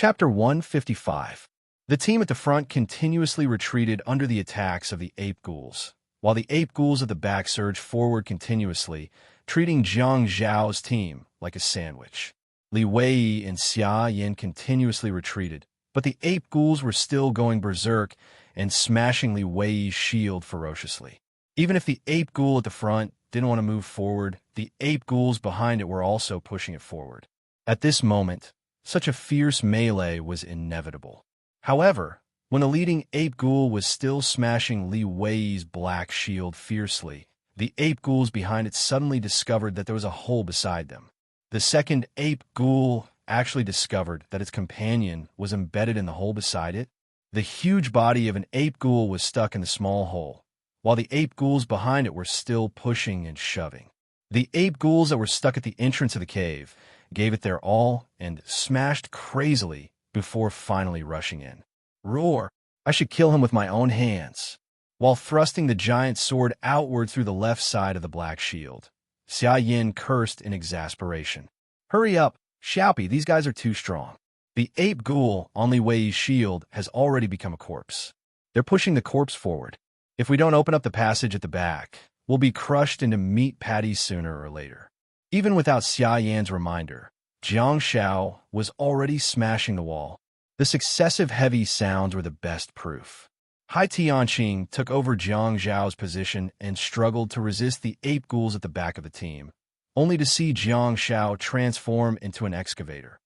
Chapter 155. The team at the front continuously retreated under the attacks of the ape ghouls, while the ape ghouls at the back surged forward continuously, treating Jiang Zhao's team like a sandwich. Li Wei and Xia Yin continuously retreated, but the ape ghouls were still going berserk and smashing Li Wei's shield ferociously. Even if the ape ghoul at the front didn't want to move forward, the ape ghouls behind it were also pushing it forward. At this moment, such a fierce melee was inevitable. However, when the leading ape ghoul was still smashing Li Wei's black shield fiercely, the ape ghouls behind it suddenly discovered that there was a hole beside them. The second ape ghoul actually discovered that its companion was embedded in the hole beside it. The huge body of an ape ghoul was stuck in the small hole, while the ape ghouls behind it were still pushing and shoving. The ape ghouls that were stuck at the entrance of the cave gave it their all and smashed crazily before finally rushing in. Roar! I should kill him with my own hands. While thrusting the giant sword outward through the left side of the black shield, Xia Yin cursed in exasperation. Hurry up, Xiaopi, these guys are too strong. The ape ghoul on Li Wei's shield has already become a corpse. They're pushing the corpse forward. If we don't open up the passage at the back, we'll be crushed into meat patties sooner or later. Even without Xia Yan's reminder, Jiang Xiao was already smashing the wall. The successive heavy sounds were the best proof. Hai Tianqing took over Jiang Zhao's position and struggled to resist the ape ghouls at the back of the team, only to see Jiang Xiao transform into an excavator.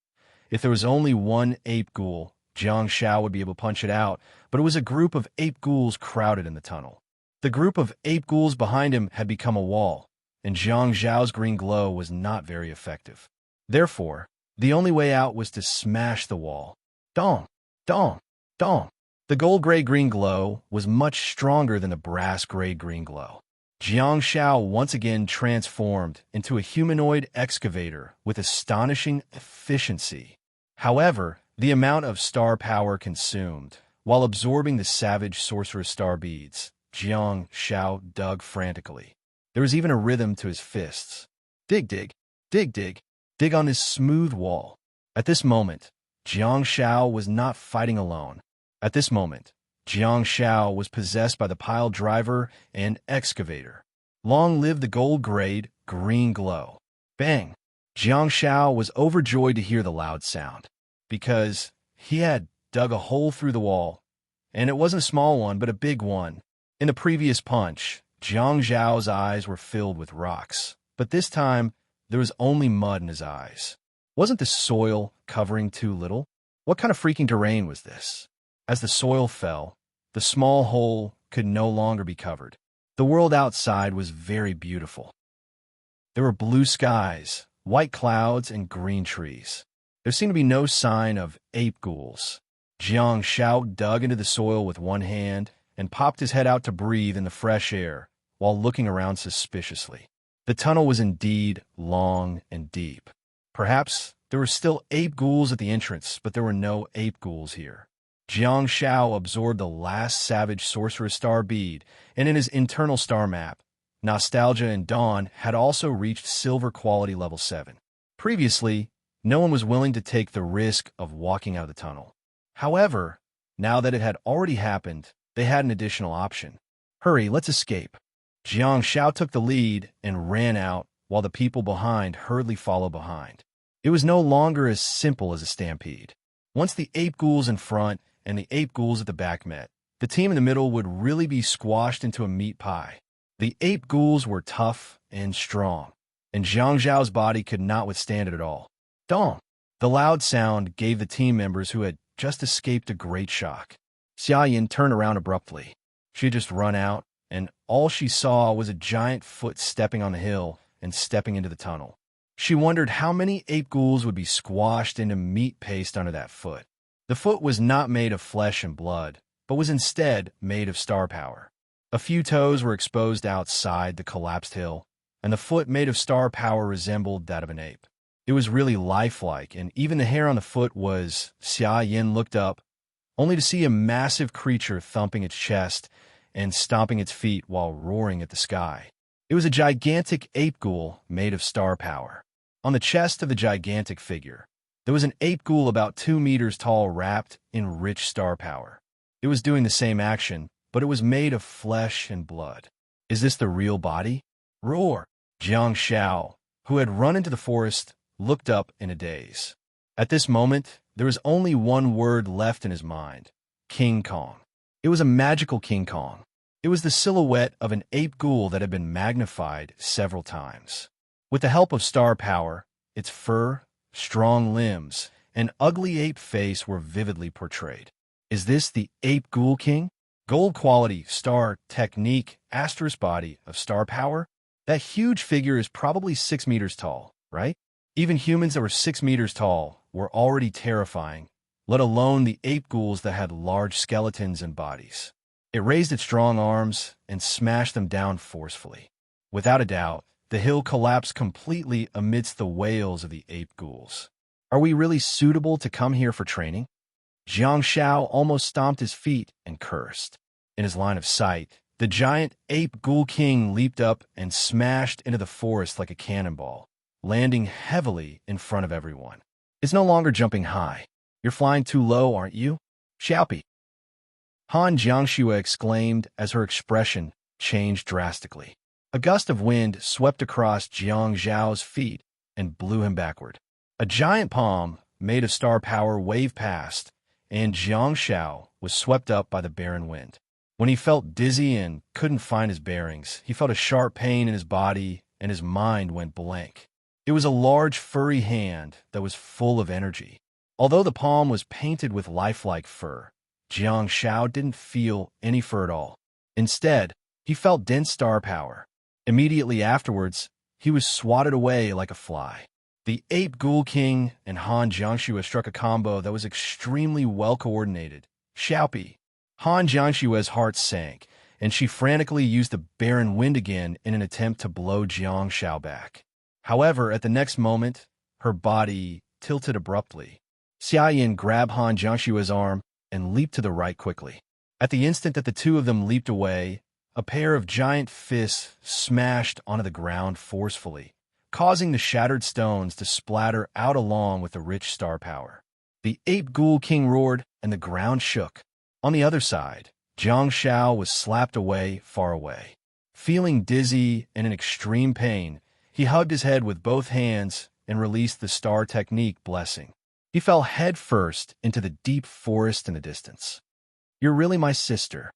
If there was only one ape ghoul, Jiang Xiao would be able to punch it out, but it was a group of ape ghouls crowded in the tunnel. The group of ape ghouls behind him had become a wall, and Jiang Zhao's green glow was not very effective. Therefore, the only way out was to smash the wall. Dong! Dong! Dong! The gold-gray-green glow was much stronger than the brass-gray-green glow. Jiang Xiao once again transformed into a humanoid excavator with astonishing efficiency. However, the amount of star power consumed, while absorbing the savage sorcerer's star beads, Jiang Xiao dug frantically. There was even a rhythm to his fists. Dig, dig, dig, dig, dig on his smooth wall. At this moment, Jiang Xiao was not fighting alone. At this moment, Jiang Xiao was possessed by the pile driver and excavator. Long live the gold-grayed green glow. Bang! Jiang Xiao was overjoyed to hear the loud sound, because he had dug a hole through the wall, and it wasn't a small one, but a big one. In the previous punch, Jiang Zhao's eyes were filled with rocks, but this time there was only mud in his eyes. Wasn't the soil covering too little? What kind of freaking terrain was this? As the soil fell, the small hole could no longer be covered. The world outside was very beautiful. There were blue skies, white clouds, and green trees. There seemed to be no sign of ape ghouls. Jiang Xiao dug into the soil with one hand and popped his head out to breathe in the fresh air while looking around suspiciously. The tunnel was indeed long and deep. Perhaps there were still ape ghouls at the entrance, but there were no ape ghouls here. Jiang Xiao absorbed the last savage sorcerer's star bead, and in his internal star map, Nostalgia and Dawn had also reached silver quality level 7. Previously, no one was willing to take the risk of walking out of the tunnel. However, now that it had already happened, they had an additional option. Hurry, let's escape. Jiang Xiao took the lead and ran out, while the people behind hurriedly followed behind. It was no longer as simple as a stampede. Once the ape ghouls in front and the ape ghouls at the back met, the team in the middle would really be squashed into a meat pie. The ape ghouls were tough and strong, and Jiang Zhao's body could not withstand it at all. Dong! The loud sound gave the team members who had just escaped a great shock. Xia Yin turned around abruptly. She had just run out, and all she saw was a giant foot stepping on the hill and stepping into the tunnel. She wondered how many ape ghouls would be squashed into meat paste under that foot. The foot was not made of flesh and blood, but was instead made of star power. A few toes were exposed outside the collapsed hill, and the foot made of star power resembled that of an ape. It was really lifelike, and even the hair on the foot was... Xia Yin looked up, only to see a massive creature thumping its chest and stomping its feet while roaring at the sky. It was a gigantic ape ghoul made of star power. On the chest of the gigantic figure, There was an ape ghoul about 2 meters tall wrapped in rich star power. It was doing the same action, but it was made of flesh and blood. Is this the real body? Roar! Jiang Shao, who had run into the forest, looked up in a daze. At this moment, there was only one word left in his mind: King Kong. It was a magical King Kong. It was the silhouette of an ape ghoul that had been magnified several times. With the help of star power, its fur, strong limbs, and ugly ape face were vividly portrayed. Is this the ape ghoul king? Gold quality, star, technique, asterisk body of star power? That huge figure is probably 6 meters tall, right? Even humans that were 6 meters tall were already terrifying, let alone the ape ghouls that had large skeletons and bodies. It raised its strong arms and smashed them down forcefully. Without a doubt, the hill collapsed completely amidst the wails of the ape ghouls. Are we really suitable to come here for training? Jiang Shao almost stomped his feet and cursed. In his line of sight, the giant ape ghoul king leaped up and smashed into the forest like a cannonball, landing heavily in front of everyone. It's no longer jumping high. You're flying too low, aren't you? Xiaopi. Han Jiangxue exclaimed as her expression changed drastically. A gust of wind swept across Jiang Zhao's feet and blew him backward. A giant palm made of star power waved past, and Jiang Shao was swept up by the barren wind. When he felt dizzy and couldn't find his bearings, he felt a sharp pain in his body and his mind went blank. It was a large furry hand that was full of energy. Although the palm was painted with lifelike fur, Jiang Shao didn't feel any fur at all. Instead, he felt dense star power. Immediately afterwards, he was swatted away like a fly. The ape ghoul king and Han Jiangxue struck a combo that was extremely well coordinated. Xiaopi. Han Jiangxue's heart sank, and she frantically used the barren wind again in an attempt to blow Jiang Shao back. However, at the next moment, her body tilted abruptly. Xia Yin grabbed Han Jiangxue's arm and leaped to the right quickly. At the instant that the two of them leaped away, a pair of giant fists smashed onto the ground forcefully, causing the shattered stones to splatter out along with the rich star power. The ape ghoul king roared, and the ground shook. On the other side, Jiang Shao was slapped away, far away. Feeling dizzy and in extreme pain, he hugged his head with both hands and released the star technique blessing. He fell headfirst into the deep forest in the distance. You're really my sister.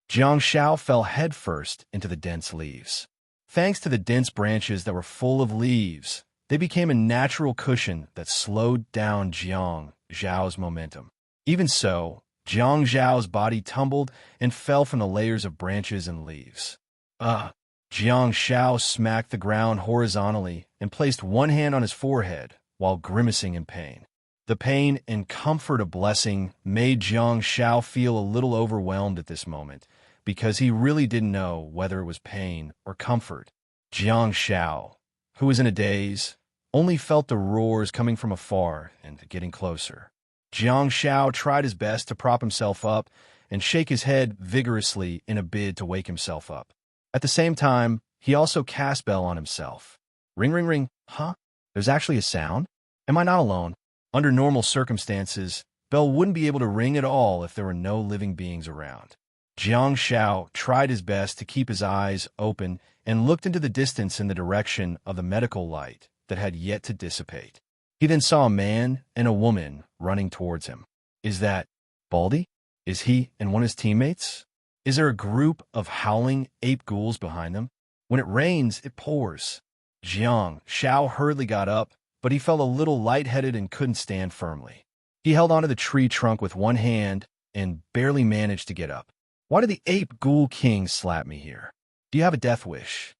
Jiang Shao fell headfirst into the dense leaves. Thanks to the dense branches that were full of leaves, they became a natural cushion that slowed down Jiang Zhao's momentum. Even so, Jiang Zhao's body tumbled and fell from the layers of branches and leaves. Jiang Shao smacked the ground horizontally and placed one hand on his forehead while grimacing in pain. The pain and comfort of blessing made Jiang Shao feel a little overwhelmed at this moment, because he really didn't know whether it was pain or comfort. Jiang Shao, who was in a daze, only felt the roars coming from afar and getting closer. Jiang Shao tried his best to prop himself up and shake his head vigorously in a bid to wake himself up. At the same time, he also cast Bell on himself. Ring, ring, ring. Huh? There's actually a sound? Am I not alone? Under normal circumstances, Bell wouldn't be able to ring at all if there were no living beings around. Jiang Shao tried his best to keep his eyes open and looked into the distance in the direction of the medical light that had yet to dissipate. He then saw a man and a woman running towards him. Is that Baldy? Is he and one of his teammates? Is there a group of howling ape ghouls behind them? When it rains, it pours. Jiang Shao hurriedly got up, but he felt a little lightheaded and couldn't stand firmly. He held onto the tree trunk with one hand and barely managed to get up. Why did the ape ghoul king slap me here? Do you have a death wish?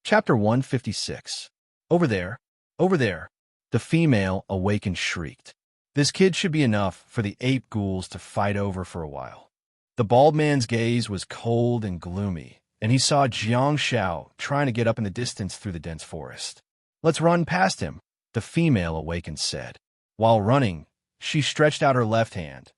Chapter 156. Over there, the female awakened shrieked. This kid should be enough for the ape ghouls to fight over for a while. The bald man's gaze was cold and gloomy, and he saw Jiang Shao trying to get up in the distance through the dense forest. Let's run past him, the female awakened said. While running, she stretched out her left hand.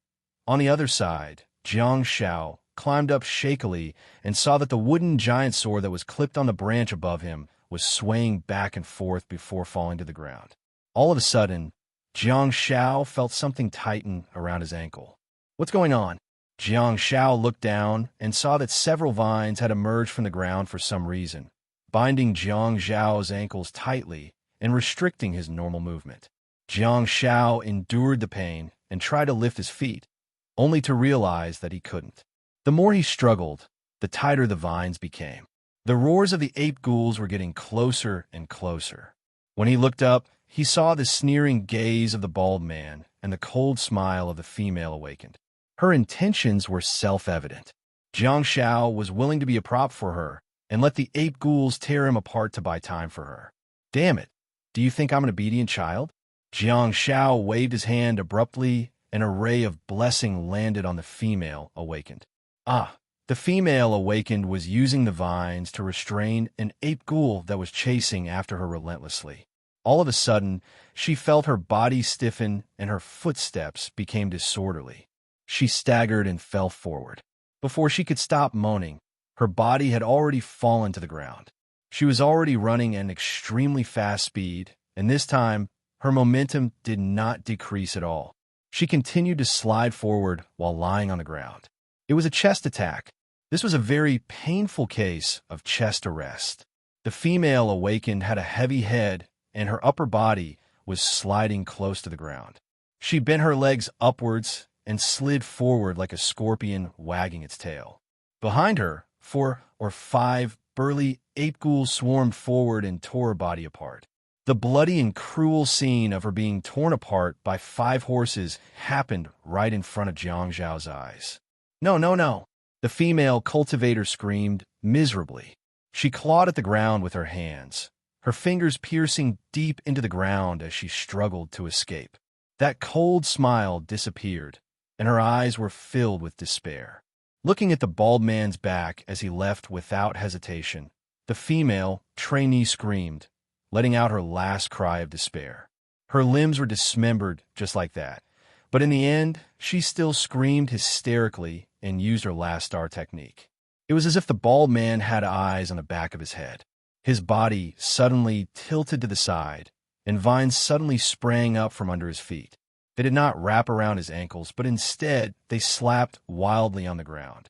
On the other side, Jiang Shao climbed up shakily and saw that the wooden giant sword that was clipped on the branch above him was swaying back and forth before falling to the ground. All of a sudden, Jiang Xiao felt something tighten around his ankle. What's going on? Jiang Xiao looked down and saw that several vines had emerged from the ground for some reason, binding Jiang Xiao's ankles tightly and restricting his normal movement. Jiang Xiao endured the pain and tried to lift his feet, only to realize that he couldn't. The more he struggled, the tighter the vines became. The roars of the ape ghouls were getting closer and closer. When he looked up, he saw the sneering gaze of the bald man and the cold smile of the female awakened. Her intentions were self-evident. Jiang Xiao was willing to be a prop for her and let the ape ghouls tear him apart to buy time for her. Damn it, do you think I'm an obedient child? Jiang Xiao waved his hand abruptly, and a ray of blessing landed on the female awakened. The female awakened was using the vines to restrain an ape ghoul that was chasing after her relentlessly. All of a sudden, she felt her body stiffen and her footsteps became disorderly. She staggered and fell forward. Before she could stop moaning, her body had already fallen to the ground. She was already running at an extremely fast speed, and this time, her momentum did not decrease at all. She continued to slide forward while lying on the ground. It was a chest attack. This was a very painful case of chest arrest. The female awakened had a heavy head, and her upper body was sliding close to the ground. She bent her legs upwards and slid forward like a scorpion wagging its tail. Behind her, 4 or 5 burly ape ghouls swarmed forward and tore her body apart. The bloody and cruel scene of her being torn apart by 5 horses happened right in front of Jiang Zhao's eyes. No, no, no! The female cultivator screamed miserably. She clawed at the ground with her hands, her fingers piercing deep into the ground as she struggled to escape. That cold smile disappeared, and her eyes were filled with despair. Looking at the bald man's back as he left without hesitation, the female trainee screamed, letting out her last cry of despair. Her limbs were dismembered just like that, but in the end, she still screamed hysterically and used her last star technique. It was as if the bald man had eyes on the back of his head. His body suddenly tilted to the side, and vines suddenly sprang up from under his feet. They did not wrap around his ankles, but instead they slapped wildly on the ground.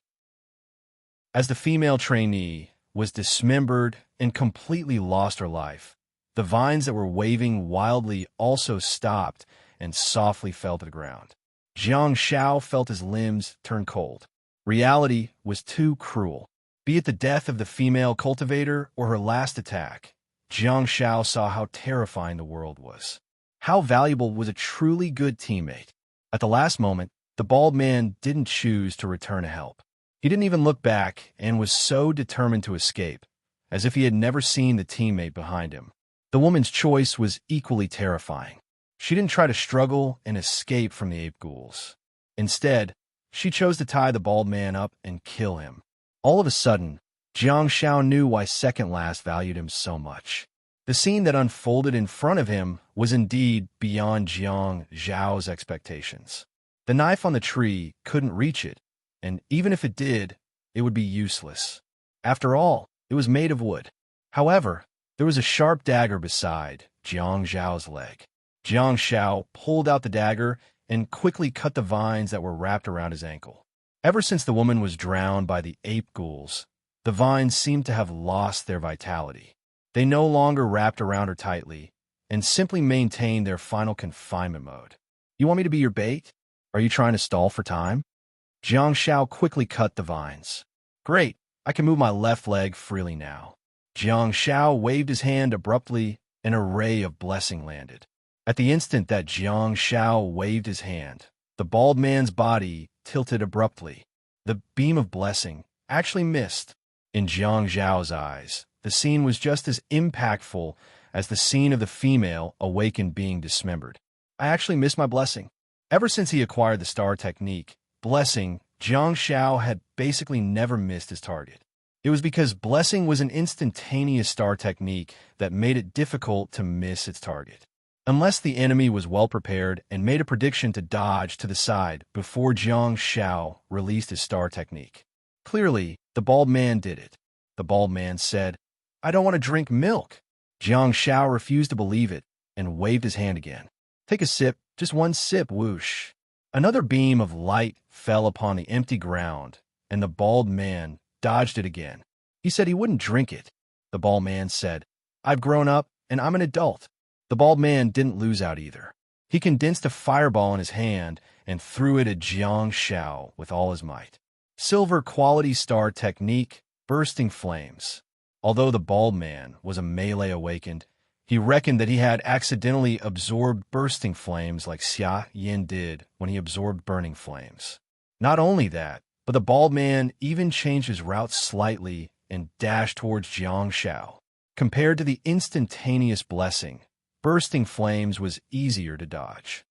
As the female trainee was dismembered and completely lost her life, the vines that were waving wildly also stopped and softly fell to the ground. Jiang Xiao felt his limbs turn cold. Reality was too cruel. Be it the death of the female cultivator or her last attack, Jiang Xiao saw how terrifying the world was. How valuable was a truly good teammate. At the last moment, the bald man didn't choose to return to help. He didn't even look back and was so determined to escape, as if he had never seen the teammate behind him. The woman's choice was equally terrifying. She didn't try to struggle and escape from the ape ghouls. Instead, she chose to tie the bald man up and kill him. All of a sudden, Jiang Xiao knew why Second Last valued him so much. The scene that unfolded in front of him was indeed beyond Jiang Zhao's expectations. The knife on the tree couldn't reach it, and even if it did, it would be useless. After all, it was made of wood. However, there was a sharp dagger beside Jiang Zhao's leg. Jiang Xiao pulled out the dagger and quickly cut the vines that were wrapped around his ankle. Ever since the woman was drowned by the ape ghouls, the vines seemed to have lost their vitality. They no longer wrapped around her tightly and simply maintained their final confinement mode. You want me to be your bait? Are you trying to stall for time? Jiang Xiao quickly cut the vines. Great, I can move my left leg freely now. Jiang Xiao waved his hand abruptly, and a ray of blessing landed. At the instant that Jiang Xiao waved his hand, the bald man's body tilted abruptly. The beam of blessing actually missed. In Jiang Zhao's eyes, the scene was just as impactful as the scene of the female awakened being dismembered. I actually missed my blessing. Ever since he acquired the star technique, blessing, Jiang Xiao had basically never missed his target. It was because blessing was an instantaneous star technique that made it difficult to miss its target. Unless the enemy was well prepared and made a prediction to dodge to the side before Jiang Xiao released his star technique. Clearly, the bald man did it. The bald man said, I don't want to drink milk. Jiang Xiao refused to believe it, and waved his hand again. Take a sip, just one sip, whoosh. Another beam of light fell upon the empty ground, and the bald man dodged it again. He said he wouldn't drink it. The bald man said, I've grown up, and I'm an adult. The bald man didn't lose out either. He condensed a fireball in his hand and threw it at Jiang Shao with all his might. Silver quality star technique, bursting flames. Although the bald man was a melee awakened, he reckoned that he had accidentally absorbed bursting flames like Xia Yin did when he absorbed burning flames. Not only that, but the bald man even changed his route slightly and dashed towards Jiang Shao. Compared to the instantaneous blessing, bursting flames was easier to dodge.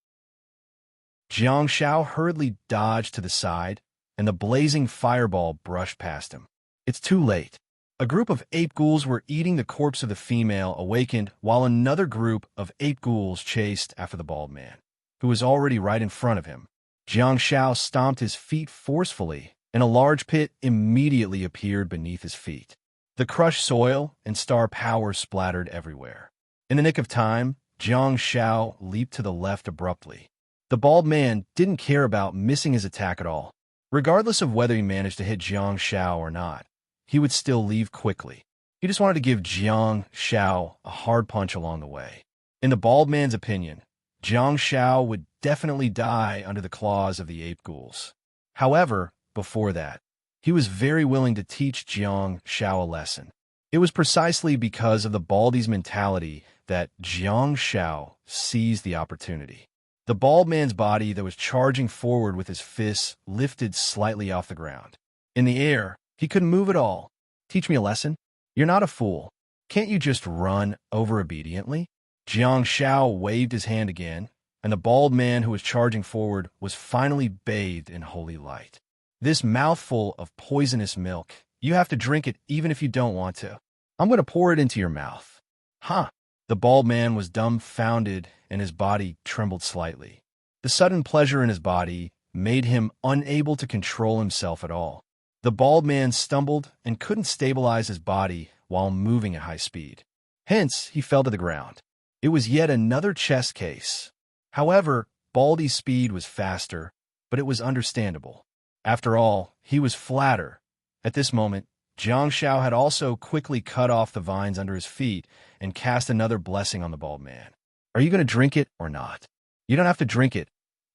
Jiang Shao hurriedly dodged to the side, and the blazing fireball brushed past him. It's too late. A group of ape ghouls were eating the corpse of the female awakened, while another group of ape ghouls chased after the bald man, who was already right in front of him. Jiang Shao stomped his feet forcefully, and a large pit immediately appeared beneath his feet. The crushed soil and star power splattered everywhere. In the nick of time, Jiang Shao leaped to the left abruptly. The bald man didn't care about missing his attack at all. Regardless of whether he managed to hit Jiang Shao or not, he would still leave quickly. He just wanted to give Jiang Shao a hard punch along the way. In the bald man's opinion, Jiang Shao would definitely die under the claws of the ape ghouls. However, before that, he was very willing to teach Jiang Shao a lesson. It was precisely because of the baldy's mentality that Jiang Shao seized the opportunity. The bald man's body that was charging forward with his fists lifted slightly off the ground. In the air, he couldn't move at all. Teach me a lesson? You're not a fool. Can't you just run over obediently? Jiang Shao waved his hand again, and the bald man who was charging forward was finally bathed in holy light. This mouthful of poisonous milk, you have to drink it even if you don't want to. I'm going to pour it into your mouth. Huh? The bald man was dumbfounded and his body trembled slightly. The sudden pleasure in his body made him unable to control himself at all. The bald man stumbled and couldn't stabilize his body while moving at high speed. Hence, he fell to the ground. It was yet another chess case. However, Baldy's speed was faster, but it was understandable. After all, he was flatter. At this moment, Jiang Shao had also quickly cut off the vines under his feet and cast another blessing on the bald man. Are you going to drink it or not? You don't have to drink it.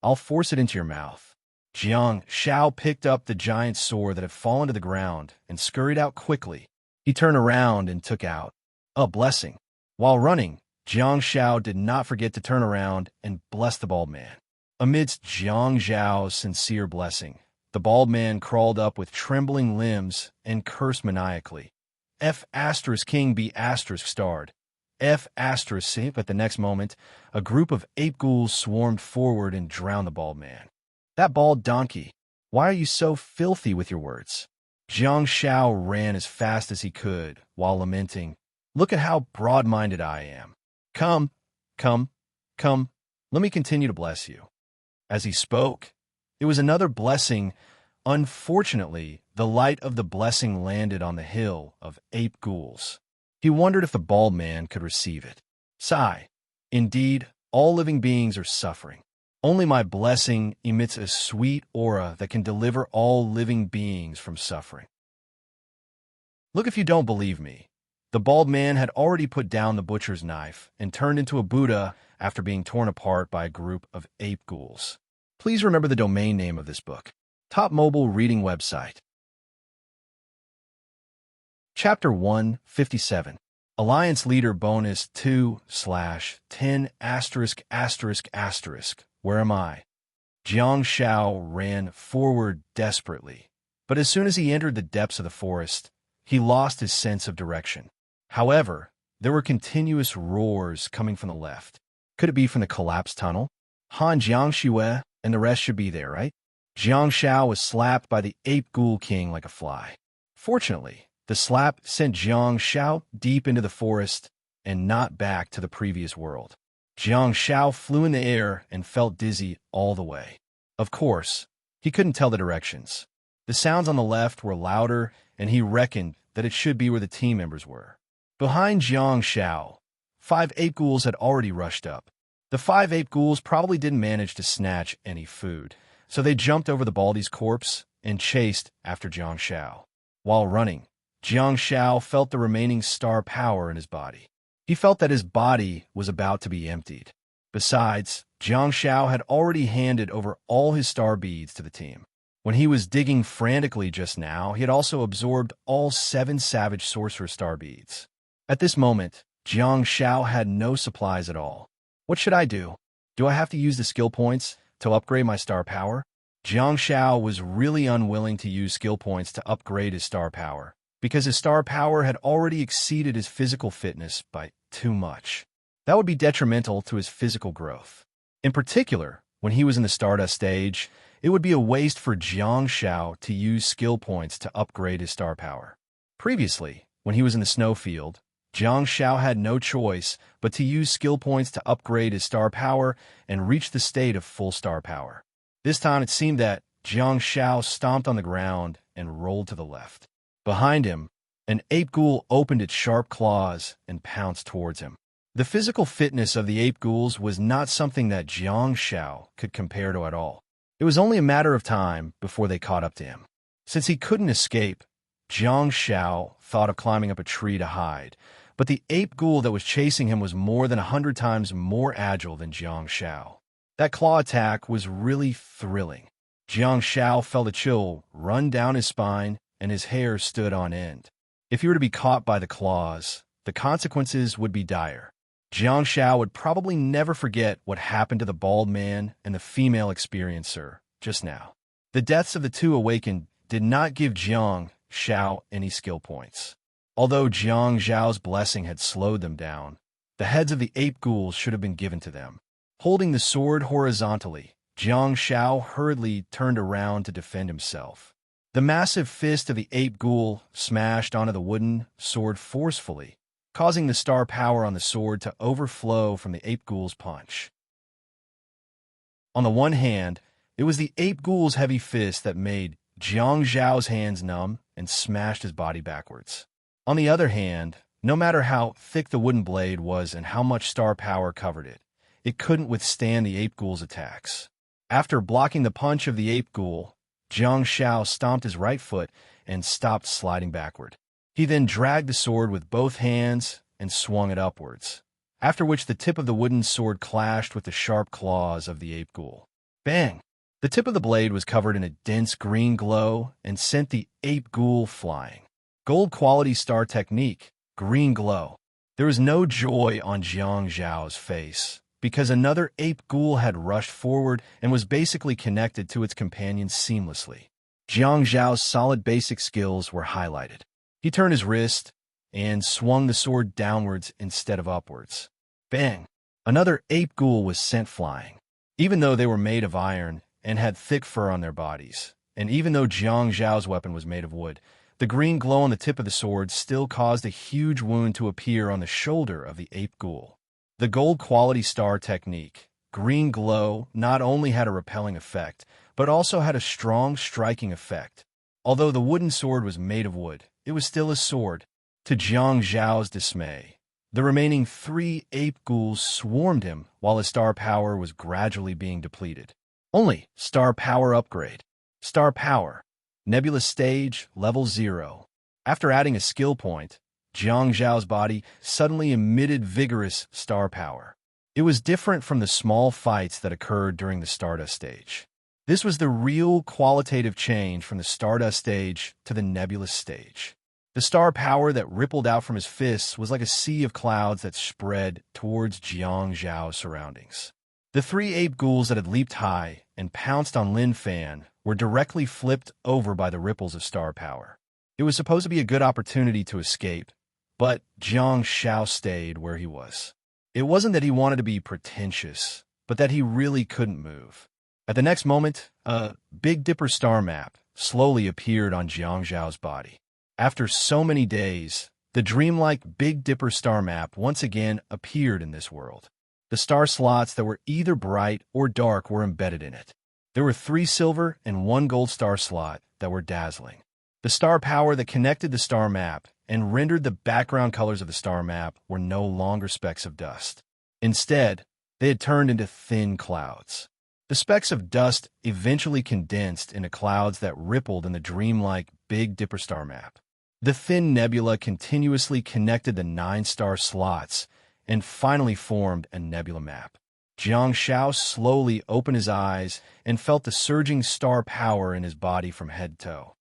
I'll force it into your mouth. Jiang Shao picked up the giant sword that had fallen to the ground and scurried out quickly. He turned around and took out a blessing. While running, Jiang Shao did not forget to turn around and bless the bald man. Amidst Jiang Zhao's sincere blessing, the bald man crawled up with trembling limbs and cursed maniacally. F*King be starred. F***. At the next moment, a group of ape ghouls swarmed forward and drowned the bald man. That bald donkey, why are you so filthy with your words? Jiang Shao ran as fast as he could while lamenting, look at how broad-minded I am. Come, let me continue to bless you. As he spoke, it was another blessing. Unfortunately, the light of the blessing landed on the hill of ape ghouls. He wondered if the bald man could receive it. Sigh. Indeed, all living beings are suffering. Only my blessing emits a sweet aura that can deliver all living beings from suffering. Look if you don't believe me. The bald man had already put down the butcher's knife and turned into a Buddha after being torn apart by a group of ape ghouls. Please remember the domain name of this book. Top mobile reading website. Chapter 157. Alliance Leader Bonus 2/10***. Where am I? Jiang Shao ran forward desperately, but as soon as he entered the depths of the forest, he lost his sense of direction. However, there were continuous roars coming from the left. Could it be from the collapsed tunnel? Han Jiangxue and the rest should be there, right? Jiang Shao was slapped by the ape ghoul king like a fly. Fortunately, the slap sent Jiang Shao deep into the forest and not back to the previous world. Jiang Shao flew in the air and felt dizzy all the way. Of course, he couldn't tell the directions. The sounds on the left were louder, and he reckoned that it should be where the team members were. Behind Jiang Shao, 5 ape ghouls had already rushed up. The 5 ape ghouls probably didn't manage to snatch any food, so they jumped over the Baldy's corpse and chased after Jiang Shao. While running, Jiang Shao felt the remaining star power in his body. He felt that his body was about to be emptied. Besides, Jiang Shao had already handed over all his star beads to the team. When he was digging frantically just now, he had also absorbed all 7 Savage Sorcerer star beads. At this moment, Jiang Shao had no supplies at all. What should I do? Do I have to use the skill points to upgrade my star power? Jiang Shao was really unwilling to use skill points to upgrade his star power, because his star power had already exceeded his physical fitness by too much. That would be detrimental to his physical growth. In particular, when he was in the Stardust stage, it would be a waste for Jiang Shao to use skill points to upgrade his star power. Previously, when he was in the snowfield, Jiang Shao had no choice but to use skill points to upgrade his star power and reach the state of full star power. This time it seemed that Jiang Shao stomped on the ground and rolled to the left. Behind him, an ape ghoul opened its sharp claws and pounced towards him. The physical fitness of the ape ghouls was not something that Jiang Shao could compare to at all. It was only a matter of time before they caught up to him. Since he couldn't escape, Jiang Shao thought of climbing up a tree to hide, but the ape ghoul that was chasing him was more than 100 times more agile than Jiang Shao. That claw attack was really thrilling. Jiang Shao felt a chill run down his spine, and his hair stood on end. If he were to be caught by the claws, the consequences would be dire. Jiang Shao would probably never forget what happened to the bald man and the female experiencer just now. The deaths of the two awakened did not give Jiang Shao any skill points. Although Jiang Zhao's blessing had slowed them down, the heads of the ape ghouls should have been given to them. Holding the sword horizontally, Jiang Shao hurriedly turned around to defend himself. The massive fist of the ape ghoul smashed onto the wooden sword forcefully, causing the star power on the sword to overflow from the ape ghoul's punch. On the one hand, it was the ape ghoul's heavy fist that made Jiang Zhao's hands numb and smashed his body backwards. On the other hand, no matter how thick the wooden blade was and how much star power covered it, it couldn't withstand the ape ghoul's attacks. After blocking the punch of the ape ghoul, Jiang Shao stomped his right foot and stopped sliding backward. He then dragged the sword with both hands and swung it upwards, after which the tip of the wooden sword clashed with the sharp claws of the ape ghoul. Bang! The tip of the blade was covered in a dense green glow and sent the ape ghoul flying. Gold quality star technique, green glow. There was no joy on Jiang Zhao's face, because another ape ghoul had rushed forward and was basically connected to its companion seamlessly. Jiang Zhao's solid basic skills were highlighted. He turned his wrist and swung the sword downwards instead of upwards. Bang! Another ape ghoul was sent flying. Even though they were made of iron and had thick fur on their bodies, and even though Jiang Zhao's weapon was made of wood, the green glow on the tip of the sword still caused a huge wound to appear on the shoulder of the ape ghoul. The gold quality star technique, green glow, not only had a repelling effect, but also had a strong striking effect. Although the wooden sword was made of wood, it was still a sword. To Jiang Zhao's dismay, the remaining 3 ape ghouls swarmed him while his star power was gradually being depleted. Only star power upgrade. Star power. Nebulous stage, level 0. After adding a skill point, Jiang Zhao's body suddenly emitted vigorous star power. It was different from the small fights that occurred during the Stardust stage. This was the real qualitative change from the Stardust stage to the Nebulous stage. The star power that rippled out from his fists was like a sea of clouds that spread towards Jiang Zhao's surroundings. The 3 ape ghouls that had leaped high and pounced on Lin Fan were directly flipped over by the ripples of star power. It was supposed to be a good opportunity to escape, but Jiang Shao stayed where he was. It wasn't that he wanted to be pretentious, but that he really couldn't move. At the next moment, a Big Dipper star map slowly appeared on Jiang Zhao's body. After so many days, the dreamlike Big Dipper star map once again appeared in this world. The star slots that were either bright or dark were embedded in it. There were 3 silver and 1 gold star slot that were dazzling. The star power that connected the star map and rendered the background colors of the star map were no longer specks of dust. Instead, they had turned into thin clouds. The specks of dust eventually condensed into clouds that rippled in the dreamlike Big Dipper star map. The thin nebula continuously connected the 9 star slots and finally formed a nebula map. Jiang Shao slowly opened his eyes and felt the surging star power in his body from head to toe.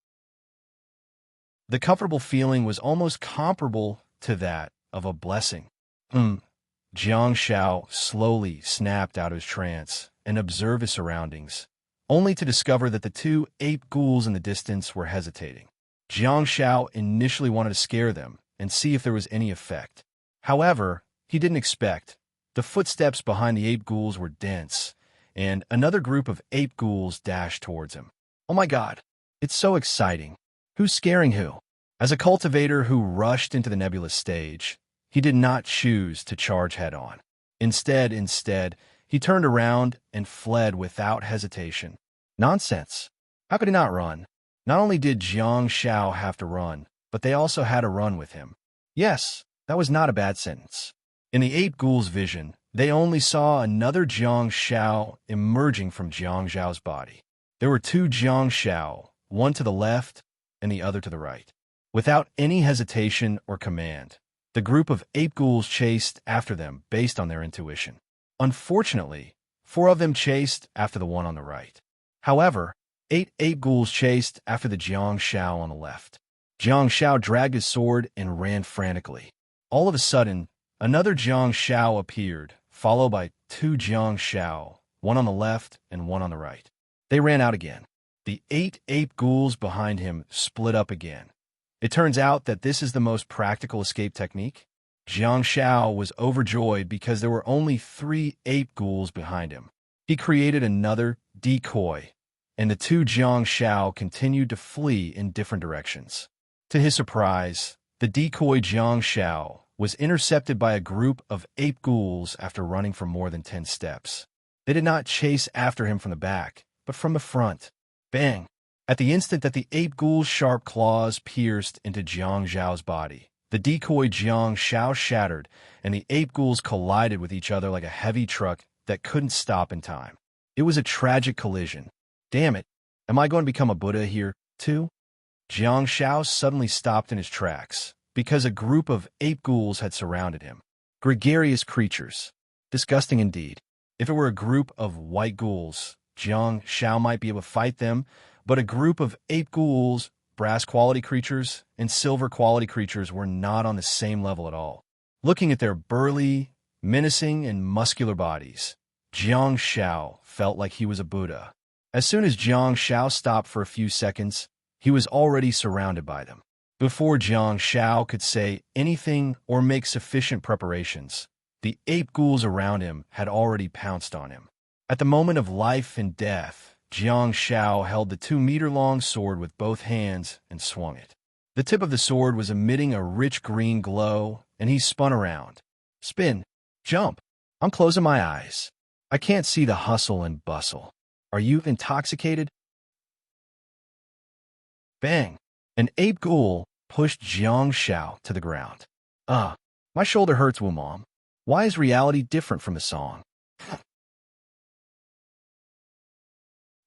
The comfortable feeling was almost comparable to that of a blessing. Jiang Shao slowly snapped out of his trance and observed his surroundings, only to discover that the 2 ape ghouls in the distance were hesitating. Jiang Shao initially wanted to scare them and see if there was any effect. However, he didn't expect. The footsteps behind the ape ghouls were dense, and another group of ape ghouls dashed towards him. Oh my god, it's so exciting. Who's scaring who? As a cultivator who rushed into the nebulous stage, he did not choose to charge head-on. Instead, he turned around and fled without hesitation. Nonsense. How could he not run? Not only did Jiang Shao have to run, but they also had to run with him. Yes, that was not a bad sentence. In the ape ghouls' vision, they only saw another Jiang Shao emerging from Jiang Zhao's body. There were 2 Jiang Shao, one to the left and the other to the right. Without any hesitation or command, the group of ape ghouls chased after them based on their intuition. Unfortunately, 4 of them chased after the one on the right. However, 8 ape ghouls chased after the Jiang Shao on the left. Jiang Shao dragged his sword and ran frantically. All of a sudden, another Jiang Shao appeared, followed by 2 Jiang Shao, one on the left and one on the right. They ran out again. The 8 ape ghouls behind him split up again. It turns out that this is the most practical escape technique. Jiang Shao was overjoyed because there were only 3 ape ghouls behind him. He created another decoy, and the 2 Jiang Shao continued to flee in different directions. To his surprise, the decoy Jiang Shao was intercepted by a group of ape ghouls after running for more than 10 steps. They did not chase after him from the back, but from the front. Bang! At the instant that the ape ghoul's sharp claws pierced into Jiang Zhao's body, the decoy Jiang Shao shattered, and the ape ghouls collided with each other like a heavy truck that couldn't stop in time. It was a tragic collision. Damn it, am I going to become a Buddha here, too? Jiang Shao suddenly stopped in his tracks, because a group of ape ghouls had surrounded him. Gregarious creatures. Disgusting indeed. If it were a group of white ghouls, Jiang Shao might be able to fight them, but a group of ape ghouls, brass-quality creatures, and silver-quality creatures were not on the same level at all. Looking at their burly, menacing, and muscular bodies, Jiang Shao felt like he was a Buddha. As soon as Jiang Shao stopped for a few seconds, he was already surrounded by them. Before Jiang Shao could say anything or make sufficient preparations, the ape ghouls around him had already pounced on him. At the moment of life and death, Jiang Shao held the 2-meter-long sword with both hands and swung it. The tip of the sword was emitting a rich green glow, and he spun around. Spin. Jump. I'm closing my eyes. I can't see the hustle and bustle. Are you intoxicated? Bang! An ape ghoul pushed Jiang Shao to the ground. My shoulder hurts, Wumom. Why is reality different from the song?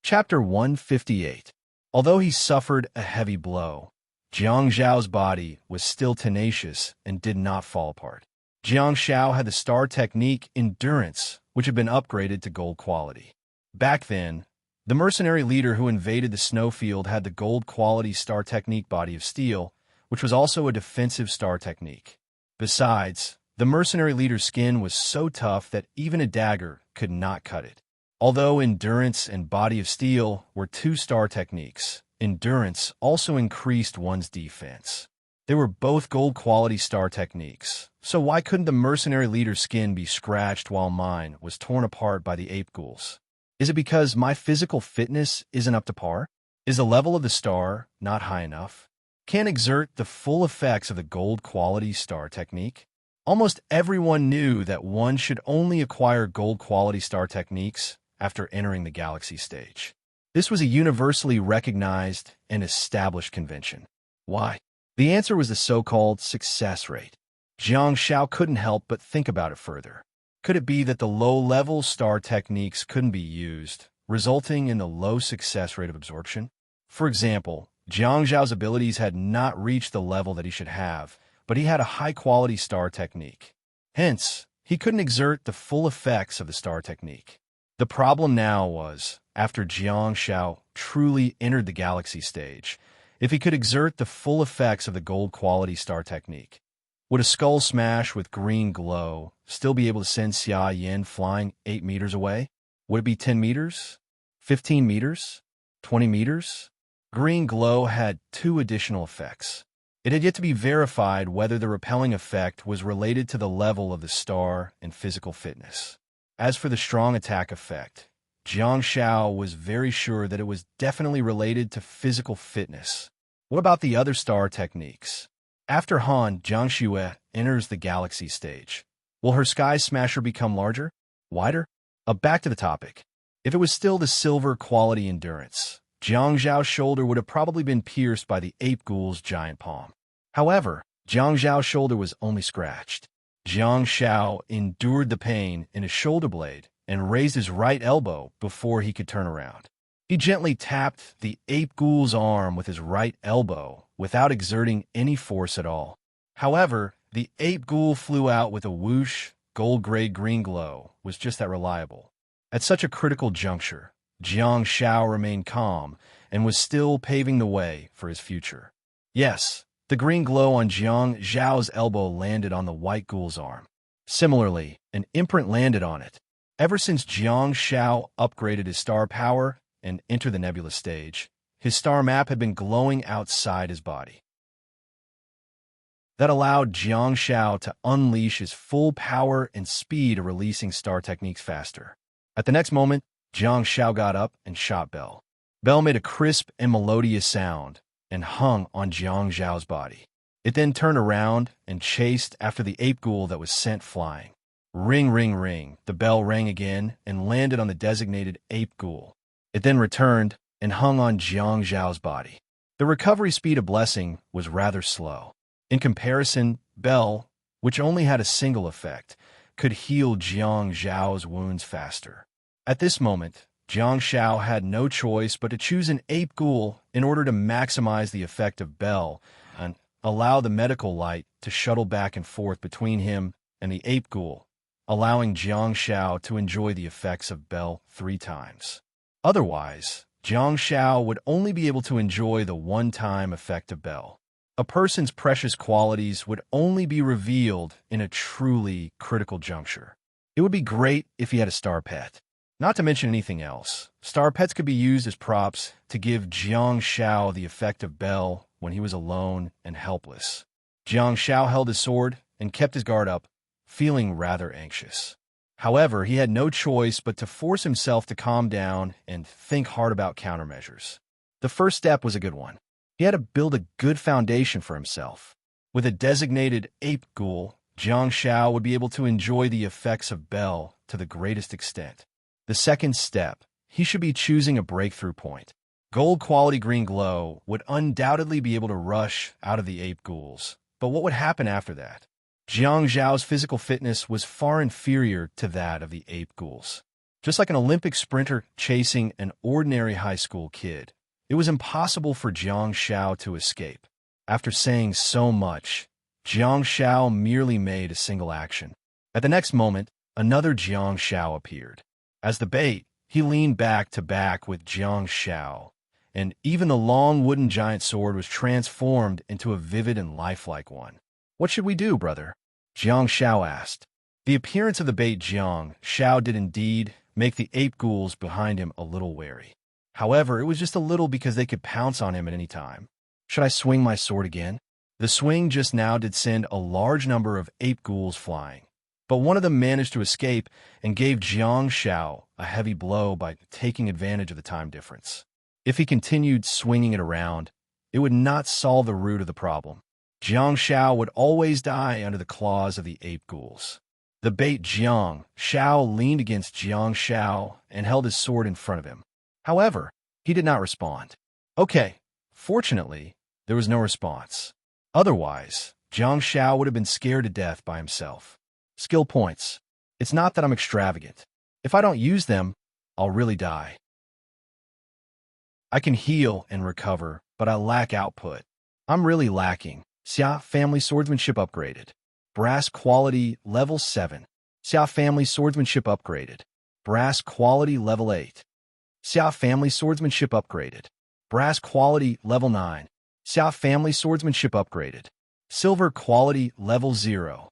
Chapter 158. Although he suffered a heavy blow, Jiang Zhao's body was still tenacious and did not fall apart. Jiang Shao had the star technique Endurance, which had been upgraded to gold quality. Back then, the mercenary leader who invaded the snowfield had the gold quality star technique Body of Steel, which was also a defensive star technique. Besides, the mercenary leader's skin was so tough that even a dagger could not cut it. Although Endurance and Body of Steel were 2-star techniques, Endurance also increased one's defense. They were both gold-quality star techniques, so why couldn't the mercenary leader's skin be scratched while mine was torn apart by the ape ghouls? Is it because my physical fitness isn't up to par? Is the level of the star not high enough? Can't exert the full effects of the gold-quality star technique? Almost everyone knew that one should only acquire gold-quality star techniques after entering the galaxy stage. This was a universally recognized and established convention. Why? The answer was the so-called success rate. Jiang Shao couldn't help but think about it further. Could it be that the low-level star techniques couldn't be used, resulting in the low success rate of absorption? For example, Jiang Zhao's abilities had not reached the level that he should have, but he had a high-quality star technique. Hence, he couldn't exert the full effects of the star technique. The problem now was, after Jiang Shao truly entered the galaxy stage, if he could exert the full effects of the gold-quality star technique. Would a skull smash with green glow still be able to send Xia Yin flying 8 meters away? Would it be 10 meters? 15 meters? 20 meters? Green glow had 2 additional effects. It had yet to be verified whether the repelling effect was related to the level of the star and physical fitness. As for the strong attack effect, Jiang Shao was very sure that it was definitely related to physical fitness. What about the other star techniques? After Han, Jiang Xue enters the galaxy stage. Will her sky smasher become larger? Wider? Back to the topic. If it was still the silver quality endurance, Jiang Zhao's shoulder would have probably been pierced by the ape ghoul's giant palm. However, Jiang Zhao's shoulder was only scratched. Jiang Shao endured the pain in his shoulder blade and raised his right elbow before he could turn around. He gently tapped the ape ghoul's arm with his right elbow without exerting any force at all. However, the ape ghoul flew out with a whoosh. Gold-grade green glow was just that reliable. At such a critical juncture, Jiang Shao remained calm and was still paving the way for his future. Yes, the green glow on Jiang Zhao's elbow landed on the white ghoul's arm. Similarly, an imprint landed on it. Ever since Jiang Shao upgraded his star power and entered the nebula stage, his star map had been glowing outside his body. That allowed Jiang Shao to unleash his full power and speed of releasing star techniques faster. At the next moment, Jiang Shao got up and shot Bell. Bell made a crisp and melodious sound and hung on Jiang Zhao's body. It then turned around and chased after the ape ghoul that was sent flying. Ring, ring, ring. The bell rang again and landed on the designated ape ghoul. It then returned and hung on Jiang Zhao's body. The recovery speed of Blessing was rather slow. In comparison, Bell, which only had a single effect, could heal Jiang Zhao's wounds faster. At this moment, Jiang Shao had no choice but to choose an ape ghoul in order to maximize the effect of Bell and allow the medical light to shuttle back and forth between him and the ape ghoul, allowing Jiang Shao to enjoy the effects of Bell 3 times. Otherwise, Jiang Shao would only be able to enjoy the one-time effect of Bell. A person's precious qualities would only be revealed in a truly critical juncture. It would be great if he had a star pet. Not to mention anything else, star pets could be used as props to give Jiang Shao the effect of Bell when he was alone and helpless. Jiang Shao held his sword and kept his guard up, feeling rather anxious. However, he had no choice but to force himself to calm down and think hard about countermeasures. The first step was a good one. He had to build a good foundation for himself. With a designated ape ghoul, Jiang Shao would be able to enjoy the effects of Bell to the greatest extent. The second step, he should be choosing a breakthrough point. Gold-quality green glow would undoubtedly be able to rush out of the ape ghouls. But what would happen after that? Jiang Zhao's physical fitness was far inferior to that of the ape ghouls. Just like an Olympic sprinter chasing an ordinary high school kid, it was impossible for Jiang Shao to escape. After saying so much, Jiang Shao merely made a single action. At the next moment, another Jiang Shao appeared. As the bait, he leaned back to back with Jiang Shao, and even the long wooden giant sword was transformed into a vivid and lifelike one. "What should we do, brother?" Jiang Shao asked. The appearance of the bait Jiang Shao did indeed make the ape ghouls behind him a little wary. However, it was just a little because they could pounce on him at any time. Should I swing my sword again? The swing just now did send a large number of ape ghouls flying, but one of them managed to escape and gave Jiang Shao a heavy blow by taking advantage of the time difference. If he continued swinging it around, it would not solve the root of the problem. Jiang Shao would always die under the claws of the ape ghouls. The bait Jiang Shao leaned against Jiang Shao and held his sword in front of him. However, he did not respond. Okay, fortunately, there was no response. Otherwise, Jiang Shao would have been scared to death by himself. Skill points. It's not that I'm extravagant. If I don't use them, I'll really die. I can heal and recover, but I lack output. I'm really lacking. Xia family swordsmanship upgraded. Brass quality level 7. Xia family swordsmanship upgraded. Brass quality level 8. Xia family swordsmanship upgraded. Brass quality level 9. Xia family swordsmanship upgraded. Silver quality level 0.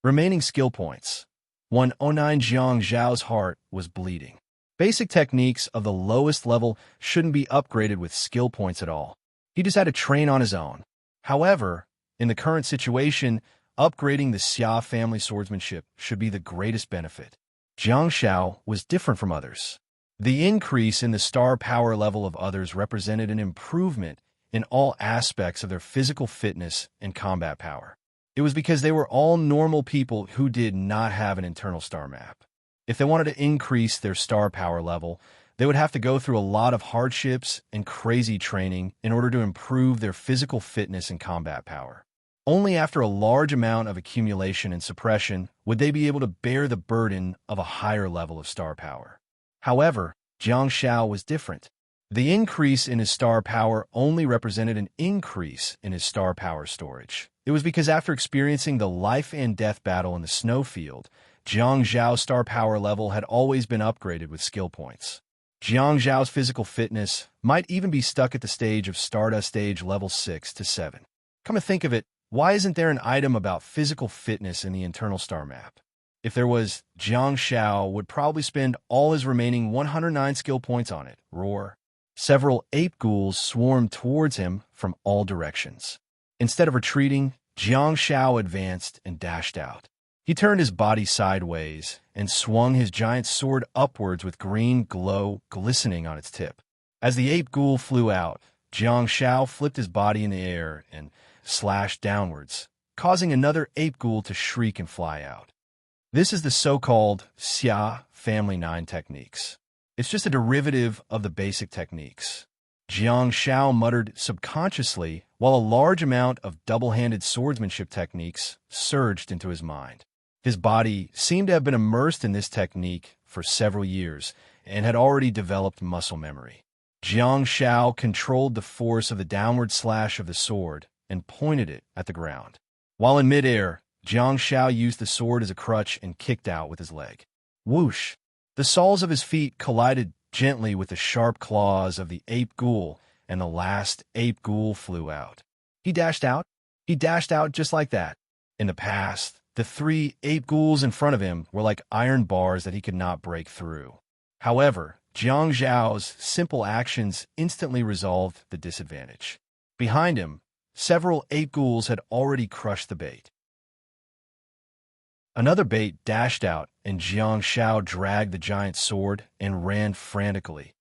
Remaining skill points. 109 Jiang Zhao's heart was bleeding. Basic techniques of the lowest level shouldn't be upgraded with skill points at all. He just had to train on his own. However, in the current situation, upgrading the Xia family swordsmanship should be the greatest benefit. Jiang Shao was different from others. The increase in the star power level of others represented an improvement in all aspects of their physical fitness and combat power. It was because they were all normal people who did not have an internal star map. If they wanted to increase their star power level, they would have to go through a lot of hardships and crazy training in order to improve their physical fitness and combat power. Only after a large amount of accumulation and suppression would they be able to bear the burden of a higher level of star power. However, Jiang Shao was different. The increase in his star power only represented an increase in his star power storage. It was because after experiencing the life and death battle in the snowfield, Jiang Zhao's star power level had always been upgraded with skill points. Jiang Zhao's physical fitness might even be stuck at the stage of Stardust stage level 6 to 7. Come to think of it, why isn't there an item about physical fitness in the internal star map? If there was, Jiang Shao would probably spend all his remaining 109 skill points on it. Roar. Several ape ghouls swarmed towards him from all directions. Instead of retreating, Jiang Shao advanced and dashed out. He turned his body sideways and swung his giant sword upwards with green glow glistening on its tip. As the ape ghoul flew out, Jiang Shao flipped his body in the air and slashed downwards, causing another ape ghoul to shriek and fly out. This is the so-called Xia Family 9 techniques. It's just a derivative of the basic techniques. Jiang Shao muttered subconsciously while a large amount of double-handed swordsmanship techniques surged into his mind. His body seemed to have been immersed in this technique for several years and had already developed muscle memory. Jiang Shao controlled the force of the downward slash of the sword and pointed it at the ground. While in midair, Jiang Shao used the sword as a crutch and kicked out with his leg. Whoosh! The soles of his feet collided gently with the sharp claws of the ape ghoul, and the last ape ghoul flew out. He dashed out just like that. In the past, the 3 ape ghouls in front of him were like iron bars that he could not break through. However, Jiang Zhao's simple actions instantly resolved the disadvantage. Behind him, several ape ghouls had already crushed the bait. Another bait dashed out, and Jiang Shao dragged the giant sword and ran frantically.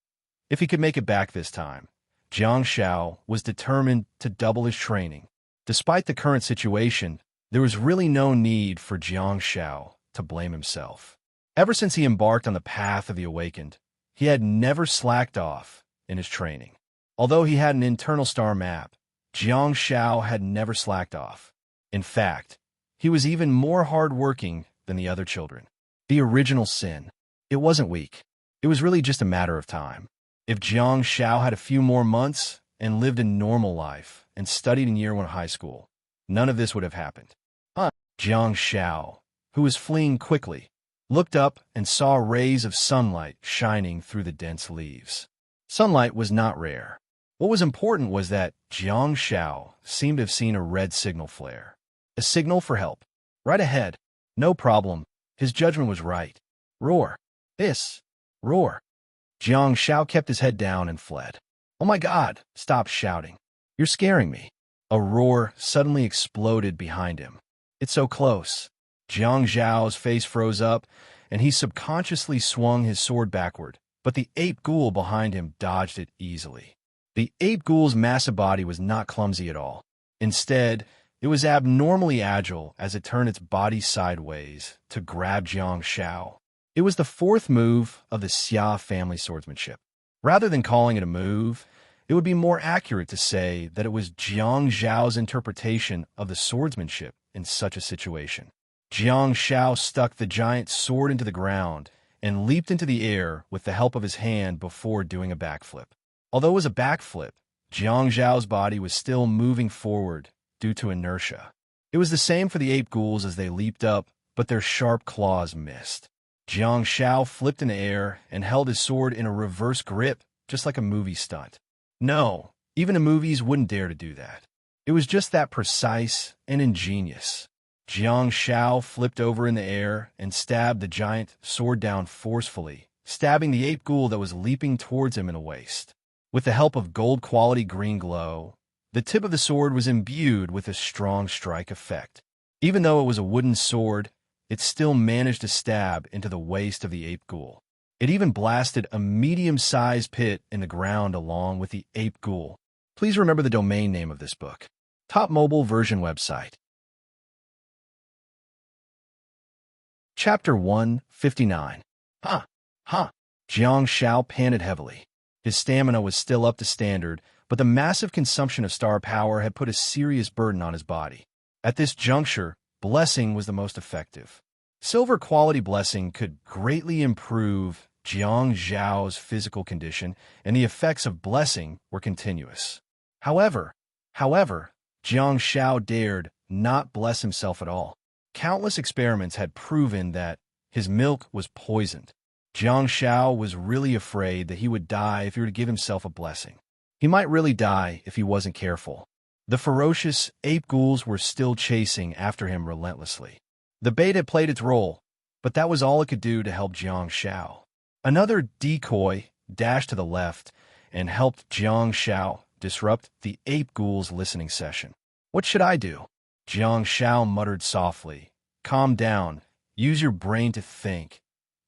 If he could make it back this time, Jiang Shao was determined to double his training. Despite the current situation, there was really no need for Jiang Shao to blame himself. Ever since he embarked on the path of the awakened, he had never slacked off in his training. Although he had an internal star map, Jiang Shao had never slacked off. In fact, he was even more hard-working than the other children. The original sin. It wasn't weak. It was really just a matter of time. If Jiang Shao had a few more months and lived a normal life and studied in year 1 high school, none of this would have happened. Jiang Shao, who was fleeing quickly, looked up and saw rays of sunlight shining through the dense leaves. Sunlight was not rare. What was important was that Jiang Shao seemed to have seen a red signal flare. A signal for help. Right ahead. No problem. His judgment was right. Roar. Hiss. Roar. Jiang Shao kept his head down and fled. Oh my God! Stop shouting. You're scaring me. A roar suddenly exploded behind him. It's so close. Jiang Zhao's face froze up, and he subconsciously swung his sword backward, but the ape ghoul behind him dodged it easily. The ape ghoul's massive body was not clumsy at all. Instead, it was abnormally agile as it turned its body sideways to grab Jiang Shao. It was the 4th move of the Xia family swordsmanship. Rather than calling it a move, It would be more accurate to say that it was Jiang Zhao's interpretation of the swordsmanship in such a situation. Jiang Zhao stuck the giant sword into the ground and leaped into the air with the help of his hand before doing a backflip. Although it was a backflip, Jiang Zhao's body was still moving forward due to inertia. It was the same for the ape ghouls as they leaped up, but their sharp claws missed. Jiang Zhao flipped in the air and held his sword in a reverse grip, just like a movie stunt. No, even the movies wouldn't dare to do that. It was just that precise and ingenious. Jiang Zhao flipped over in the air and stabbed the giant sword down forcefully, stabbing the ape ghoul that was leaping towards him in the waist. With the help of gold-quality green glow, the tip of the sword was imbued with a strong strike effect. Even though it was a wooden sword, it still managed to stab into the waist of the ape ghoul. It even blasted a medium-sized pit in the ground along with the ape ghoul. Please remember the domain name of this book. Top mobile version website. Chapter 159. Huh. Jiang Zhao panted heavily. His stamina was still up to standard, but the massive consumption of star power had put a serious burden on his body. At this juncture, blessing was the most effective. Silver quality blessing could greatly improve Jiang Zhao's physical condition, and the effects of blessing were continuous. However, Jiang Zhao dared not bless himself at all. Countless experiments had proven that his milk was poisoned. Jiang Zhao was really afraid that he would die if he were to give himself a blessing. He might really die if he wasn't careful. The ferocious ape ghouls were still chasing after him relentlessly. The bait had played its role, but that was all it could do to help Jiang Zhao. Another decoy dashed to the left and helped Jiang Zhao disrupt the ape ghoul's listening session. What should I do? Jiang Zhao muttered softly. Calm down. Use your brain to think.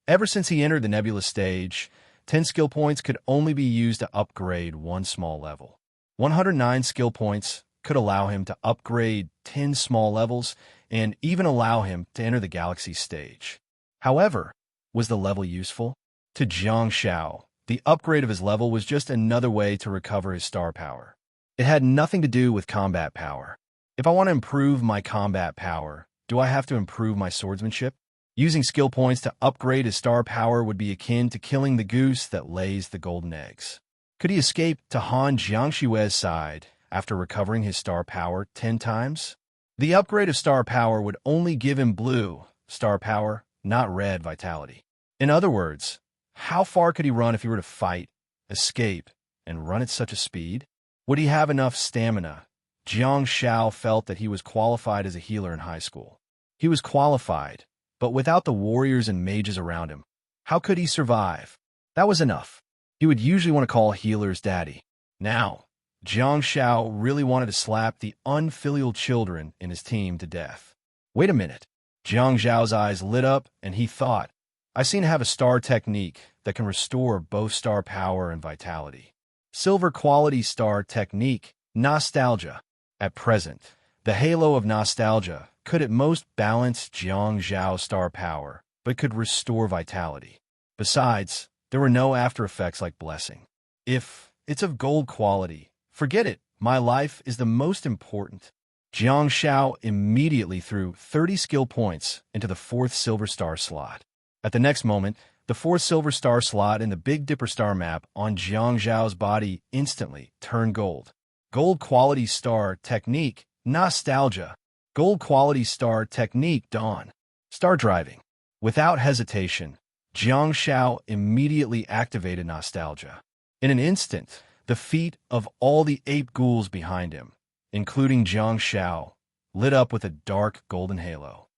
Ever since he entered the nebula stage, 10 skill points could only be used to upgrade one small level. 109 skill points could allow him to upgrade 10 small levels and even allow him to enter the galaxy stage. However, was the level useful? To Jiang Zhao, the upgrade of his level was just another way to recover his star power. It had nothing to do with combat power. If I want to improve my combat power, do I have to improve my swordsmanship? Using skill points to upgrade his star power would be akin to killing the goose that lays the golden eggs. Could he escape to Han Jiangshui's side after recovering his star power 10 times? The upgrade of star power would only give him blue star power, not red vitality. In other words, how far could he run if he were to fight, escape, and run at such a speed? Would he have enough stamina? Jiang Zhao felt that he was qualified as a healer in high school. He was qualified, but without the warriors and mages around him, how could he survive? That was enough. He would usually want to call healers daddy. Now, Jiang Zhao really wanted to slap the unfilial children in his team to death. Wait a minute. Jiang Zhao's eyes lit up, and he thought, I seem to have a star technique that can restore both star power and vitality. Silver quality star technique, nostalgia. At present, the halo of nostalgia could at most balance Jiang Zhao's star power, but could restore vitality. Besides, there were no after effects like blessing. If it's of gold quality, forget it. My life is the most important. Jiang Zhao immediately threw 30 skill points into the 4th silver star slot. At the next moment, the 4th silver star slot in the Big Dipper star map on Jiang Zhao's body instantly turned gold. Gold quality star technique, nostalgia. Gold quality star technique, dawn. Star driving. Without hesitation, Jiang Zhao immediately activated nostalgia. In an instant, the feet of all the ape ghouls behind him, including Jiang Zhao, lit up with a dark golden halo.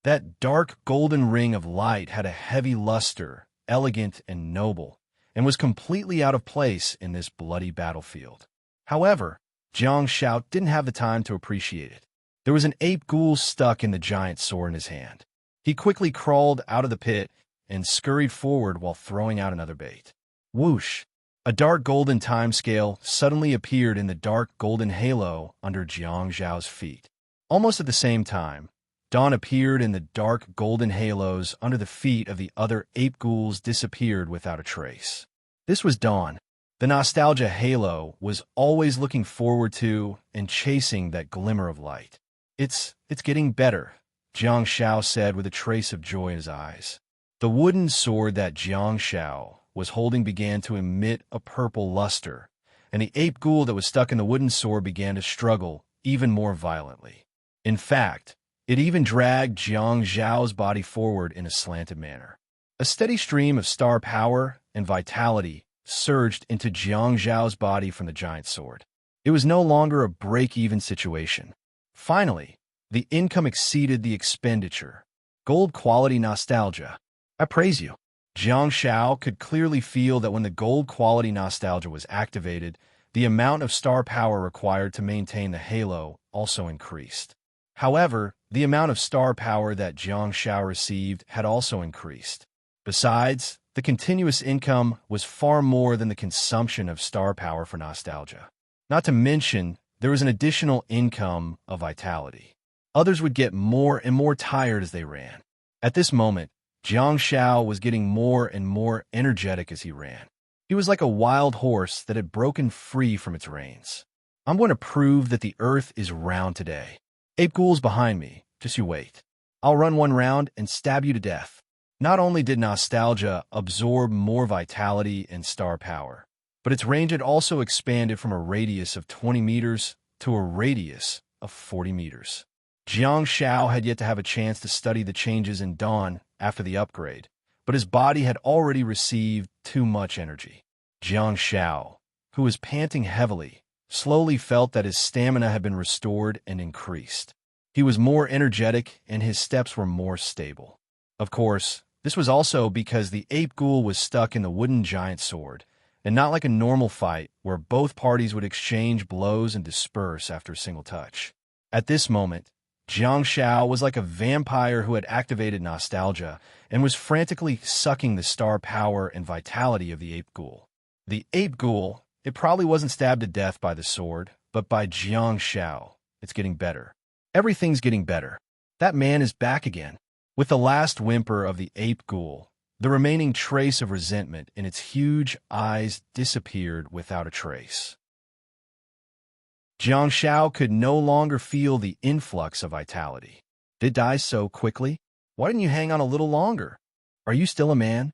That dark golden ring of light had a heavy luster, elegant and noble, and was completely out of place in this bloody battlefield. However, Jiang Zhao didn't have the time to appreciate it. There was an ape ghoul stuck in the giant sword in his hand. He quickly crawled out of the pit and scurried forward while throwing out another bait. Whoosh! A dark golden time scale suddenly appeared in the dark golden halo under Jiang Zhao's feet. Almost at the same time, dawn appeared in the dark golden halos under the feet of the other ape ghouls disappeared without a trace. This was dawn. The nostalgia halo was always looking forward to and chasing that glimmer of light. It's getting better, Jiang Shao said with a trace of joy in his eyes. The wooden sword that Jiang Shao was holding began to emit a purple luster, and the ape ghoul that was stuck in the wooden sword began to struggle even more violently. In fact, it even dragged Jiang Zhao's body forward in a slanted manner. A steady stream of star power and vitality surged into Jiang Zhao's body from the giant sword. It was no longer a break-even situation. Finally, the income exceeded the expenditure. Gold-quality nostalgia. I praise you. Jiang Shao could clearly feel that when the gold-quality nostalgia was activated, the amount of star power required to maintain the halo also increased. However, the amount of star power that Jiang Shao received had also increased. Besides, the continuous income was far more than the consumption of star power for nostalgia. Not to mention, there was an additional income of vitality. Others would get more and more tired as they ran. At this moment, Jiang Shao was getting more and more energetic as he ran. He was like a wild horse that had broken free from its reins. I'm going to prove that the earth is round today. Ape ghouls behind me, just you wait. I'll run one round and stab you to death. Not only did nostalgia absorb more vitality and star power, but its range had also expanded from a radius of 20 meters to a radius of 40 meters. Jiang Shao had yet to have a chance to study the changes in Dawn after the upgrade, but his body had already received too much energy. Jiang Shao, who was panting heavily, slowly felt that his stamina had been restored and increased. He was more energetic and his steps were more stable. Of course, this was also because the ape ghoul was stuck in the wooden giant sword, and not like a normal fight where both parties would exchange blows and disperse after a single touch. At this moment, Jiang Shao was like a vampire who had activated nostalgia and was frantically sucking the star power and vitality of the ape ghoul. The ape ghoul, it probably wasn't stabbed to death by the sword, but by Jiang Shao. It's getting better. Everything's getting better. That man is back again. With the last whimper of the ape ghoul, the remaining trace of resentment in its huge eyes disappeared without a trace. Jiang Shao could no longer feel the influx of vitality. Did die so quickly? Why didn't you hang on a little longer? Are you still a man?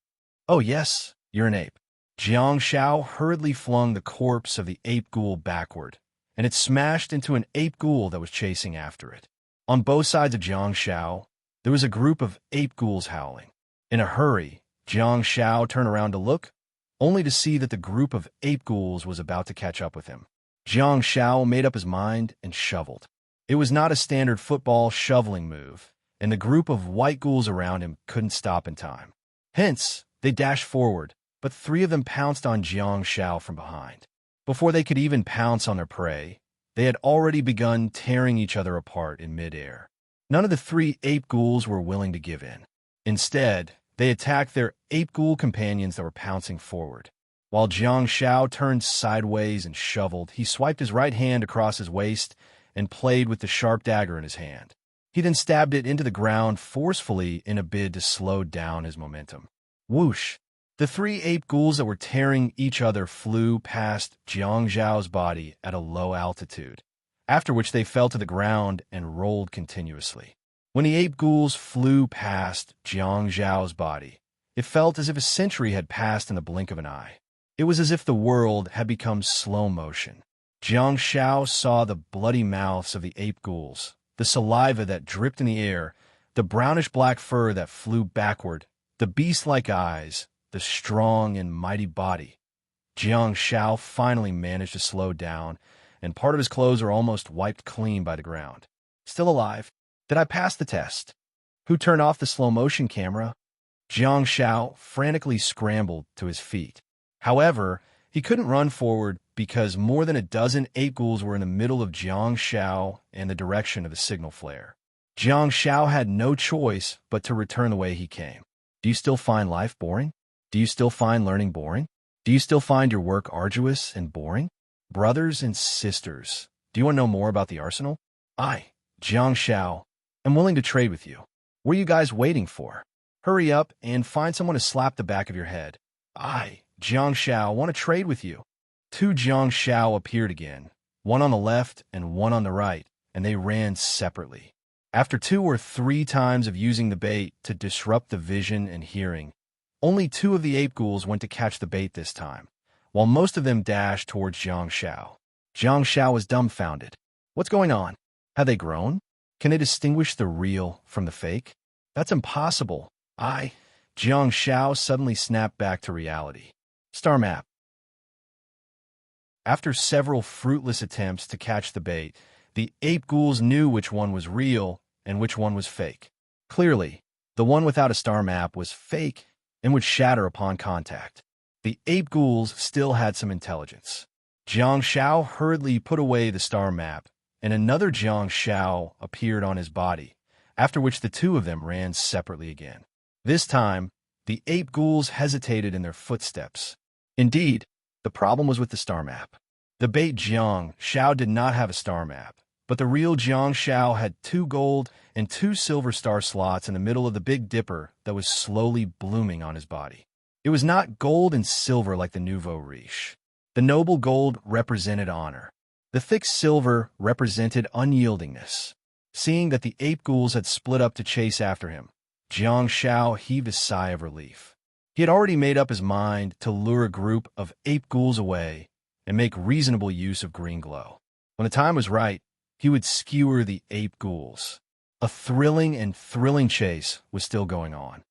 Oh yes, you're an ape. Jiang Shao hurriedly flung the corpse of the ape ghoul backward, and it smashed into an ape ghoul that was chasing after it. On both sides of Jiang Shao, there was a group of ape ghouls howling. In a hurry, Jiang Shao turned around to look, only to see that the group of ape ghouls was about to catch up with him. Jiang Shao made up his mind and shoveled. It was not a standard football shoveling move, and the group of white ghouls around him couldn't stop in time. Hence, they dashed forward, but three of them pounced on Jiang Shao from behind. Before they could even pounce on their prey, they had already begun tearing each other apart in midair. None of the three ape ghouls were willing to give in. Instead, they attacked their ape ghoul companions that were pouncing forward. While Jiang Shao turned sideways and shoveled, he swiped his right hand across his waist and played with the sharp dagger in his hand. He then stabbed it into the ground forcefully in a bid to slow down his momentum. Whoosh! The three ape ghouls that were tearing each other flew past Jiang Zhao's body at a low altitude, after which they fell to the ground and rolled continuously. When the ape ghouls flew past Jiang Zhao's body, it felt as if a century had passed in the blink of an eye. It was as if the world had become slow motion. Jiang Shao saw the bloody mouths of the ape ghouls, the saliva that dripped in the air, the brownish-black fur that flew backward, the beast-like eyes, the strong and mighty body. Jiang Shao finally managed to slow down, and part of his clothes were almost wiped clean by the ground. Still alive. Did I pass the test? Who turned off the slow-motion camera? Jiang Shao frantically scrambled to his feet. However, he couldn't run forward because more than a dozen ape ghouls were in the middle of Jiang Shao and the direction of the signal flare. Jiang Shao had no choice but to return the way he came. Do you still find life boring? Do you still find learning boring? Do you still find your work arduous and boring? Brothers and sisters, do you want to know more about the arsenal? I, Jiang Shao, am willing to trade with you. What are you guys waiting for? Hurry up and find someone to slap the back of your head. I, Jiang Shao, want to trade with you. two Jiang Shao appeared again, one on the left and one on the right, and they ran separately. After 2 or 3 times of using the bait to disrupt the vision and hearing, only 2 of the ape ghouls went to catch the bait this time, while most of them dashed towards Jiang Shao. Jiang Shao was dumbfounded. What's going on? Have they grown? Can they distinguish the real from the fake? That's impossible. Jiang Shao suddenly snapped back to reality. Star map. After several fruitless attempts to catch the bait, the ape ghouls knew which one was real and which one was fake. Clearly, the one without a star map was fake and would shatter upon contact. The ape ghouls still had some intelligence. Jiang Shao hurriedly put away the star map, and another Jiang Shao appeared on his body, after which the 2 of them ran separately again. This time, the ape ghouls hesitated in their footsteps. Indeed, the problem was with the star map. The bait Jiang Shao did not have a star map, but the real Jiang Shao had 2 gold and 2 silver star slots in the middle of the Big Dipper that was slowly blooming on his body. It was not gold and silver like the nouveau riche. The noble gold represented honor. The thick silver represented unyieldingness. Seeing that the ape ghouls had split up to chase after him, Jiang Shao heaved a sigh of relief. He had already made up his mind to lure a group of ape ghouls away and make reasonable use of green glow. When the time was right, he would skewer the ape ghouls. A thrilling chase was still going on.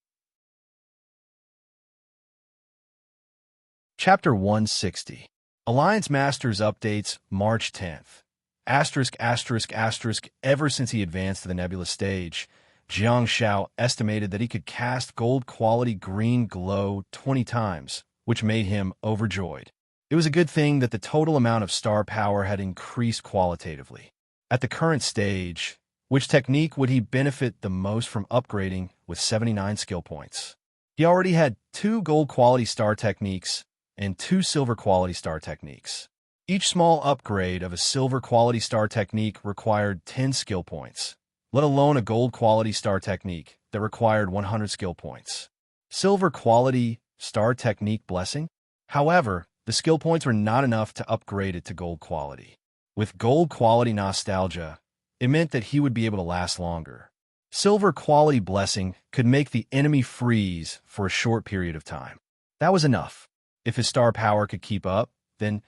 Chapter 160. Alliance Masters updates March 10th. ******. Ever since he advanced to the nebula stage, Jiang Shao estimated that he could cast gold-quality green glow 20 times, which made him overjoyed. It was a good thing that the total amount of star power had increased qualitatively. At the current stage, which technique would he benefit the most from upgrading with 79 skill points? He already had 2 gold-quality star techniques and 2 silver-quality star techniques. Each small upgrade of a silver-quality star technique required 10 skill points, let alone a gold-quality star technique that required 100 skill points. Silver-quality star technique blessing? However, the skill points were not enough to upgrade it to gold quality. With gold quality nostalgia, it meant that he would be able to last longer. Silver quality blessing could make the enemy freeze for a short period of time. That was enough. If his star power could keep up, then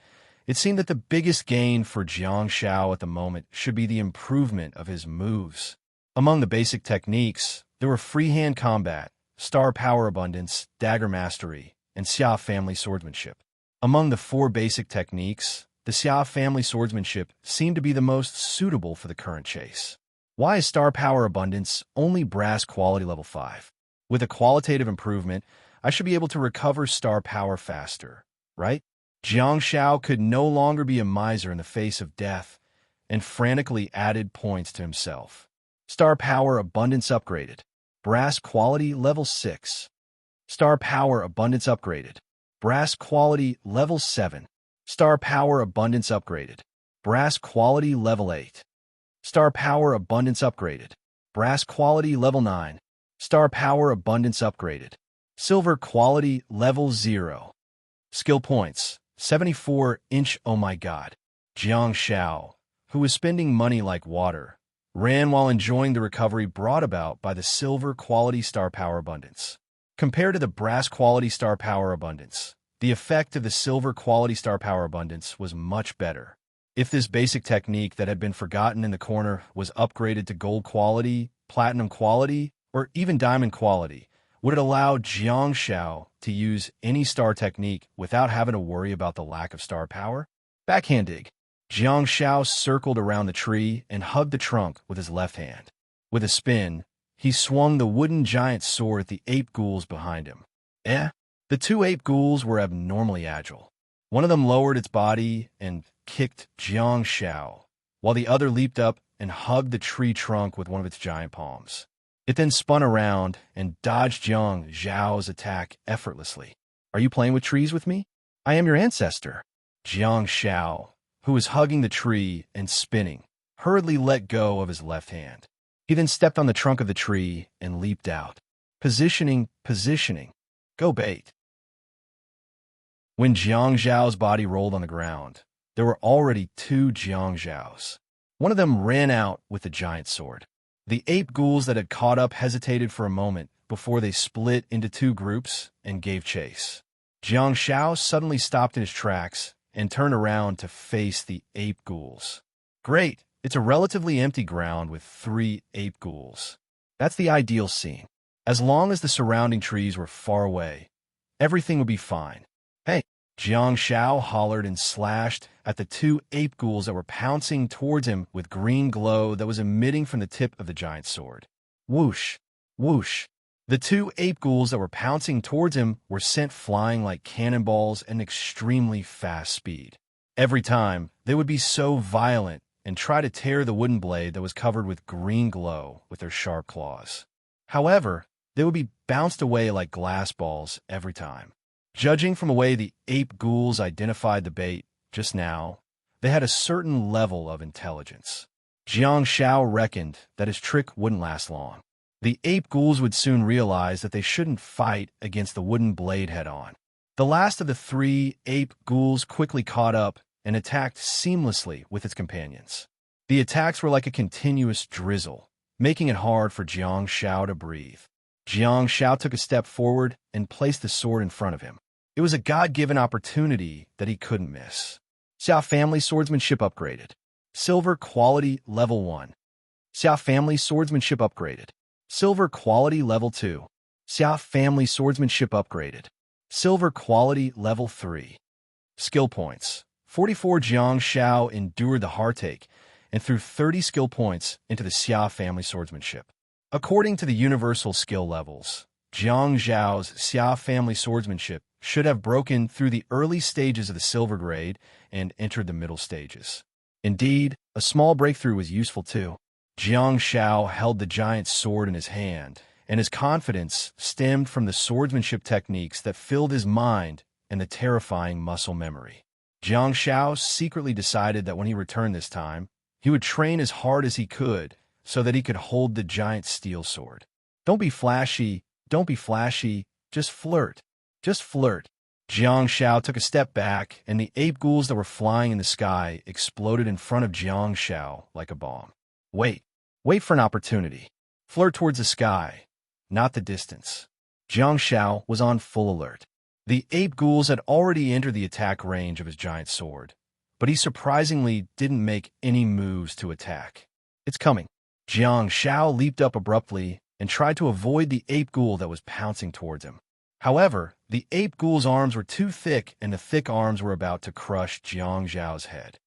it seemed that the biggest gain for Jiang Shao at the moment should be the improvement of his moves. Among the basic techniques, there were freehand combat, star power abundance, dagger mastery, and Xia family swordsmanship. Among the 4 basic techniques, the Xia family swordsmanship seemed to be the most suitable for the current chase. Why is star power abundance only brass quality level 5? With a qualitative improvement, I should be able to recover star power faster, right? Jiang Shao could no longer be a miser in the face of death and frantically added points to himself. Star power abundance upgraded. Brass quality level 6. Star power abundance upgraded. Brass quality level 7. Star power abundance upgraded. Brass quality level 8. Star power abundance upgraded. Brass quality level 9. Star power abundance upgraded. Silver quality level 0. Skill points 74 inch. Oh my god. Jiang Shao, who was spending money like water, ran while enjoying the recovery brought about by the silver quality star power abundance. Compared to the brass quality star power abundance, the effect of the silver quality star power abundance was much better. If this basic technique that had been forgotten in the corner was upgraded to gold quality, platinum quality, or even diamond quality, would it allow Jiang Shao to use any star technique without having to worry about the lack of star power? Backhand dig. Jiang Shao circled around the tree and hugged the trunk with his left hand. With a spin, he swung the wooden giant sword at the ape ghouls behind him. The 2 ape ghouls were abnormally agile. One of them lowered its body and kicked Jiang Shao, while the other leaped up and hugged the tree trunk with one of its giant palms. It then spun around and dodged Jiang Zhao's attack effortlessly. Are you playing with trees with me? I am your ancestor. Jiang Shao, who was hugging the tree and spinning, hurriedly let go of his left hand. He then stepped on the trunk of the tree and leaped out. Positioning. Go bait. When Jiang Zhao's body rolled on the ground, there were already two Jiang Zhaos. One of them ran out with the giant sword. The ape ghouls that had caught up hesitated for a moment before they split into two groups and gave chase. Jiang Zhao suddenly stopped in his tracks and turned around to face the ape ghouls. Great! It's a relatively empty ground with three ape ghouls. That's the ideal scene. As long as the surrounding trees were far away, everything would be fine. Hey! Jiang Zhao hollered and slashed at the two ape ghouls that were pouncing towards him with green glow that was emitting from the tip of the giant sword. Whoosh! Whoosh! The two ape ghouls that were pouncing towards him were sent flying like cannonballs at an extremely fast speed. Every time, they would be so violent and try to tear the wooden blade that was covered with green glow with their sharp claws. However, they would be bounced away like glass balls every time. Judging from the way the ape ghouls identified the bait just now, they had a certain level of intelligence. Jiang Zhao reckoned that his trick wouldn't last long. The ape ghouls would soon realize that they shouldn't fight against the wooden blade head-on. The last of the three ape ghouls quickly caught up and attacked seamlessly with its companions. The attacks were like a continuous drizzle, making it hard for Jiang Zhao to breathe. Jiang Zhao took a step forward and placed the sword in front of him. It was a God-given opportunity that he couldn't miss. Xiao Family Swordsmanship upgraded. Silver Quality Level 1. Xiao Family Swordsmanship upgraded. Silver Quality Level 2. Xiao Family Swordsmanship upgraded. Silver Quality Level 3. Skill points. 44 Jiang Zhao endured the heartache and threw 30 skill points into the Xia Family Swordsmanship. According to the universal skill levels, Jiang Zhao's Xia Family Swordsmanship should have broken through the early stages of the silver grade and entered the middle stages. Indeed, a small breakthrough was useful too. Jiang Zhao held the giant sword in his hand, and his confidence stemmed from the swordsmanship techniques that filled his mind and the terrifying muscle memory. Jiang Zhao secretly decided that when he returned this time, he would train as hard as he could so that he could hold the giant steel sword. Don't be flashy, just flirt. Just flirt. Jiang Zhao took a step back, and the ape ghouls that were flying in the sky exploded in front of Jiang Zhao like a bomb. Wait for an opportunity. Flirt towards the sky, not the distance. Jiang Zhao was on full alert. The ape ghouls had already entered the attack range of his giant sword, but he surprisingly didn't make any moves to attack. It's coming. Jiang Zhao leaped up abruptly and tried to avoid the ape ghoul that was pouncing towards him. However, the ape ghoul's arms were too thick, and the thick arms were about to crush Jiang Zhao's head.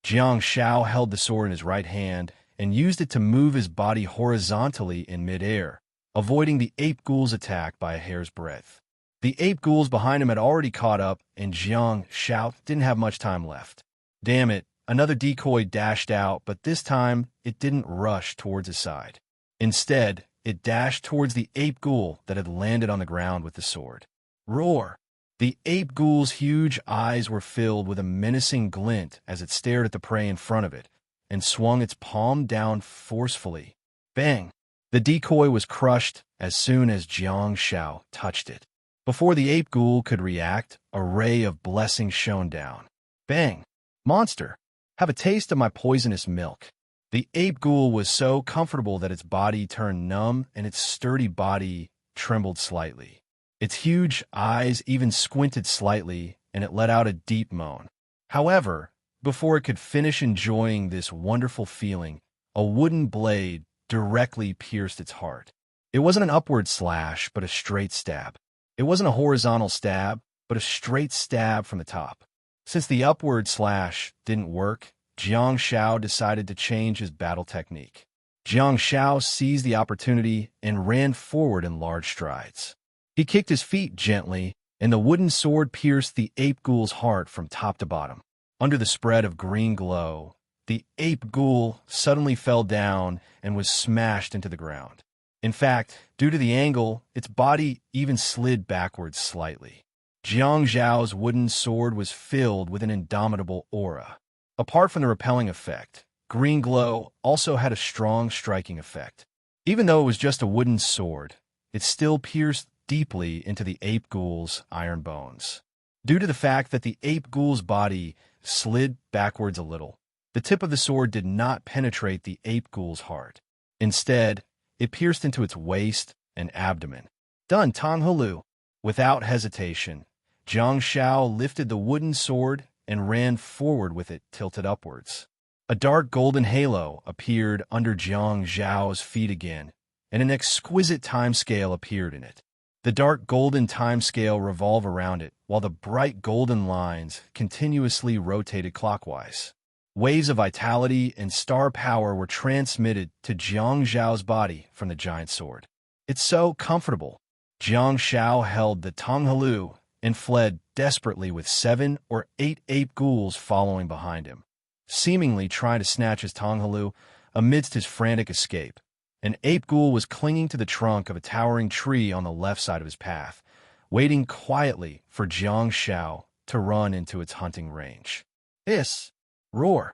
Jiang Zhao held the sword in his right hand and used it to move his body horizontally in midair, avoiding the ape ghoul's attack by a hair's breadth. The ape ghouls behind him had already caught up, and Jiang Zhao didn't have much time left. Damn it, another decoy dashed out, but this time it didn't rush towards his side. Instead, it dashed towards the ape ghoul that had landed on the ground with the sword. Roar! The ape ghoul's huge eyes were filled with a menacing glint as it stared at the prey in front of it and swung its palm down forcefully. Bang! The decoy was crushed as soon as Jiang Zhao touched it. Before the ape ghoul could react, a ray of blessing shone down. Bang! Monster! Have a taste of my poisonous milk. The ape ghoul was so comfortable that its body turned numb and its sturdy body trembled slightly. Its huge eyes even squinted slightly, and it let out a deep moan. However, before it could finish enjoying this wonderful feeling, a wooden blade directly pierced its heart. It wasn't an upward slash, but a straight stab. It wasn't a horizontal stab, but a straight stab from the top. Since the upward slash didn't work, Jiang Zhao decided to change his battle technique. Jiang Zhao seized the opportunity and ran forward in large strides. He kicked his feet gently, and the wooden sword pierced the ape ghoul's heart from top to bottom. Under the spread of green glow, the ape ghoul suddenly fell down and was smashed into the ground. In fact, due to the angle, its body even slid backwards slightly. Jiang Zhao's wooden sword was filled with an indomitable aura. Apart from the repelling effect, green glow also had a strong striking effect. Even though it was just a wooden sword, it still pierced deeply into the ape ghoul's iron bones. Due to the fact that the ape ghoul's body slid backwards a little, the tip of the sword did not penetrate the ape ghoul's heart. Instead, it pierced into its waist and abdomen. Done, Tong Hulu. Without hesitation, Jiang Shao lifted the wooden sword and ran forward with it tilted upwards. A dark golden halo appeared under Jiang Zhao's feet again, and an exquisite time scale appeared in it. The dark golden time scale revolved around it, while the bright golden lines continuously rotated clockwise. Waves of vitality and star power were transmitted to Jiang Zhao's body from the giant sword. It's so comfortable. Jiang Shao held the Tonghalu and fled desperately with 7 or 8 ape ghouls following behind him, seemingly trying to snatch his Tonghalu amidst his frantic escape. An ape ghoul was clinging to the trunk of a towering tree on the left side of his path, waiting quietly for Jiang Shao to run into its hunting range. Hiss! Roar!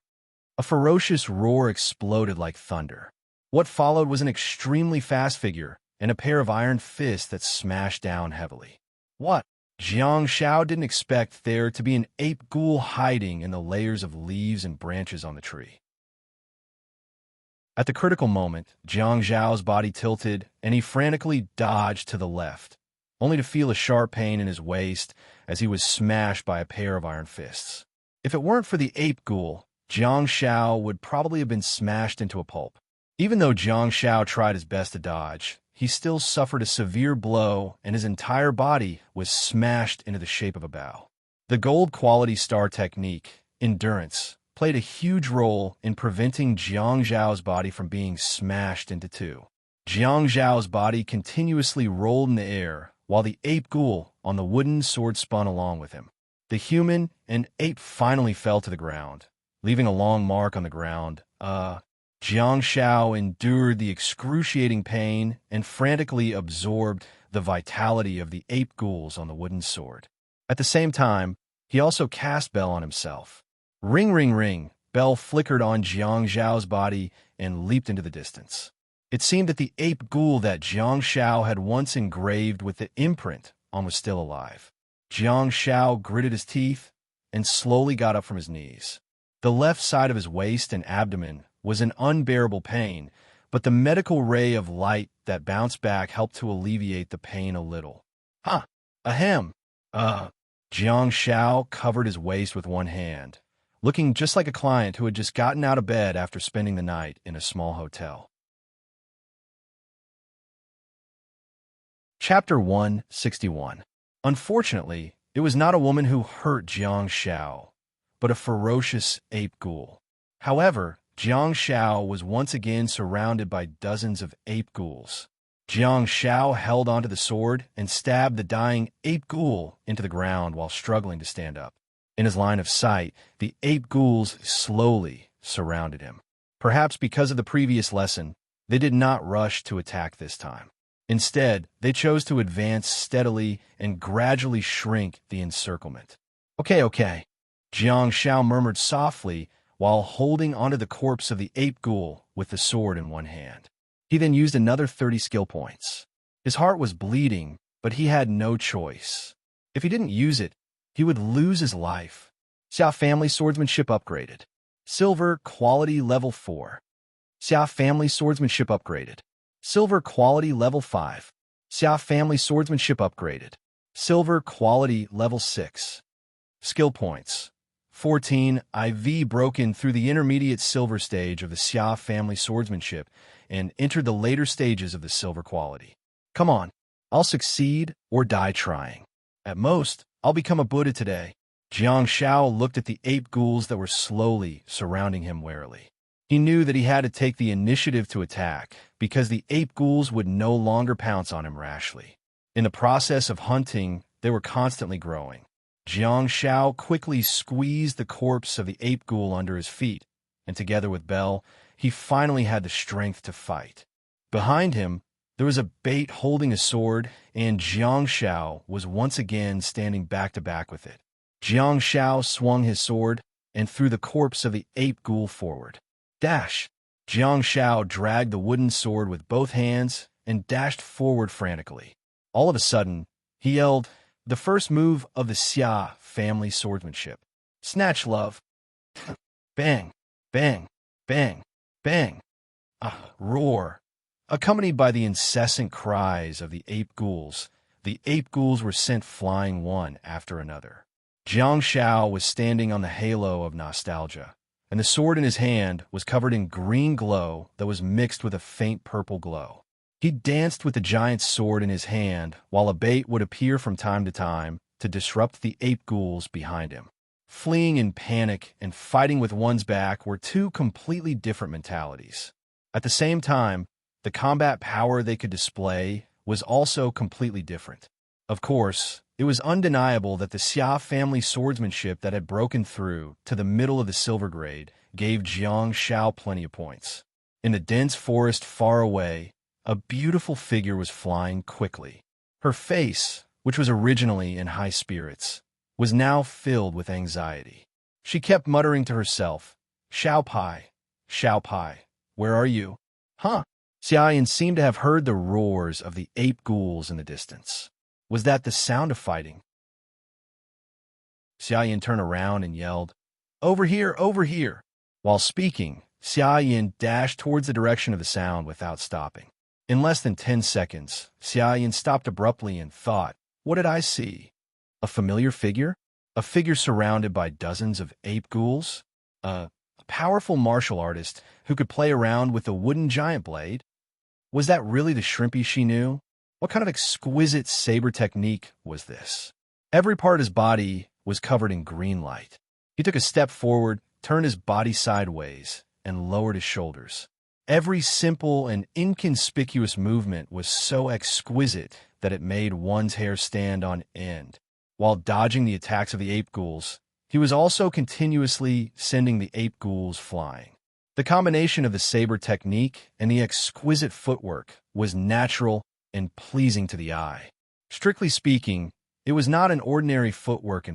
A ferocious roar exploded like thunder. What followed was an extremely fast figure and a pair of iron fists that smashed down heavily. What? Jiang Shao didn't expect there to be an ape ghoul hiding in the layers of leaves and branches on the tree. At the critical moment, Jiang Zhao's body tilted, and he frantically dodged to the left, only to feel a sharp pain in his waist as he was smashed by a pair of iron fists. If it weren't for the ape ghoul, Jiang Shao would probably have been smashed into a pulp. Even though Jiang Shao tried his best to dodge, he still suffered a severe blow, and his entire body was smashed into the shape of a bow. The gold quality star technique, endurance, played a huge role in preventing Jiang Zhao's body from being smashed into two. Jiang Zhao's body continuously rolled in the air, while the ape ghoul on the wooden sword spun along with him. The human and ape finally fell to the ground, leaving a long mark on the ground. Jiang Shao endured the excruciating pain and frantically absorbed the vitality of the ape ghouls on the wooden sword. At the same time, he also cast Bell on himself. Ring, ring, ring. Bell flickered on Jiang Zhao's body and leaped into the distance. It seemed that the ape ghoul that Jiang Shao had once engraved with the imprint on was still alive. Jiang Shao gritted his teeth and slowly got up from his knees. The left side of his waist and abdomen was an unbearable pain, but the medical ray of light that bounced back helped to alleviate the pain a little. Huh, ahem. Jiang Shao covered his waist with one hand, looking just like a client who had just gotten out of bed after spending the night in a small hotel. Chapter 161. Unfortunately, it was not a woman who hurt Jiang Shao, but a ferocious ape ghoul. However, Jiang Shao was once again surrounded by dozens of ape ghouls. Jiang Shao held onto the sword and stabbed the dying ape ghoul into the ground while struggling to stand up. In his line of sight, the ape ghouls slowly surrounded him. Perhaps because of the previous lesson, they did not rush to attack this time. Instead, they chose to advance steadily and gradually shrink the encirclement. Okay. Jiang Shao murmured softly while holding onto the corpse of the ape ghoul with the sword in one hand. He then used another 30 skill points. His heart was bleeding, but he had no choice. If he didn't use it, he would lose his life. Xia Family Swordsmanship upgraded. Silver Quality Level 4. Xia Family Swordsmanship upgraded. Silver Quality Level 5. Xia Family Swordsmanship upgraded. Silver Quality Level 6. Skill points. 14. IV broken through the intermediate silver stage of the Xia Family Swordsmanship and entered the later stages of the silver quality. Come on, I'll succeed or die trying. At most, I'll become a Buddha today. Jiang Shao looked at the ape ghouls that were slowly surrounding him warily. He knew that he had to take the initiative to attack because the ape ghouls would no longer pounce on him rashly. In the process of hunting, they were constantly growing. Jiang Shao quickly squeezed the corpse of the ape ghoul under his feet, and together with Bell, he finally had the strength to fight. Behind him, there was a bait holding a sword, and Jiang Shao was once again standing back to back with it. Jiang Shao swung his sword and threw the corpse of the ape ghoul forward. Dash! Jiang Shao dragged the wooden sword with both hands and dashed forward frantically. All of a sudden, he yelled, the first move of the Xia family swordsmanship. Snatch, love. Bang, bang, bang, bang. Roar. Accompanied by the incessant cries of the ape ghouls, were sent flying one after another. Jiang Shao was standing on the halo of nostalgia, and the sword in his hand was covered in green glow that was mixed with a faint purple glow. He danced with the giant sword in his hand while a bait would appear from time to disrupt the ape ghouls behind him. Fleeing in panic and fighting with one's back were two completely different mentalities. At the same time, the combat power they could display was also completely different. Of course, it was undeniable that the Xia family swordsmanship that had broken through to the middle of the silver grade gave Jiang Shao plenty of points. In the dense forest far away, a beautiful figure was flying quickly. Her face, which was originally in high spirits, was now filled with anxiety. She kept muttering to herself, Shao Pai, where are you? Huh? Xiaoyan seemed to have heard the roars of the ape ghouls in the distance. Was that the sound of fighting? Xiaoyan turned around and yelled, over here, over here. While speaking, Xiaoyan dashed towards the direction of the sound without stopping. In less than 10 seconds, Xiaoyan stopped abruptly and thought, what did I see? A familiar figure? A figure surrounded by dozens of ape ghouls? A powerful martial artist who could play around with a wooden giant blade? Was that really the Shrimpy she knew? What kind of exquisite saber technique was this? Every part of his body was covered in green light. He took a step forward, turned his body sideways, and lowered his shoulders. Every simple and inconspicuous movement was so exquisite that it made one's hair stand on end. While dodging the attacks of the ape ghouls, he was also continuously sending the ape ghouls flying. The combination of the saber technique and the exquisite footwork was natural and pleasing to the eye. Strictly speaking, it was not an ordinary footwork.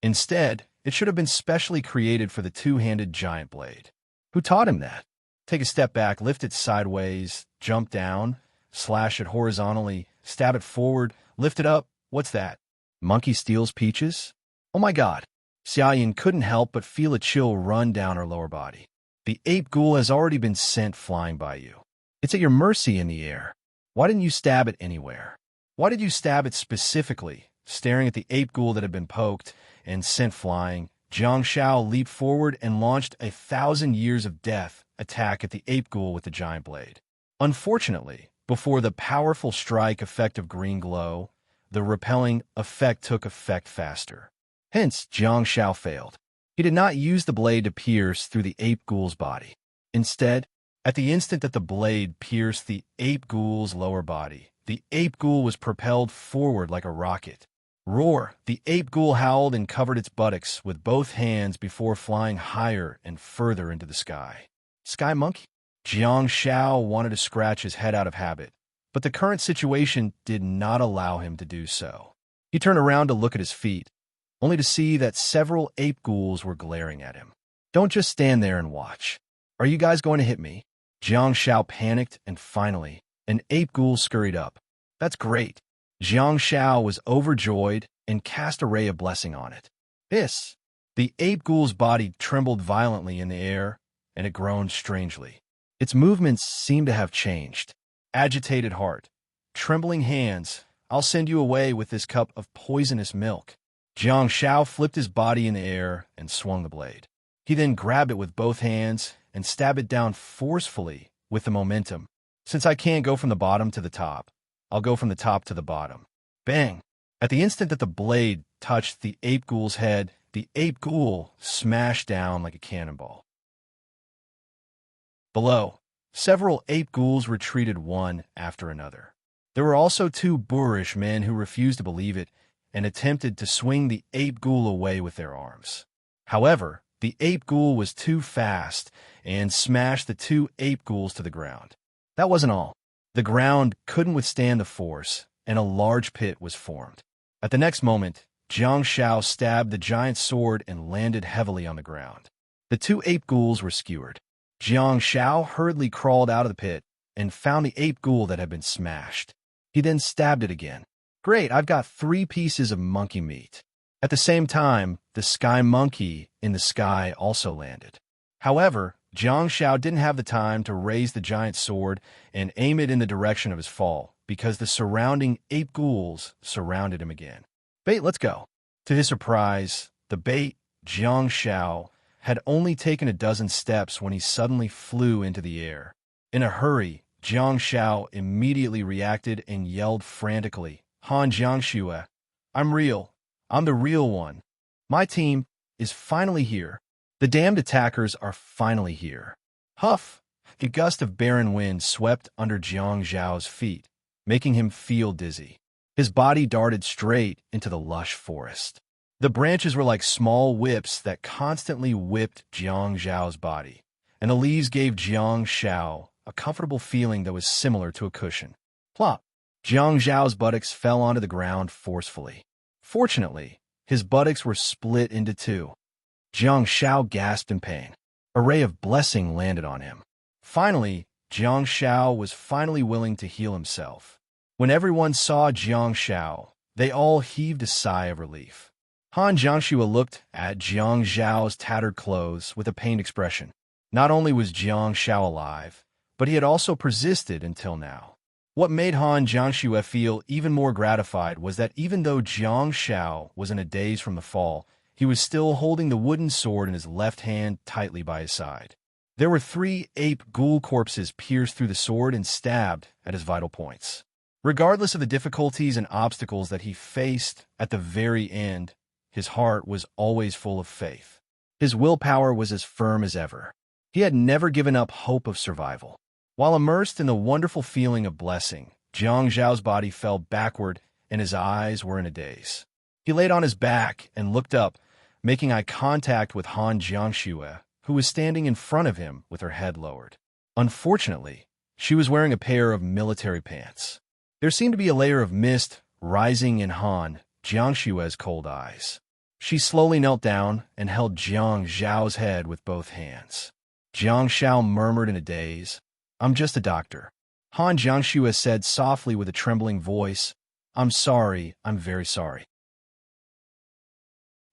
Instead, it should have been specially created for the two-handed giant blade. Who taught him that? Take a step back, lift it sideways, jump down, slash it horizontally, stab it forward, lift it up. What's that? Monkey steals peaches? Oh my God. Xiaoyan couldn't help but feel a chill run down her lower body. The ape ghoul has already been sent flying by you. It's at your mercy in the air. Why didn't you stab it anywhere? Why did you stab it specifically? Staring at the ape ghoul that had been poked and sent flying, Jiang Shao leaped forward and launched a 1,000 years of death attack at the ape ghoul with the giant blade. Unfortunately, before the powerful strike effect of green glow, the repelling effect took effect faster. Hence, Jiang Shao failed. He did not use the blade to pierce through the ape ghoul's body. Instead, at the instant that the blade pierced the ape ghoul's lower body, the ape ghoul was propelled forward like a rocket. Roar! The ape ghoul howled and covered its buttocks with both hands before flying higher and further into the sky. Sky monkey? Jiang Shao wanted to scratch his head out of habit, but the current situation did not allow him to do so. He turned around to look at his feet, only to see that several ape ghouls were glaring at him. Don't just stand there and watch. Are you guys going to hit me? Jiang Shao panicked, and finally, an ape ghoul scurried up. That's great. Jiang Shao was overjoyed and cast a ray of blessing on it. Hiss! The ape ghoul's body trembled violently in the air, and it groaned strangely. Its movements seemed to have changed. Agitated heart. Trembling hands. I'll send you away with this cup of poisonous milk. Jiang Shao flipped his body in the air and swung the blade. He then grabbed it with both hands and stabbed it down forcefully with the momentum. Since I can't go from the bottom to the top, I'll go from the top to the bottom. Bang! At the instant that the blade touched the ape ghoul's head, the ape ghoul smashed down like a cannonball. Below, several ape ghouls retreated one after another. There were also two boorish men who refused to believe it and attempted to swing the ape ghoul away with their arms. However, the ape ghoul was too fast and smashed the two ape ghouls to the ground. That wasn't all. The ground couldn't withstand the force, and a large pit was formed. At the next moment, Jiang Shao stabbed the giant sword and landed heavily on the ground. The two ape ghouls were skewered. Jiang Shao hurriedly crawled out of the pit and found the ape ghoul that had been smashed. He then stabbed it again. Great, I've got 3 pieces of monkey meat. At the same time, the sky monkey in the sky also landed. However, Jiang Shao didn't have the time to raise the giant sword and aim it in the direction of his fall, because the surrounding ape ghouls surrounded him again. Bait, let's go. To his surprise, the bait, Jiang Shao, had only taken a dozen steps when he suddenly flew into the air. In a hurry, Jiang Shao immediately reacted and yelled frantically, Han Jiangxue, I'm real. I'm the real one. My team is finally here. The damned attackers are finally here. Huff! A gust of barren wind swept under Jiang Zhao's feet, making him feel dizzy. His body darted straight into the lush forest. The branches were like small whips that constantly whipped Jiang Zhao's body, and the leaves gave Jiang Shao a comfortable feeling that was similar to a cushion. Plop! Jiang Zhao's buttocks fell onto the ground forcefully. Fortunately, his buttocks were split into 2. Jiang Shao gasped in pain. A ray of blessing landed on him. Finally, Jiang Shao was finally willing to heal himself. When everyone saw Jiang Shao, they all heaved a sigh of relief. Han Jiangxue looked at Jiang Zhao's tattered clothes with a pained expression. Not only was Jiang Shao alive, but he had also persisted until now. What made Han Jiangxue feel even more gratified was that even though Jiang Shao was in a daze from the fall, he was still holding the wooden sword in his left hand tightly by his side. There were 3 ape ghoul corpses pierced through the sword and stabbed at his vital points. Regardless of the difficulties and obstacles that he faced at the very end, his heart was always full of faith. His willpower was as firm as ever. He had never given up hope of survival. While immersed in the wonderful feeling of blessing, Jiang Zhao's body fell backward and his eyes were in a daze. He laid on his back and looked up, making eye contact with Han Jiangxue, who was standing in front of him with her head lowered. Unfortunately, she was wearing a pair of military pants. There seemed to be a layer of mist rising in Han Jiangxue's cold eyes. She slowly knelt down and held Jiang Zhao's head with both hands. Jiang Shao murmured in a daze, I'm just a doctor. Han Jiangxue said softly with a trembling voice, I'm sorry, I'm very sorry.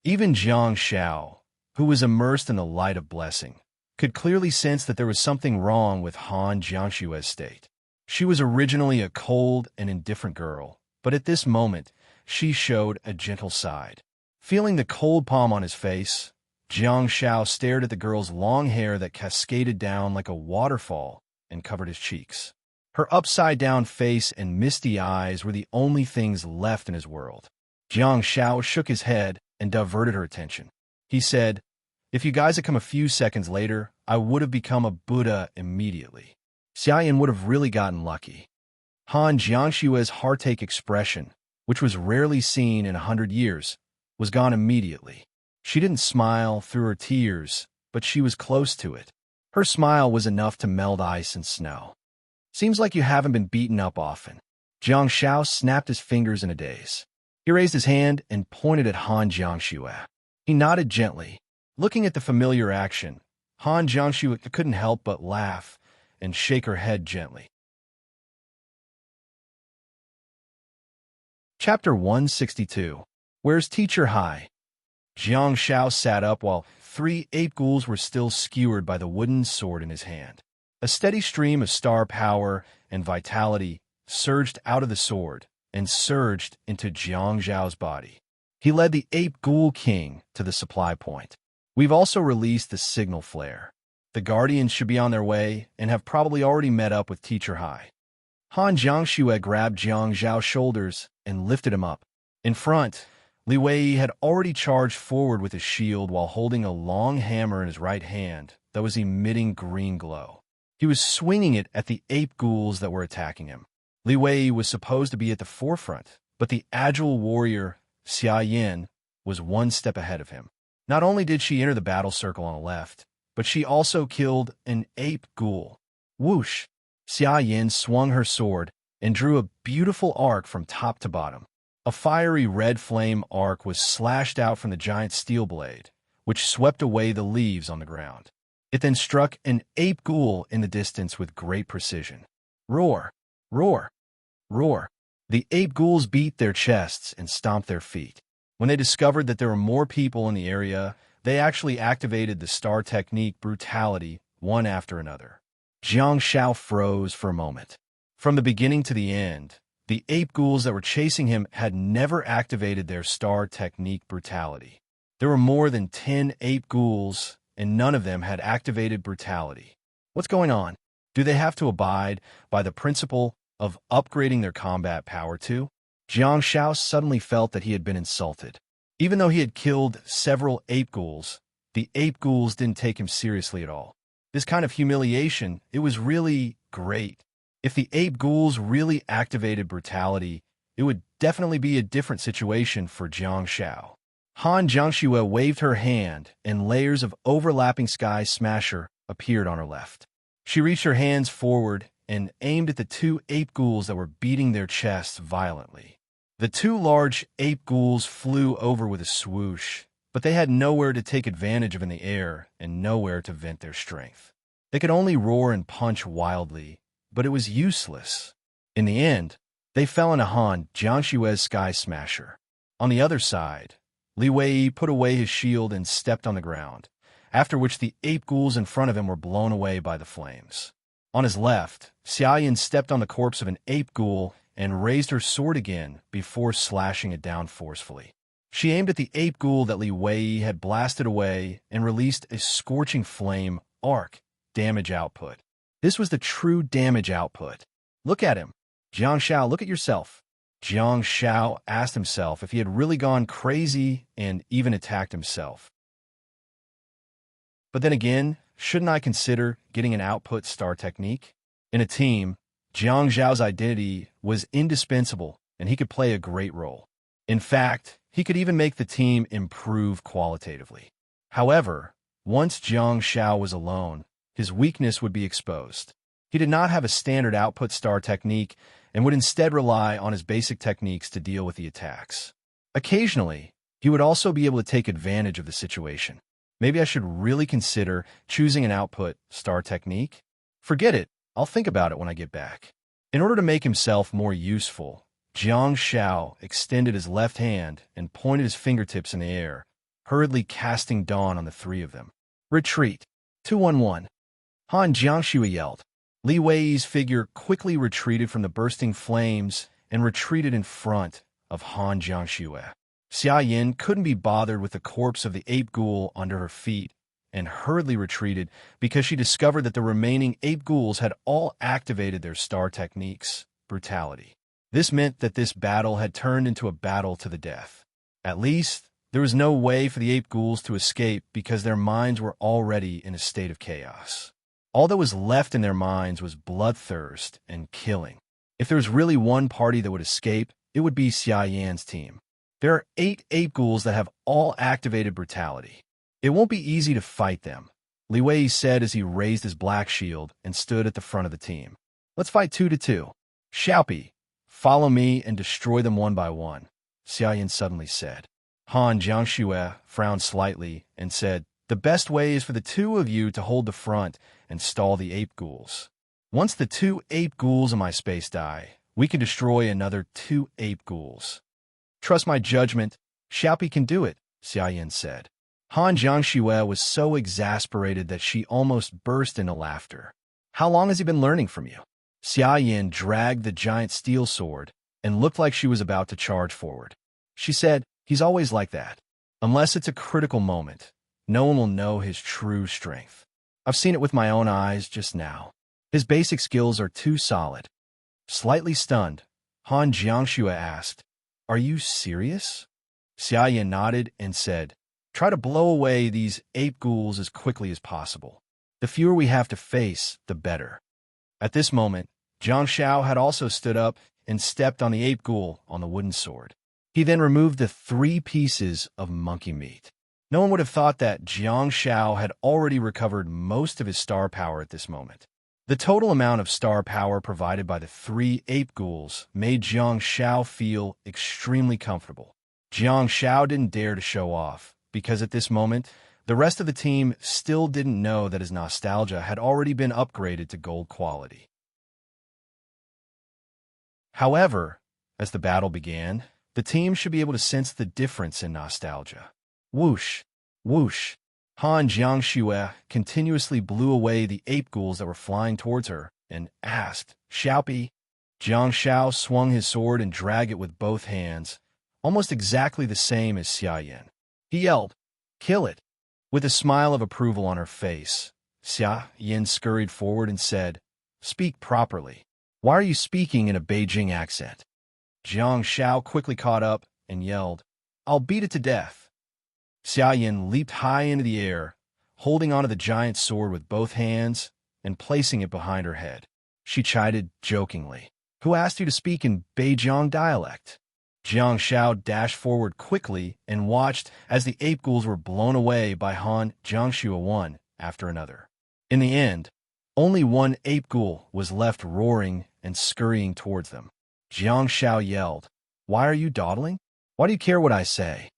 Even Jiang Shao, who was immersed in the light of blessing, could clearly sense that there was something wrong with Han Jiangxue's state. She was originally a cold and indifferent girl, but at this moment, she showed a gentle side. Feeling the cold palm on his face, Jiang Shao stared at the girl's long hair that cascaded down like a waterfall and covered his cheeks. Her upside-down face and misty eyes were the only things left in his world. Jiang Shao shook his head and diverted her attention. He said, if you guys had come a few seconds later, I would have become a Buddha immediately. Xiaoyan would have really gotten lucky. Han Jiangxue's heartache expression, which was rarely seen in 100 years, was gone immediately. She didn't smile through her tears, but she was close to it. Her smile was enough to melt ice and snow. Seems like you haven't been beaten up often. Jiang Shao snapped his fingers in a daze. He raised his hand and pointed at Han Jiangxue. He nodded gently. Looking at the familiar action, Han Jiangxue couldn't help but laugh and shake her head gently. Chapter 162. Where's Teacher Hai? Jiang Shao sat up while 3 ape ghouls were still skewered by the wooden sword in his hand. A steady stream of star power and vitality surged out of the sword and surged into Jiang Zhao's body. He led the ape ghoul king to the supply point. We've also released the signal flare. The guardians should be on their way and have probably already met up with Teacher Hai. Han Jiangxue grabbed Jiang Zhao's shoulders and lifted him up. In front, Li Wei had already charged forward with his shield while holding a long hammer in his right hand that was emitting green glow. He was swinging it at the ape ghouls that were attacking him. Li Wei was supposed to be at the forefront, but the agile warrior Xia Yin was one step ahead of him. Not only did she enter the battle circle on the left, but she also killed an ape ghoul. Whoosh! Xia Yin swung her sword and drew a beautiful arc from top to bottom. A fiery red flame arc was slashed out from the giant steel blade, which swept away the leaves on the ground. It then struck an ape ghoul in the distance with great precision. Roar! Roar! Roar! The ape ghouls beat their chests and stomped their feet. When they discovered that there were more people in the area, they actually activated the star technique brutality one after another. Jiang Shao froze for a moment. From the beginning to the end, the ape ghouls that were chasing him had never activated their star technique brutality. There were more than 10 ape ghouls, and none of them had activated brutality. What's going on? Do they have to abide by the principle of upgrading their combat power too? Jiang Shao suddenly felt that he had been insulted. Even though he had killed several ape ghouls, the ape ghouls didn't take him seriously at all. This kind of humiliation, it was really great. If the ape ghouls really activated brutality, it would definitely be a different situation for Jiang Shao. Han Jiangxue waved her hand, and layers of overlapping sky smasher appeared on her left. She reached her hands forward and aimed at the two ape ghouls that were beating their chests violently. The two large ape ghouls flew over with a swoosh, but they had nowhere to take advantage of in the air and nowhere to vent their strength. They could only roar and punch wildly, but it was useless. In the end, they fell into Han Jiangxue's Sky Smasher. On the other side, Li Wei put away his shield and stepped on the ground, after which the ape ghouls in front of him were blown away by the flames. On his left, Xia Yin stepped on the corpse of an ape ghoul and raised her sword again before slashing it down forcefully. She aimed at the ape ghoul that Li Wei had blasted away and released a scorching flame arc damage output. This was the true damage output. Look at him. Jiang Shao, look at yourself. Jiang Shao asked himself if he had really gone crazy and even attacked himself. But then again, shouldn't I consider getting an output star technique? In a team, Jiang Zhao's identity was indispensable and he could play a great role. In fact, he could even make the team improve qualitatively. However, once Jiang Shao was alone, his weakness would be exposed. He did not have a standard output star technique and would instead rely on his basic techniques to deal with the attacks. Occasionally, he would also be able to take advantage of the situation. Maybe I should really consider choosing an output star technique? Forget it, I'll think about it when I get back. In order to make himself more useful, Jiang Shao extended his left hand and pointed his fingertips in the air, hurriedly casting dawn on the three of them. Retreat. 211. Han Jiangxue yelled. Li Wei's figure quickly retreated from the bursting flames and retreated in front of Han Jiangxue. Xia Yin couldn't be bothered with the corpse of the ape ghoul under her feet and hurriedly retreated because she discovered that the remaining ape ghouls had all activated their star techniques, brutality. This meant that this battle had turned into a battle to the death. At least, there was no way for the ape ghouls to escape because their minds were already in a state of chaos. All that was left in their minds was bloodthirst and killing. If there was really one party that would escape, it would be Xia Yan's team. There are 8 ape ghouls that have all activated brutality. It won't be easy to fight them, Li Wei said as he raised his black shield and stood at the front of the team. Let's fight 2-2. Xiaopi, follow me and destroy them one by one, Xia Yin suddenly said. Han Jiangxue frowned slightly and said, the best way is for the two of you to hold the front and stall the ape ghouls. Once the 2 ape ghouls in my space die, we can destroy another 2 ape ghouls. Trust my judgment, Xiaopi can do it, Xia Yin said. Han Jiangxue was so exasperated that she almost burst into laughter. How long has he been learning from you? Xia Yin dragged the giant steel sword and looked like she was about to charge forward. She said, he's always like that. Unless it's a critical moment, no one will know his true strength. I've seen it with my own eyes just now. His basic skills are too solid. Slightly stunned, Han Jiangxue asked, are you serious? Xia Yin nodded and said, try to blow away these ape ghouls as quickly as possible. The fewer we have to face, the better. At this moment, Jiang Shao had also stood up and stepped on the ape ghoul on the wooden sword. He then removed the 3 pieces of monkey meat. No one would have thought that Jiang Shao had already recovered most of his star power at this moment. The total amount of star power provided by the 3 ape ghouls made Jiang Shao feel extremely comfortable. Jiang Shao didn't dare to show off, because at this moment, the rest of the team still didn't know that his nostalgia had already been upgraded to gold quality. However, As the battle began, the team should be able to sense the difference in nostalgia. Whoosh, whoosh. Han Jiangxue continuously blew away the ape ghouls that were flying towards her and asked, Xiaopi. Jiang Shao swung his sword and dragged it with both hands, almost exactly the same as Xia Yin. He yelled, Kill it! With a smile of approval on her face, Xia Yin scurried forward and said, Speak properly. Why are you speaking in a Beijing accent? Jiang Shao quickly caught up and yelled, I'll beat it to death. Xia Yin leaped high into the air, holding onto the giant sword with both hands and placing it behind her head. She chided jokingly, Who asked you to speak in Beijing dialect? Jiang Shao dashed forward quickly and watched as the ape ghouls were blown away by Han Jiangxue one after another. In the end, only one ape ghoul was left roaring and scurrying towards them. Jiang Shao yelled, Why are you dawdling? Why do you care what I say?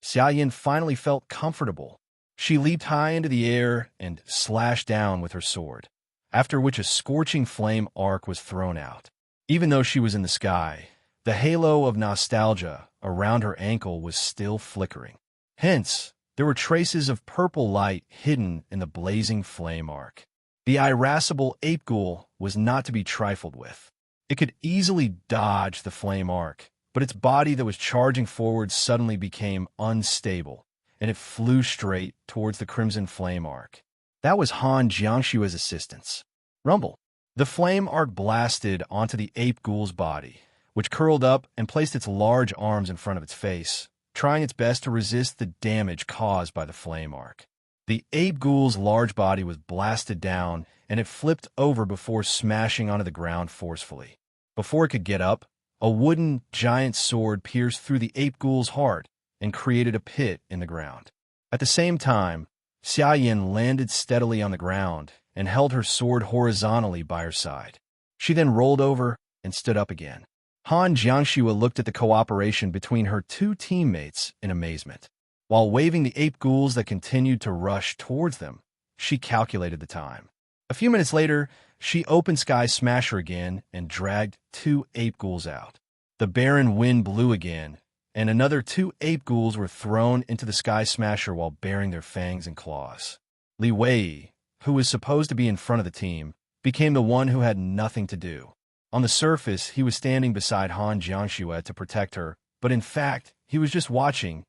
Xia Yin finally felt comfortable. She leaped high into the air and slashed down with her sword, after which a scorching flame arc was thrown out. Even though she was in the sky, the halo of nostalgia around her ankle was still flickering. Hence, there were traces of purple light hidden in the blazing flame arc. The irascible ape ghoul was not to be trifled with. It could easily dodge the flame arc, but its body that was charging forward suddenly became unstable, and it flew straight towards the crimson flame arc. That was Han Jiangxue's assistance. Rumble. The flame arc blasted onto the ape ghoul's body, which curled up and placed its large arms in front of its face, trying its best to resist the damage caused by the flame arc. The ape ghoul's large body was blasted down, and it flipped over before smashing onto the ground forcefully. Before it could get up, a wooden giant sword pierced through the ape ghoul's heart and created a pit in the ground. At the same time, Xia Yin landed steadily on the ground and held her sword horizontally by her side. She then rolled over and stood up again. Han Jiangxue looked at the cooperation between her two teammates in amazement. While waving the ape ghouls that continued to rush towards them, she calculated the time. A few minutes later, she opened Sky Smasher again and dragged two ape ghouls out. The barren wind blew again, and another two ape ghouls were thrown into the Sky Smasher while baring their fangs and claws. Li Wei, who was supposed to be in front of the team, became the one who had nothing to do. On the surface, he was standing beside Han Jiangxue to protect her, but in fact, he was just watching.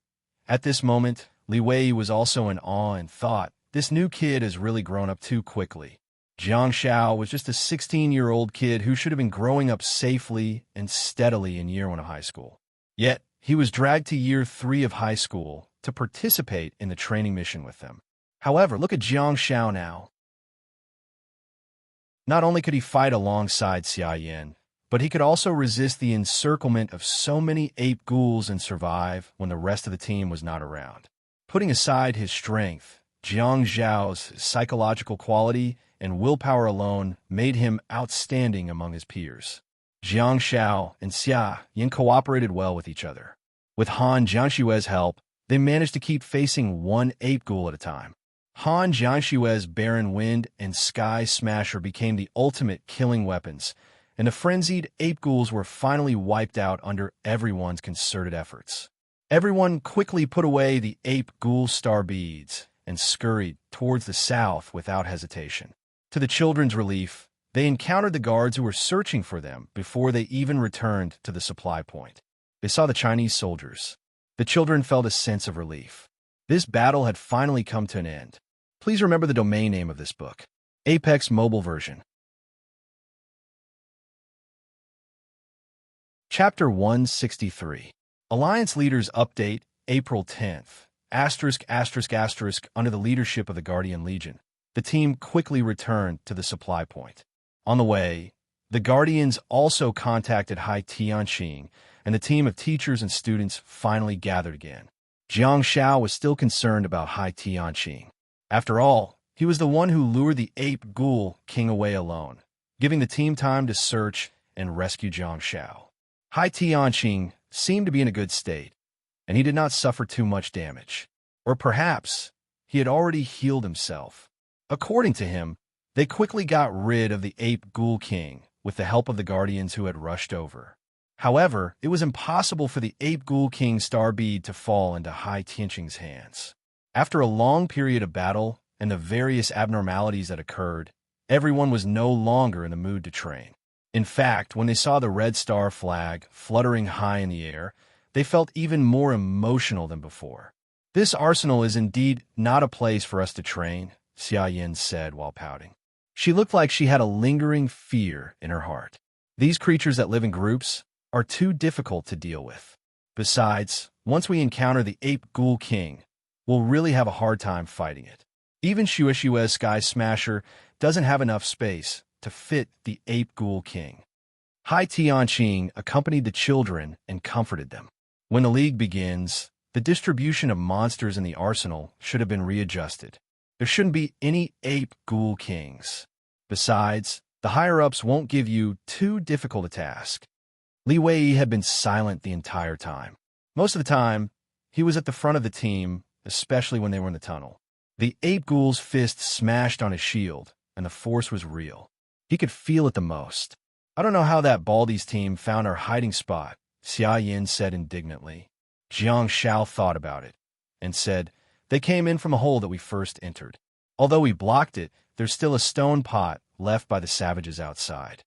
At this moment, Li Wei was also in awe and thought, this new kid has really grown up too quickly. Jiang Shao was just a 16-year-old kid who should have been growing up safely and steadily in year 1 of high school. Yet, he was dragged to year 3 of high school to participate in the training mission with them. However, look at Jiang Shao now. Not only could he fight alongside Xia Yin, but he could also resist the encirclement of so many ape ghouls and survive when the rest of the team was not around. Putting aside his strength, Jiang Zhao's psychological quality and willpower alone made him outstanding among his peers. Jiang Shao and Xia Yin cooperated well with each other. With Han Jiangxue's help, they managed to keep facing one ape ghoul at a time. Han Jiangxue's Barren Wind and Sky Smasher became the ultimate killing weapons, and the frenzied ape ghouls were finally wiped out under everyone's concerted efforts. Everyone quickly put away the ape ghoul star beads and scurried towards the south without hesitation. To the children's relief, they encountered the guards who were searching for them before they even returned to the supply point. They saw the Chinese soldiers. The children felt a sense of relief. This battle had finally come to an end. Please remember the domain name of this book. Apex Mobile Version. Chapter 163. Alliance Leaders Update, April 10th. ****, under the leadership of the Guardian Legion. The team quickly returned to the supply point. On the way, the Guardians also contacted Hai Tianqing, and the team of teachers and students finally gathered again. Jiang Shao was still concerned about Hai Tianqing. After all, he was the one who lured the ape ghoul king away alone, giving the team time to search and rescue Jiang Shao. Hai Tianqing seemed to be in a good state, and he did not suffer too much damage. Or perhaps he had already healed himself. According to him, they quickly got rid of the ape ghoul king with the help of the guardians who had rushed over. However, it was impossible for the Ape Ghoul King star bead to fall into Hai Tianqing's hands. After a long period of battle and the various abnormalities that occurred, everyone was no longer in the mood to train. In fact, when they saw the red star flag fluttering high in the air, they felt even more emotional than before. "This arsenal is indeed not a place for us to train," Xia Yin said while pouting. She looked like she had a lingering fear in her heart. "These creatures that live in groups are too difficult to deal with. Besides, once we encounter the Ape Ghoul King, we'll really have a hard time fighting it. Even Shuishue's Sky Smasher doesn't have enough space to fit the Ape Ghoul King." Hai Tianqing accompanied the children and comforted them. "When the league begins, the distribution of monsters in the arsenal should have been readjusted. There shouldn't be any Ape Ghoul Kings. Besides, the higher-ups won't give you too difficult a task." Li Wei had been silent the entire time. Most of the time, he was at the front of the team, especially when they were in the tunnel. The Ape Ghoul's fist smashed on his shield, and the force was real. He could feel it the most. "I don't know how that Baldy's team found our hiding spot," Xia Yin said indignantly. Jiang Shao thought about it and said, "They came in from a hole that we first entered. Although we blocked it, there's still a stone pot left by the savages outside."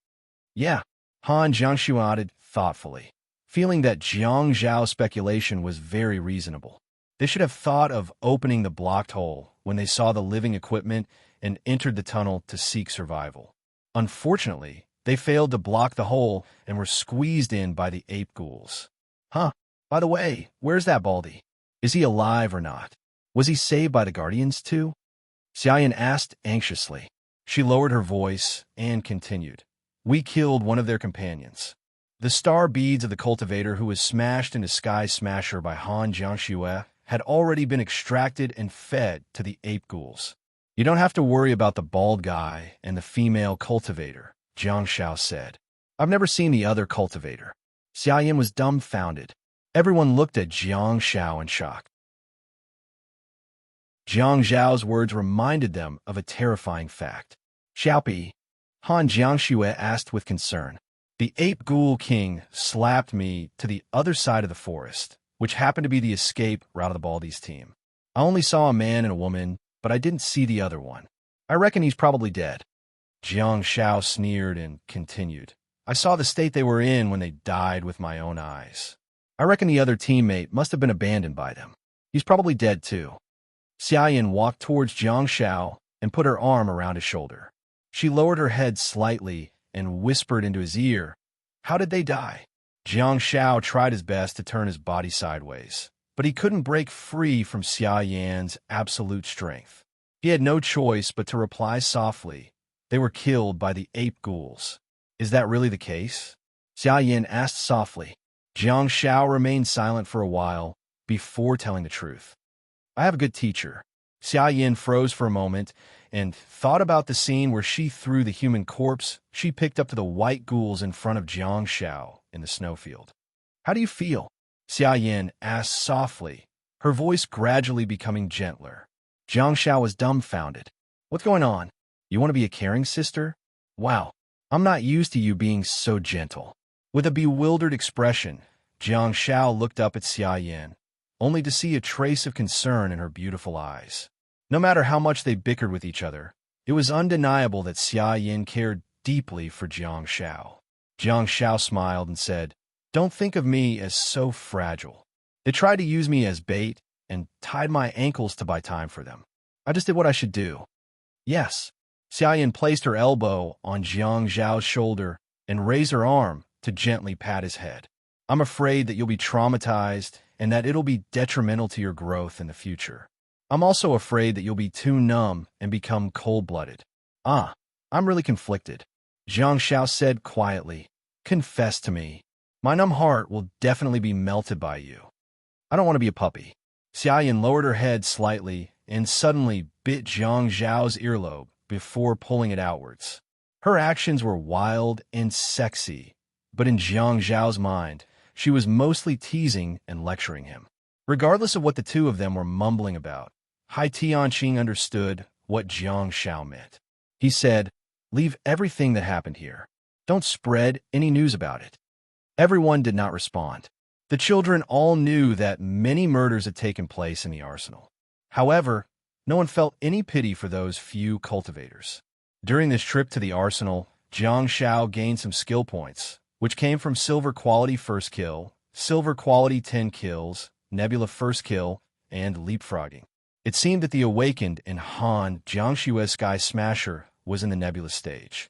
"Yeah," Han Jiangshu nodded thoughtfully, feeling that Jiang Zhao's speculation was very reasonable. They should have thought of opening the blocked hole when they saw the living equipment and entered the tunnel to seek survival. Unfortunately, they failed to block the hole and were squeezed in by the ape ghouls. "Huh, by the way, where's that Baldy? Is he alive or not? Was he saved by the Guardians too?" Xiaoyan asked anxiously. She lowered her voice and continued. "We killed one of their companions. The star beads of the cultivator who was smashed into Sky Smasher by Han Jiangxue had already been extracted and fed to the ape ghouls. You don't have to worry about the bald guy and the female cultivator," Jiang Shao said. "I've never seen the other cultivator." Xiaoyan was dumbfounded. Everyone looked at Jiang Shao in shock. Jiang Zhao's words reminded them of a terrifying fact. "Xiaopi," Han Jiangxue asked with concern. "The Ape Ghoul King slapped me to the other side of the forest, which happened to be the escape route of the Baldy's team. I only saw a man and a woman, but I didn't see the other one. I reckon he's probably dead." Jiang Shao sneered and continued. "I saw the state they were in when they died with my own eyes. I reckon the other teammate must have been abandoned by them. He's probably dead too." Xiaoyan walked towards Jiang Shao and put her arm around his shoulder. She lowered her head slightly and whispered into his ear, "How did they die?" Jiang Shao tried his best to turn his body sideways, but he couldn't break free from Xiaoyan's absolute strength. He had no choice but to reply softly, "They were killed by the ape ghouls." "Is that really the case?" Xiaoyan asked softly. Jiang Shao remained silent for a while before telling the truth. "I have a good teacher." Xiaoyan froze for a moment and thought about the scene where she threw the human corpse she picked up to the white ghouls in front of Jiang Shao in the snowfield. "How do you feel?" Xiaoyan asked softly, her voice gradually becoming gentler. Jiang Shao was dumbfounded. "What's going on? You want to be a caring sister? Wow, I'm not used to you being so gentle." With a bewildered expression, Jiang Shao looked up at Xiaoyan, only to see a trace of concern in her beautiful eyes. No matter how much they bickered with each other, it was undeniable that Xiaoyan cared deeply for Jiang Shao. Jiang Shao smiled and said, "Don't think of me as so fragile. They tried to use me as bait and tied my ankles to buy time for them. I just did what I should do." "Yes." Xiaoyan placed her elbow on Jiang Zhao's shoulder and raised her arm to gently pat his head. "I'm afraid that you'll be traumatized and that it'll be detrimental to your growth in the future. I'm also afraid that you'll be too numb and become cold-blooded." "Ah, I'm really conflicted," Jiang Shao said quietly. "Confess to me. My numb heart will definitely be melted by you. I don't want to be a puppy." Xiaoyan lowered her head slightly and suddenly bit Jiang Zhao's earlobe before pulling it outwards. Her actions were wild and sexy, but in Jiang Zhao's mind, she was mostly teasing and lecturing him. Regardless of what the two of them were mumbling about, Hai Tianqing understood what Jiang Shao meant. He said, "Leave everything that happened here. Don't spread any news about it." Everyone did not respond. The children all knew that many murders had taken place in the arsenal. However, no one felt any pity for those few cultivators. During this trip to the arsenal, Jiang Shao gained some skill points, which came from silver quality first kill, silver quality 10 kills, nebula first kill, and leapfrogging. It seemed that the awakened in Han Jiangshue's Sky Smasher was in the nebula stage.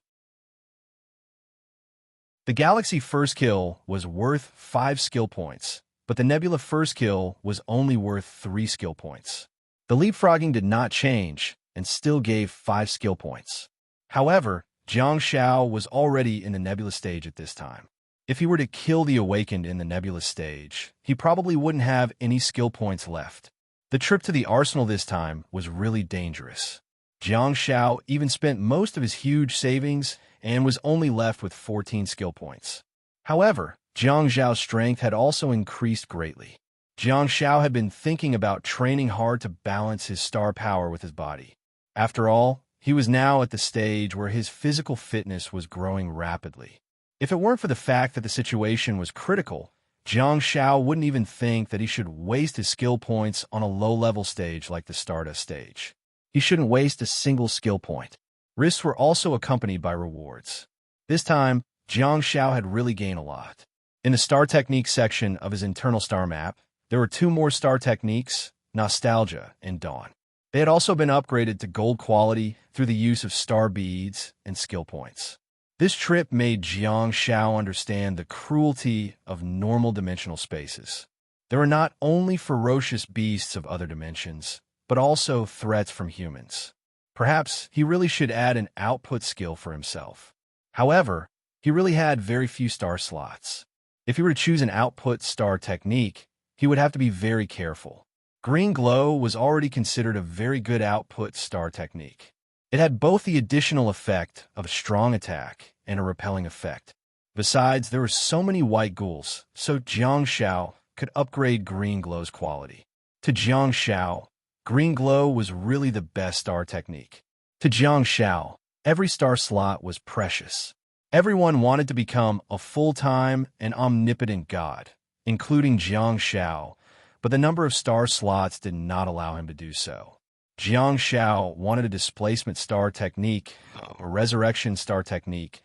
The Galaxy first kill was worth 5 skill points, but the Nebula first kill was only worth 3 skill points. The leapfrogging did not change and still gave 5 skill points. However, Jiang Shao was already in the Nebula stage at this time. If he were to kill the Awakened in the Nebula stage, he probably wouldn't have any skill points left. The trip to the arsenal this time was really dangerous. Jiang Shao even spent most of his huge savings and was only left with 14 skill points. However, Jiang Zhao's strength had also increased greatly. Jiang Shao had been thinking about training hard to balance his star power with his body. After all, he was now at the stage where his physical fitness was growing rapidly. If it weren't for the fact that the situation was critical, Jiang Shao wouldn't even think that he should waste his skill points on a low-level stage like the Stardust stage. He shouldn't waste a single skill point. Risks were also accompanied by rewards. This time, Jiang Shao had really gained a lot. In the Star Technique section of his internal star map, there were 2 more star techniques, Nostalgia and Dawn. They had also been upgraded to gold quality through the use of star beads and skill points. This trip made Jiang Shao understand the cruelty of normal dimensional spaces. There are not only ferocious beasts of other dimensions, but also threats from humans. Perhaps he really should add an output skill for himself. However, he really had very few star slots. If he were to choose an output star technique, he would have to be very careful. Green Glow was already considered a very good output star technique. It had both the additional effect of a strong attack and a repelling effect. Besides, there were so many white ghouls, so Jiang Shao could upgrade Green Glow's quality. To Jiang Shao, Green Glow was really the best star technique. To Jiang Shao, every star slot was precious. Everyone wanted to become a full-time and omnipotent god, including Jiang Shao, but the number of star slots did not allow him to do so. Jiang Shao wanted a displacement star technique, a resurrection star technique.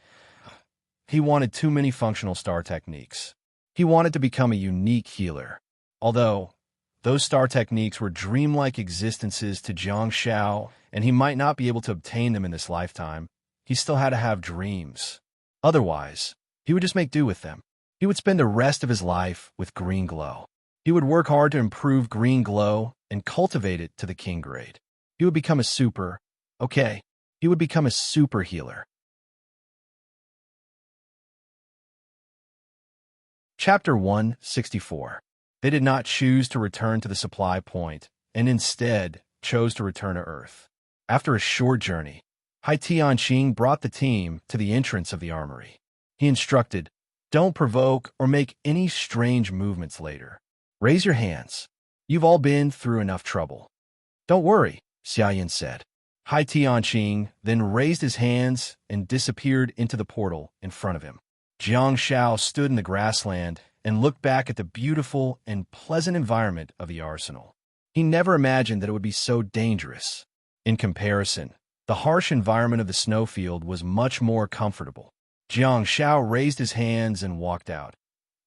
He wanted too many functional star techniques. He wanted to become a unique healer. Although those star techniques were dreamlike existences to Jiang Shao, and he might not be able to obtain them in this lifetime, he still had to have dreams. Otherwise, he would just make do with them. He would spend the rest of his life with Green Glow. He would work hard to improve Green Glow and cultivate it to the king grade. He would become a super healer. Chapter 164. They did not choose to return to the supply point, and instead chose to return to Earth. After a short journey, Hai Tianqing brought the team to the entrance of the armory. He instructed, "Don't provoke or make any strange movements later. Raise your hands. You've all been through enough trouble." "Don't worry," Xiaoyan said. Hai Tianqing then raised his hands and disappeared into the portal in front of him. Jiang Shao stood in the grassland and looked back at the beautiful and pleasant environment of the arsenal. He never imagined that it would be so dangerous. In comparison, the harsh environment of the snowfield was much more comfortable. Jiang Shao raised his hands and walked out,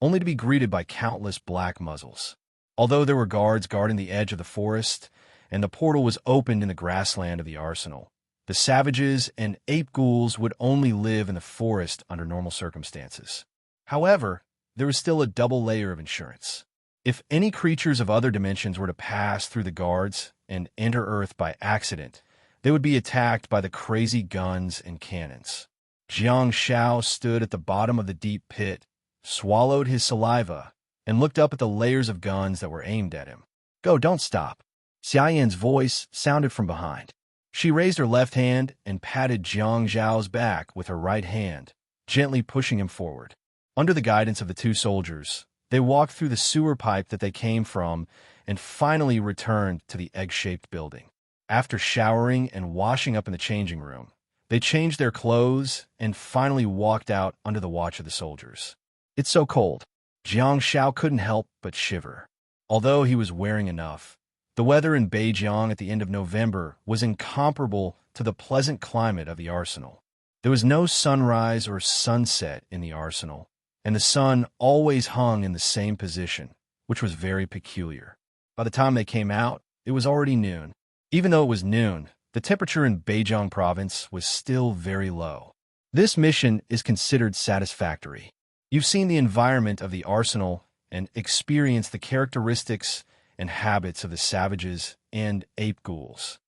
only to be greeted by countless black muzzles. Although there were guards guarding the edge of the forest, and the portal was opened in the grassland of the arsenal, the savages and ape ghouls would only live in the forest under normal circumstances. However, there was still a double layer of insurance. If any creatures of other dimensions were to pass through the guards and enter Earth by accident, they would be attacked by the crazy guns and cannons. Jiang Shao stood at the bottom of the deep pit, swallowed his saliva, and looked up at the layers of guns that were aimed at him. "Go, don't stop." Xiaoyan's voice sounded from behind. She raised her left hand and patted Jiang Zhao's back with her right hand, gently pushing him forward. Under the guidance of the 2 soldiers, they walked through the sewer pipe that they came from and finally returned to the egg-shaped building. After showering and washing up in the changing room, they changed their clothes and finally walked out under the watch of the soldiers. It's so cold. Jiang Shao couldn't help but shiver. Although he was wearing enough, the weather in Beijing at the end of November was incomparable to the pleasant climate of the arsenal. There was no sunrise or sunset in the arsenal, and the sun always hung in the same position, which was very peculiar. By the time they came out, it was already noon. Even though it was noon, the temperature in Beijing province was still very low. This mission is considered satisfactory. You've seen the environment of the arsenal and experienced the characteristics and habits of the savages and ape ghouls.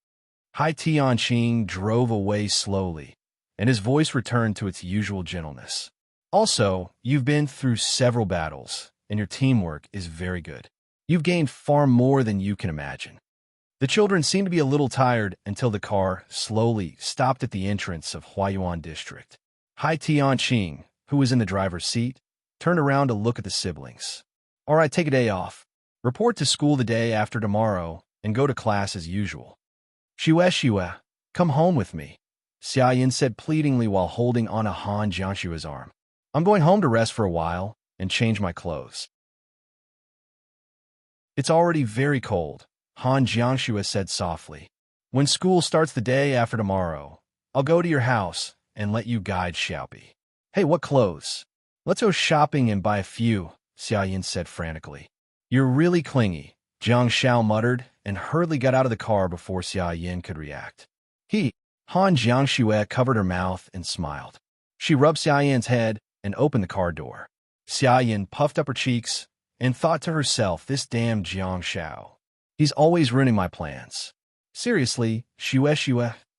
Hai Tianqing drove away slowly, and his voice returned to its usual gentleness. Also, you've been through several battles, and your teamwork is very good. You've gained far more than you can imagine. The children seemed to be a little tired until the car slowly stopped at the entrance of Huayuan District. Hai Tianqing, who was in the driver's seat, turned around to look at the siblings. All right, take a day off. Report to school the day after tomorrow and go to class as usual. Shue, come home with me, Xia Yin said pleadingly while holding on to Han Jiangshua's arm. I'm going home to rest for a while and change my clothes. It's already very cold, Han Jiangshua said softly. When school starts the day after tomorrow, I'll go to your house and let you guide Xiaopi. Hey, what clothes? Let's go shopping and buy a few, Xia Yin said frantically. You're really clingy, Jiang Shao muttered and hurriedly got out of the car before Xia Yin could react. Han Jiangshue covered her mouth and smiled. She rubbed Xia Yin's head and opened the car door. Xia Yin puffed up her cheeks and thought to herself, this damn Jiang Shao. He's always ruining my plans. Seriously, Shue,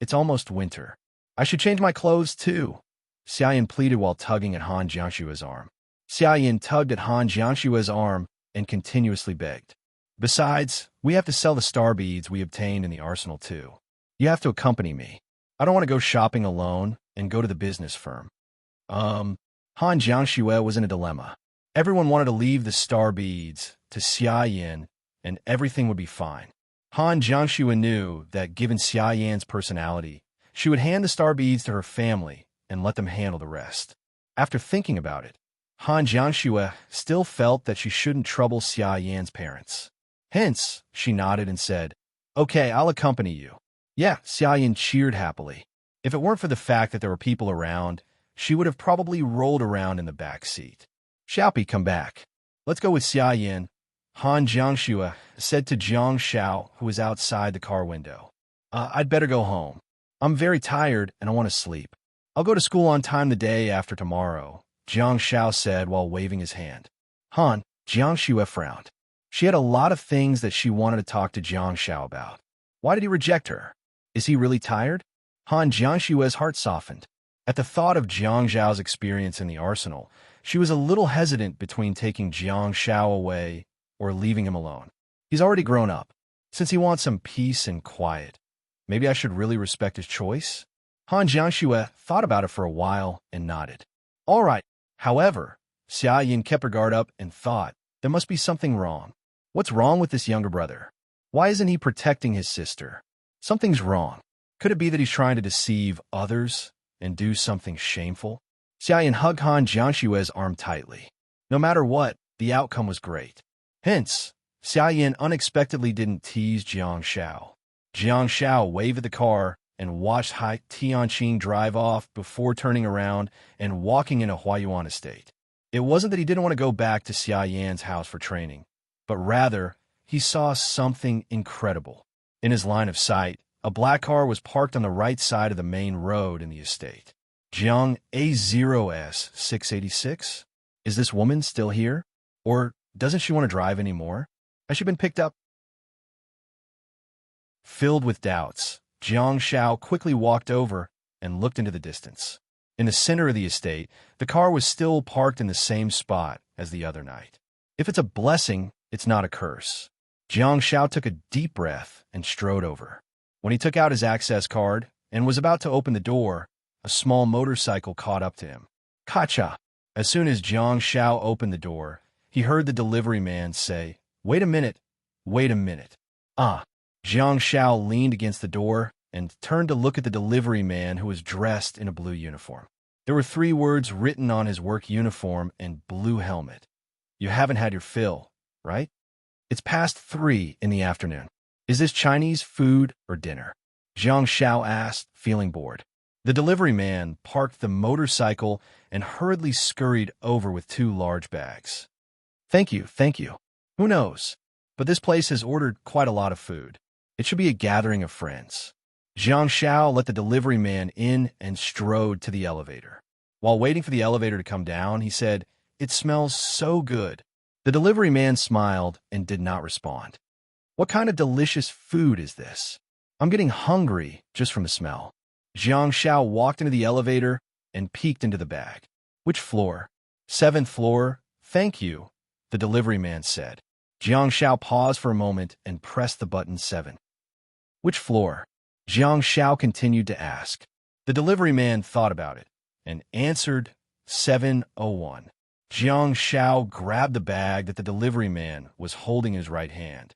it's almost winter. I should change my clothes too, Xia Yin pleaded while tugging at Han Jiangshua's arm. Xia Yin tugged at Han Jiangshua's arm and continuously begged. Besides, we have to sell the star beads we obtained in the arsenal too. You have to accompany me. I don't want to go shopping alone and go to the business firm. Han Jiangshue was in a dilemma. Everyone wanted to leave the star beads to Xia Yin and everything would be fine. Han Jiangshue knew that given Xia Yan's personality, she would hand the star beads to her family and let them handle the rest. After thinking about it, Han Jiangshue still felt that she shouldn't trouble Xia Yan's parents. Hence, she nodded and said, Okay, I'll accompany you. Yeah, Xia Yin cheered happily. If it weren't for the fact that there were people around, she would have probably rolled around in the back seat. Xiaopi, come back. Let's go with Xia Yin, Han Jiangshue said to Jiang Shao, who was outside the car window. I'd better go home. I'm very tired and I want to sleep. I'll go to school on time the day after tomorrow, Jiang Shao said while waving his hand. Han Jiangshue frowned. She had a lot of things that she wanted to talk to Jiang Shao about. Why did he reject her? Is he really tired? Han Jiangshue's heart softened. At the thought of Jiang Zhao's experience in the arsenal, she was a little hesitant between taking Jiang Shao away or leaving him alone. He's already grown up. Since he wants some peace and quiet, maybe I should really respect his choice? Han Jiangshue thought about it for a while and nodded. All right. However, Xia Yin kept her guard up and thought, there must be something wrong. What's wrong with this younger brother? Why isn't he protecting his sister? Something's wrong. Could it be that he's trying to deceive others and do something shameful? Xia Yin hugged Han Jiangshue's arm tightly. No matter what, the outcome was great. Hence, Xia Yin unexpectedly didn't tease Jiang Shao. Jiang Shao waved at the car and watched Hai Tianqing drive off before turning around and walking into Huayuan Estate. It wasn't that he didn't want to go back to Xia Yan's house for training, but rather, he saw something incredible. In his line of sight, a black car was parked on the right side of the main road in the estate. Jiang A0S 686? Is this woman still here? Or doesn't she want to drive anymore? Has she been picked up? Filled with doubts, Jiang Shao quickly walked over and looked into the distance. In the center of the estate, the car was still parked in the same spot as the other night. If it's a blessing, it's not a curse. Jiang Shao took a deep breath and strode over. When he took out his access card and was about to open the door, a small motorcycle caught up to him. Kacha! As soon as Jiang Shao opened the door, he heard the delivery man say, Wait a minute, wait a minute. Jiang Shao leaned against the door and turned to look at the delivery man who was dressed in a blue uniform. There were 3 words written on his work uniform and blue helmet. You haven't had your fill, right? It's past 3 in the afternoon. Is this Chinese food or dinner? Jiang Xiao asked, feeling bored. The delivery man parked the motorcycle and hurriedly scurried over with 2 large bags. Thank you, thank you. Who knows? But this place has ordered quite a lot of food. It should be a gathering of friends. Jiang Xiao let the delivery man in and strode to the elevator. While waiting for the elevator to come down, he said, "It smells so good." The delivery man smiled and did not respond. What kind of delicious food is this? I'm getting hungry just from the smell. Jiang Xiao walked into the elevator and peeked into the bag. Which floor? 7th floor. Thank you, the delivery man said. Jiang Xiao paused for a moment and pressed the button 7. Which floor? Jiang Xiao continued to ask. The delivery man thought about it and answered 701. Jiang Xiao grabbed the bag that the delivery man was holding in his right hand.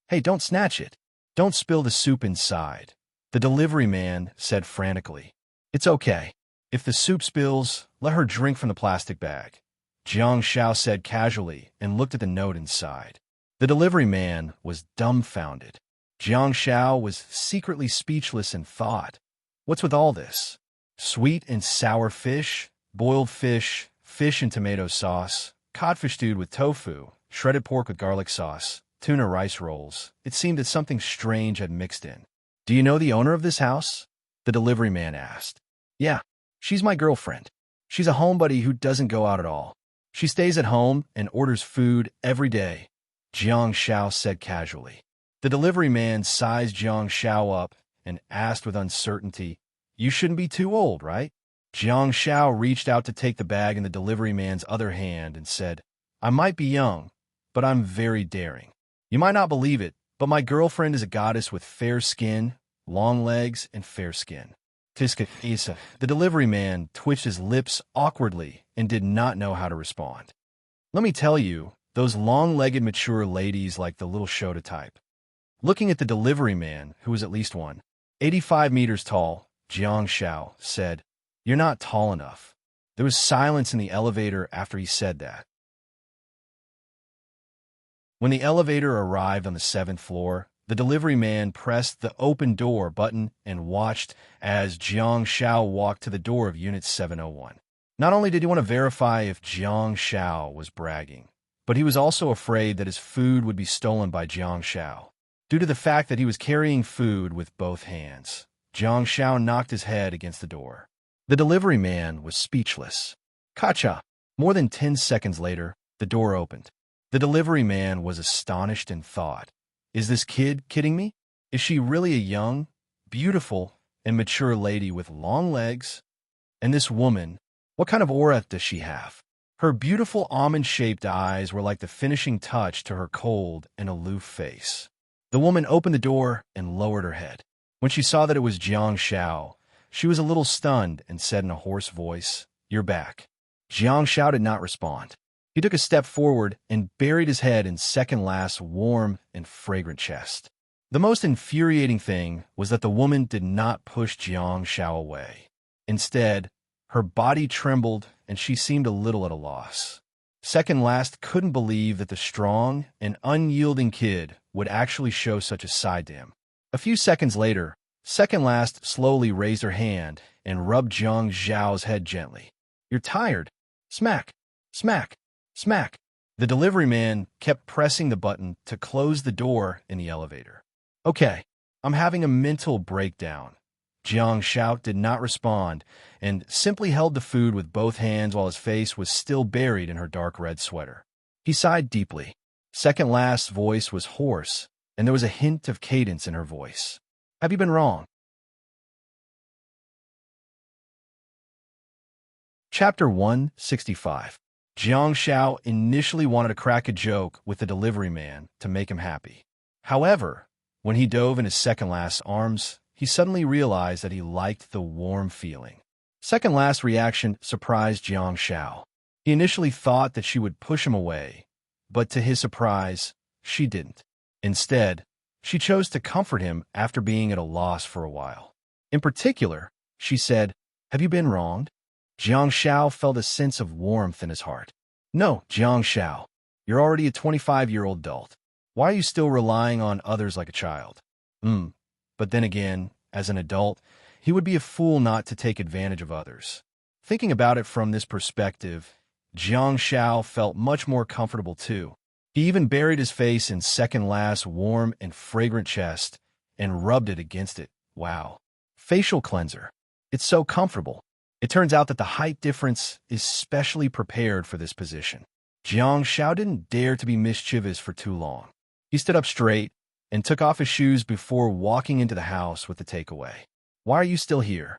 Hey, don't snatch it. Don't spill the soup inside, the delivery man said frantically. It's okay. If the soup spills, let her drink from the plastic bag, Jiang Xiao said casually and looked at the note inside. The delivery man was dumbfounded. Jiang Xiao was secretly speechless and thought, what's with all this? Sweet and sour fish, boiled fish, fish and tomato sauce, codfish stewed with tofu, shredded pork with garlic sauce, tuna rice rolls. It seemed that something strange had mixed in. Do you know the owner of this house? The delivery man asked. Yeah, she's my girlfriend. She's a homebody who doesn't go out at all. She stays at home and orders food every day, Jiang Xiao said casually. The delivery man sized Jiang Xiao up and asked with uncertainty, You shouldn't be too old, right? Jiang Xiao reached out to take the bag in the delivery man's other hand and said, I might be young, but I'm very daring. You might not believe it, but my girlfriend is a goddess with fair skin, long legs, and fair skin. Tiska Isa. The delivery man twitched his lips awkwardly and did not know how to respond. Let me tell you, those long-legged mature ladies like the little Shota type. Looking at the delivery man, who was at least 185 meters tall, Jiang Xiao said, You're not tall enough. There was silence in the elevator after he said that. When the elevator arrived on the 7th floor, the delivery man pressed the open door button and watched as Jiang Xiao walked to the door of Unit 701. Not only did he want to verify if Jiang Xiao was bragging, but he was also afraid that his food would be stolen by Jiang Xiao. Due to the fact that he was carrying food with both hands, Jiang Xiao knocked his head against the door. The delivery man was speechless. Kacha! More than 10 seconds later, the door opened. The delivery man was astonished and thought, Is this kid kidding me? Is she really a young, beautiful, and mature lady with long legs? And this woman, what kind of aura does she have? Her beautiful almond-shaped eyes were like the finishing touch to her cold and aloof face. The woman opened the door and lowered her head. When she saw that it was Jiang Xiao, she was a little stunned and said in a hoarse voice, You're back. Jiang Xiao did not respond. He took a step forward and buried his head in Second Last's warm and fragrant chest. The most infuriating thing was that the woman did not push Jiang Xiao away. Instead, her body trembled and she seemed a little at a loss. Second Last couldn't believe that the strong and unyielding kid would actually show such a side to him. A few seconds later, Second Last slowly raised her hand and rubbed Jiang Xiao's head gently. You're tired. Smack, smack, smack. The delivery man kept pressing the button to close the door in the elevator. Okay, I'm having a mental breakdown. Jiang Xiao did not respond and simply held the food with both hands while his face was still buried in her dark red sweater. He sighed deeply. Second Last's voice was hoarse, and there was a hint of cadence in her voice. Have you been wrong? Chapter 165. Jiang Xiao initially wanted to crack a joke with the delivery man to make him happy. However, when he dove in his Second Last's arms, he suddenly realized that he liked the warm feeling. Second Last's reaction surprised Jiang Xiao. He initially thought that she would push him away, but to his surprise, she didn't. Instead, she chose to comfort him after being at a loss for a while. In particular, she said, Have you been wronged? Jiang Xiao felt a sense of warmth in his heart. No, Jiang Xiao, you're already a 25-year-old adult. Why are you still relying on others like a child? But then again, as an adult, he would be a fool not to take advantage of others. Thinking about it from this perspective, Jiang Xiao felt much more comfortable too. He even buried his face in Second Last's warm and fragrant chest and rubbed it against it. Wow. Facial cleanser. It's so comfortable. It turns out that the height difference is specially prepared for this position. Jiang Xiao didn't dare to be mischievous for too long. He stood up straight and took off his shoes before walking into the house with the takeaway. Why are you still here?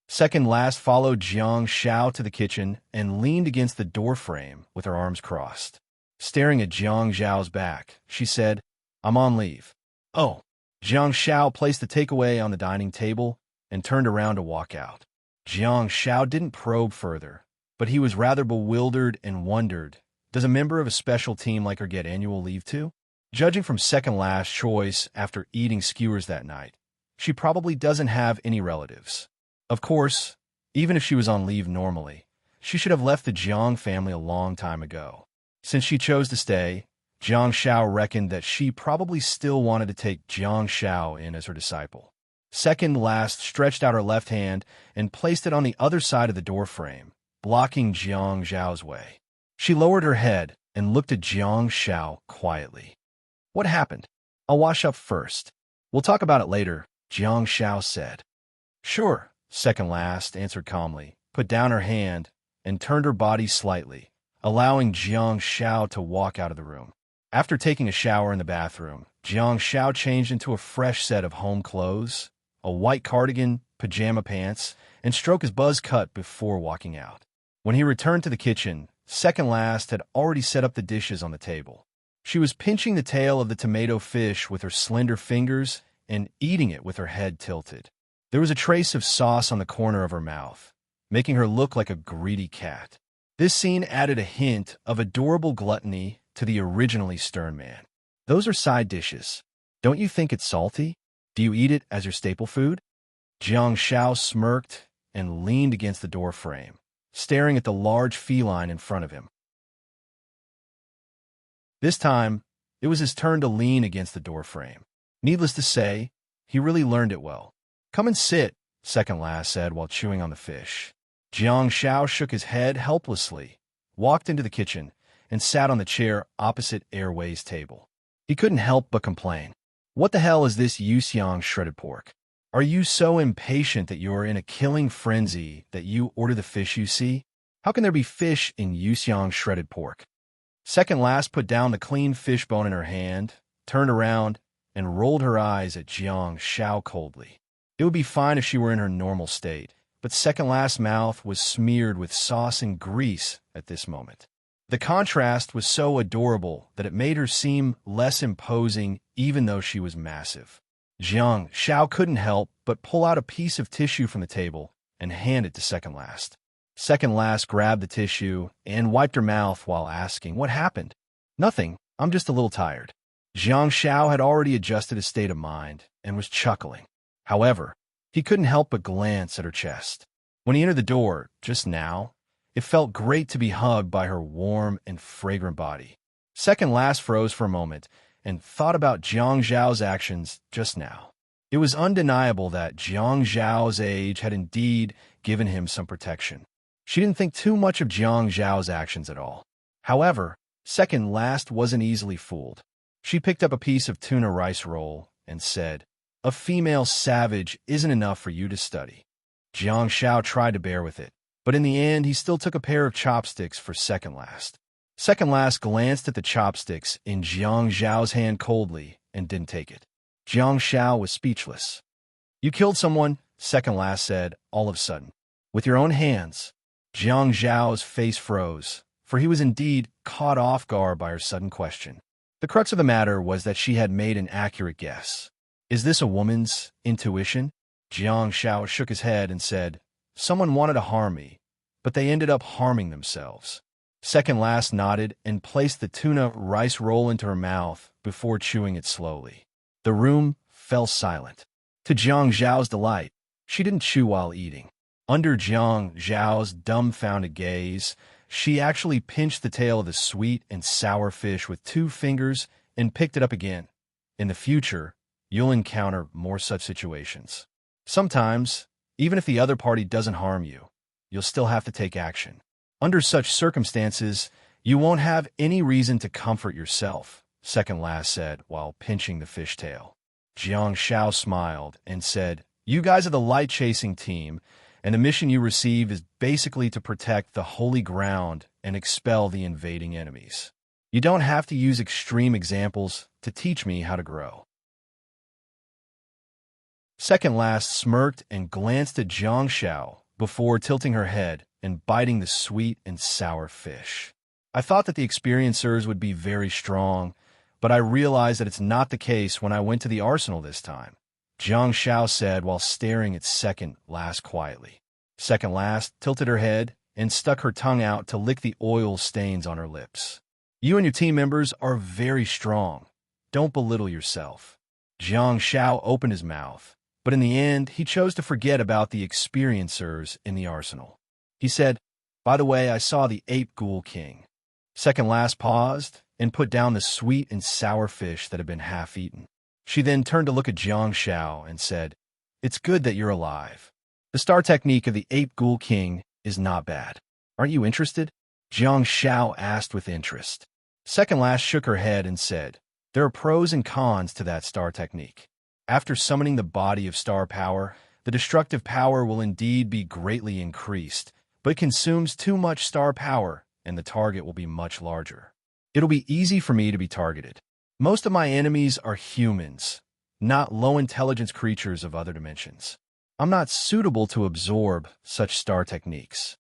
Second Last followed Jiang Xiao to the kitchen and leaned against the doorframe with her arms crossed. Staring at Jiang Xiao's back, she said, I'm on leave. Oh. Jiang Xiao placed the takeaway on the dining table and turned around to walk out. Jiang Xiao didn't probe further, but he was rather bewildered and wondered, does a member of a special team like her get annual leave too? Judging from Second Last's choice after eating skewers that night, she probably doesn't have any relatives. Of course, even if she was on leave normally, she should have left the Jiang family a long time ago. Since she chose to stay, Jiang Xiao reckoned that she probably still wanted to take Jiang Xiao in as her disciple. Second Last stretched out her left hand and placed it on the other side of the doorframe, blocking Jiang Xiao's way. She lowered her head and looked at Jiang Xiao quietly. What happened? I'll wash up first. We'll talk about it later, Jiang Xiao said. Sure, Second Last answered calmly, put down her hand, and turned her body slightly, allowing Jiang Xiao to walk out of the room. After taking a shower in the bathroom, Jiang Xiao changed into a fresh set of home clothes, a white cardigan, pajama pants, and stroked his buzz cut before walking out. When he returned to the kitchen, Second Last had already set up the dishes on the table. She was pinching the tail of the tomato fish with her slender fingers and eating it with her head tilted. There was a trace of sauce on the corner of her mouth, making her look like a greedy cat. This scene added a hint of adorable gluttony to the originally stern man. Those are side dishes. Don't you think it's salty? Do you eat it as your staple food? Jiang Xiao smirked and leaned against the doorframe, staring at the large feline in front of him. This time, it was his turn to lean against the doorframe. Needless to say, he really learned it well. Come and sit, Second Last said while chewing on the fish. Jiang Xiao shook his head helplessly, walked into the kitchen, and sat on the chair opposite Airway's table. He couldn't help but complain. What the hell is this Yuxiang shredded pork? Are you so impatient that you're in a killing frenzy that you order the fish you see? How can there be fish in Yuxiang shredded pork? Second Last put down the clean fish bone in her hand, turned around, and rolled her eyes at Jiang Xiao coldly. It would be fine if she were in her normal state, but Second Last's mouth was smeared with sauce and grease at this moment. The contrast was so adorable that it made her seem less imposing even though she was massive. Jiang Xiao couldn't help but pull out a piece of tissue from the table and hand it to Second Last. Second Last grabbed the tissue and wiped her mouth while asking, what happened? Nothing, I'm just a little tired. Jiang Xiao had already adjusted his state of mind and was chuckling. However, he couldn't help but glance at her chest. When he entered the door, just now, it felt great to be hugged by her warm and fragrant body. Second Last froze for a moment and thought about Jiang Zhao's actions just now. It was undeniable that Jiang Zhao's age had indeed given him some protection. She didn't think too much of Jiang Zhao's actions at all. However, Second Last wasn't easily fooled. She picked up a piece of tuna rice roll and said, a female savage isn't enough for you to study. Jiang Xiao tried to bear with it, but in the end he still took a pair of chopsticks for Second Last. Second Last glanced at the chopsticks in Jiang Zhao's hand coldly and didn't take it. Jiang Xiao was speechless. You killed someone, Second Last said, all of a sudden. With your own hands. Jiang Zhao's face froze, for he was indeed caught off guard by her sudden question. The crux of the matter was that she had made an accurate guess. Is this a woman's intuition? Jiang Xiao shook his head and said, someone wanted to harm me, but they ended up harming themselves. Second Last nodded and placed the tuna rice roll into her mouth before chewing it slowly. The room fell silent. To Jiang Zhao's delight, she didn't chew while eating. Under Jiang Zhao's dumbfounded gaze, she actually pinched the tail of the sweet and sour fish with 2 fingers and picked it up again. In the future, you'll encounter more such situations. Sometimes, even if the other party doesn't harm you, you'll still have to take action. Under such circumstances, you won't have any reason to comfort yourself, Second Last said while pinching the fish tail. Jiang Xiao smiled and said, "You guys are the light-chasing team, and the mission you received is basically to protect the holy ground and expel the invading enemies. You don't have to use extreme examples to teach me how to grow." Second Last smirked and glanced at Jiang Xiao before tilting her head and biting the sweet and sour fish. "I thought that the experiencers would be very strong, but I realized that it's not the case when I went to the arsenal this time," Jiang Xiao said while staring at Second Last quietly. Second Last tilted her head and stuck her tongue out to lick the oil stains on her lips. "You and your team members are very strong. Don't belittle yourself." Jiang Xiao opened his mouth, but in the end, he chose to forget about the experiencers in the arsenal. He said, "By the way, I saw the Ape Ghoul King." Second Last paused and put down the sweet and sour fish that had been half-eaten. She then turned to look at Jiang Xiao and said, "It's good that you're alive. The star technique of the Ape Ghoul King is not bad. Aren't you interested?" Jiang Xiao asked with interest. Second Last shook her head and said, "There are pros and cons to that star technique. After summoning the body of star power, the destructive power will indeed be greatly increased, but it consumes too much star power and the target will be much larger. It'll be easy for me to be targeted. Most of my enemies are humans, not low-intelligence creatures of other dimensions. I'm not suitable to absorb such star techniques."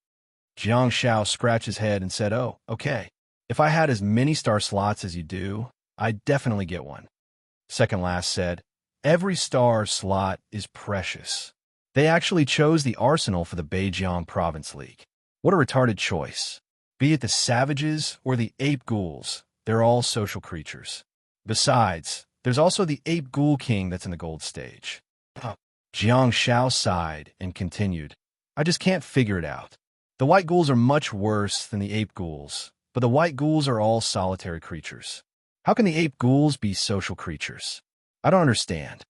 Jiang Xiao scratched his head and said, "Oh, okay. If I had as many star slots as you do, I'd definitely get one." Second Last said, "Every star slot is precious. They actually chose the arsenal for the Beijiang Province League. What a retarded choice. Be it the savages or the ape ghouls, they're all social creatures. Besides, there's also the Ape Ghoul King that's in the gold stage." Jiang Xiao sighed and continued, "I just can't figure it out. The white ghouls are much worse than the ape ghouls, but the white ghouls are all solitary creatures. How can the ape ghouls be social creatures? I don't understand.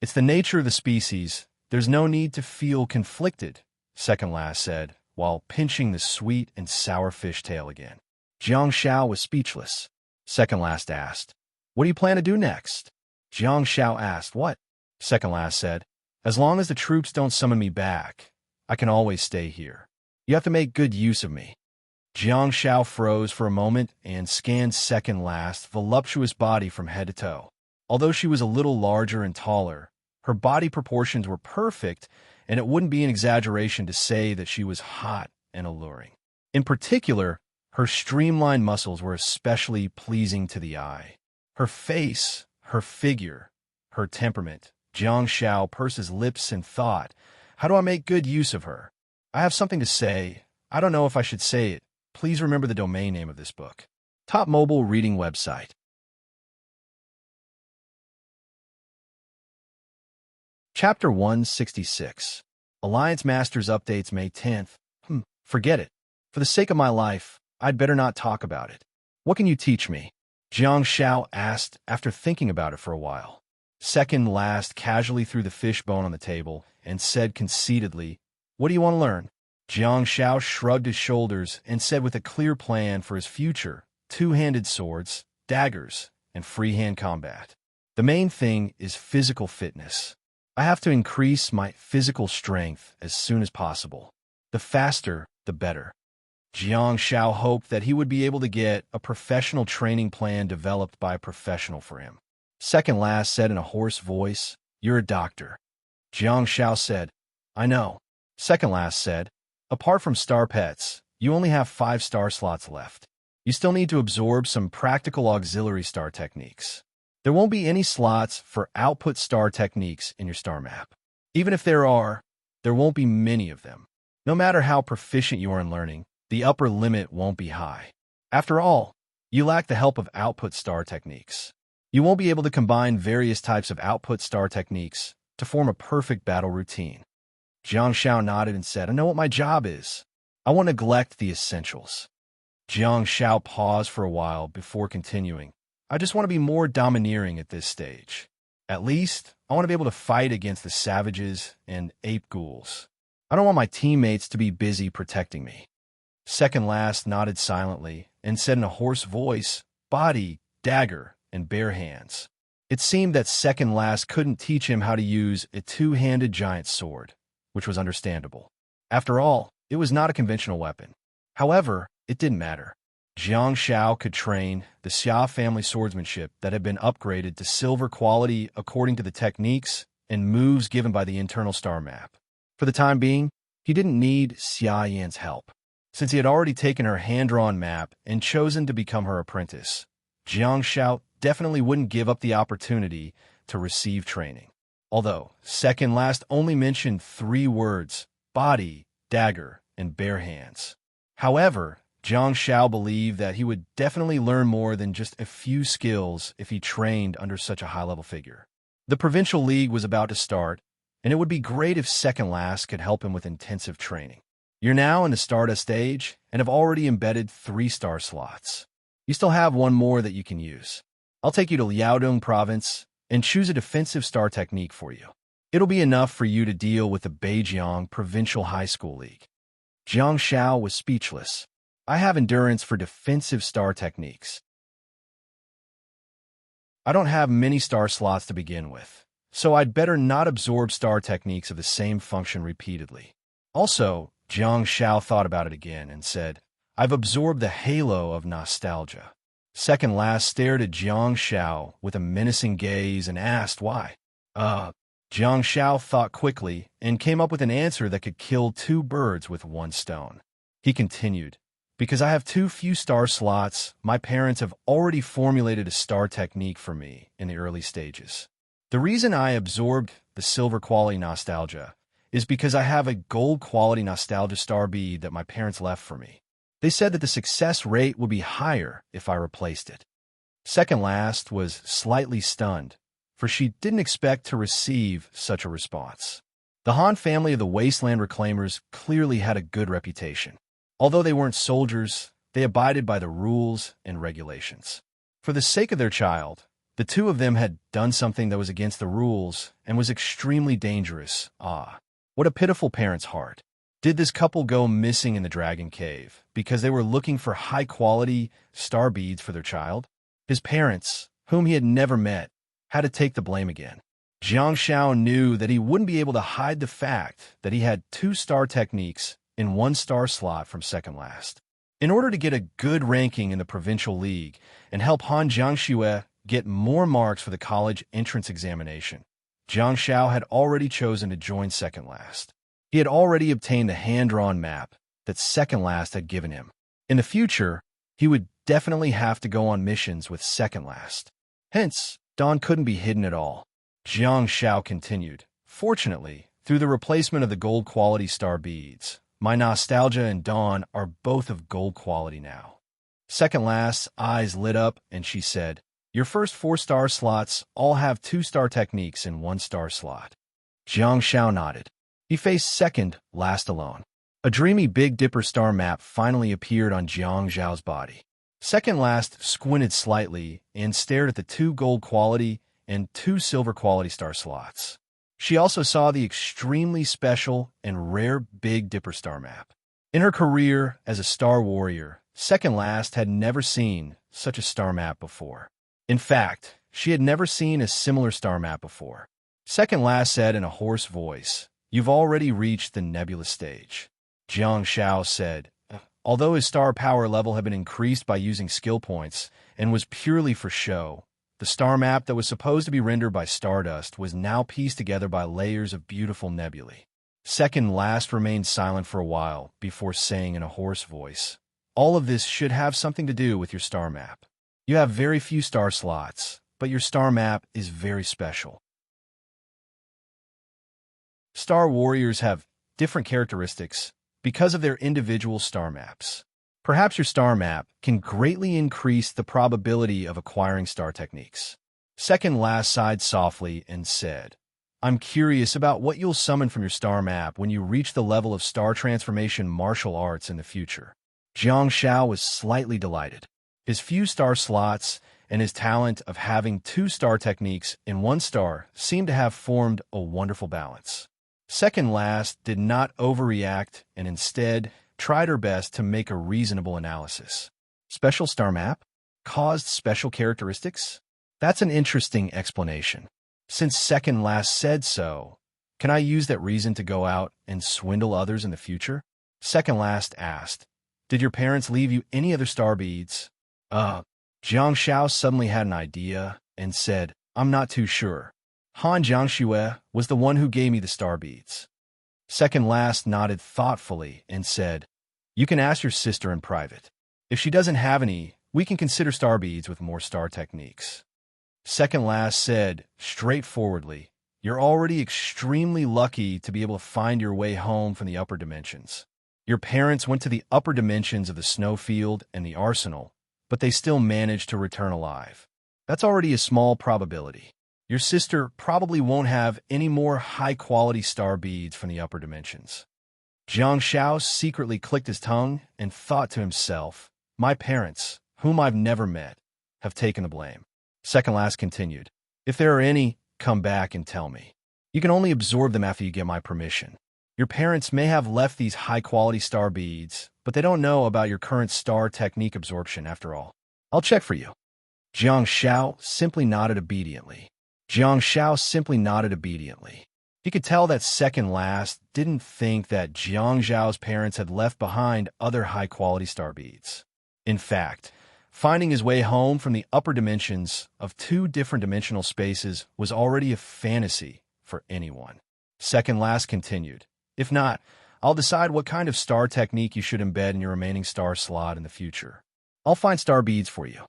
It's the nature of the species. There's no need to feel conflicted," Second Last said, while pinching the sweet and sour fish tail again. Jiang Xiao was speechless. Second Last asked, "What do you plan to do next?" Jiang Xiao asked, "What?" Second Last said, "As long as the troops don't summon me back, I can always stay here. You have to make good use of me." Jiang Xiao froze for a moment and scanned Second Last's voluptuous body from head to toe. Although she was a little larger and taller, her body proportions were perfect, and it wouldn't be an exaggeration to say that she was hot and alluring. In particular, her streamlined muscles were especially pleasing to the eye. Her face, her figure, her temperament. Jiang Xiao pursed his lips and thought, "How do I make good use of her? I have something to say. I don't know if I should say it. Please remember the domain name of this book." Top mobile reading website. Chapter 166. Alliance Masters updates May 10th. Forget it. For the sake of my life, I'd better not talk about it. What can you teach me? Jiang Xiao asked after thinking about it for a while. Second Last casually threw the fish bone on the table and said conceitedly, "What do you want to learn?" Jiang Xiao shrugged his shoulders and said with a clear plan for his future, two-handed swords, daggers, and freehand combat. The main thing is physical fitness. I have to increase my physical strength as soon as possible. The faster, the better. Jiang Xiao hoped that he would be able to get a professional training plan developed by a professional for him. Second Last said in a hoarse voice, "You're a doctor." Jiang Xiao said, "I know." Second Last said, "Apart from star pets, you only have 5 star slots left. You still need to absorb some practical auxiliary star techniques. There won't be any slots for output star techniques in your star map. Even if there are, there won't be many of them. No matter how proficient you are in learning, the upper limit won't be high. After all, you lack the help of output star techniques. You won't be able to combine various types of output star techniques to form a perfect battle routine. Jiang Shao nodded and said, I know what my job is. I won't neglect the essentials. Jiang Shao paused for a while before continuing. I just want to be more domineering at this stage. At least, I want to be able to fight against the savages and ape ghouls. I don't want my teammates to be busy protecting me. Second last nodded silently and said in a hoarse voice, body, dagger, and bare hands. It seemed that second last couldn't teach him how to use a two-handed giant sword, which was understandable. After all, it was not a conventional weapon. However, it didn't matter. Jiang Shao could train the Xia family swordsmanship that had been upgraded to silver quality according to the techniques and moves given by the internal star map. For the time being, he didn't need Xia Yan's help, since he had already taken her hand-drawn map and chosen to become her apprentice. Jiang Shao definitely wouldn't give up the opportunity to receive training. Although, second last only mentioned 3 words, body, dagger, and bare hands. However, Jiang Shao believed that he would definitely learn more than just a few skills if he trained under such a high-level figure. The Provincial League was about to start, and it would be great if second last could help him with intensive training. You're now in the Stardust stage and have already embedded 3 star slots. You still have 1 more that you can use. I'll take you to Liaodong Province and choose a defensive star technique for you. It'll be enough for you to deal with the Beijiang Provincial High School League. Jiang Shao was speechless. I have endurance for defensive star techniques. I don't have many star slots to begin with, so I'd better not absorb star techniques of the same function repeatedly. Also, Jiang Shao thought about it again and said, I've absorbed the halo of nostalgia. Second last stared at Jiang Shao with a menacing gaze and asked why. Jiang Shao thought quickly and came up with an answer that could kill 2 birds with 1 stone. He continued, because I have too few star slots, my parents have already formulated a star technique for me in the early stages. The reason I absorbed the silver quality nostalgia is because I have a gold quality nostalgia star bead that my parents left for me. They said that the success rate would be higher if I replaced it. Second last was slightly stunned, for she didn't expect to receive such a response. The Han family of the Wasteland Reclaimers clearly had a good reputation. Although they weren't soldiers, they abided by the rules and regulations. For the sake of their child, the 2 of them had done something that was against the rules and was extremely dangerous. What a pitiful parent's heart. Did this couple go missing in the Dragon Cave because they were looking for high-quality star beads for their child? His parents, whom he had never met, had to take the blame again. Jiang Shao knew that he wouldn't be able to hide the fact that he had 2 star techniques in 1 star slot from second last. In order to get a good ranking in the Provincial League and help Han Jiangxue get more marks for the college entrance examination, Jiang Shao had already chosen to join second last. He had already obtained the hand-drawn map that second last had given him. In the future, he would definitely have to go on missions with second last. Hence, Dawn couldn't be hidden at all. Jiang Shao continued, fortunately, through the replacement of the gold quality star beads, my nostalgia and Dawn are both of gold quality now. Second last's eyes lit up and she said, your first 4 star slots all have 2 star techniques in 1 star slot. Jiang Shao nodded. He faced second last alone. A dreamy Big Dipper star map finally appeared on Jiang Zhao's body. Second last squinted slightly and stared at the 2 gold quality and 2 silver quality star slots. She also saw the extremely special and rare Big Dipper star map. In her career as a star warrior, second last had never seen such a star map before. In fact, she had never seen a similar star map before. Second last said in a hoarse voice, you've already reached the nebulous stage. Jiang Shao said, although his star power level had been increased by using skill points and was purely for show, the star map that was supposed to be rendered by stardust was now pieced together by layers of beautiful nebulae. Second last remained silent for a while before saying in a hoarse voice, all of this should have something to do with your star map. You have very few star slots, but your star map is very special. Star warriors have different characteristics because of their individual star maps. Perhaps your star map can greatly increase the probability of acquiring star techniques. Second last sighed softly and said, I'm curious about what you'll summon from your star map when you reach the level of star transformation martial arts in the future. Jiang Xiao was slightly delighted. His few star slots and his talent of having two star techniques in one star seemed to have formed a wonderful balance. Second last did not overreact and instead tried her best to make a reasonable analysis. Special star map? Caused special characteristics? That's an interesting explanation. Since second last said so, can I use that reason to go out and swindle others in the future? Second last asked, did your parents leave you any other star beads? Jiang Xiao suddenly had an idea and said, I'm not too sure. Han Jiangxue was the one who gave me the star beads. Second last nodded thoughtfully and said, you can ask your sister in private. If she doesn't have any, we can consider star beads with more star techniques. Second last said, straightforwardly, you're already extremely lucky to be able to find your way home from the upper dimensions. Your parents went to the upper dimensions of the snowfield and the arsenal, but they still managed to return alive. That's already a small probability. Your sister probably won't have any more high-quality star beads from the upper dimensions. Jiang Xiao secretly clicked his tongue and thought to himself, my parents, whom I've never met, have taken the blame. Second last continued, if there are any, come back and tell me. You can only absorb them after you get my permission. Your parents may have left these high-quality star beads, but they don't know about your current star technique absorption after all. I'll check for you. Jiang Xiao simply nodded obediently. He could tell that second last didn't think that Jiang Zhao's parents had left behind other high-quality star beads. In fact, finding his way home from the upper dimensions of two different dimensional spaces was already a fantasy for anyone. Second last continued, if not, I'll decide what kind of star technique you should embed in your remaining star slot in the future. I'll find star beads for you.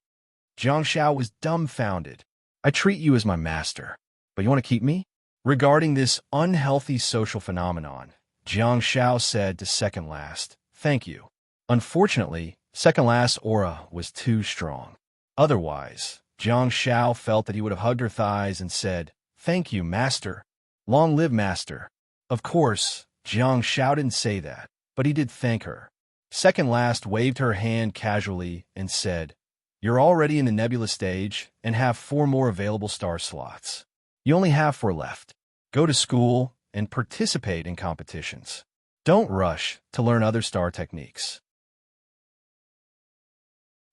Jiang Xiao was dumbfounded. I treat you as my master, but you want to keep me? Regarding this unhealthy social phenomenon, Jiang Xiao said to second last, thank you. Unfortunately, second last's aura was too strong. Otherwise, Jiang Xiao felt that he would have hugged her thighs and said, thank you, master. Long live master. Of course, Jiang Xiao didn't say that, but he did thank her. Second last waved her hand casually and said, you're already in the nebula stage and have 4 more available star slots. You only have 4 left. Go to school and participate in competitions. Don't rush to learn other star techniques.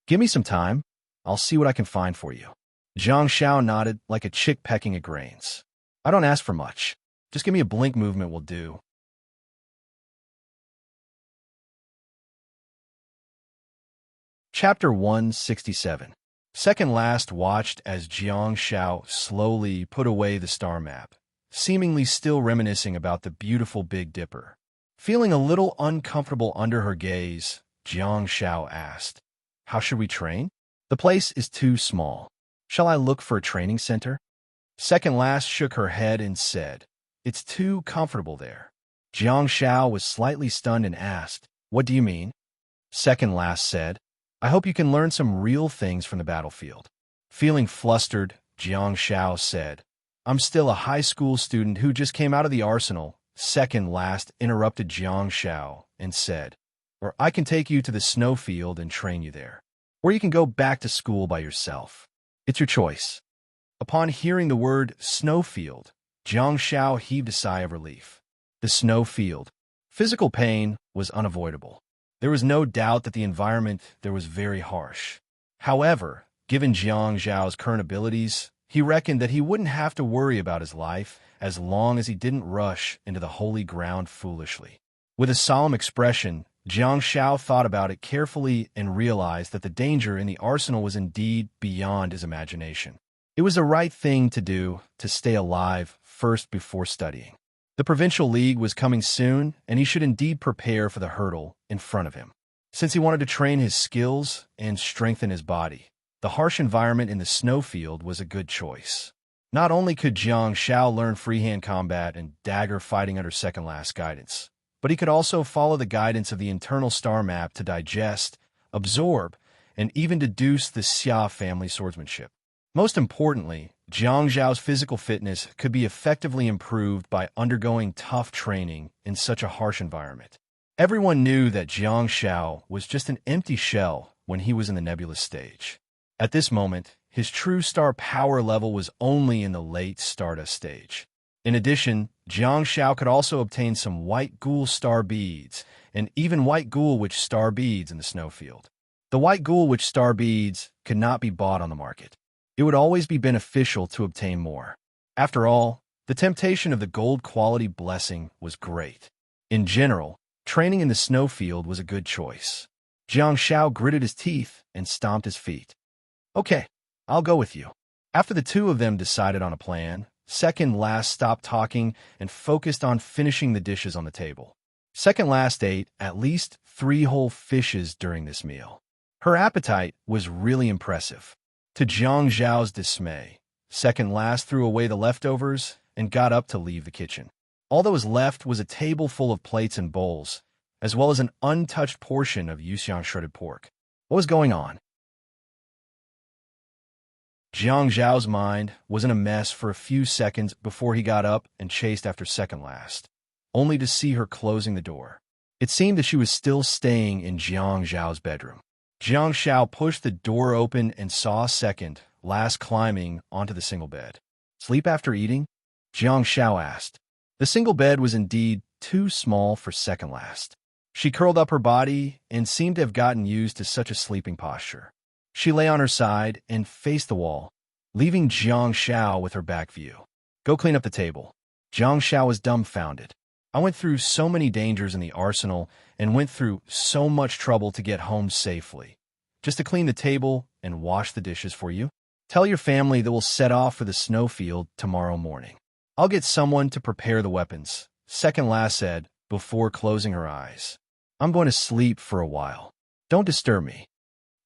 Give me some time. I'll see what I can find for you. Jiang Xiao nodded like a chick pecking at grains. I don't ask for much. Just give me a blink movement will do. Chapter 167. Second last watched as Jiang Xiao slowly put away the star map, seemingly still reminiscing about the beautiful Big Dipper. Feeling a little uncomfortable under her gaze, Jiang Xiao asked, how should we train? The place is too small. Shall I look for a training center? Second last shook her head and said, it's too comfortable there. Jiang Xiao was slightly stunned and asked, what do you mean? Second last said, I hope you can learn some real things from the battlefield. Feeling flustered, Jiang Xiao said, I'm still a high school student who just came out of the arsenal. Second last interrupted Jiang Xiao and said, or I can take you to the snowfield and train you there. Or you can go back to school by yourself. It's your choice. Upon hearing the word snowfield, Jiang Xiao heaved a sigh of relief. The snowfield. Physical pain was unavoidable. There was no doubt that the environment there was very harsh. However, given Jiang Zhao's current abilities, he reckoned that he wouldn't have to worry about his life as long as he didn't rush into the holy ground foolishly. With a solemn expression, Jiang Xiao thought about it carefully and realized that the danger in the arsenal was indeed beyond his imagination. It was the right thing to do to stay alive first before studying. The provincial league was coming soon, and he should indeed prepare for the hurdle in front of him. Since he wanted to train his skills and strengthen his body, the harsh environment in the snowfield was a good choice. Not only could Jiang Xiao learn freehand combat and dagger fighting under second last guidance, but he could also follow the guidance of the internal star map to digest, absorb, and even deduce the Xia family swordsmanship. Most importantly, Jiang Zhao's physical fitness could be effectively improved by undergoing tough training in such a harsh environment. Everyone knew that Jiang Zhao was just an empty shell when he was in the nebulous stage. At this moment, his true star power level was only in the late Stardust stage. In addition, Jiang Zhao could also obtain some white ghoul star beads and even white ghoul witch star beads in the snowfield. The white ghoul witch star beads could not be bought on the market. It would always be beneficial to obtain more. After all, the temptation of the gold quality blessing was great. In general, training in the snowfield was a good choice. Jiang Zhao gritted his teeth and stomped his feet. Okay, I'll go with you. After the two of them decided on a plan, Second Last stopped talking and focused on finishing the dishes on the table. Second Last ate at least 3 whole fishes during this meal. Her appetite was really impressive. To Jiang Zhao's dismay, Second Last threw away the leftovers and got up to leave the kitchen. All that was left was a table full of plates and bowls, as well as an untouched portion of Yuxiang shredded pork. What was going on? Jiang Zhao's mind was in a mess for a few seconds before he got up and chased after Second Last, only to see her closing the door. It seemed that she was still staying in Jiang Zhao's bedroom. Jiang Zhao pushed the door open and saw Second Last climbing onto the single bed. Sleep after eating? Jiang Zhao asked. The single bed was indeed too small for Second Last. She curled up her body and seemed to have gotten used to such a sleeping posture. She lay on her side and faced the wall, leaving Jiang Zhao with her back view. Go clean up the table. Jiang Zhao was dumbfounded. I went through so many dangers in the arsenal and went through so much trouble to get home safely. Just to clean the table and wash the dishes for you? Tell your family that we'll set off for the snowfield tomorrow morning. I'll get someone to prepare the weapons, Second Last said before closing her eyes. I'm going to sleep for a while. Don't disturb me.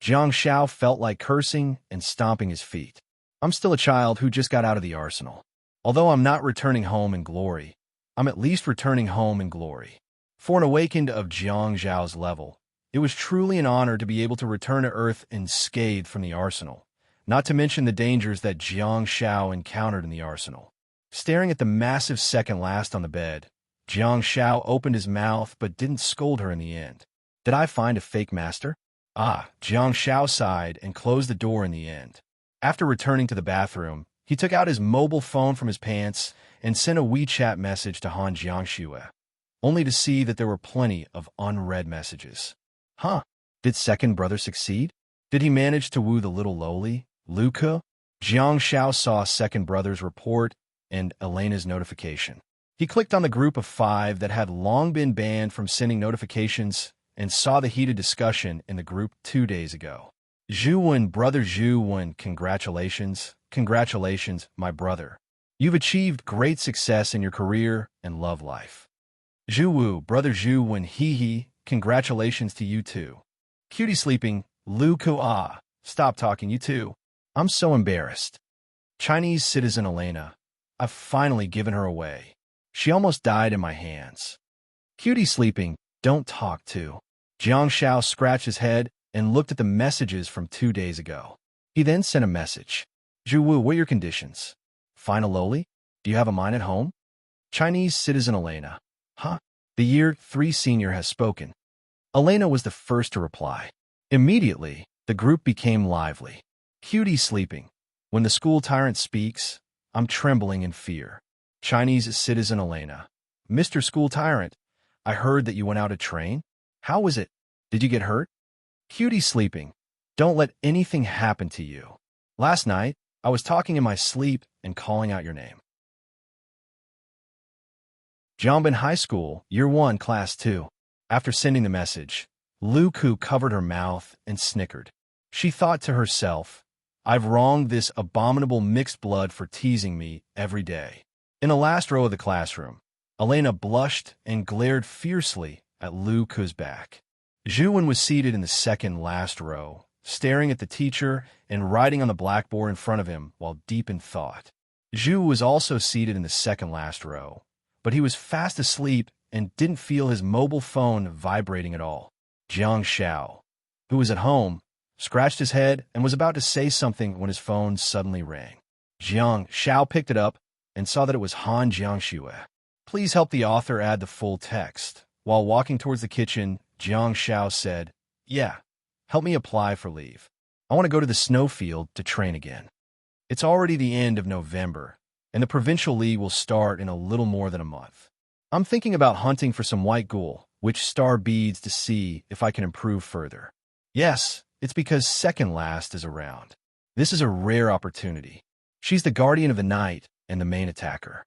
Jiang Zhao felt like cursing and stomping his feet. I'm still a child who just got out of the arsenal. Although I'm not returning home in glory, I'm at least returning home in glory. For an awakened of Jiang Zhao's level, it was truly an honor to be able to return to Earth unscathed from the arsenal, not to mention the dangers that Jiang Zhao encountered in the arsenal. Staring at the massive Second Last on the bed, Jiang Zhao opened his mouth but didn't scold her in the end. Did I find a fake master? Jiang Zhao sighed and closed the door in the end. After returning to the bathroom, he took out his mobile phone from his pants and sent a WeChat message to Han Jiangxue, only to see that there were plenty of unread messages. Did second brother succeed? Did he manage to woo the little lowly, Lu Ke? Jiang Zhao saw second brother's report and Elena's notification. He clicked on the group of 5 that had long been banned from sending notifications and saw the heated discussion in the group 2 days ago. Zhu brother Zhu congratulations. Congratulations, my brother. You've achieved great success in your career and love life. Zhu brother Zhu hee, congratulations to you too. Cutie sleeping, Lu Ke stop talking, you too. I'm so embarrassed. Chinese citizen Elena, I've finally given her away. She almost died in my hands. Cutie sleeping, don't talk too. Jiang Zhao scratched his head and looked at the messages from 2 days ago. He then sent a message. Zhu what are your conditions? Find a lowly? Do you have a mine at home? Chinese citizen Elena. The year 3 senior has spoken. Elena was the first to reply. Immediately, the group became lively. Cutie sleeping. When the school tyrant speaks, I'm trembling in fear. Chinese citizen Elena. Mr. School Tyrant, I heard that you went out to train. How was it? Did you get hurt? Cutie sleeping. Don't let anything happen to you. Last night, I was talking in my sleep and calling out your name. Jiangbin High School, Year 1, Class 2. After sending the message, Lu Ke covered her mouth and snickered. She thought to herself, I've wronged this abominable mixed blood for teasing me every day. In the last row of the classroom, Elena blushed and glared fiercely at Lu Ke's back. Zhu was seated in the second last row, staring at the teacher and writing on the blackboard in front of him while deep in thought. Zhu was also seated in the second last row, but he was fast asleep and didn't feel his mobile phone vibrating at all. Jiang Zhao, who was at home, scratched his head and was about to say something when his phone suddenly rang. Jiang Xiao picked it up and saw that it was Han Jiangxue. Please help the author add the full text. While walking towards the kitchen, Jiang Xiao said, Yeah, help me apply for leave. I want to go to the snowfield to train again. It's already the end of November, and the provincial league will start in a little more than a month. I'm thinking about hunting for some white ghoul, which star beads to see if I can improve further. Yes, it's because second last is around. This is a rare opportunity. She's the guardian of the night and the main attacker.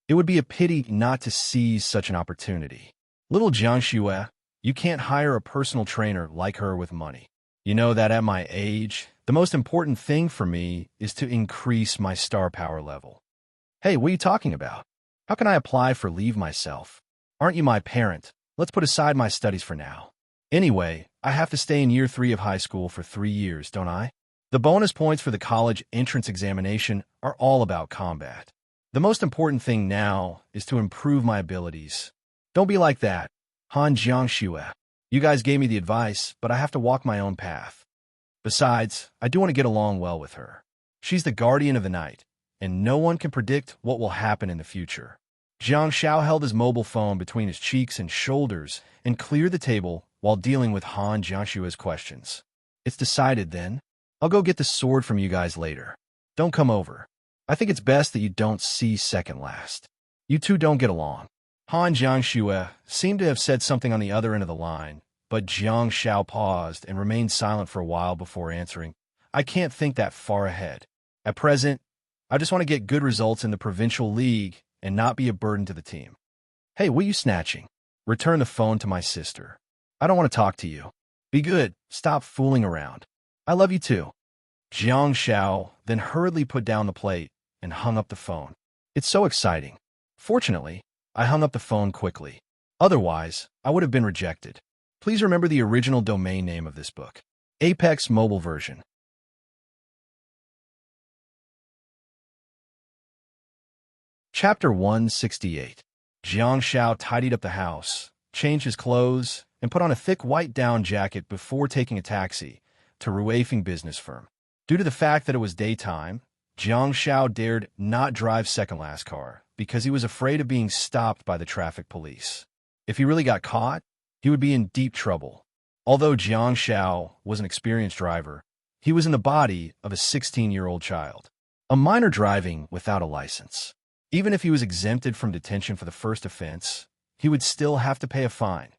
It would be a pity not to seize such an opportunity. Little Jiangxue, you can't hire a personal trainer like her with money. You know that at my age, the most important thing for me is to increase my star power level. Hey, what are you talking about? How can I apply for leave myself? Aren't you my parent? Let's put aside my studies for now. Anyway, I have to stay in year 3 of high school for 3 years, don't I? The bonus points for the college entrance examination are all about combat. The most important thing now is to improve my abilities. Don't be like that, Han Jiangxue. You guys gave me the advice, but I have to walk my own path. Besides, I do want to get along well with her. She's the guardian of the night, and no one can predict what will happen in the future. Jiang Xiao held his mobile phone between his cheeks and shoulders and cleared the table while dealing with Han Jiangxue's questions. It's decided, then. I'll go get the sword from you guys later. Don't come over. I think it's best that you don't see second last. You two don't get along. Han Jiangxue seemed to have said something on the other end of the line, but Jiang Xiao paused and remained silent for a while before answering. I can't think that far ahead. At present, I just want to get good results in the provincial league and not be a burden to the team. Hey, what are you snatching? Return the phone to my sister. I don't want to talk to you. Be good. Stop fooling around. I love you too. Jiang Xiao then hurriedly put down the plate and hung up the phone. It's so exciting. Fortunately, I hung up the phone quickly. Otherwise, I would have been rejected. Please remember the original domain name of this book. Apex Mobile Version. Chapter 168. Jiang Xiao tidied up the house, changed his clothes, and put on a thick white down jacket before taking a taxi to Ruifeng business firm. Due to the fact that it was daytime, Jiang Xiao dared not drive second-last car because he was afraid of being stopped by the traffic police. If he really got caught, he would be in deep trouble. Although Jiang Xiao was an experienced driver, he was in the body of a 16-year-old child, a minor driving without a license. Even if he was exempted from detention for the first offense, he would still have to pay a fine,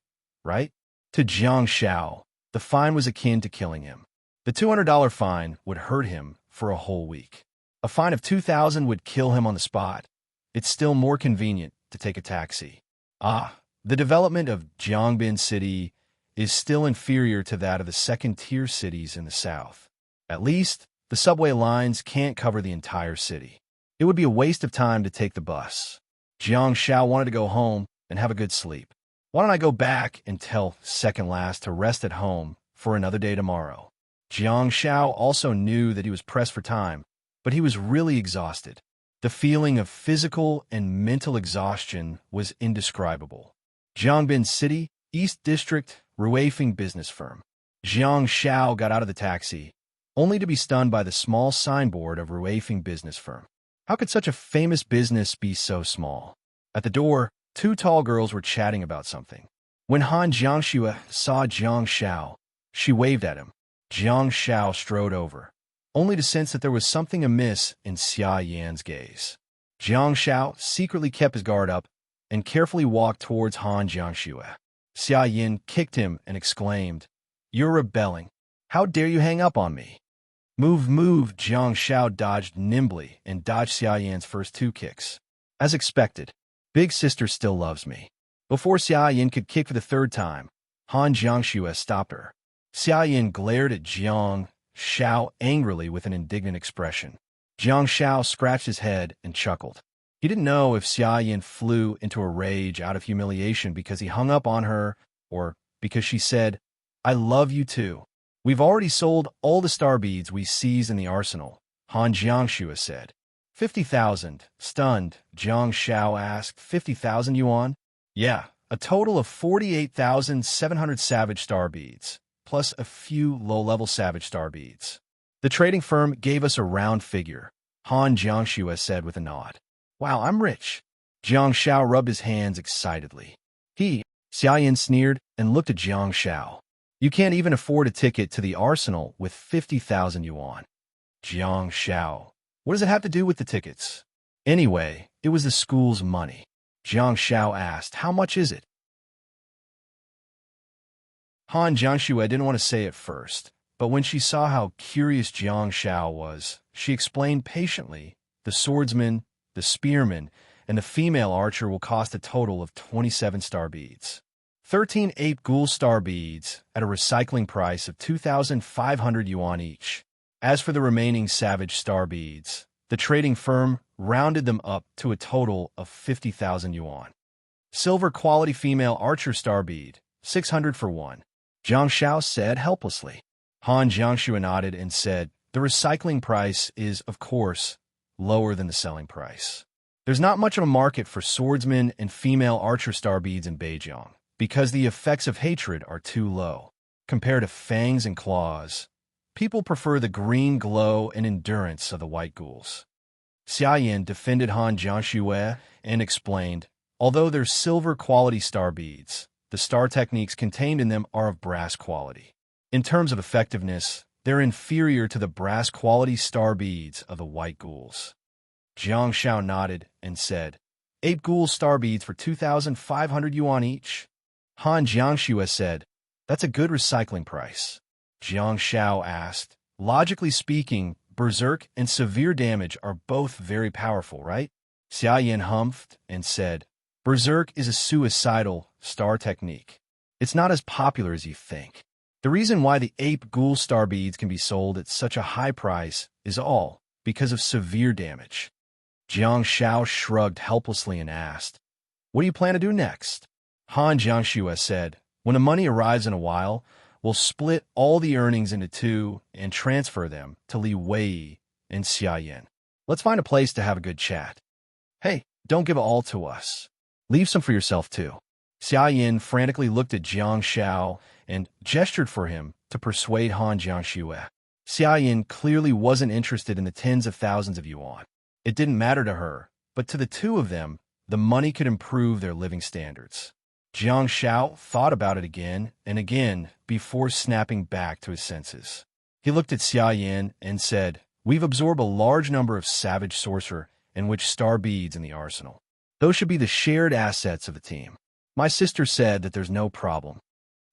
right? To Jiang Xiao, the fine was akin to killing him. The $200 fine would hurt him for a whole week. A fine of $2,000 would kill him on the spot. It's still more convenient to take a taxi. The development of Jiangbin City is still inferior to that of the second-tier cities in the south. At least, the subway lines can't cover the entire city. It would be a waste of time to take the bus. Jiang Xiao wanted to go home and have a good sleep. Why don't I go back and tell second last to rest at home for another day tomorrow? Jiang Xiao also knew that he was pressed for time, but he was really exhausted. The feeling of physical and mental exhaustion was indescribable. Jiangbin City, East District, Ruifeng business firm. Jiang Xiao got out of the taxi, only to be stunned by the small signboard of Ruifeng business firm. How could such a famous business be so small? At the door, 2 tall girls were chatting about something. When Han Jiangxue saw Jiang Xiao, she waved at him. Jiang Xiao strode over, only to sense that there was something amiss in Xia Yan's gaze. Jiang Xiao secretly kept his guard up and carefully walked towards Han Jiangxue. Xia Yan kicked him and exclaimed, "You're rebelling. How dare you hang up on me?" Move, move, Jiang Xiao dodged nimbly and dodged Xia Yan's first 2 kicks. As expected, big sister still loves me. Before Xia Yan could kick for the 3rd time, Han Jiangxue stopped her. Xia Yan glared at Jiang Xiao angrily with an indignant expression. Jiang Xiao scratched his head and chuckled. He didn't know if Xia Yan flew into a rage out of humiliation because he hung up on her or because she said, "I love you too." "We've already sold all the star beads we seized in the arsenal," Han Jiangxue said. 50,000. Stunned, Jiang Xiao asked, 50,000 yuan? Yeah, a total of 48,700 savage star beads, plus a few low-level savage star beads. The trading firm gave us a round figure. Han Jiangxue said with a nod. Wow, I'm rich. Jiang Shao rubbed his hands excitedly. Xia Yin sneered and looked at Jiang Shao. You can't even afford a ticket to the arsenal with 50,000 yuan. Jiang Shao. What does it have to do with the tickets? Anyway, it was the school's money. Jiang Shao asked, how much is it? Han Jiangxue didn't want to say it first, but when she saw how curious Jiang Shao was, she explained patiently, the swordsman, the spearman, and the female archer will cost a total of 27 star beads. 13 ape ghoul star beads at a recycling price of 2,500 yuan each. As for the remaining savage star beads, the trading firm rounded them up to a total of 50,000 yuan. Silver quality female archer star bead, 600 for one. Jiang Shao said helplessly. Han Jiangxue nodded and said, the recycling price is, of course, lower than the selling price. There's not much of a market for swordsmen and female archer star beads in Beijing, because the effects of hatred are too low. Compared to fangs and claws, people prefer the green glow and endurance of the white ghouls. Xia Yin defended Han Jiangxue and explained, although they're silver quality star beads, the star techniques contained in them are of brass quality. In terms of effectiveness, they're inferior to the brass quality star beads of the white ghouls. Jiang Shao nodded and said, ape ghoul star beads for 2,500 yuan each. Han Jiangxue said, that's a good recycling price. Jiang Shao asked, logically speaking, berserk and severe damage are both very powerful, right? Xia Yin humphed and said, berserk is a suicidal star technique. It's not as popular as you think. The reason why the ape ghoul star beads can be sold at such a high price is all because of severe damage. Jiang Shao shrugged helplessly and asked, what do you plan to do next? Han Jiangxue said, when the money arrives in a while, we'll split all the earnings into two and transfer them to Li Wei and Xia Yin. Let's find a place to have a good chat. Hey, don't give it all to us. Leave some for yourself too. Xia Yin frantically looked at Jiang Shao and gestured for him to persuade Han Jiangxue. Xia Yin clearly wasn't interested in the tens of thousands of yuan. It didn't matter to her, but to the two of them, the money could improve their living standards. Jiang Shao thought about it again and again before snapping back to his senses. He looked at Xia Yin and said, we've absorbed a large number of savage sorcerer and witch star beads in the arsenal. Those should be the shared assets of the team. My sister said that there's no problem.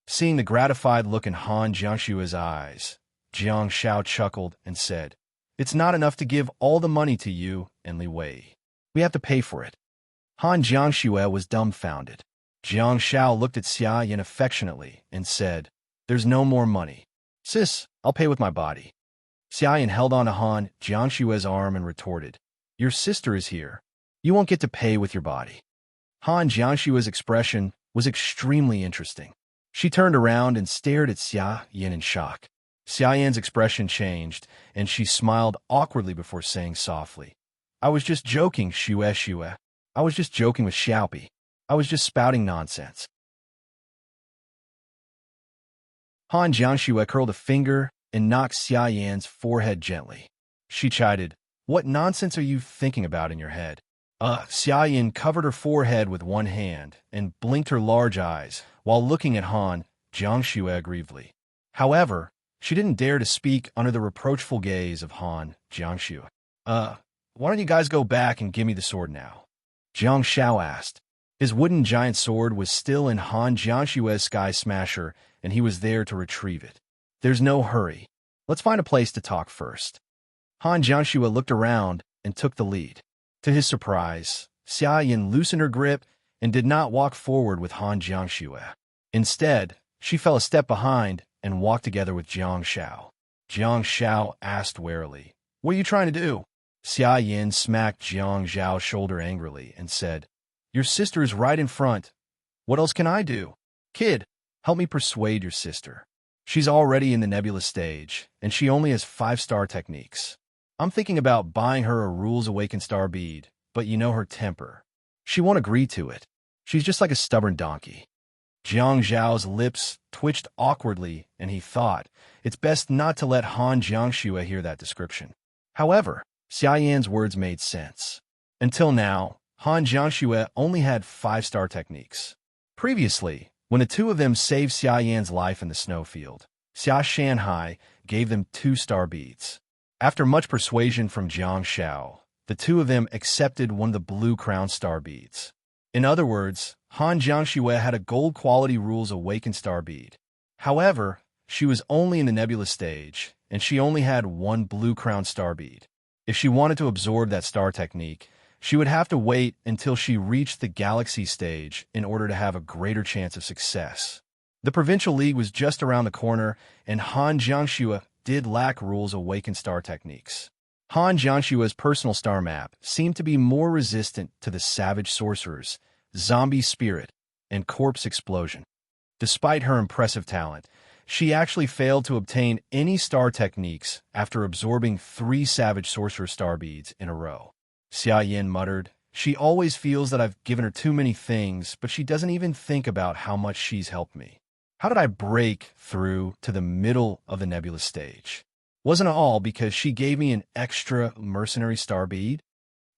Seeing the gratified look in Han Jiangxue's eyes, Jiang Shao chuckled and said, it's not enough to give all the money to you and Li Wei. We have to pay for it. Han Jiangxue was dumbfounded. Jiang Shao looked at Xia Yin affectionately and said, there's no more money. Sis, I'll pay with my body. Xia Yin held on to Han Jiangxue's arm and retorted, your sister is here. You won't get to pay with your body. Han Jiangxue's expression was extremely interesting. She turned around and stared at Xia Yin in shock. Xia Yin's expression changed, and she smiled awkwardly before saying softly, I was just joking, Xue. I was just joking with Xiaopi. I was just spouting nonsense. Han Jiangxue curled a finger and knocked Xia Yan's forehead gently. She chided, what nonsense are you thinking about in your head? Xia Yin covered her forehead with one hand and blinked her large eyes while looking at Han Jiangxue aggrievedly. However, she didn't dare to speak under the reproachful gaze of Han Jiangxue. Why don't you guys go back and give me the sword now? Jiang Shao asked. His wooden giant sword was still in Han Jiangxue's Sky Smasher, and he was there to retrieve it. There's no hurry. Let's find a place to talk first. Han Jiangxue looked around and took the lead. To his surprise, Xia Yin loosened her grip and did not walk forward with Han Jiangxue. Instead, she fell a step behind and walked together with Jiang Shao. Jiang Shao asked warily, what are you trying to do? Xia Yin smacked Jiang Zhao's shoulder angrily and said, your sister is right in front. What else can I do? Kid, help me persuade your sister. She's already in the nebula stage, and she only has 5-star techniques. I'm thinking about buying her a Rules Awakened star bead, but you know her temper. She won't agree to it. She's just like a stubborn donkey. Jiang Zhao's lips twitched awkwardly, and he thought, it's best not to let Han Jiangxue hear that description. However, Xia Yan's words made sense. Until now, Han Jiangxue only had 5-star techniques. Previously, when the two of them saved Xia Yan's life in the snowfield, Xia Shanhai gave them 2-star beads. After much persuasion from Jiang Shao, the two of them accepted one of the blue crown star beads. In other words, Han Jiangxue had a gold quality rules awakened star bead. However, she was only in the nebula stage, and she only had one blue crown star bead. If she wanted to absorb that star technique, she would have to wait until she reached the galaxy stage in order to have a greater chance of success. The Provincial League was just around the corner, and Han Jiangxue did lack rules awakened star techniques. Han Jiangxue's personal star map seemed to be more resistant to the savage sorcerers, zombie spirit, and corpse explosion. Despite her impressive talent, she actually failed to obtain any star techniques after absorbing 3 savage sorcerer star beads in a row. Xia Yin muttered, "She always feels that I've given her too many things, but she doesn't even think about how much she's helped me. How did I break through to the middle of the nebula stage? Wasn't it all because she gave me an extra mercenary star bead?"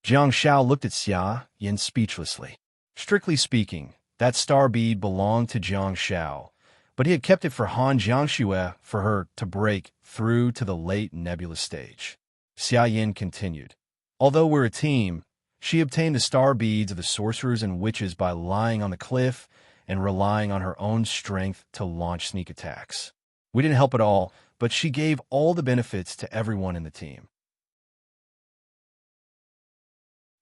Jiang Shao looked at Xia Yin speechlessly. Strictly speaking, that star bead belonged to Jiang Shao, but he had kept it for Han Jiangxue for her to break through to the late nebula stage. Xia Yin continued, "Although we're a team, she obtained the star beads of the sorcerers and witches by lying on the cliff and relying on her own strength to launch sneak attacks. We didn't help at all, but she gave all the benefits to everyone in the team."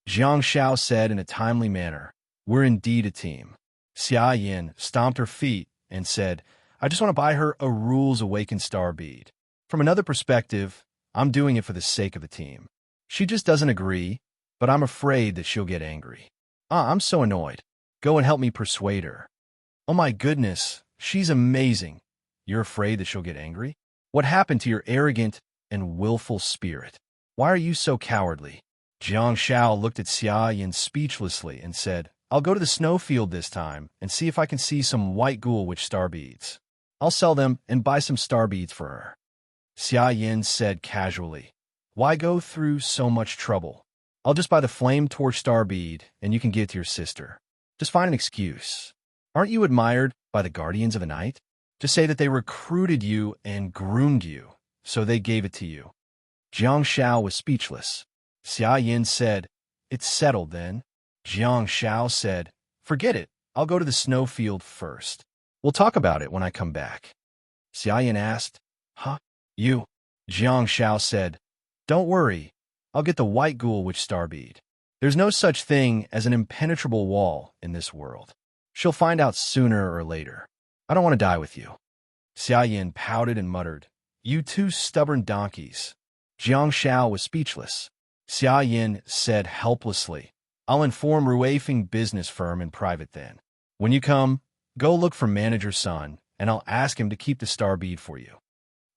Jiang Shao said in a timely manner, "We're indeed a team." Xia Yin stomped her feet and said, "I just want to buy her a rules awakened star bead. From another perspective, I'm doing it for the sake of the team. She just doesn't agree, but I'm afraid that she'll get angry. I'm so annoyed. Go and help me persuade her." "Oh my goodness, she's amazing. You're afraid that she'll get angry? What happened to your arrogant and willful spirit? Why are you so cowardly?" Jiang Shao looked at Xia Yin speechlessly and said, "I'll go to the snowfield this time and see if I can see some white ghoul witch star beads. I'll sell them and buy some star beads for her." Xia Yin said casually, "Why go through so much trouble? I'll just buy the flame torch star bead and you can give it to your sister. Just find an excuse. Aren't you admired by the Guardians of the Night? Just say that they recruited you and groomed you, so they gave it to you." Jiang Shao was speechless. Xia Yin said, "It's settled then." Jiang Shao said, "Forget it. I'll go to the snowfield first. We'll talk about it when I come back." Xia Yin asked, "Huh? You?" Jiang Shao said, "Don't worry. I'll get the white ghoul witch star bead. There's no such thing as an impenetrable wall in this world. She'll find out sooner or later. I don't want to die with you." Xia Yin pouted and muttered, "You two stubborn donkeys." Jiang Shao was speechless. Xia Yin said helplessly, "I'll inform Ruifeng business firm in private then. When you come, go look for manager Sun, and I'll ask him to keep the star bead for you."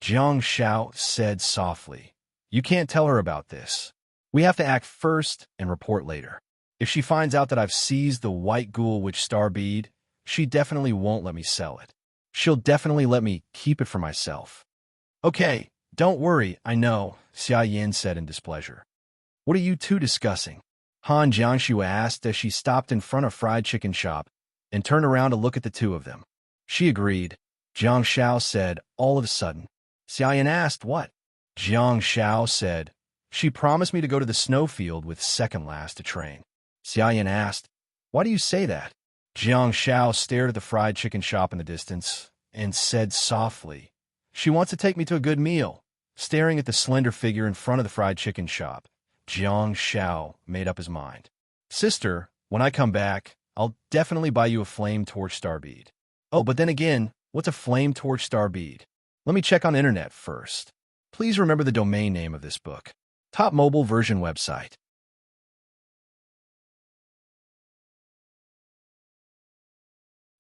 Jiang Shao said softly, "You can't tell her about this. We have to act first and report later. If she finds out that I've seized the white ghoul witch star bead, she definitely won't let me sell it. She'll definitely let me keep it for myself." "Okay, don't worry, I know," Xia Yin said in displeasure. "What are you two discussing?" Han Jiangxue asked as she stopped in front of a fried chicken shop and turned around to look at the two of them. She agreed. Jiang Shao said all of a sudden. Xia Yin asked, "What?" Jiang Shao said, "She promised me to go to the snowfield with second last to train." Xia Yin asked, "Why do you say that?" Jiang Shao stared at the fried chicken shop in the distance and said softly, "She wants to take me to a good meal." Staring at the slender figure in front of the fried chicken shop, Jiang Shao made up his mind. "Sister, when I come back, I'll definitely buy you a flame torch star bead." "Oh, but then again, what's a flame torch star bead? Let me check on the internet first." Please remember the domain name of this book. Top mobile version website.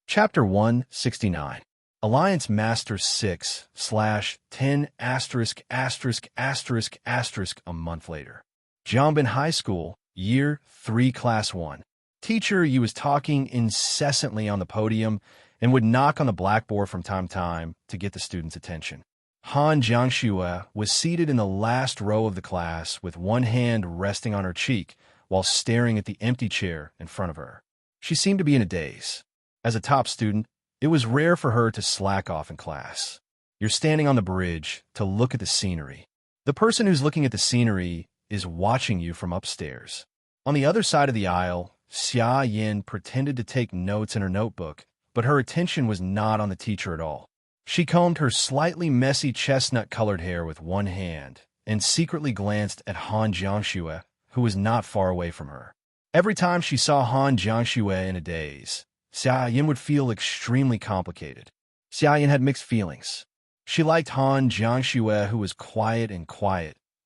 Chapter 169. Alliance Master 6/10 ***** a month later. Jiangbin High School, Year 3, Class 1. Teacher Yu was talking incessantly on the podium and would knock on the blackboard from time to time to get the students' attention. Han Jiangxue was seated in the last row of the class with one hand resting on her cheek while staring at the empty chair in front of her. She seemed to be in a daze. As a top student, it was rare for her to slack off in class. You're standing on the bridge to look at the scenery. The person who's looking at the scenery is watching you from upstairs. On the other side of the aisle, Xia Yin pretended to take notes in her notebook, but her attention was not on the teacher at all. She combed her slightly messy chestnut-colored hair with one hand and secretly glanced at Han Jiangxue, who was not far away from her. Every time she saw Han Jiangxue in a daze, Xia Yin would feel extremely complicated. Xia Yin had mixed feelings. She liked Han Jiangxue, who was quiet,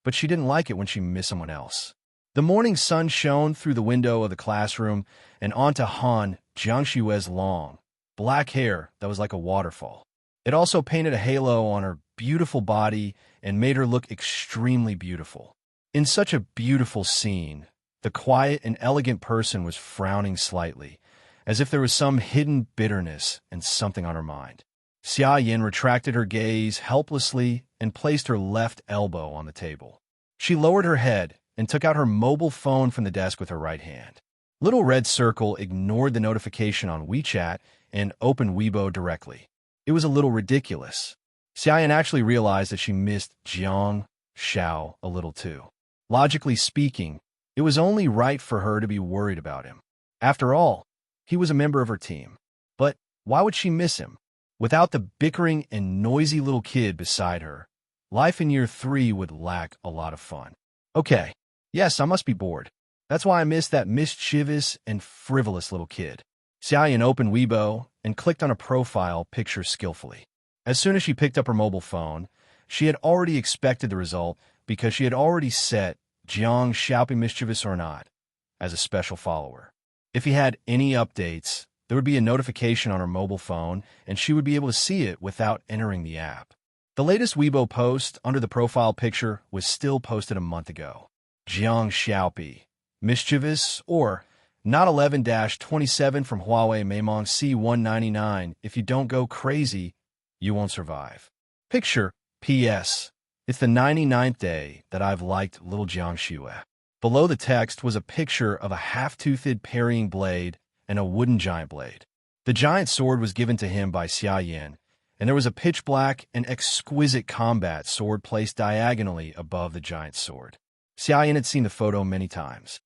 but she didn't like it when she missed someone else. The morning sun shone through the window of the classroom and onto Han Jiangxue's long, black hair that was like a waterfall. It also painted a halo on her beautiful body and made her look extremely beautiful. In such a beautiful scene, the quiet and elegant person was frowning slightly, as if there was some hidden bitterness and something on her mind. Xia Yin retracted her gaze helplessly and placed her left elbow on the table. She lowered her head and took out her mobile phone from the desk with her right hand. Little Red Circle ignored the notification on WeChat and opened Weibo directly. It was a little ridiculous. Xia Yin actually realized that she missed Jiang Xiao a little too. Logically speaking, it was only right for her to be worried about him. After all, he was a member of her team. But why would she miss him? Without the bickering and noisy little kid beside her, life in year 3 would lack a lot of fun. Okay, yes, I must be bored. That's why I missed that mischievous and frivolous little kid. Xia Yin opened Weibo and clicked on a profile picture skillfully. As soon as she picked up her mobile phone, she had already expected the result because she had already set Jiang Xiao, mischievous or not, as a special follower. If he had any updates, there would be a notification on her mobile phone, and she would be able to see it without entering the app. The latest Weibo post under the profile picture was still posted a month ago. Jiang Xiaopi, mischievous or not 11-27 from Huawei Maimong C199. If you don't go crazy, you won't survive. Picture, P.S. It's the 99th day that I've liked little Jiang Xue. Below the text was a picture of a half-toothed parrying blade and a wooden giant blade. The giant sword was given to him by Xia Yin, and there was a pitch-black and exquisite combat sword placed diagonally above the giant sword. Xia Yin had seen the photo many times.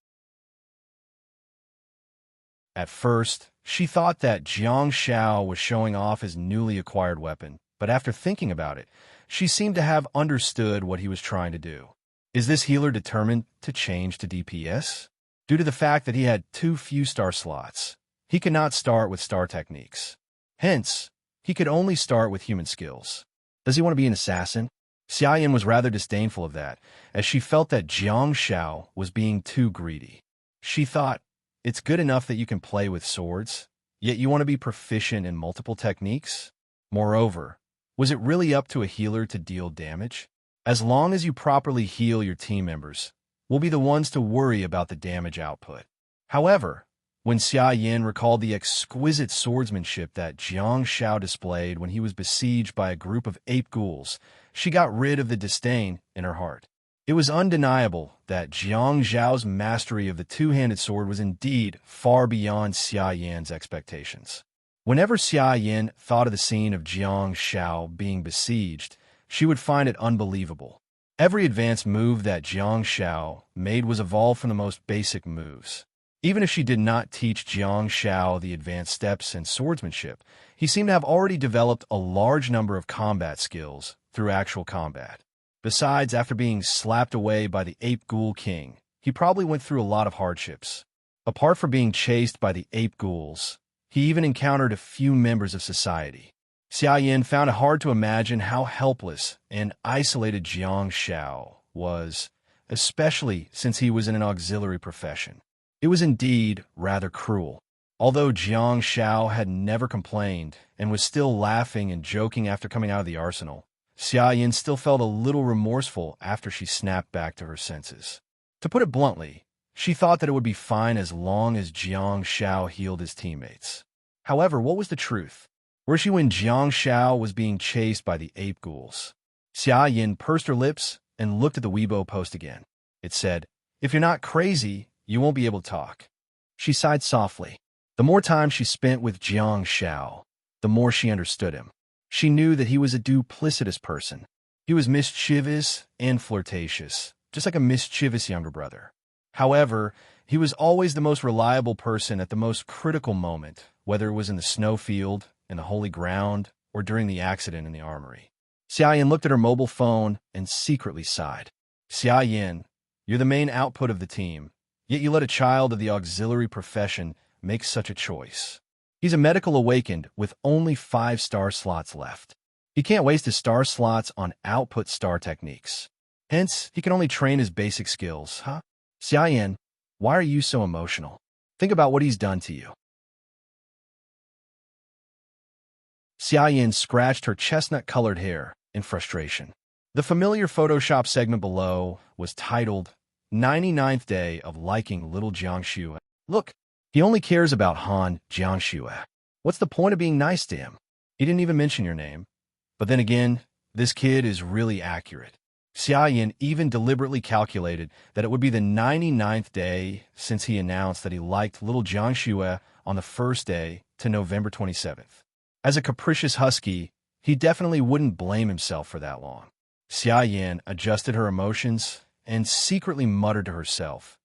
At first, she thought that Jiang Xiao was showing off his newly acquired weapon, but after thinking about it, she seemed to have understood what he was trying to do. Is this healer determined to change to DPS? Due to the fact that he had too few star slots, he could not start with star techniques. Hence, he could only start with human skills. Does he want to be an assassin? Xia Yin was rather disdainful of that, as she felt that Jiang Xiao was being too greedy. She thought, it's good enough that you can play with swords, yet you want to be proficient in multiple techniques? Moreover, was it really up to a healer to deal damage? As long as you properly heal your team members, we'll be the ones to worry about the damage output. However, when Xia Yin recalled the exquisite swordsmanship that Jiang Xiao displayed when he was besieged by a group of ape ghouls, she got rid of the disdain in her heart. It was undeniable that Jiang Zhao's mastery of the two-handed sword was indeed far beyond Xia Yin's expectations. Whenever Xia Yin thought of the scene of Jiang Xiao being besieged, she would find it unbelievable. Every advanced move that Jiang Xiao made was evolved from the most basic moves. Even if she did not teach Jiang Xiao the advanced steps and swordsmanship, he seemed to have already developed a large number of combat skills through actual combat. Besides, after being slapped away by the Ape Ghoul King, he probably went through a lot of hardships. Apart from being chased by the Ape Ghouls, he even encountered a few members of society. Xia Yin found it hard to imagine how helpless and isolated Jiang Xiao was, especially since he was in an auxiliary profession. It was indeed rather cruel. Although Jiang Xiao had never complained and was still laughing and joking after coming out of the arsenal, Xia Yin still felt a little remorseful after she snapped back to her senses. To put it bluntly, she thought that it would be fine as long as Jiang Xiao healed his teammates. However, what was the truth? Were she when Jiang Xiao was being chased by the ape ghouls? Xia Yin pursed her lips and looked at the Weibo post again. It said, "If you're not crazy, you won't be able to talk." She sighed softly. The more time she spent with Jiang Xiao, the more she understood him. She knew that he was a duplicitous person. He was mischievous and flirtatious, just like a mischievous younger brother. However, he was always the most reliable person at the most critical moment, whether it was in the snowfield, in the holy ground, or during the accident in the armory. Xia Yin looked at her mobile phone and secretly sighed. Xia Yin, you're the main output of the team, yet you let a child of the auxiliary profession make such a choice. He's a medical awakened with only 5 star slots left. He can't waste his star slots on output star techniques. Hence, he can only train his basic skills, huh? Xia Yin, why are you so emotional? Think about what he's done to you. Xia Yin scratched her chestnut-colored hair in frustration. The familiar Photoshop segment below was titled 99th Day of Liking Little Jiangxue. Look, he only cares about Han Jiangxue. What's the point of being nice to him? He didn't even mention your name. But then again, this kid is really accurate. Xia Yin even deliberately calculated that it would be the 99th day since he announced that he liked little Jiangxue on the first day to November 27th. As a capricious husky, he definitely wouldn't blame himself for that long. Xia Yin adjusted her emotions and secretly muttered to herself,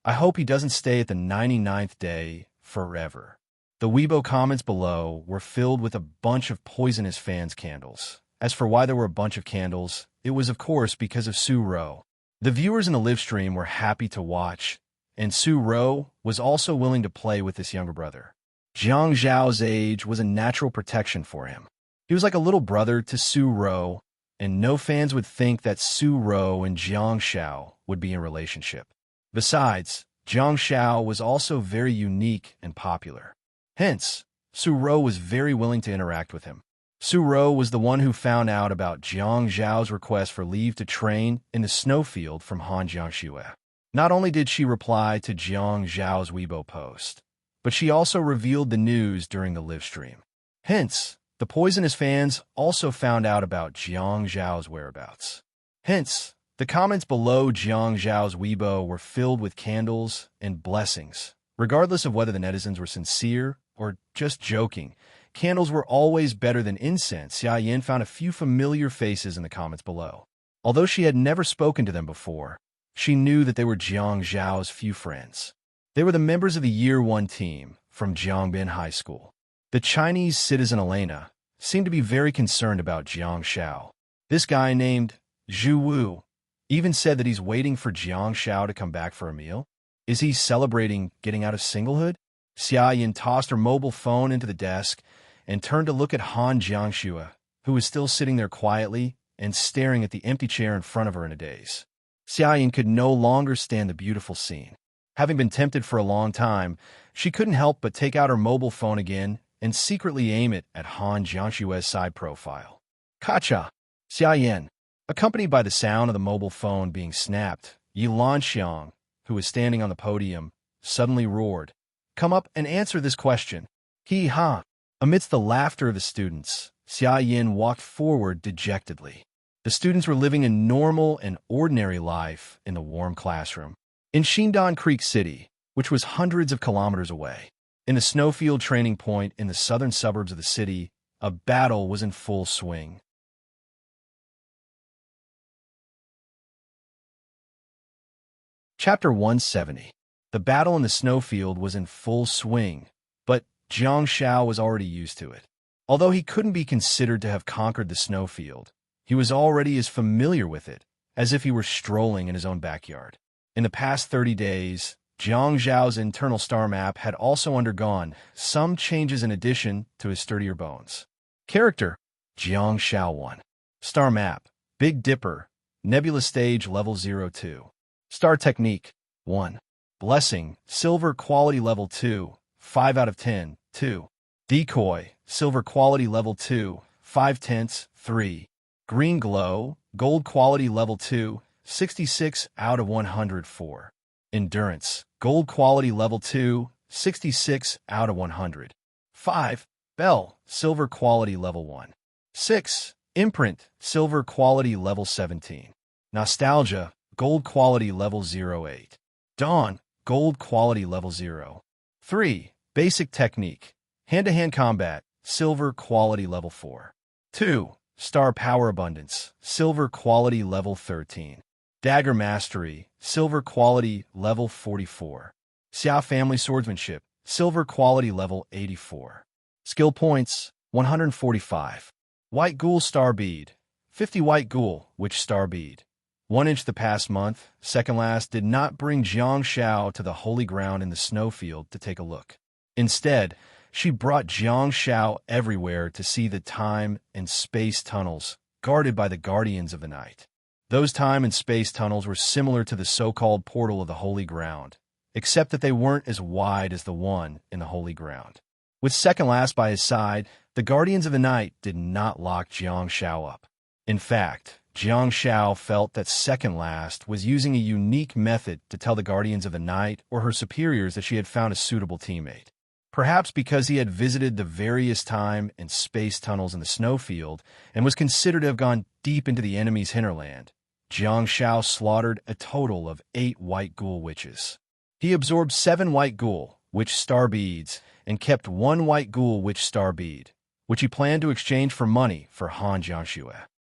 I hope he doesn't stay at the 99th day forever. The Weibo comments below were filled with a bunch of poisonous fans' candles. As for why there were a bunch of candles, it was of course because of Su Ro. The viewers in the live stream were happy to watch, and Su Ro was also willing to play with this younger brother. Jiang Zhao's age was a natural protection for him. He was like a little brother to Su Ro, and no fans would think that Su Ro and Jiang Xiao would be in a relationship. Besides, Jiang Xiao was also very unique and popular. Hence, Su Ro was very willing to interact with him. Su Ro was the one who found out about Jiang Zhao's request for leave to train in the snowfield from Han Jiangxue. Not only did she reply to Jiang Zhao's Weibo post, but she also revealed the news during the live stream. Hence, the poisonous fans also found out about Jiang Zhao's whereabouts. Hence, the comments below Jiang Zhao's Weibo were filled with candles and blessings. Regardless of whether the netizens were sincere or just joking, candles were always better than incense. Xia Yin found a few familiar faces in the comments below. Although she had never spoken to them before, she knew that they were Jiang Zhao's few friends. They were the members of the Year 1 team from Jiangbin High School. The Chinese citizen Elena seemed to be very concerned about Jiang Xiao. This guy named Zhu Wu even said that he's waiting for Jiang Xiao to come back for a meal. Is he celebrating getting out of singlehood? Xia Yin tossed her mobile phone into the desk and turned to look at Han Jiangxue, who was still sitting there quietly and staring at the empty chair in front of her in a daze. Xia Yin could no longer stand the beautiful scene. Having been tempted for a long time, she couldn't help but take out her mobile phone again and secretly aim it at Han Jiangxue's side profile. Kacha! Xia Yin. Accompanied by the sound of the mobile phone being snapped, Yi Lanxiang, who was standing on the podium, suddenly roared, "Come up and answer this question." Hee-ha! Amidst the laughter of the students, Xia Yin walked forward dejectedly. The students were living a normal and ordinary life in the warm classroom. In Xindan Creek City, which was hundreds of kilometers away, in the snowfield training point in the southern suburbs of the city, a battle was in full swing. Chapter 170. The battle in the snowfield was in full swing, but Jiang Xiao was already used to it. Although he couldn't be considered to have conquered the snowfield, he was already as familiar with it as if he were strolling in his own backyard. In the past 30 days, Jiang Zhao's internal star map had also undergone some changes in addition to his sturdier bones. Character: Jiang Xiao 1. Star map: Big Dipper, Nebula Stage Level 02. Star Technique: 1. Blessing, Silver Quality Level 2, 5 out of 10, 2. Decoy, Silver Quality Level 2, 5/10, 3. Green Glow, Gold Quality Level 2, 66 out of 104. Endurance, Gold Quality Level 2, 66 out of 100. 5. Bell, Silver Quality Level 1. 6. Imprint, silver quality level 17. Nostalgia, gold quality level 08. Dawn, gold quality level 0. 3. Basic technique, hand-to-hand combat, silver quality level 4. 2. Star power abundance, silver quality level 13. Dagger mastery, silver quality level 44. Xia family swordsmanship, silver quality level 84. Skill points, 145. White Ghoul Star Bead, 50 White Ghoul, which Star Bead. 1 inch the past month, second last did not bring Jiang Xiao to the holy ground in the snowfield to take a look. Instead, she brought Jiang Xiao everywhere to see the time and space tunnels guarded by the Guardians of the Night. Those time and space tunnels were similar to the so-called portal of the holy ground, except that they weren't as wide as the one in the holy ground. With second last by his side, the Guardians of the Night did not lock Jiang Xiao up. In fact, Jiang Xiao felt that second last was using a unique method to tell the Guardians of the Night or her superiors that she had found a suitable teammate. Perhaps because he had visited the various time and space tunnels in the snowfield and was considered to have gone deep into the enemy's hinterland, Jiang Xiao slaughtered a total of 8 White Ghoul witches. He absorbed 7 White Ghoul, Witch Star Beads, and kept 1 White Ghoul Witch Star Bead, which he planned to exchange for money for Han Jiangxue.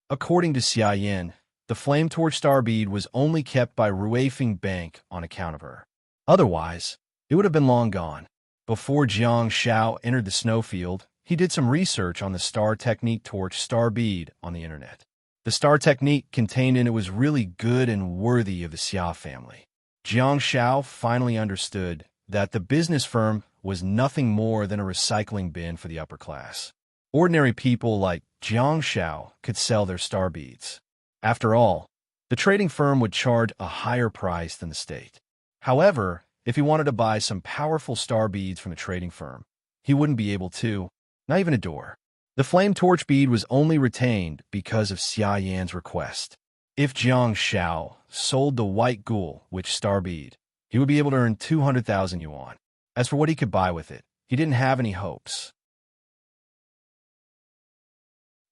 According to Xia Yin, the Flame Torch Star Bead was only kept by Ruifeng Bank on account of her. Otherwise, it would have been long gone. Before Jiang Xiao entered the snowfield, he did some research on the Star Technique Torch Star Bead on the internet. The Star Technique contained in it was really good and worthy of the Xia family. Jiang Xiao finally understood that the business firm was nothing more than a recycling bin for the upper class. Ordinary people like Jiang Xiao could sell their star beads. After all, the trading firm would charge a higher price than the state. However, if he wanted to buy some powerful star beads from the trading firm, he wouldn't be able to, not even a door. The flame torch bead was only retained because of Xia Yan's request. If Jiang Xiao sold the White Ghoul Witch Star Bead, he would be able to earn 200,000 yuan. As for what he could buy with it, he didn't have any hopes.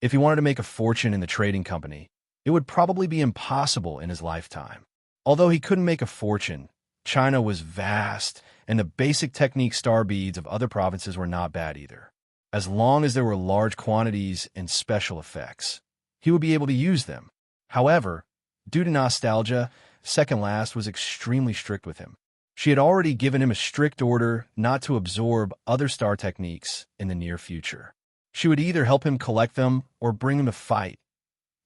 If he wanted to make a fortune in the trading company, it would probably be impossible in his lifetime. Although he couldn't make a fortune, China was vast, and the basic technique star beads of other provinces were not bad either. As long as there were large quantities and special effects, he would be able to use them. However, due to nostalgia, second last was extremely strict with him. She had already given him a strict order not to absorb other star techniques in the near future. She would either help him collect them or bring him a fight.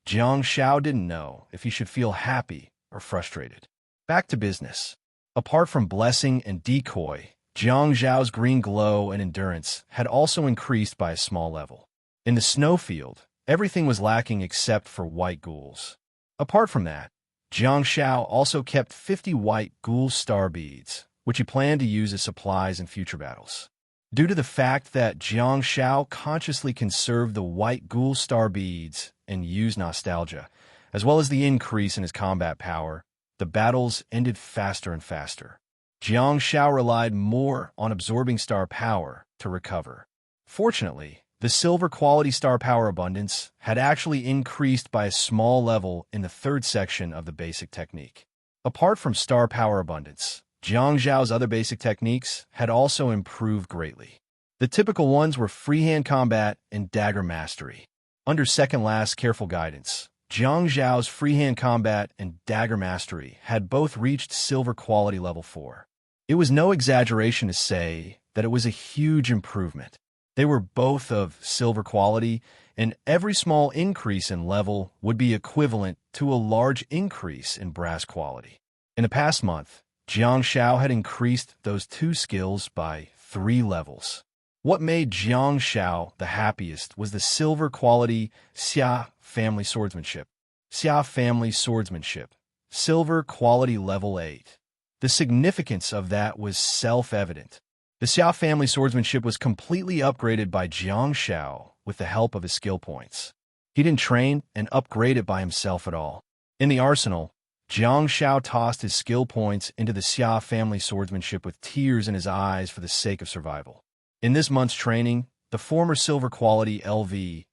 Jiang Xiao didn't know if he should feel happy or frustrated. Back to business. Apart from blessing and decoy, Jiang Zhao's green glow and endurance had also increased by a small level. In the snowfield, everything was lacking except for white ghouls. Apart from that, Jiang Xiao also kept 50 White Ghoul Star Beads, which he planned to use as supplies in future battles. Due to the fact that Jiang Xiao consciously conserved the White Ghoul Star Beads and used nostalgia, as well as the increase in his combat power, the battles ended faster and faster. Jiang Xiao relied more on absorbing star power to recover. Fortunately, the silver quality star power abundance had actually increased by a small level in the third section of the basic technique. Apart from star power abundance, Jiang Zhao's other basic techniques had also improved greatly. The typical ones were freehand combat and dagger mastery. Under second last careful guidance, Jiang Zhao's freehand combat and dagger mastery had both reached silver quality level 4. It was no exaggeration to say that it was a huge improvement. They were both of silver quality, and every small increase in level would be equivalent to a large increase in brass quality. In the past month, Jiang Xiao had increased those 2 skills by 3 levels. What made Jiang Xiao the happiest was the silver quality Xia family swordsmanship. Xia family swordsmanship, silver quality level 8. The significance of that was self-evident. The Xia family swordsmanship was completely upgraded by Jiang Xiao with the help of his skill points. He didn't train and upgrade it by himself at all. In the arsenal, Jiang Xiao tossed his skill points into the Xia family swordsmanship with tears in his eyes for the sake of survival. In this month's training, the former silver quality LV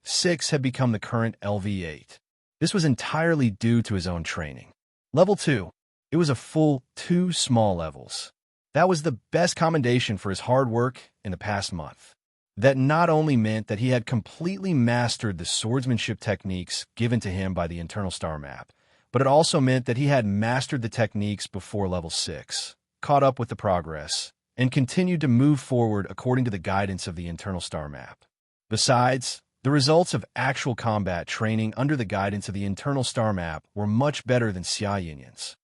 6 had become the current LV8. This was entirely due to his own training. Level 2. It was a full 2 small levels. That was the best commendation for his hard work in the past month. That not only meant that he had completely mastered the swordsmanship techniques given to him by the internal star map, but it also meant that he had mastered the techniques before level 6, caught up with the progress, and continued to move forward according to the guidance of the internal star map. Besides, the results of actual combat training under the guidance of the internal star map were much better than Xia Yinyan's.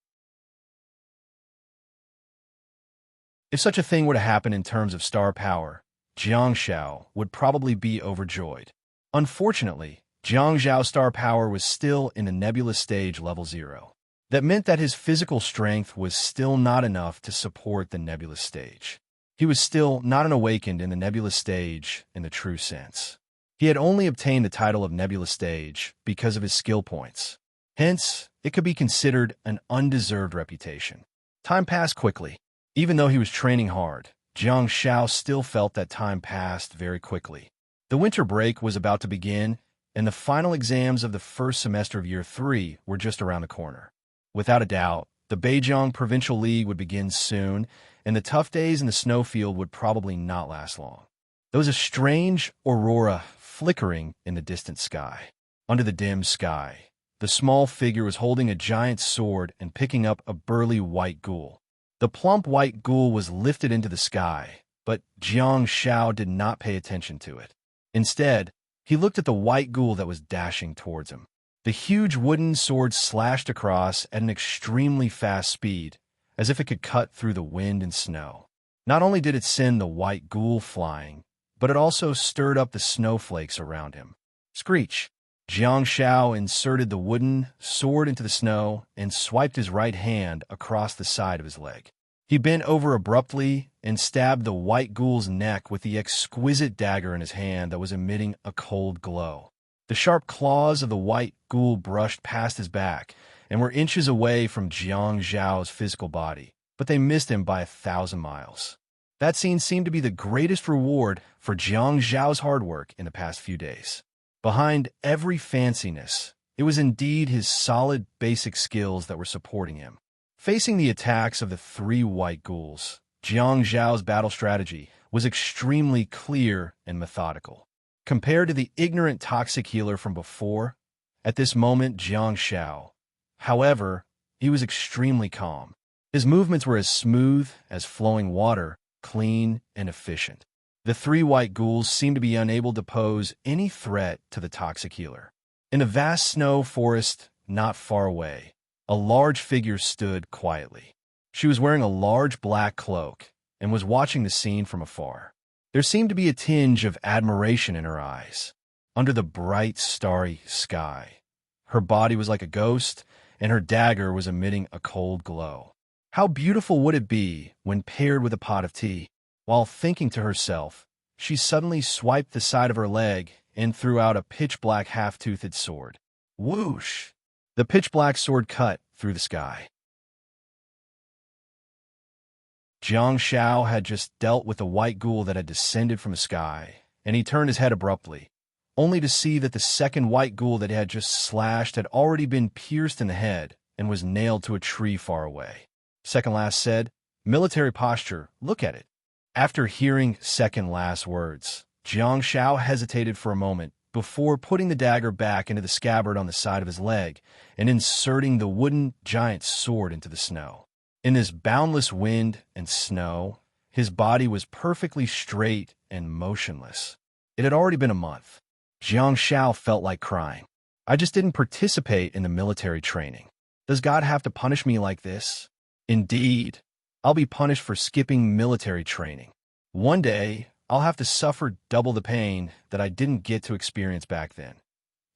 If such a thing were to happen in terms of star power, Jiang Xiao would probably be overjoyed. Unfortunately, Jiang Zhao's star power was still in the nebulous stage level 0. That meant that his physical strength was still not enough to support the nebulous stage. He was still not an awakened in the nebulous stage in the true sense. He had only obtained the title of nebulous stage because of his skill points. Hence, it could be considered an undeserved reputation. Time passed quickly. Even though he was training hard, Jiang Xiao still felt that time passed very quickly. The winter break was about to begin, and the final exams of the first semester of Year 3 were just around the corner. Without a doubt, the Beijiang Provincial League would begin soon, and the tough days in the snowfield would probably not last long. There was a strange aurora flickering in the distant sky. Under the dim sky, the small figure was holding a giant sword and picking up a burly white ghoul. The plump white ghoul was lifted into the sky, but Jiang Xiao did not pay attention to it. Instead, he looked at the white ghoul that was dashing towards him. The huge wooden sword slashed across at an extremely fast speed, as if it could cut through the wind and snow. Not only did it send the white ghoul flying, but it also stirred up the snowflakes around him. Screech! Jiang Xiao inserted the wooden sword into the snow and swiped his right hand across the side of his leg. He bent over abruptly and stabbed the white ghoul's neck with the exquisite dagger in his hand that was emitting a cold glow. The sharp claws of the white ghoul brushed past his back and were inches away from Jiang Zhao's physical body, but they missed him by 1,000 miles. That scene seemed to be the greatest reward for Jiang Zhao's hard work in the past few days. Behind every fanciness, it was indeed his solid basic skills that were supporting him. Facing the attacks of the 3 white ghouls, Jiang Zhao's battle strategy was extremely clear and methodical. Compared to the ignorant toxic healer from before, at this moment Jiang Xiao, however, he was extremely calm. His movements were as smooth as flowing water, clean and efficient. The 3 white ghouls seemed to be unable to pose any threat to the toxic healer. In a vast snow forest not far away, a large figure stood quietly. She was wearing a large black cloak and was watching the scene from afar. There seemed to be a tinge of admiration in her eyes. Under the bright, starry sky, her body was like a ghost, and her dagger was emitting a cold glow. How beautiful would it be when paired with a pot of tea? While thinking to herself, she suddenly swiped the side of her leg and threw out a pitch-black half-toothed sword. Whoosh! The pitch-black sword cut through the sky. Jiang Xiao had just dealt with a white ghoul that had descended from the sky, and he turned his head abruptly, only to see that the second white ghoul that he had just slashed had already been pierced in the head and was nailed to a tree far away. Second last said, "Military posture, look at it." After hearing second last words, Jiang Xiao hesitated for a moment before putting the dagger back into the scabbard on the side of his leg and inserting the wooden giant sword into the snow. In this boundless wind and snow, his body was perfectly straight and motionless. It had already been a month. Jiang Xiao felt like crying. I just didn't participate in the military training. Does God have to punish me like this? Indeed. I'll be punished for skipping military training. One day, I'll have to suffer double the pain that I didn't get to experience back then.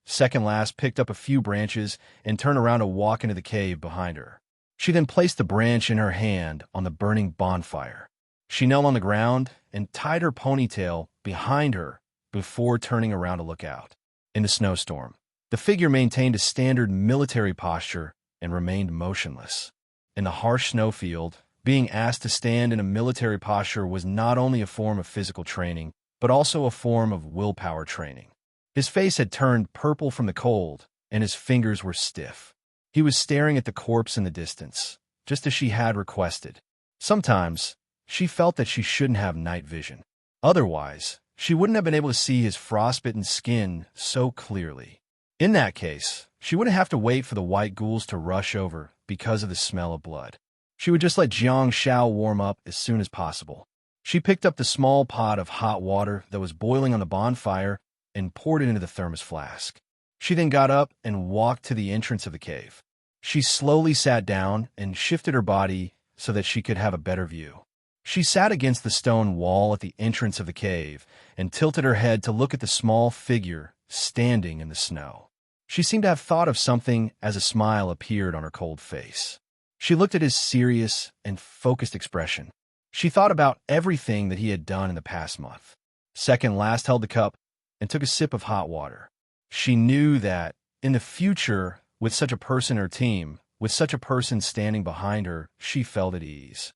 Second last picked up a few branches and turned around to walk into the cave behind her. She then placed the branch in her hand on the burning bonfire. She knelt on the ground and tied her ponytail behind her before turning around to look out. In the snowstorm, the figure maintained a standard military posture and remained motionless. In the harsh snowfield, being asked to stand in a military posture was not only a form of physical training, but also a form of willpower training. His face had turned purple from the cold, and his fingers were stiff. He was staring at the corpse in the distance, just as she had requested. Sometimes, she felt that she shouldn't have night vision. Otherwise, she wouldn't have been able to see his frostbitten skin so clearly. In that case, she wouldn't have to wait for the white ghouls to rush over because of the smell of blood. She would just let Jiang Shao warm up as soon as possible. She picked up the small pot of hot water that was boiling on the bonfire and poured it into the thermos flask. She then got up and walked to the entrance of the cave. She slowly sat down and shifted her body so that she could have a better view. She sat against the stone wall at the entrance of the cave and tilted her head to look at the small figure standing in the snow. She seemed to have thought of something as a smile appeared on her cold face. She looked at his serious and focused expression. She thought about everything that he had done in the past month. Second Last held the cup and took a sip of hot water. She knew that, in the future, with such a person in her team, with such a person standing behind her, she felt at ease.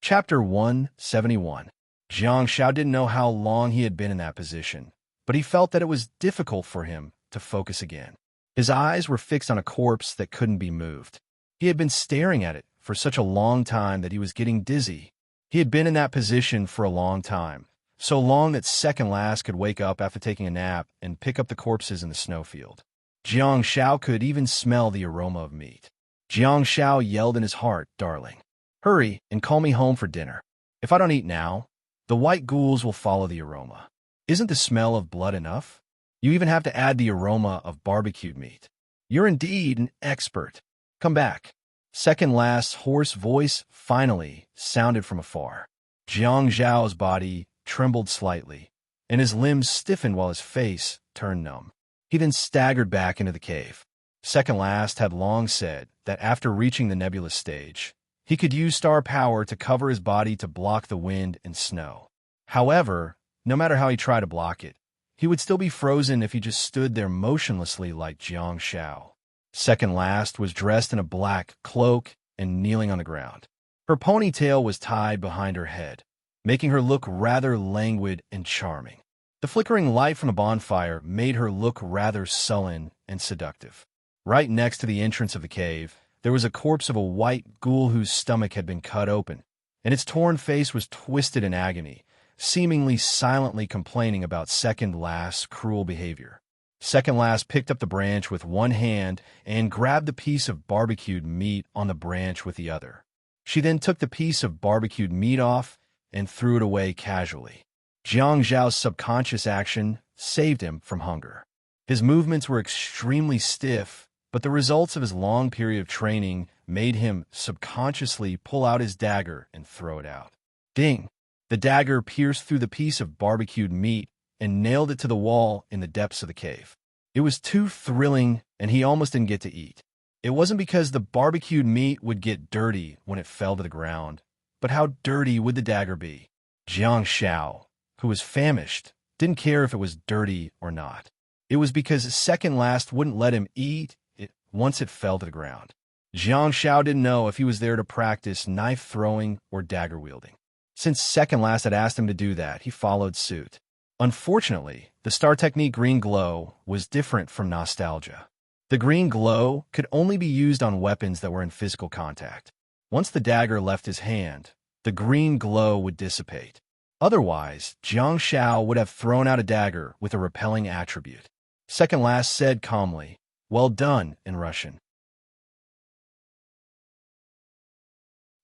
Chapter 171. Jiang Shao didn't know how long he had been in that position, but he felt that it was difficult for him to focus again. His eyes were fixed on a corpse that couldn't be moved. He had been staring at it for such a long time that he was getting dizzy. He had been in that position for a long time, so long that Second Last could wake up after taking a nap and pick up the corpses in the snowfield. Jiang Shao could even smell the aroma of meat. Jiang Shao yelled in his heart, "Darling, hurry and call me home for dinner. If I don't eat now, the white ghouls will follow the aroma. Isn't the smell of blood enough? You even have to add the aroma of barbecued meat. You're indeed an expert. Come back." Second Last's hoarse voice finally sounded from afar. Jiang Zhao's body trembled slightly, and his limbs stiffened while his face turned numb. He then staggered back into the cave. Second Last had long said that after reaching the nebulous stage, he could use star power to cover his body to block the wind and snow. However, no matter how he tried to block it, he would still be frozen if he just stood there motionlessly like Jiang Shao. Second Last was dressed in a black cloak and kneeling on the ground. Her ponytail was tied behind her head, making her look rather languid and charming. The flickering light from the bonfire made her look rather sullen and seductive. Right next to the entrance of the cave, there was a corpse of a white ghoul whose stomach had been cut open, and its torn face was twisted in agony, seemingly silently complaining about Second Last's cruel behavior. Second Last picked up the branch with one hand and grabbed the piece of barbecued meat on the branch with the other. She then took the piece of barbecued meat off and threw it away casually. Jiang Zhao's subconscious action saved him from hunger. His movements were extremely stiff, but the results of his long period of training made him subconsciously pull out his dagger and throw it out. Ding! The dagger pierced through the piece of barbecued meat and nailed it to the wall in the depths of the cave. It was too thrilling, and he almost didn't get to eat. It wasn't because the barbecued meat would get dirty when it fell to the ground, but how dirty would the dagger be? Jiang Shao, who was famished, didn't care if it was dirty or not. It was because Second Last wouldn't let him eat it once it fell to the ground. Jiang Shao didn't know if he was there to practice knife throwing or dagger wielding. Since Second Last had asked him to do that, he followed suit. Unfortunately, the star technique green glow was different from nostalgia. The green glow could only be used on weapons that were in physical contact. Once the dagger left his hand, the green glow would dissipate. Otherwise, Jiang Shao would have thrown out a dagger with a repelling attribute. Second Last said calmly, "Well done," in Russian.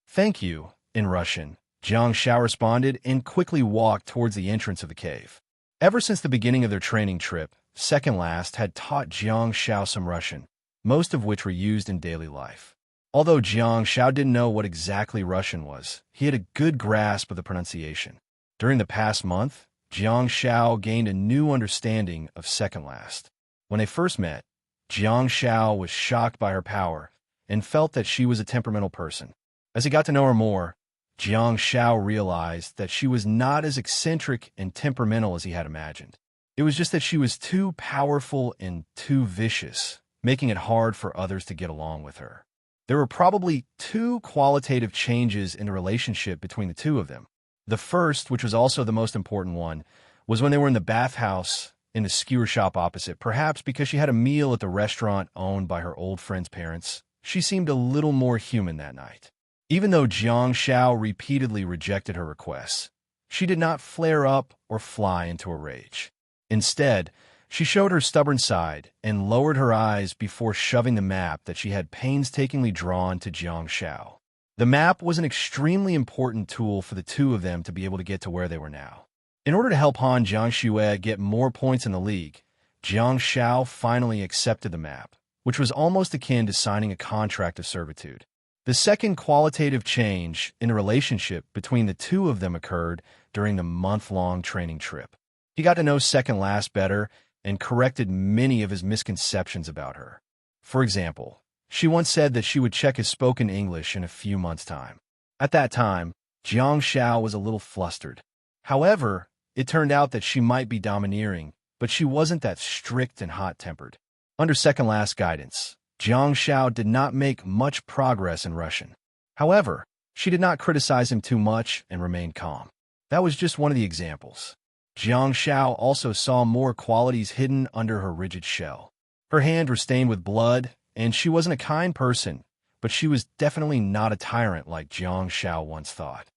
"Thank you," in Russian, Jiang Shao responded and quickly walked towards the entrance of the cave. Ever since the beginning of their training trip, Second Last had taught Jiang Shao some Russian, most of which were used in daily life. Although Jiang Shao didn't know what exactly Russian was, he had a good grasp of the pronunciation. During the past month, Jiang Shao gained a new understanding of Second Last. When they first met, Jiang Shao was shocked by her power and felt that she was a temperamental person. As he got to know her more, Jiang Shao realized that she was not as eccentric and temperamental as he had imagined. It was just that she was too powerful and too vicious, making it hard for others to get along with her. There were probably two qualitative changes in the relationship between the two of them. The first, which was also the most important one, was when they were in the bathhouse in the skewer shop opposite. Perhaps because she had a meal at the restaurant owned by her old friend's parents, she seemed a little more human that night. Even though Jiang Xiao repeatedly rejected her requests, she did not flare up or fly into a rage. Instead, she showed her stubborn side and lowered her eyes before shoving the map that she had painstakingly drawn to Jiang Xiao. The map was an extremely important tool for the two of them to be able to get to where they were now. In order to help Han Jiangxue get more points in the league, Jiang Xiao finally accepted the map, which was almost akin to signing a contract of servitude. The second qualitative change in the relationship between the two of them occurred during the month-long training trip. He got to know Second Last better and corrected many of his misconceptions about her. For example, she once said that she would check his spoken English in a few months' time. At that time, Jiang Xiao was a little flustered. However, it turned out that she might be domineering, but she wasn't that strict and hot-tempered. Under Second Last guidance, Jiang Xiao did not make much progress in Russian. However, she did not criticize him too much and remained calm. That was just one of the examples. Jiang Xiao also saw more qualities hidden under her rigid shell. Her hands were stained with blood, and she wasn't a kind person, but she was definitely not a tyrant like Jiang Xiao once thought.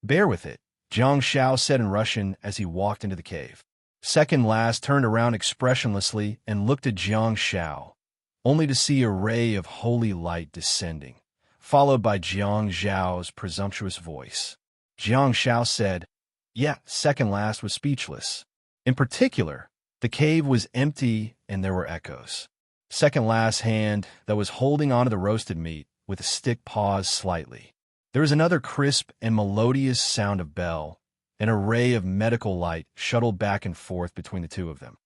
"Bear with it," Jiang Xiao said in Russian as he walked into the cave. Second Last turned around expressionlessly and looked at Jiang Xiao, only to see a ray of holy light descending, followed by Jiang Zhao's presumptuous voice. Jiang Xiao said, "Yeah." Second Last was speechless. In particular, the cave was empty and there were echoes. Second Last's hand that was holding onto the roasted meat with a stick paused slightly. There was another crisp and melodious sound of bell. An array of medical light shuttled back and forth between the two of them.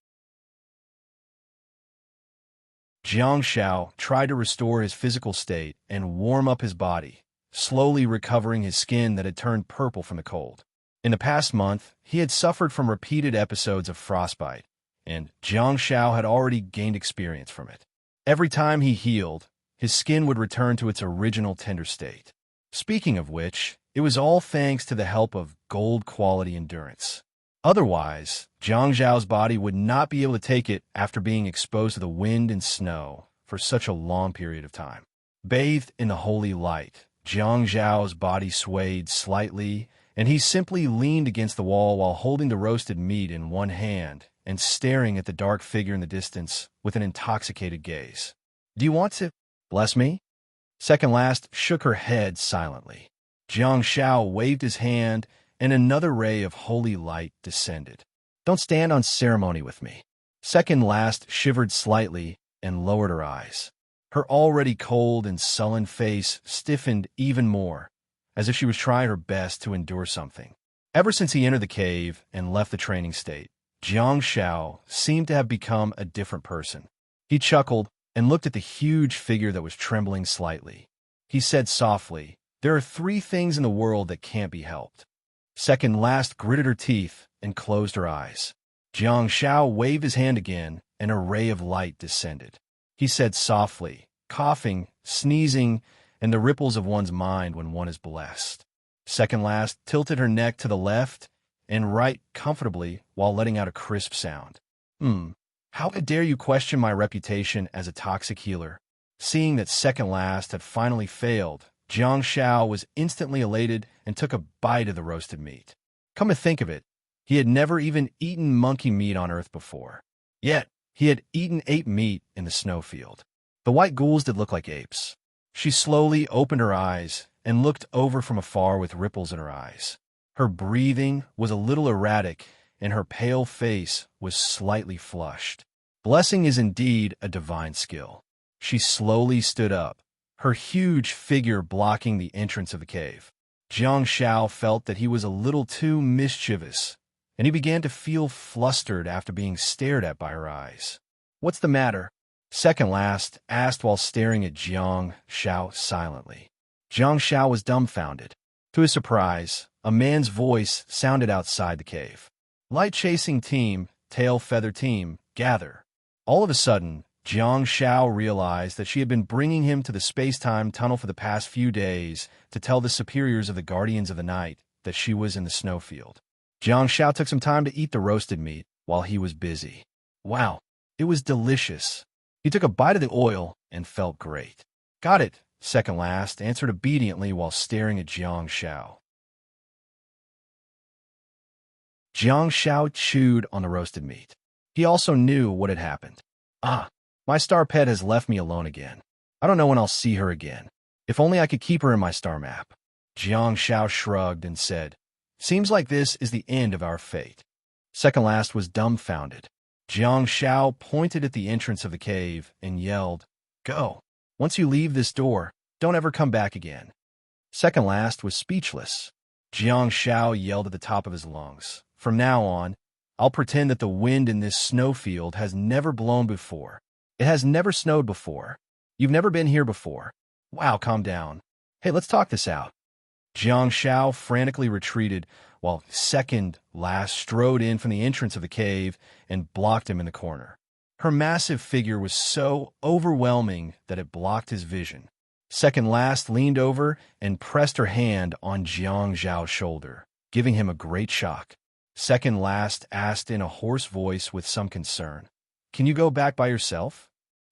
Jiang Xiao tried to restore his physical state and warm up his body, slowly recovering his skin that had turned purple from the cold. In the past month, he had suffered from repeated episodes of frostbite, and Jiang Xiao had already gained experience from it. Every time he healed, his skin would return to its original tender state. Speaking of which, it was all thanks to the help of gold-quality endurance. Otherwise, Jiang Zhao's body would not be able to take it after being exposed to the wind and snow for such a long period of time. Bathed in the holy light, Jiang Zhao's body swayed slightly, and he simply leaned against the wall while holding the roasted meat in one hand and staring at the dark figure in the distance with an intoxicated gaze. "Do you want to bless me?" Second Last shook her head silently. Jiang Xiao waved his hand, and another ray of holy light descended. "Don't stand on ceremony with me." Second Last shivered slightly and lowered her eyes. Her already cold and sullen face stiffened even more, as if she was trying her best to endure something. Ever since he entered the cave and left the training state, Jiang Xiao seemed to have become a different person. He chuckled and looked at the huge figure that was trembling slightly. He said softly, "There are 3 things in the world that can't be helped." Second Last gritted her teeth and closed her eyes. Jiang Xiao waved his hand again, and a ray of light descended. He said softly, coughing, sneezing, and the ripples of one's mind when one is blessed. Second Last tilted her neck to the left and right comfortably while letting out a crisp sound. How dare you question my reputation as a toxic healer?" Seeing that Second Last had finally failed, Jiang Xiao was instantly elated and took a bite of the roasted meat. Come to think of it, he had never even eaten monkey meat on Earth before. Yet, he had eaten ape meat in the snowfield. The white ghouls did look like apes. She slowly opened her eyes and looked over from afar with ripples in her eyes. Her breathing was a little erratic, and her pale face was slightly flushed. Blessing is indeed a divine skill. She slowly stood up, her huge figure blocking the entrance of the cave. Jiang Xiao felt that he was a little too mischievous, and he began to feel flustered after being stared at by her eyes. "What's the matter?" Second Last asked while staring at Jiang Xiao silently. Jiang Xiao was dumbfounded. To his surprise, a man's voice sounded outside the cave. "Light-chasing team, tail-feather team, gather." All of a sudden, Jiang Xiao realized that she had been bringing him to the space-time tunnel for the past few days to tell the superiors of the Guardians of the Night that she was in the snowfield. Jiang Shao took some time to eat the roasted meat while he was busy. Wow, it was delicious. He took a bite of the oil and felt great. Got it, second last answered obediently while staring at Jiang Shao. Jiang Shao chewed on the roasted meat. He also knew what had happened. Ah, my star pet has left me alone again. I don't know when I'll see her again. If only I could keep her in my star map. Jiang Shao shrugged and said, Seems like this is the end of our fate. Second last was dumbfounded. Jiang Shao pointed at the entrance of the cave and yelled, Go. Once you leave this door, don't ever come back again. Second last was speechless. Jiang Shao yelled at the top of his lungs. From now on, I'll pretend that the wind in this snowfield has never blown before. It has never snowed before. You've never been here before. Wow, calm down. Hey, let's talk this out. Jiang Shao frantically retreated while second last strode in from the entrance of the cave and blocked him in the corner. Her massive figure was so overwhelming that it blocked his vision. Second last leaned over and pressed her hand on Jiang Zhao's shoulder, giving him a great shock. Second last asked in a hoarse voice with some concern, Can you go back by yourself?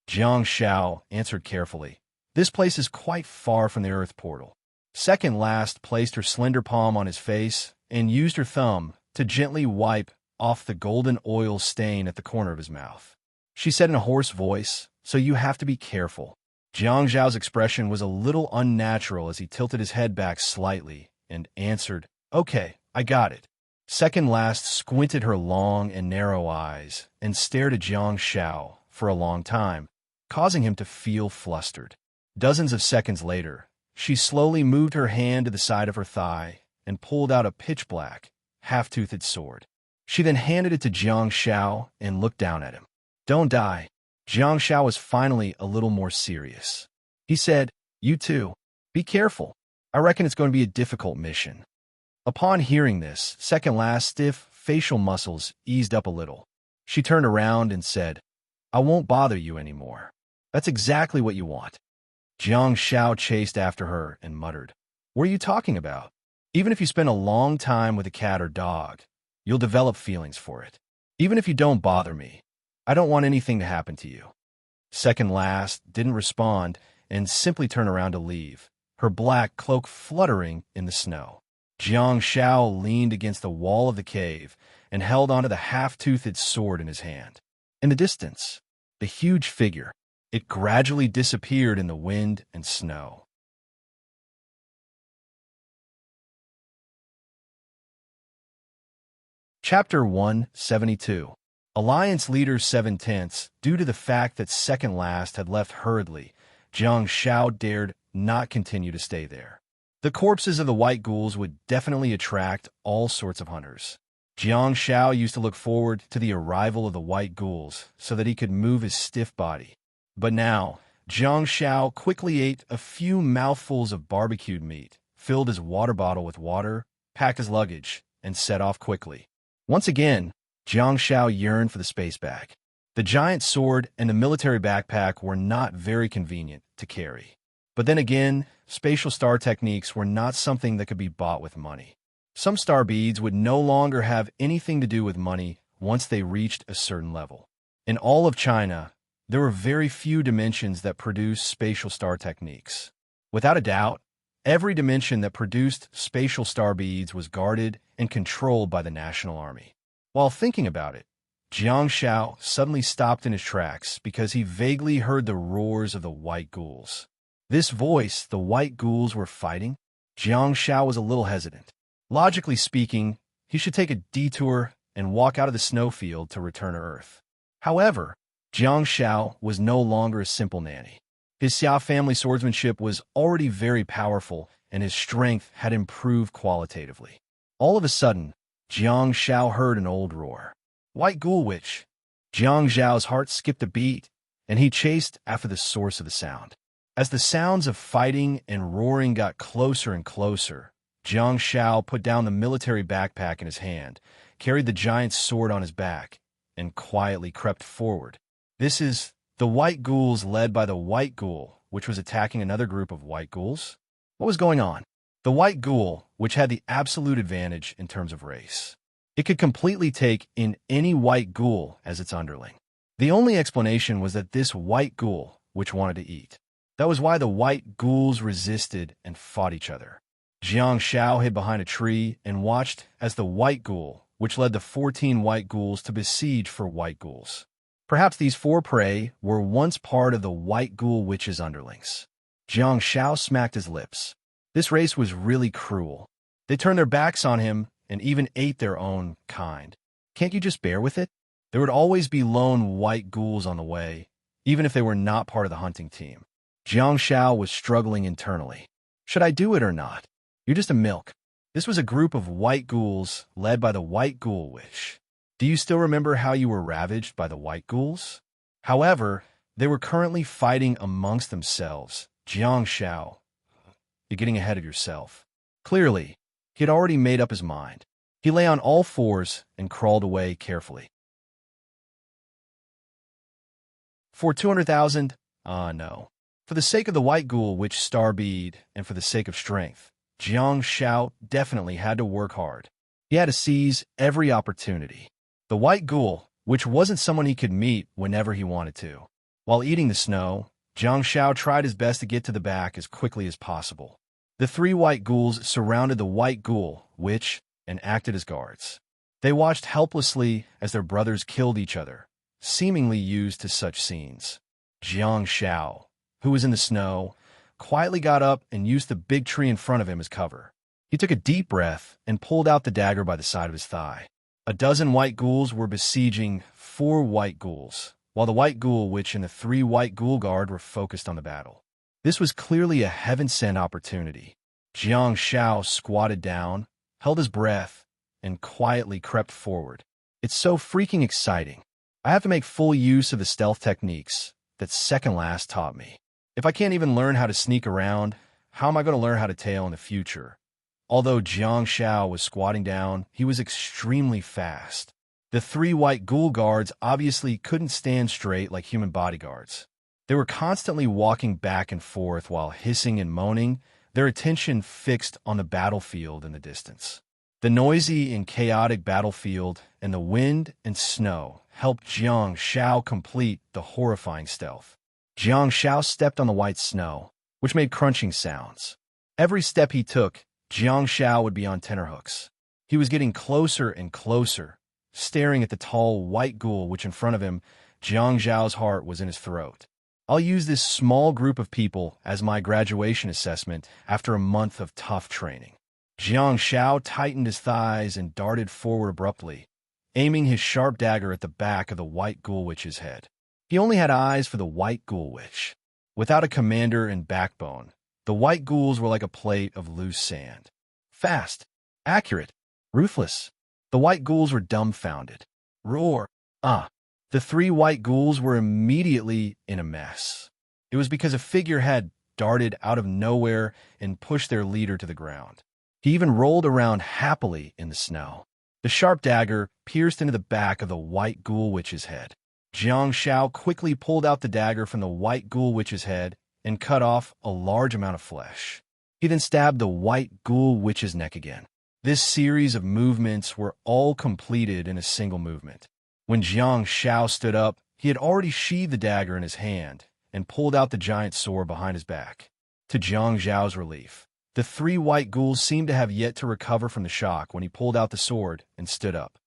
Jiang Shao answered carefully, This place is quite far from the earth portal. Second last placed her slender palm on his face and used her thumb to gently wipe off the golden oil stain at the corner of his mouth. She said in a hoarse voice, So you have to be careful. Jiang Zhao's expression was a little unnatural as he tilted his head back slightly and answered, Okay, I got it. Second last squinted her long and narrow eyes and stared at Jiang Shao for a long time, causing him to feel flustered. Dozens of seconds later, she slowly moved her hand to the side of her thigh and pulled out a pitch-black, half-toothed sword. She then handed it to Jiang Shao and looked down at him. Don't die. Jiang Shao was finally a little more serious. He said, You too. Be careful. I reckon it's going to be a difficult mission. Upon hearing this, second last stiff facial muscles eased up a little. She turned around and said, I won't bother you anymore. That's exactly what you want. Jiang Shao chased after her and muttered, What are you talking about? Even if you spend a long time with a cat or dog, you'll develop feelings for it. Even if you don't bother me, I don't want anything to happen to you. Second last didn't respond and simply turned around to leave, her black cloak fluttering in the snow. Jiang Shao leaned against the wall of the cave and held onto the half-toothed sword in his hand. In the distance, the huge figure, it gradually disappeared in the wind and snow. Chapter 172. Alliance Leader 7/10. Due to the fact that second last had left hurriedly, Jiang Shao dared not continue to stay there. The corpses of the white ghouls would definitely attract all sorts of hunters. Jiang Shao used to look forward to the arrival of the white ghouls so that he could move his stiff body. But now, Jiang Shao quickly ate a few mouthfuls of barbecued meat, filled his water bottle with water, packed his luggage, and set off quickly. Once again, Jiang Shao yearned for the space bag. The giant sword and the military backpack were not very convenient to carry. But then again, spatial star techniques were not something that could be bought with money. Some star beads would no longer have anything to do with money once they reached a certain level. In all of China, there were very few dimensions that produced spatial star techniques. Without a doubt, every dimension that produced spatial star beads was guarded and controlled by the National Army. While thinking about it, Jiang Shao suddenly stopped in his tracks because he vaguely heard the roars of the white ghouls. This voice the white ghouls were fighting? Jiang Shao was a little hesitant. Logically speaking, he should take a detour and walk out of the snowfield to return to Earth. However, Jiang Shao was no longer a simple nanny. His Xia family swordsmanship was already very powerful, and his strength had improved qualitatively. All of a sudden, Jiang Shao heard an old roar. White Ghoul Witch! Jiang Zhao's heart skipped a beat, and he chased after the source of the sound. As the sounds of fighting and roaring got closer and closer, Jiang Shao put down the military backpack in his hand, carried the giant sword on his back, and quietly crept forward. This is the white ghouls led by the white ghoul, which was attacking another group of white ghouls? What was going on? The white ghoul, which had the absolute advantage in terms of race. It could completely take in any white ghoul as its underling. The only explanation was that this white ghoul, which wanted to eat. That was why the white ghouls resisted and fought each other. Jiang Shao hid behind a tree and watched as the white ghoul, which led the 14 white ghouls to besiege for white ghouls. Perhaps these 4 prey were once part of the white ghoul witch's underlings. Jiang Shao smacked his lips. This race was really cruel. They turned their backs on him and even ate their own kind. Can't you just bear with it? There would always be lone white ghouls on the way, even if they were not part of the hunting team. Jiang Shao was struggling internally. Should I do it or not? You're just a milk. This was a group of white ghouls led by the white ghoul witch. Do you still remember how you were ravaged by the white ghouls? However, they were currently fighting amongst themselves. Jiang Shao, you're getting ahead of yourself. Clearly, he had already made up his mind. He lay on all fours and crawled away carefully. For 200,000? No. For the sake of the white ghoul witch star bead and for the sake of strength, Jiang Shao definitely had to work hard. He had to seize every opportunity. The white ghoul, which wasn't someone he could meet whenever he wanted to. While eating the snow, Jiang Shao tried his best to get to the back as quickly as possible. The 3 white ghouls surrounded the white ghoul witch and acted as guards. They watched helplessly as their brothers killed each other, seemingly used to such scenes. Jiang Shao, who was in the snow, quietly got up and used the big tree in front of him as cover. He took a deep breath and pulled out the dagger by the side of his thigh. A dozen white ghouls were besieging 4 white ghouls, while the white ghoul witch and the 3 white ghoul guard were focused on the battle. This was clearly a heaven-sent opportunity. Jiang Shao squatted down, held his breath, and quietly crept forward. It's so freaking exciting. I have to make full use of the stealth techniques that Second Last taught me. If I can't even learn how to sneak around, how am I going to learn how to tail in the future? Although Jiang Shao was squatting down, he was extremely fast. The 3 white ghoul guards obviously couldn't stand straight like human bodyguards. They were constantly walking back and forth while hissing and moaning, their attention fixed on the battlefield in the distance. The noisy and chaotic battlefield and the wind and snow helped Jiang Shao complete the horrifying stealth. Jiang Shao stepped on the white snow, which made crunching sounds. Every step he took, Jiang Shao would be on tenterhooks. He was getting closer and closer, staring at the tall white ghoul which in front of him, Jiang Zhao's heart was in his throat. I'll use this small group of people as my graduation assessment after a month of tough training. Jiang Shao tightened his thighs and darted forward abruptly, aiming his sharp dagger at the back of the white ghoul witch's head. He only had eyes for the white ghoul witch. Without a commander and backbone, the white ghouls were like a plate of loose sand. Fast, accurate, ruthless. The white ghouls were dumbfounded. Roar! The 3 white ghouls were immediately in a mess. It was because a figure had darted out of nowhere and pushed their leader to the ground. He even rolled around happily in the snow. The sharp dagger pierced into the back of the white ghoul witch's head. Jiang Shao quickly pulled out the dagger from the white ghoul witch's head and cut off a large amount of flesh. He then stabbed the white ghoul witch's neck again. This series of movements were all completed in a single movement. When Jiang Shao stood up, he had already sheathed the dagger in his hand and pulled out the giant sword behind his back. To Jiang Zhao's relief, the 3 white ghouls seemed to have yet to recover from the shock when he pulled out the sword and stood up.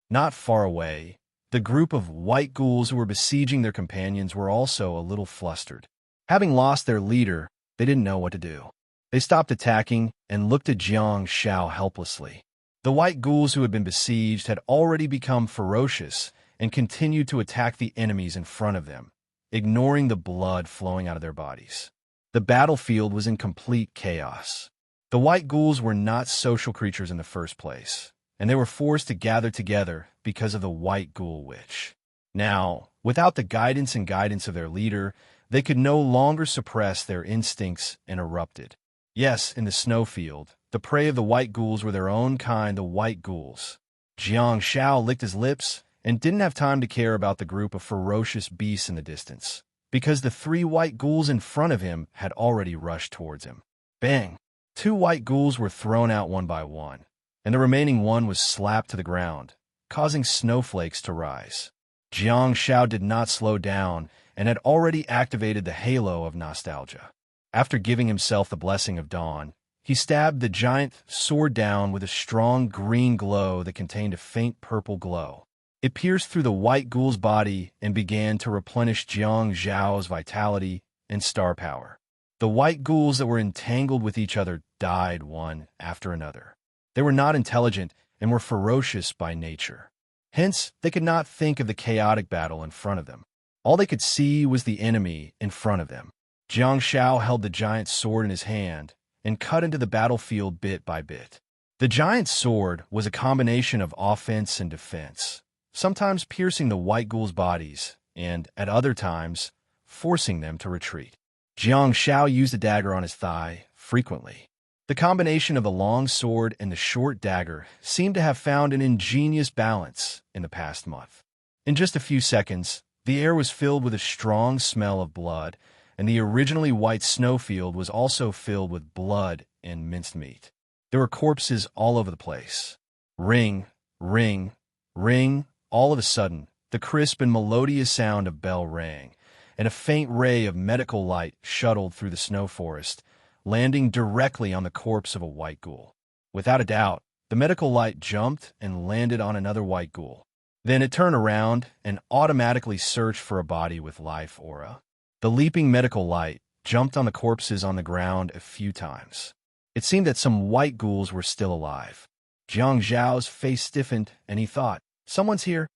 Not far away, the group of white ghouls who were besieging their companions were also a little flustered. Having lost their leader, they didn't know what to do. They stopped attacking and looked at Jiang Shao helplessly. The white ghouls who had been besieged had already become ferocious and continued to attack the enemies in front of them, ignoring the blood flowing out of their bodies. The battlefield was in complete chaos. The white ghouls were not social creatures in the first place, and they were forced to gather together because of the white ghoul witch. Now, without the guidance of their leader, they could no longer suppress their instincts and erupted. Yes, in the snowfield, the prey of the white ghouls were their own kind, the white ghouls. Jiang Shao licked his lips and didn't have time to care about the group of ferocious beasts in the distance. because the 3 white ghouls in front of him had already rushed towards him. Bang! 2 white ghouls were thrown out one by one, and the remaining one was slapped to the ground, causing snowflakes to rise. Jiang Shao did not slow down and had already activated the halo of nostalgia. After giving himself the blessing of dawn, he stabbed the giant sword down with a strong green glow that contained a faint purple glow. It pierced through the white ghoul's body and began to replenish Jiang Zhao's vitality and star power. The white ghouls that were entangled with each other died one after another. They were not intelligent and were ferocious by nature. Hence, they could not think of the chaotic battle in front of them. All they could see was the enemy in front of them. Jiang Shao held the giant sword in his hand and cut into the battlefield bit by bit. The giant sword was a combination of offense and defense, sometimes piercing the white ghouls' bodies, and, at other times, forcing them to retreat. Jiang Shao used a dagger on his thigh frequently. The combination of the long sword and the short dagger seemed to have found an ingenious balance in the past month. In just a few seconds, the air was filled with a strong smell of blood, and the originally white snowfield was also filled with blood and minced meat. There were corpses all over the place. Ring, ring, ring. All of a sudden, the crisp and melodious sound of bell rang, and a faint ray of medical light shuttled through the snow forest, landing directly on the corpse of a white ghoul. Without a doubt, the medical light jumped and landed on another white ghoul. Then it turned around and automatically searched for a body with life aura. The leaping medical light jumped on the corpses on the ground a few times. It seemed that some white ghouls were still alive. Jiang Zhao's face stiffened, and he thought, "Someone's here.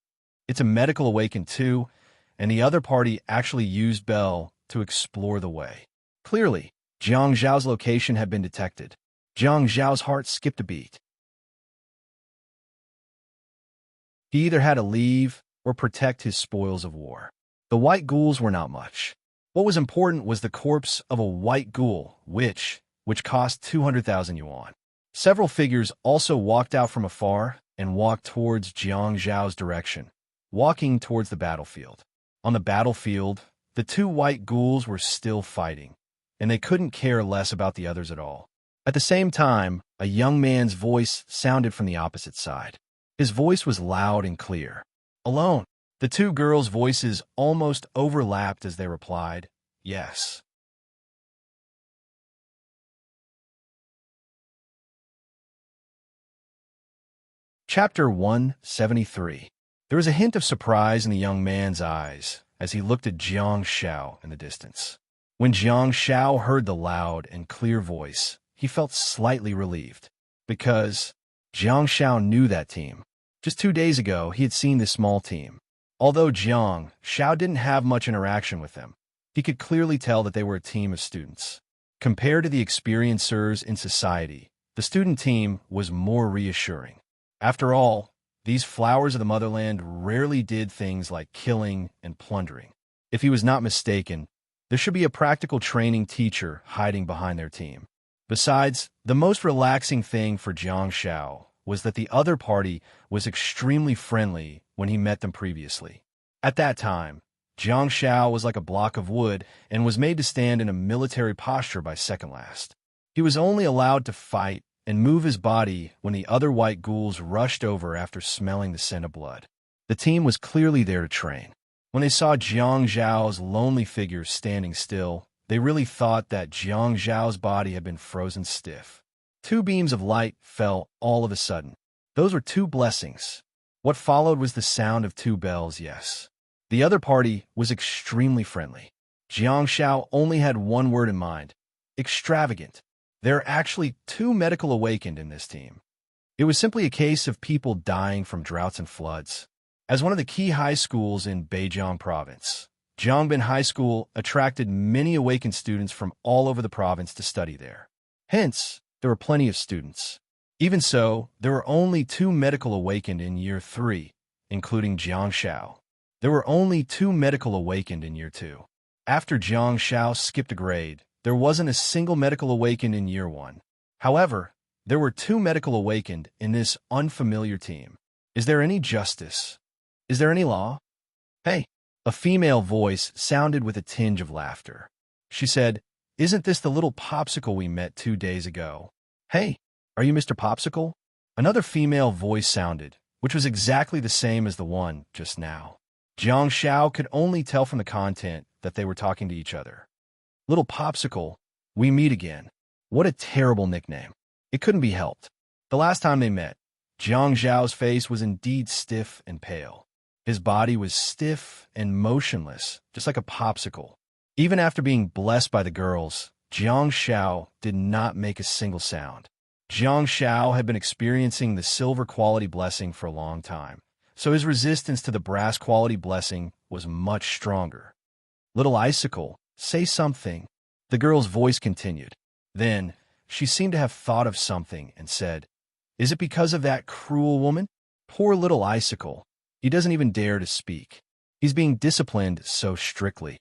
It's a medical awakened too," and the other party actually used Bell to explore the way. Clearly, Jiang Zhao's location had been detected. Jiang Zhao's heart skipped a beat. He either had to leave or protect his spoils of war. The white ghouls were not much. What was important was the corpse of a white ghoul, which cost 200,000 yuan. Several figures also walked out from afar and walked towards Jiang Zhao's direction, walking towards the battlefield. On the battlefield, the 2 white ghouls were still fighting, and they couldn't care less about the others at all. At the same time, a young man's voice sounded from the opposite side. His voice was loud and clear. "Alone." The 2 girls' voices almost overlapped as they replied, "Yes." Chapter 173. There was a hint of surprise in the young man's eyes as he looked at Jiang Shao in the distance. When Jiang Shao heard the loud and clear voice, he felt slightly relieved, because Jiang Shao knew that team. Just 2 days ago, he had seen this small team. Although Jiang Shao didn't have much interaction with them, he could clearly tell that they were a team of students. Compared to the experiencers in society, the student team was more reassuring. After all, these flowers of the motherland rarely did things like killing and plundering. If he was not mistaken, there should be a practical training teacher hiding behind their team. Besides, the most relaxing thing for Jiang Shao was that the other party was extremely friendly when he met them previously. At that time, Jiang Shao was like a block of wood and was made to stand in a military posture by second last. He was only allowed to fight and move his body when the other white ghouls rushed over after smelling the scent of blood. The team was clearly there to train. When they saw Jiang Zhao's lonely figure standing still, they really thought that Jiang Zhao's body had been frozen stiff. 2 beams of light fell all of a sudden. Those were 2 blessings. What followed was the sound of 2 bells, yes. The other party was extremely friendly. Jiang Shao only had one word in mind: extravagant. There are actually 2 medical awakened in this team. It was simply a case of people dying from droughts and floods. As one of the key high schools in Beijiang province, Jiangbin High School attracted many awakened students from all over the province to study there. Hence, there were plenty of students. Even so, there were only 2 medical awakened in year 3, including Jiang Shao. There were only 2 medical awakened in year 2. After Jiang Shao skipped a grade, there wasn't a single medical awakened in year 1. However, there were 2 medical awakened in this unfamiliar team. Is there any justice? Is there any law? Hey, A female voice sounded with a tinge of laughter. She said, "Isn't this the little popsicle we met 2 days ago? Hey, are you Mr. Popsicle?" Another female voice sounded, which was exactly the same as the one just now. Jiang Xiao could only tell from the content that they were talking to each other. Little Popsicle, we meet again. What a terrible nickname. It couldn't be helped. The last time they met, Jiang Zhao's face was indeed stiff and pale. His body was stiff and motionless, just like a popsicle. Even after being blessed by the girls, Jiang Xiao did not make a single sound. Jiang Xiao had been experiencing the silver quality blessing for a long time, so his resistance to the brass quality blessing was much stronger. Little Icicle, say something. The girl's voice continued. Then, she seemed to have thought of something and said, "Is it because of that cruel woman? Poor little Icicle. He doesn't even dare to speak. He's being disciplined so strictly."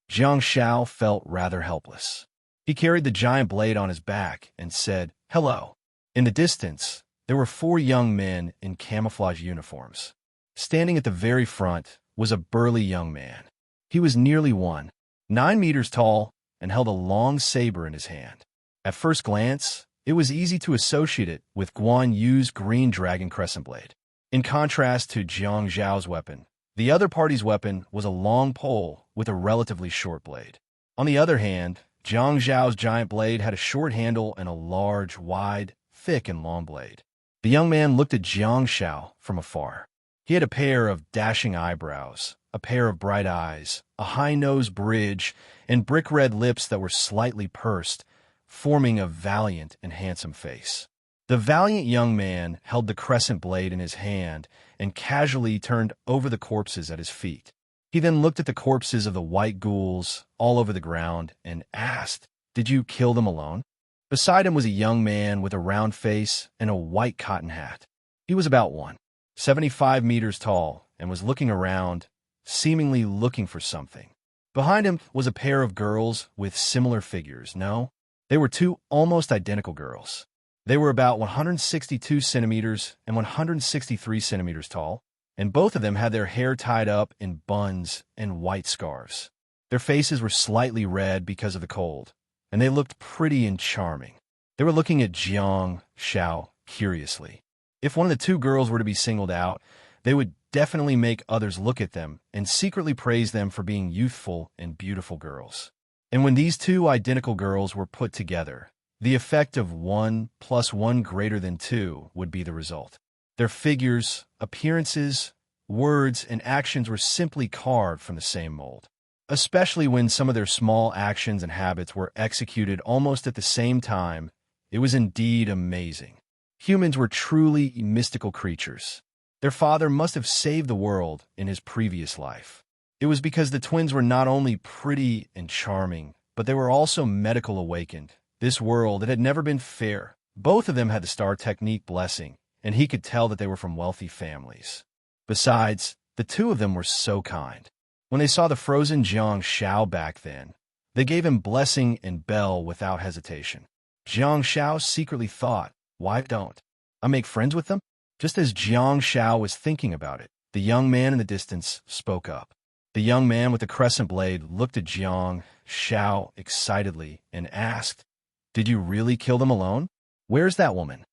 Jiang Xiao felt rather helpless. He carried the giant blade on his back and said, "Hello." In the distance, there were 4 young men in camouflage uniforms. Standing at the very front was a burly young man. He was nearly 9 meters tall and held a long saber in his hand. At first glance, it was easy to associate it with Guan Yu's green dragon crescent blade. In contrast to Jiang Zhao's weapon, the other party's weapon was a long pole with a relatively short blade. On the other hand, Jiang Zhao's giant blade had a short handle and a large, wide, thick and long blade. The young man looked at Jiang Xiao from afar. He had a pair of dashing eyebrows, a pair of bright eyes, a high-nosed bridge, and brick-red lips that were slightly pursed, forming a valiant and handsome face. The valiant young man held the crescent blade in his hand and casually turned over the corpses at his feet. He then looked at the corpses of the white ghouls all over the ground and asked, "Did you kill them alone?" Beside him was a young man with a round face and a white cotton hat. He was about 175 meters tall and was looking around, seemingly looking for something. Behind him was a pair of girls with similar figures. No, they were 2 almost identical girls. They were about 162 centimeters and 163 centimeters tall, and both of them had their hair tied up in buns and white scarves. Their faces were slightly red because of the cold, and they looked pretty and charming. They were looking at Jiang Xiao curiously. If one of the 2 girls were to be singled out, they would definitely make others look at them and secretly praise them for being youthful and beautiful girls. And when these 2 identical girls were put together, the effect of 1 plus 1 greater than 2 would be the result. Their figures, appearances, words, and actions were simply carved from the same mold. Especially when some of their small actions and habits were executed almost at the same time, it was indeed amazing. Humans were truly mystical creatures. Their father must have saved the world in his previous life. It was because the twins were not only pretty and charming, but they were also medical awakened. This world, it had never been fair. Both of them had the star technique blessing, and he could tell that they were from wealthy families. Besides, the 2 of them were so kind. When they saw the frozen Jiang Xiao back then, they gave him blessing and bell without hesitation. Jiang Xiao secretly thought, "Why don't I make friends with them?" Just as Jiang Xiao was thinking about it, the young man in the distance spoke up. The young man with the crescent blade looked at Jiang Xiao excitedly and asked, "Did you really kill them alone? Where's that woman?"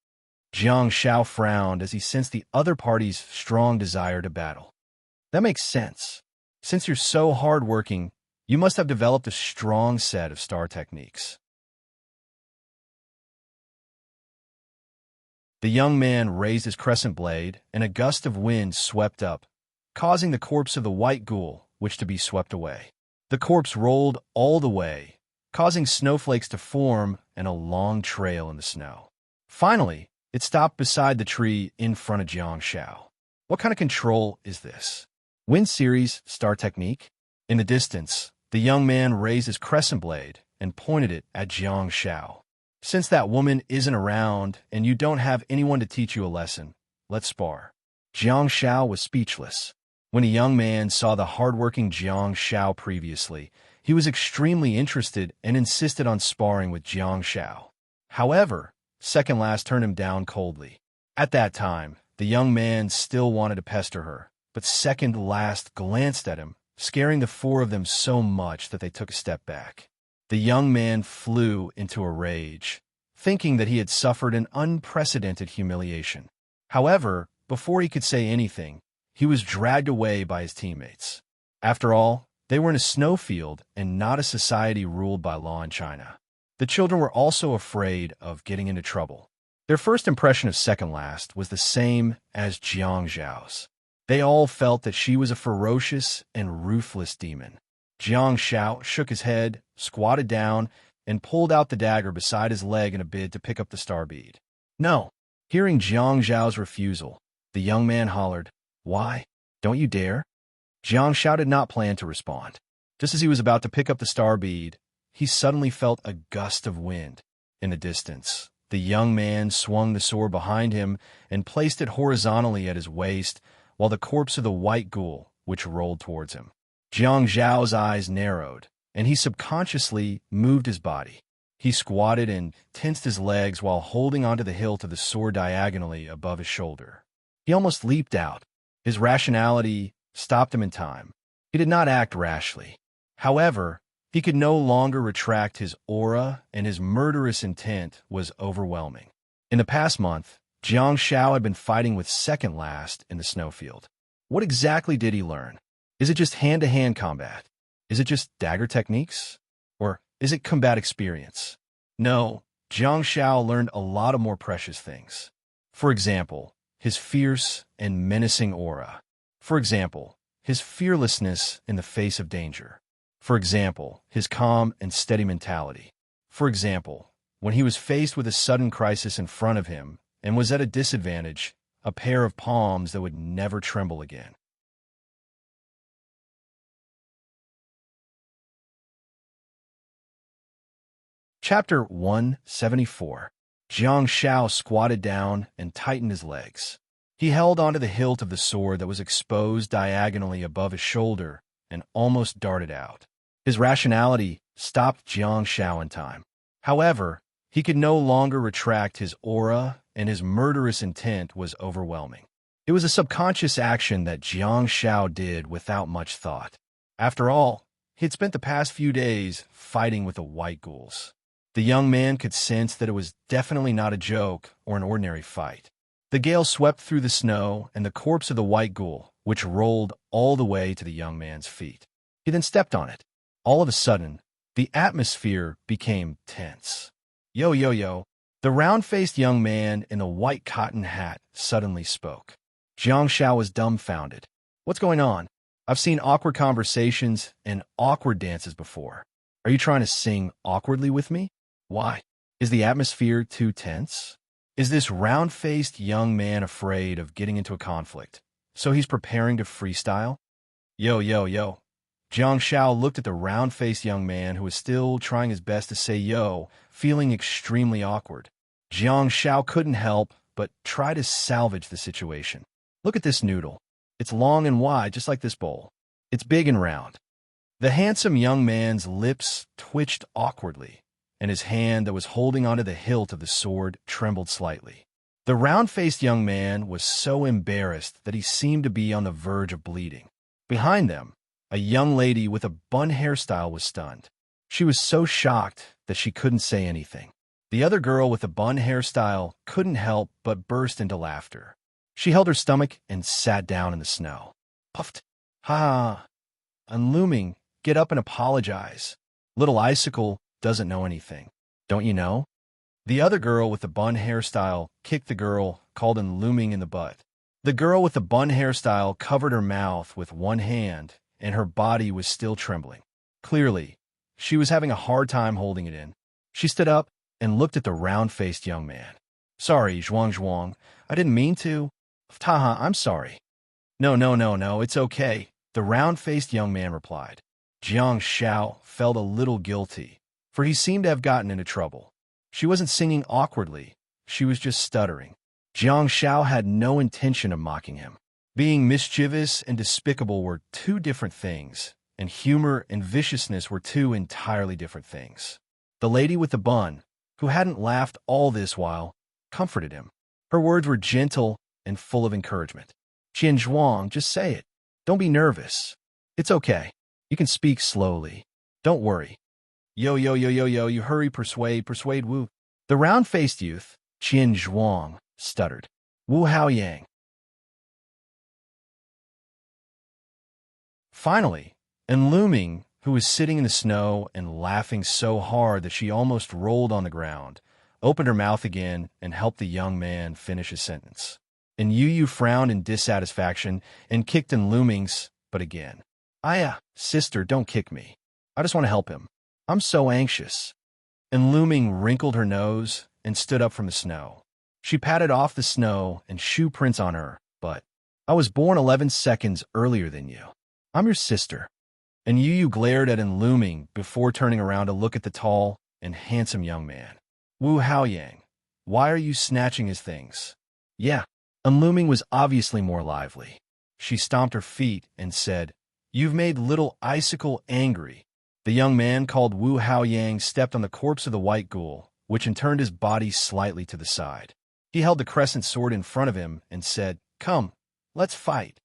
Jiang Xiao frowned as he sensed the other party's strong desire to battle. "That makes sense. Since you're so hardworking, you must have developed a strong set of star techniques." The young man raised his crescent blade, and a gust of wind swept up, causing the corpse of the white ghoul which to be swept away. The corpse rolled all the way, causing snowflakes to form and a long trail in the snow. Finally, it stopped beside the tree in front of Jiang Xiao. What kind of control is this? Wind Series Star Technique? In the distance, the young man raised his crescent blade and pointed it at Jiang Xiao. "Since that woman isn't around and you don't have anyone to teach you a lesson, let's spar." Jiang Xiao was speechless. When a young man saw the hardworking Jiang Xiao previously, he was extremely interested and insisted on sparring with Jiang Xiao. However, Second Last turned him down coldly. At that time, The young man still wanted to pester her, but second last glanced at him, scaring the four of them so much that they took a step back. The young man flew into a rage, thinking that he had suffered an unprecedented humiliation. However, before he could say anything, he was dragged away by his teammates. After all, they were in a snowfield and not a society ruled by law in China. The children were also afraid of getting into trouble. Their first impression of second last was the same as Jiang Zhao's. They all felt that she was a ferocious and ruthless demon. Jiang Zhao shook his head, squatted down, and pulled out the dagger beside his leg in a bid to pick up the star bead. No. Hearing Jiang Zhao's refusal, the young man hollered, "Why? Don't you dare?" Jiang Zhao did not plan to respond. Just as he was about to pick up the star bead, he suddenly felt a gust of wind. In the distance, the young man swung the sword behind him and placed it horizontally at his waist, while the corpse of the white ghoul, which rolled towards him. Jiang Zhao's eyes narrowed, and he subconsciously moved his body. He squatted and tensed his legs while holding onto the hilt of the sword diagonally above his shoulder. He almost leaped out. His rationality stopped him in time. He did not act rashly. However, he could no longer retract his aura, and his murderous intent was overwhelming. In the past month, Jiang Zhao had been fighting with second last in the snowfield. What exactly did he learn? Is it just hand-to-hand combat? Is it just dagger techniques? Or is it combat experience? No, Jiang Zhao learned a lot of more precious things. For example, his fierce and menacing aura. For example, his fearlessness in the face of danger. For example, his calm and steady mentality. For example, when he was faced with a sudden crisis in front of him and was at a disadvantage, a pair of palms that would never tremble again. Chapter 174. Jiang Zhao squatted down and tightened his legs. He held onto the hilt of the sword that was exposed diagonally above his shoulder and almost darted out. His rationality stopped Jiang Zhao in time. However, he could no longer retract his aura, and his murderous intent was overwhelming. It was a subconscious action that Jiang Zhao did without much thought. After all, he had spent the past few days fighting with the white ghouls. The young man could sense that it was definitely not a joke or an ordinary fight. The gale swept through the snow and the corpse of the white ghoul, which rolled all the way to the young man's feet. He then stepped on it. All of a sudden, the atmosphere became tense. Yo, yo, yo. The round-faced young man in the white cotton hat suddenly spoke. Jiang Zhao was dumbfounded. What's going on? I've seen awkward conversations and awkward dances before. Are you trying to sing awkwardly with me? Why? Is the atmosphere too tense? Is this round-faced young man afraid of getting into a conflict, so he's preparing to freestyle? Yo, yo, yo. Jiang Zhao looked at the round-faced young man who was still trying his best to say yo, feeling extremely awkward. Jiang Zhao couldn't help but try to salvage the situation. Look at this noodle. It's long and wide, just like this bowl. It's big and round. The handsome young man's lips twitched awkwardly, and his hand that was holding onto the hilt of the sword trembled slightly. The round-faced young man was so embarrassed that he seemed to be on the verge of bleeding. Behind them, a young lady with a bun hairstyle was stunned. She was so shocked that she couldn't say anything. The other girl with the bun hairstyle couldn't help but burst into laughter. She held her stomach and sat down in the snow. Puffed. Ha! Unlooming, get up and apologize. Little Icicle doesn't know anything. Don't you know? The other girl with the bun hairstyle kicked the girl called Unlooming in the butt. The girl with the bun hairstyle covered her mouth with one hand, and her body was still trembling. Clearly, she was having a hard time holding it in. She stood up and looked at the round-faced young man. Sorry, Zhuang. I didn't mean to. Taha, I'm sorry. No, it's okay, the round-faced young man replied. Jiang Zhao felt a little guilty, for he seemed to have gotten into trouble. She wasn't singing awkwardly, she was just stuttering. Jiang Zhao had no intention of mocking him. Being mischievous and despicable were two different things, and humor and viciousness were two entirely different things. The lady with the bun, who hadn't laughed all this while, comforted him. Her words were gentle and full of encouragement. Qian Zhuang, just say it. Don't be nervous. It's okay. You can speak slowly. Don't worry. Yo, yo, yo, yo, yo, you hurry, persuade Wu. The round-faced youth, Qian Zhuang, stuttered. Wu Haoyang. Finally, Enluming, who was sitting in the snow and laughing so hard that she almost rolled on the ground, opened her mouth again and helped the young man finish his sentence. And Yu frowned in dissatisfaction and kicked Enluming's, but again. Sister, don't kick me. I just want to help him. I'm so anxious. Enluming wrinkled her nose and stood up from the snow. She patted off the snow and shoe prints on her, but I was born 11 seconds earlier than you. I'm your sister. And Yu glared at Enluming before turning around to look at the tall and handsome young man. Wu Haoyang, why are you snatching his things? Yeah, Enluming was obviously more lively. She stomped her feet and said, You've made little Icicle angry. The young man called Wu Haoyang stepped on the corpse of the white ghoul, which turned his body slightly to the side. He held the crescent sword in front of him and said, Come, let's fight.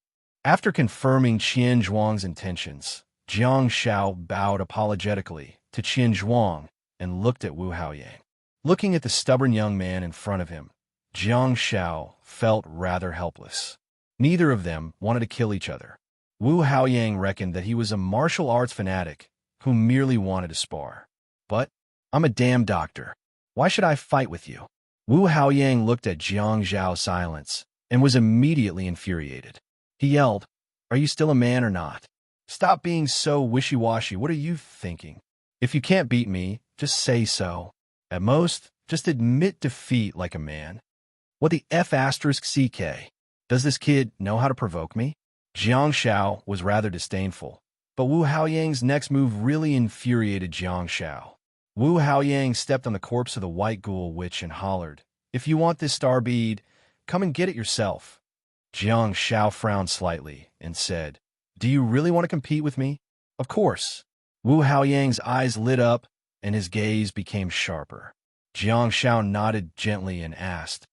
After confirming Qian Zhuang's intentions, Jiang Shao bowed apologetically to Qian Zhuang and looked at Wu Haoyang. Looking at the stubborn young man in front of him, Jiang Shao felt rather helpless. Neither of them wanted to kill each other. Wu Haoyang reckoned that he was a martial arts fanatic who merely wanted to spar. But I'm a damn doctor. Why should I fight with you? Wu Haoyang looked at Jiang Zhao's silence and was immediately infuriated. He yelled, Are you still a man or not? Stop being so wishy-washy. What are you thinking? If you can't beat me, just say so. At most, just admit defeat like a man. What the F***CK? Does this kid know how to provoke me? Jiang Shao was rather disdainful, but Wu Haoyang's next move really infuriated Jiang Shao. Wu Haoyang stepped on the corpse of the white ghoul witch and hollered, If you want this star bead, come and get it yourself. Jiang Shao frowned slightly and said, Do you really want to compete with me? Of course. Wu Haoyang's eyes lit up and his gaze became sharper. Jiang Shao nodded gently and asked,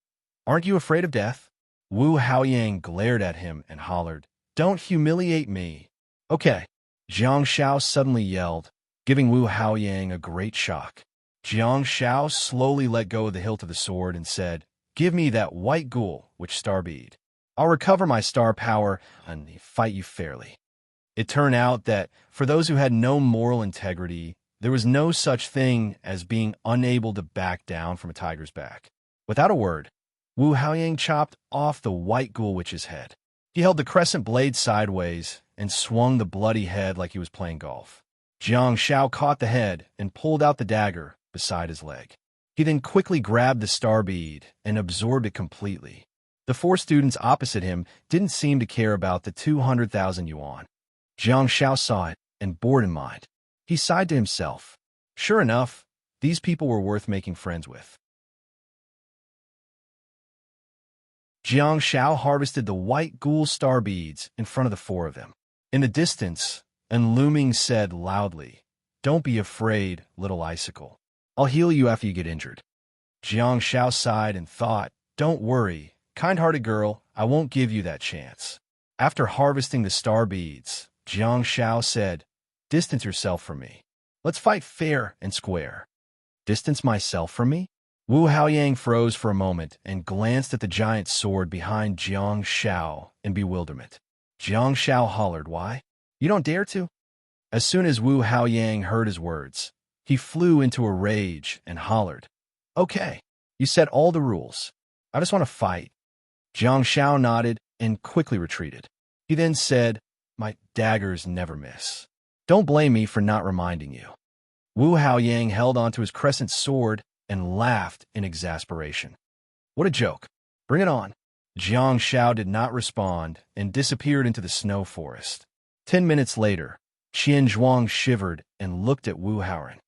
Aren't you afraid of death? Wu Haoyang glared at him and hollered, Don't humiliate me. Okay. Jiang Shao suddenly yelled, giving Wu Haoyang a great shock. Jiang Shao slowly let go of the hilt of the sword and said, Give me that white ghoul, which star bead. I'll recover my star power and fight you fairly. It turned out that, for those who had no moral integrity, there was no such thing as being unable to back down from a tiger's back. Without a word, Wu Haoyang chopped off the white ghoul witch's head. He held the crescent blade sideways and swung the bloody head like he was playing golf. Jiang Shao caught the head and pulled out the dagger beside his leg. He then quickly grabbed the star bead and absorbed it completely. The four students opposite him didn't seem to care about the 200,000 yuan. Jiang Shao saw it and bore it in mind. He sighed to himself. Sure enough, these people were worth making friends with. Jiang Shao harvested the white ghoul star beads in front of the four of them. In the distance, Enluming said loudly, Don't be afraid, little icicle. I'll heal you after you get injured. Jiang Shao sighed and thought, Don't worry, kind-hearted girl, I won't give you that chance. After harvesting the star beads, Jiang Shao said, Distance yourself from me. Let's fight fair and square. Distance myself from me? Wu Haoyang froze for a moment and glanced at the giant sword behind Jiang Shao in bewilderment. Jiang Shao hollered, Why? You don't dare to? As soon as Wu Haoyang heard his words, he flew into a rage and hollered, Okay, you set all the rules. I just want to fight. Jiang Shao nodded and quickly retreated. He then said, My daggers never miss. Don't blame me for not reminding you. Wu Haoyang held onto his crescent sword and laughed in exasperation. What a joke. Bring it on. Jiang Shao did not respond and disappeared into the snow forest. 10 minutes later, Qian Zhuang shivered and looked at Wu Haoyang.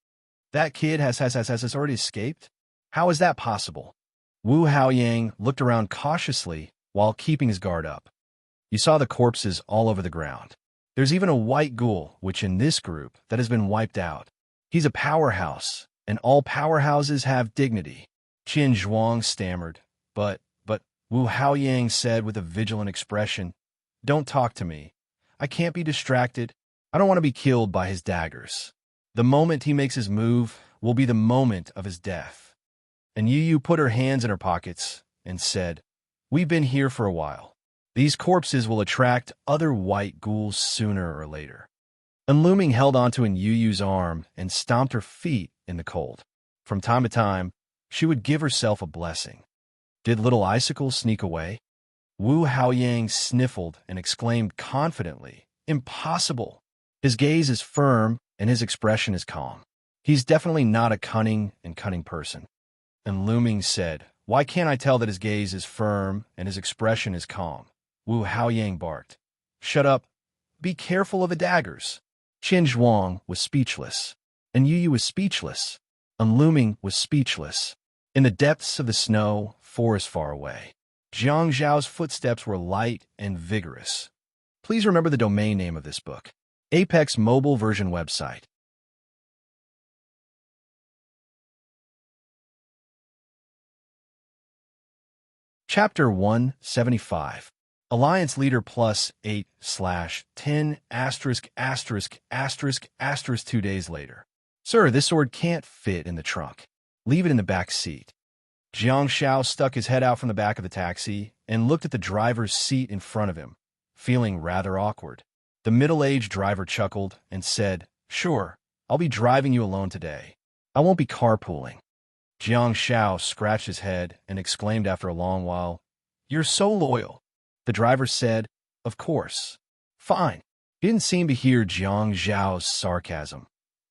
That kid has already escaped? How is that possible? Wu Haoyang looked around cautiously while keeping his guard up. You saw the corpses all over the ground. There's even a white ghoul, which in this group, that has been wiped out. He's a powerhouse, and all powerhouses have dignity. Qian Zhuang stammered, but, Wu Haoyang said with a vigilant expression. Don't talk to me. I can't be distracted. I don't want to be killed by his daggers. The moment he makes his move will be the moment of his death. And Yu put her hands in her pockets and said, We've been here for a while. These corpses will attract other white ghouls sooner or later. Unlooming held onto Yu's arm and stomped her feet in the cold. From time to time, she would give herself a blessing. Did little icicles sneak away? Wu Haoyang sniffled and exclaimed confidently, Impossible! His gaze is firm and his expression is calm. He's definitely not a cunning person. And Looming said, Why can't I tell that his gaze is firm and his expression is calm? Wu Haoyang barked. Shut up. Be careful of the daggers. Qin Zhuang was speechless. And Yu was speechless. And Looming was speechless. In the depths of the snow, forest far away, Jiang Zhao's footsteps were light and vigorous. Please remember the domain name of this book. Apex mobile version website. Chapter 175. Alliance Leader plus 8/10******. 2 days later. Sir, this sword can't fit in the trunk. Leave it in the back seat. Jiang Zhao stuck his head out from the back of the taxi and looked at the driver's seat in front of him, feeling rather awkward. The middle-aged driver chuckled and said, Sure, I'll be driving you alone today. I won't be carpooling. Jiang Zhao scratched his head and exclaimed after a long while, You're so loyal. The driver said, Of course. Fine. He didn't seem to hear Jiang Zhao's sarcasm.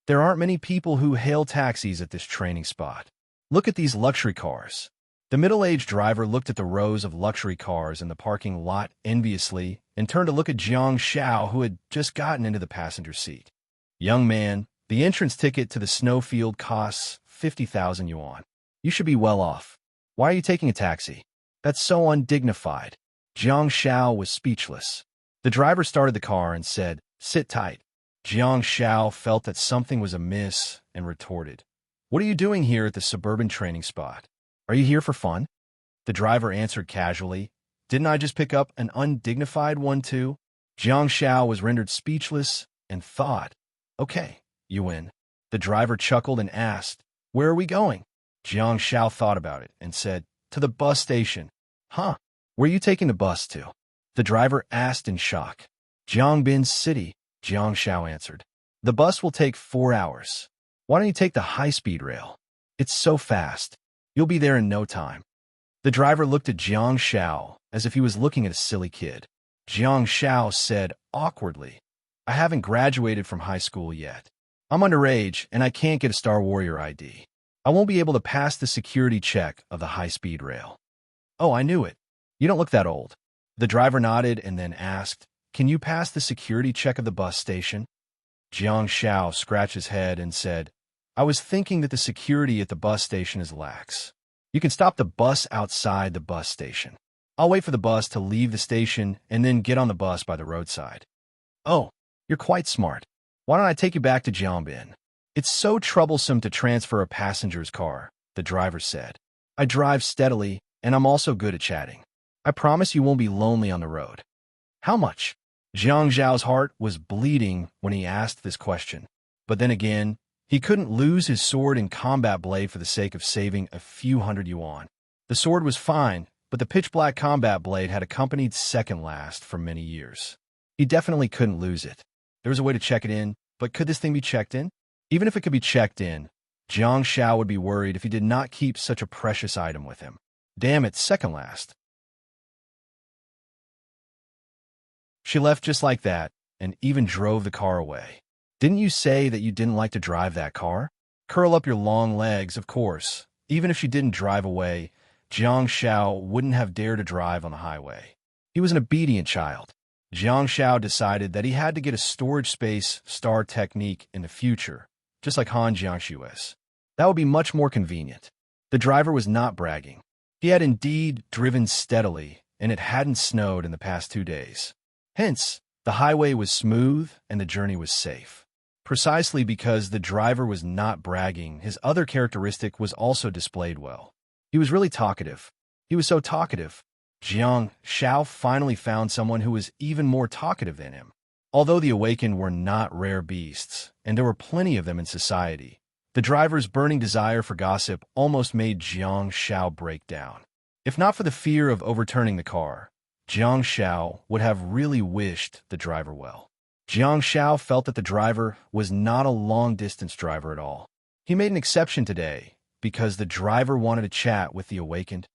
There aren't many people who hail taxis at this training spot. Look at these luxury cars. The middle-aged driver looked at the rows of luxury cars in the parking lot enviously and turned to look at Jiang Zhao, who had just gotten into the passenger seat. Young man, the entrance ticket to the snowfield costs 50,000 yuan. You should be well off. Why are you taking a taxi? That's so undignified. Jiang Zhao was speechless. The driver started the car and said, Sit tight. Jiang Zhao felt that something was amiss and retorted, What are you doing here at the suburban training spot? Are you here for fun? The driver answered casually, Didn't I just pick up an undignified one too? Jiang Zhao was rendered speechless and thought, Okay, you win. The driver chuckled and asked, Where are we going? Jiang Zhao thought about it and said, To the bus station. Huh? Where are you taking the bus to? The driver asked in shock. Jiangbin City, Jiang Zhao answered. The bus will take 4 hours. Why don't you take the high-speed rail? It's so fast. You'll be there in no time. The driver looked at Jiang Zhao as if he was looking at a silly kid. Jiang Zhao said awkwardly, I haven't graduated from high school yet. I'm underage and I can't get a Star Warrior ID. I won't be able to pass the security check of the high-speed rail. Oh, I knew it. You don't look that old. The driver nodded and then asked, Can you pass the security check of the bus station? Jiang Zhao scratched his head and said, I was thinking that the security at the bus station is lax. You can stop the bus outside the bus station. I'll wait for the bus to leave the station and then get on the bus by the roadside. Oh, you're quite smart. Why don't I take you back to Jiangbin? It's so troublesome to transfer a passenger's car, the driver said. I drive steadily, and I'm also good at chatting. I promise you won't be lonely on the road. How much? Jiang Zhao's heart was bleeding when he asked this question. But then again, he couldn't lose his sword and combat blade for the sake of saving a few hundred yuan. The sword was fine, but the pitch-black combat blade had accompanied Second Last for many years. He definitely couldn't lose it. There was a way to check it in, but could this thing be checked in? Even if it could be checked in, Jiang Zhao would be worried if he did not keep such a precious item with him. Damn it, Second Last. She left just like that, and even drove the car away. Didn't you say that you didn't like to drive that car? Curl up your long legs, of course. Even if she didn't drive away, Jiang Zhao wouldn't have dared to drive on the highway. He was an obedient child. Jiang Zhao decided that he had to get a storage space star technique in the future, just like Han Jiangxi was. That would be much more convenient. The driver was not bragging. He had indeed driven steadily, and it hadn't snowed in the past 2 days. Hence, the highway was smooth and the journey was safe. Precisely because the driver was not bragging, his other characteristic was also displayed well. He was really talkative. He was so talkative. Jiang Xiao finally found someone who was even more talkative than him. Although the awakened were not rare beasts, and there were plenty of them in society, the driver's burning desire for gossip almost made Jiang Xiao break down. If not for the fear of overturning the car, Jiang Xiao would have really wished the driver well. Jiang Xiao felt that the driver was not a long-distance driver at all. He made an exception today because the driver wanted to chat with the awakened.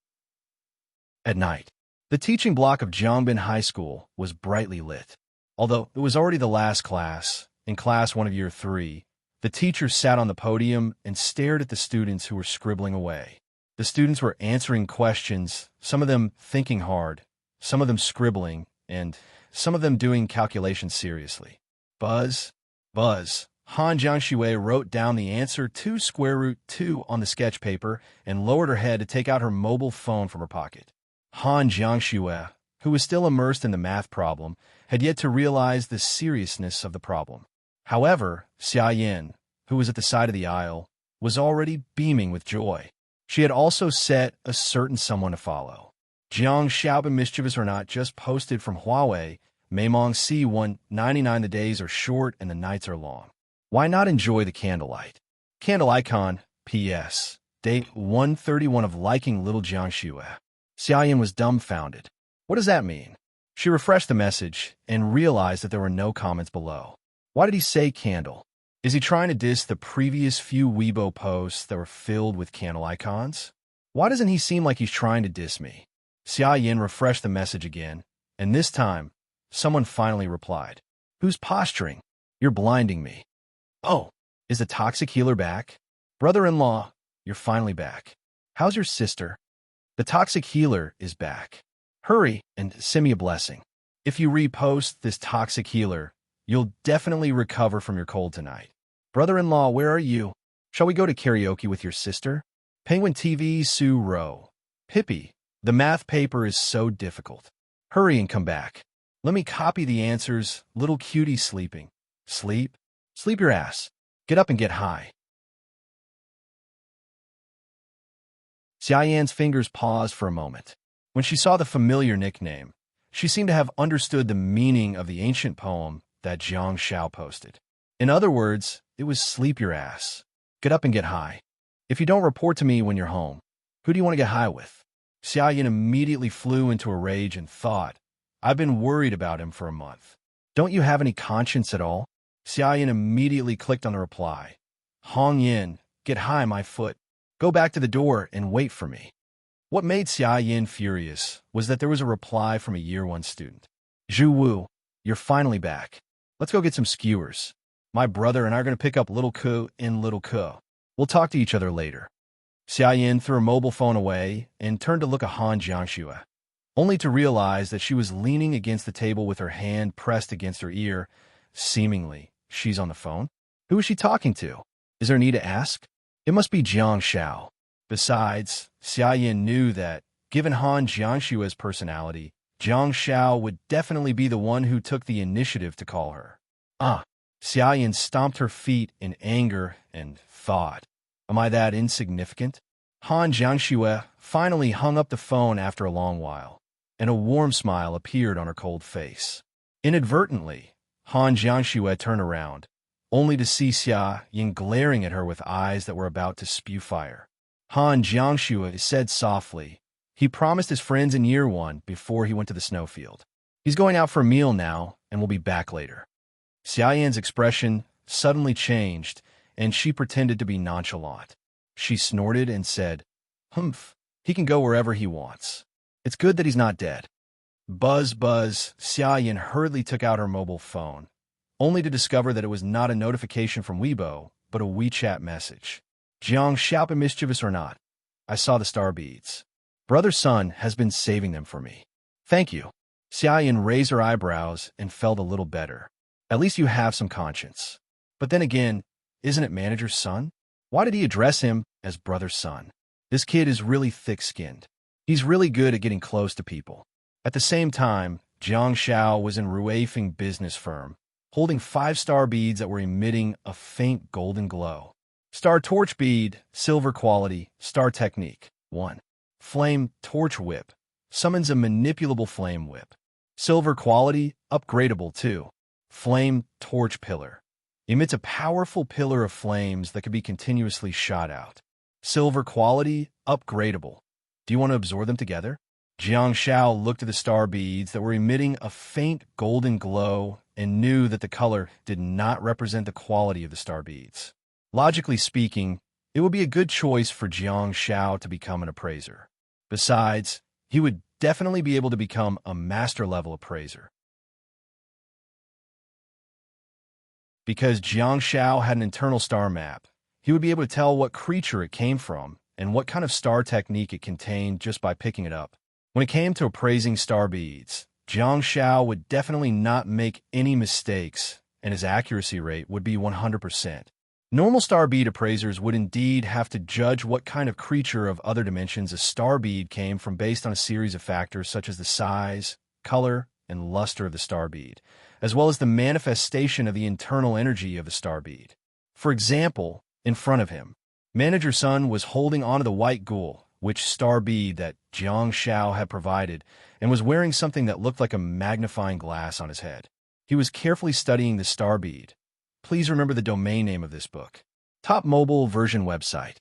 At night, the teaching block of Jiangbin High School was brightly lit. Although it was already the last class, in class 1 of year 3, the teacher sat on the podium and stared at the students who were scribbling away. The students were answering questions, some of them thinking hard, some of them scribbling, and some of them doing calculations seriously. Buzz, buzz. Han Jiangxue wrote down the answer to square root 2 on the sketch paper and lowered her head to take out her mobile phone from her pocket. Han Jiangxue, who was still immersed in the math problem, had yet to realize the seriousness of the problem. However, Xia Yin, who was at the side of the aisle, was already beaming with joy. She had also set a certain someone to follow. Jiang Xiaoban Mischievous or Not just posted from Huawei, Maimong C199. The days are short and the nights are long. Why not enjoy the candlelight? Candle icon, P.S. Date 131 of liking little Jiangxue. Xia Yin was dumbfounded. What does that mean? She refreshed the message and realized that there were no comments below. Why did he say candle? Is he trying to diss the previous few Weibo posts that were filled with candle icons? Why doesn't he seem like he's trying to diss me? Xia Yin refreshed the message again, and this time, someone finally replied. Who's posturing? You're blinding me. Oh, is the toxic healer back? Brother-in-law, you're finally back. How's your sister? The toxic healer is back. Hurry and send me a blessing. If you repost this toxic healer, you'll definitely recover from your cold tonight. Brother-in-law, where are you? Shall we go to karaoke with your sister? Penguin TV Sue Rowe. Pippi, the math paper is so difficult. Hurry and come back. Let me copy the answers, little cutie sleeping. Sleep? Sleep your ass. Get up and get high. Xia Yan's fingers paused for a moment. When she saw the familiar nickname, she seemed to have understood the meaning of the ancient poem that Jiang Xiao posted. In other words, it was sleep your ass. Get up and get high. If you don't report to me when you're home, who do you want to get high with? Xia Yan immediately flew into a rage and thought, I've been worried about him for a month. Don't you have any conscience at all? Xia Yan immediately clicked on the reply. Hong Yin, get high, my foot. Go back to the door and wait for me. What made Xia Yin furious was that there was a reply from a Year 1 student. Zhu Wu, you're finally back. Let's go get some skewers. My brother and I are going to pick up Little Ko in Little Ko. We'll talk to each other later. Xia Yin threw her mobile phone away and turned to look at Han Jiangxue, only to realize that she was leaning against the table with her hand pressed against her ear. Seemingly, she's on the phone. Who is she talking to? Is there a need to ask? It must be Jiang Xiao. Besides, Xia Yin knew that, given Han Jiangxue's personality, Jiang Xiao would definitely be the one who took the initiative to call her. Xia Yin stomped her feet in anger and thought, am I that insignificant? Han Jiangxue finally hung up the phone after a long while, and a warm smile appeared on her cold face. Inadvertently, Han Jiangxue turned around, only to see Xia Yin glaring at her with eyes that were about to spew fire. Han Jiangxue said softly, he promised his friends in Year 1 before he went to the snowfield. He's going out for a meal now and will be back later. Xia Yan's expression suddenly changed, and she pretended to be nonchalant. She snorted and said, Humph, he can go wherever he wants. It's good that he's not dead. Buzz, buzz, Xia Yan hurriedly took out her mobile phone, only to discover that it was not a notification from Weibo, but a WeChat message. Jiang Xiaopan Mischievous or Not, I saw the star beads. Brother Sun has been saving them for me. Thank you. Xia Yan raised her eyebrows and felt a little better. At least you have some conscience. But then again, isn't it manager's son? Why did he address him as Brother Sun? This kid is really thick-skinned. He's really good at getting close to people. At the same time, Jiang Xiao was in Ruifeng business firm, holding 5-star beads that were emitting a faint golden glow. Star torch bead, silver quality, star technique, 1. Flame torch whip, summons a manipulable flame whip. Silver quality, upgradable too. Flame torch pillar. Emits a powerful pillar of flames that can be continuously shot out. Silver quality, upgradable. Do you want to absorb them together? Jiang Shao looked at the star beads that were emitting a faint golden glow and knew that the color did not represent the quality of the star beads. Logically speaking, it would be a good choice for Jiang Shao to become an appraiser. Besides, he would definitely be able to become a master-level appraiser. Because Jiang Shao had an internal star map, he would be able to tell what creature it came from and what kind of star technique it contained just by picking it up. When it came to appraising star beads, Jiang Shao would definitely not make any mistakes, and his accuracy rate would be 100%. Normal star bead appraisers would indeed have to judge what kind of creature of other dimensions a star bead came from based on a series of factors such as the size, color, and luster of the star bead, as well as the manifestation of the internal energy of the star bead. For example, in front of him, Manager Sun was holding onto the white ghoul, which star bead that Jiang Shao had provided, and was wearing something that looked like a magnifying glass on his head. He was carefully studying the star bead. Please remember the domain name of this book. Top mobile version website.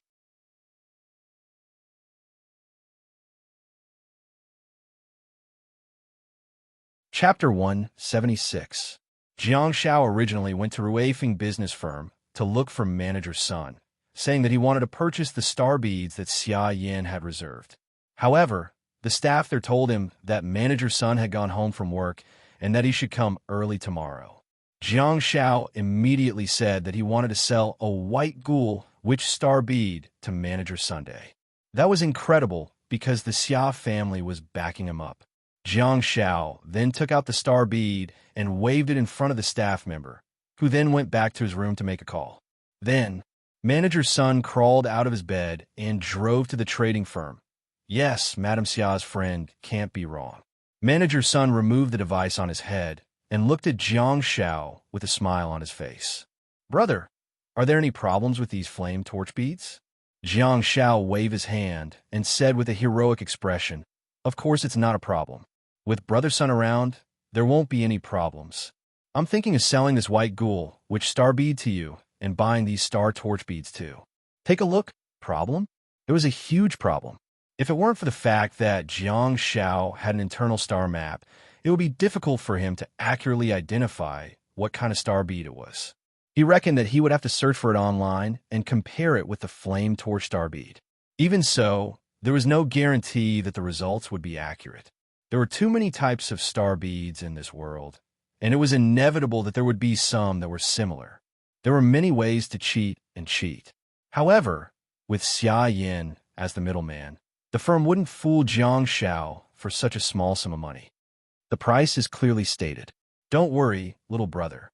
Chapter 176. Jiang Shao originally went to Ruifeng business firm to look for Manager Sun, saying that he wanted to purchase the star beads that Xia Yin had reserved. However, the staff there told him that Manager Sun had gone home from work and that he should come early tomorrow. Jiang Shao immediately said that he wanted to sell a white ghoul witch star bead to Manager Sunday. That was incredible because the Xia family was backing him up. Jiang Shao then took out the star bead and waved it in front of the staff member, who then went back to his room to make a call. Then, Manager Sun crawled out of his bed and drove to the trading firm. Yes, Madame Xia's friend can't be wrong. Manager Sun removed the device on his head and looked at Jiang Shao with a smile on his face. Brother, are there any problems with these flame torch beads? Jiang Shao waved his hand and said with a heroic expression, Of course it's not a problem. With Brother Sun around, there won't be any problems. I'm thinking of selling this white ghoul, which star bead to you, and buying these star torch beads too. Take a look. Problem? It was a huge problem. If it weren't for the fact that Jiang Shao had an internal star map, it would be difficult for him to accurately identify what kind of star bead it was. He reckoned that he would have to search for it online and compare it with the flame torch star bead. Even so, there was no guarantee that the results would be accurate. There were too many types of star beads in this world, and it was inevitable that there would be some that were similar. There were many ways to cheat and cheat. However, with Xia Yin as the middleman, the firm wouldn't fool Jiang Shao for such a small sum of money. The price is clearly stated. Don't worry, little brother.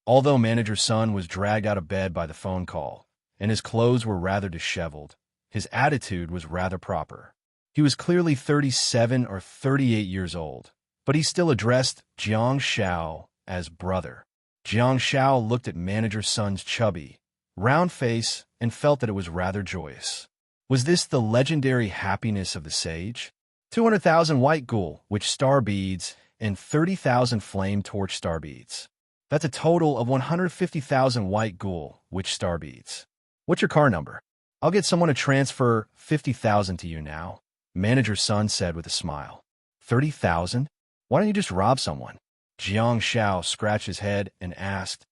Although Manager Sun was dragged out of bed by the phone call, and his clothes were rather disheveled, his attitude was rather proper. He was clearly 37 or 38 years old, but he still addressed Jiang Shao as brother. Jiang Shao looked at Manager Sun's chubby, round face and felt that it was rather joyous. Was this the legendary happiness of the sage? 200,000 white ghoul, which star beads, and 30,000 flame torch star beads. That's a total of 150,000 white ghoul, which star beads. What's your car number? I'll get someone to transfer 50,000 to you now, Manager Sun said with a smile. 30,000? Why don't you just rob someone? Jiang Shao scratched his head and asked,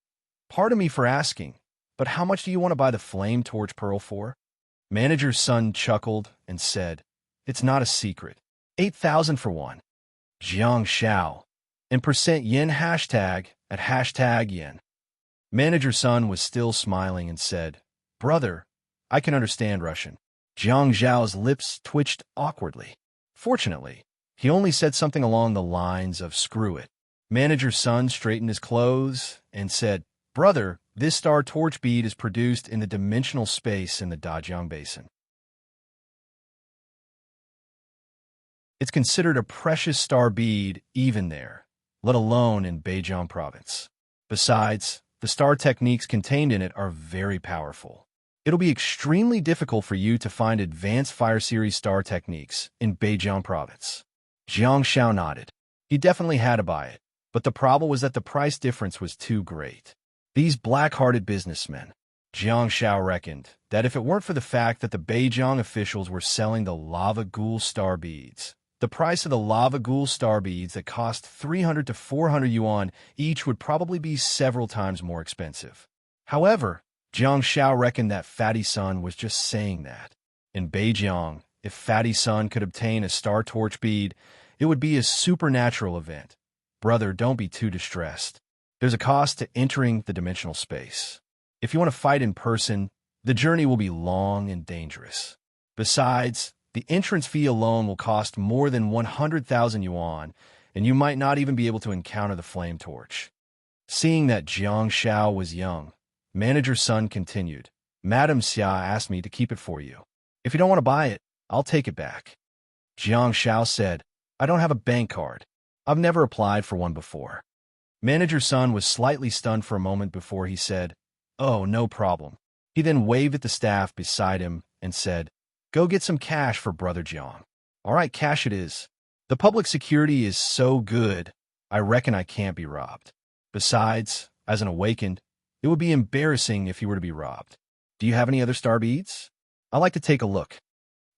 Pardon me for asking, but how much do you want to buy the flame torch pearl for? Manager Sun chuckled and said, It's not a secret. 8,000 for one. Jiang Shao. And %yen hashtag at hashtag yen. Manager Sun was still smiling and said, Brother, I can understand Russian. Jiang Zhao's lips twitched awkwardly. Fortunately, he only said something along the lines of screw it. Manager Sun straightened his clothes and said, Brother, this star torch bead is produced in the dimensional space in the Dajiang Basin. It's considered a precious star bead even there, let alone in Beijiang province. Besides, the star techniques contained in it are very powerful. It'll be extremely difficult for you to find advanced Fire Series star techniques in Beijiang province. Jiang Shao nodded. He definitely had to buy it, but the problem was that the price difference was too great. These black-hearted businessmen. Jiang Shao reckoned that if it weren't for the fact that the Beijiang officials were selling the lava ghoul star beads, the price of the lava ghoul star beads that cost 300 to 400 yuan each would probably be several times more expensive. However, Jiang Shao reckoned that Fatty Sun was just saying that. In Beijiang, if Fatty Sun could obtain a star torch bead, it would be a supernatural event. Brother, don't be too distressed. There's a cost to entering the dimensional space. If you want to fight in person, the journey will be long and dangerous. Besides, the entrance fee alone will cost more than 100,000 yuan, and you might not even be able to encounter the flame torch. Seeing that Jiang Shao was young, Manager Sun continued, Madam Xia asked me to keep it for you. If you don't want to buy it, I'll take it back. Jiang Shao said, I don't have a bank card. I've never applied for one before. Manager Sun was slightly stunned for a moment before he said, Oh, no problem. He then waved at the staff beside him and said, Go get some cash for Brother Jiang. All right, cash it is. The public security is so good, I reckon I can't be robbed. Besides, as an awakened, it would be embarrassing if he were to be robbed. Do you have any other star beads? I'd like to take a look.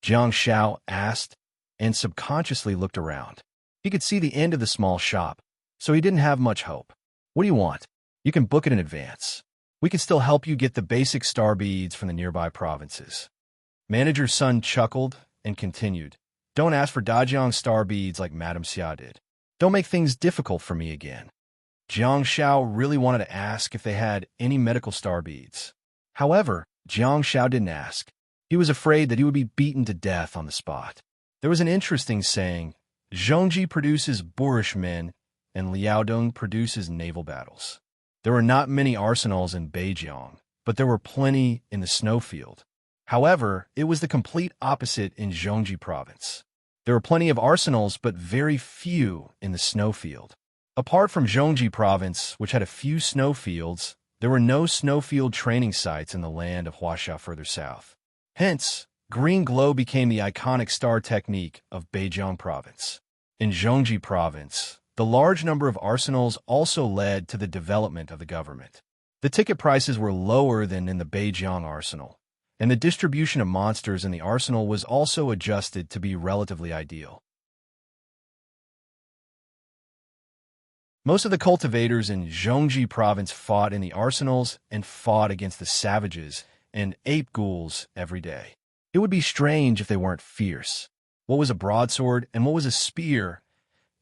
Jiang Shao asked and subconsciously looked around. He could see the end of the small shop, so he didn't have much hope. What do you want? You can book it in advance. We can still help you get the basic star beads from the nearby provinces. Manager Sun chuckled and continued, Don't ask for Dajiang star beads like Madame Xia did. Don't make things difficult for me again. Jiang Shao really wanted to ask if they had any medical star beads. However, Jiang Shao didn't ask. He was afraid that he would be beaten to death on the spot. There was an interesting saying, Zhongji produces boorish men, and Liaodong produces naval battles. There were not many arsenals in Beijiang, but there were plenty in the snowfield. However, it was the complete opposite in Zhongji province. There were plenty of arsenals, but very few in the snowfield. Apart from Zhongji province, which had a few snowfields, there were no snowfield training sites in the land of Huaxia further south. Hence, green glow became the iconic star technique of Beijiang province. In Zhongji province, the large number of arsenals also led to the development of the government. The ticket prices were lower than in the Beijiang arsenal, and the distribution of monsters in the arsenal was also adjusted to be relatively ideal. Most of the cultivators in Zhongji province fought in the arsenals and fought against the savages and ape ghouls every day. It would be strange if they weren't fierce. What was a broadsword and what was a spear?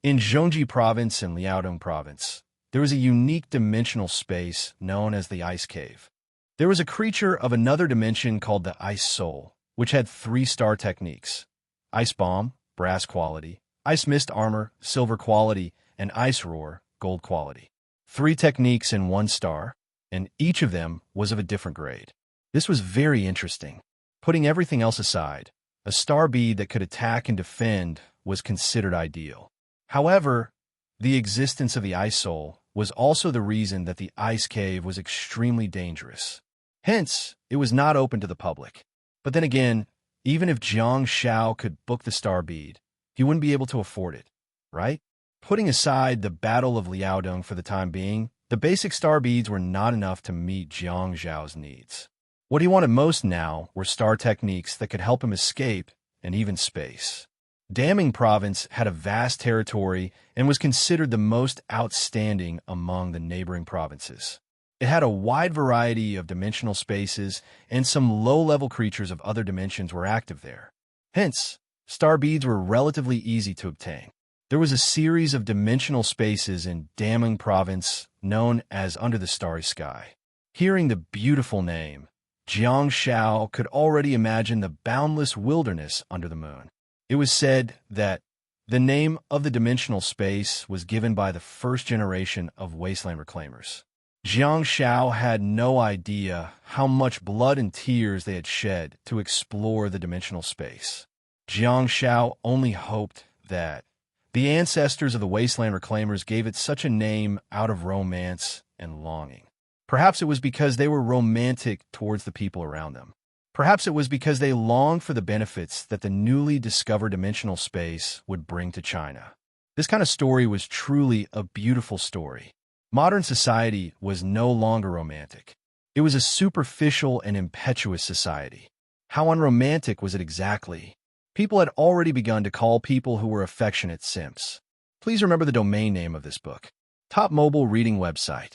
In Zhongji province and Liaodong province, there was a unique dimensional space known as the Ice Cave. There was a creature of another dimension called the Ice Soul, which had 3-star techniques: Ice Bomb, brass quality; Ice Mist armor, silver quality; and Ice Roar, gold quality. 3 techniques in 1 star, and each of them was of a different grade. This was very interesting. Putting everything else aside, a star bead that could attack and defend was considered ideal. However, the existence of the Ice Soul was also the reason that the Ice Cave was extremely dangerous. Hence, it was not open to the public. But then again, even if Jiang Shao could book the star bead, he wouldn't be able to afford it, right? Putting aside the Battle of Liaodong for the time being, the basic star beads were not enough to meet Jiang Zhao's needs. What he wanted most now were star techniques that could help him escape and even space. Daming province had a vast territory and was considered the most outstanding among the neighboring provinces. It had a wide variety of dimensional spaces, and some low-level creatures of other dimensions were active there. Hence, star beads were relatively easy to obtain. There was a series of dimensional spaces in Daming province known as Under the Starry Sky. Hearing the beautiful name, Jiang Shao could already imagine the boundless wilderness under the moon. It was said that the name of the dimensional space was given by the first generation of wasteland reclaimers. Jiang Shao had no idea how much blood and tears they had shed to explore the dimensional space. Jiang Shao only hoped that the ancestors of the wasteland reclaimers gave it such a name out of romance and longing. Perhaps it was because they were romantic towards the people around them. Perhaps it was because they longed for the benefits that the newly discovered dimensional space would bring to China. This kind of story was truly a beautiful story. Modern society was no longer romantic. It was a superficial and impetuous society. How unromantic was it exactly? People had already begun to call people who were affectionate simps. Please remember the domain name of this book. Top mobile reading website.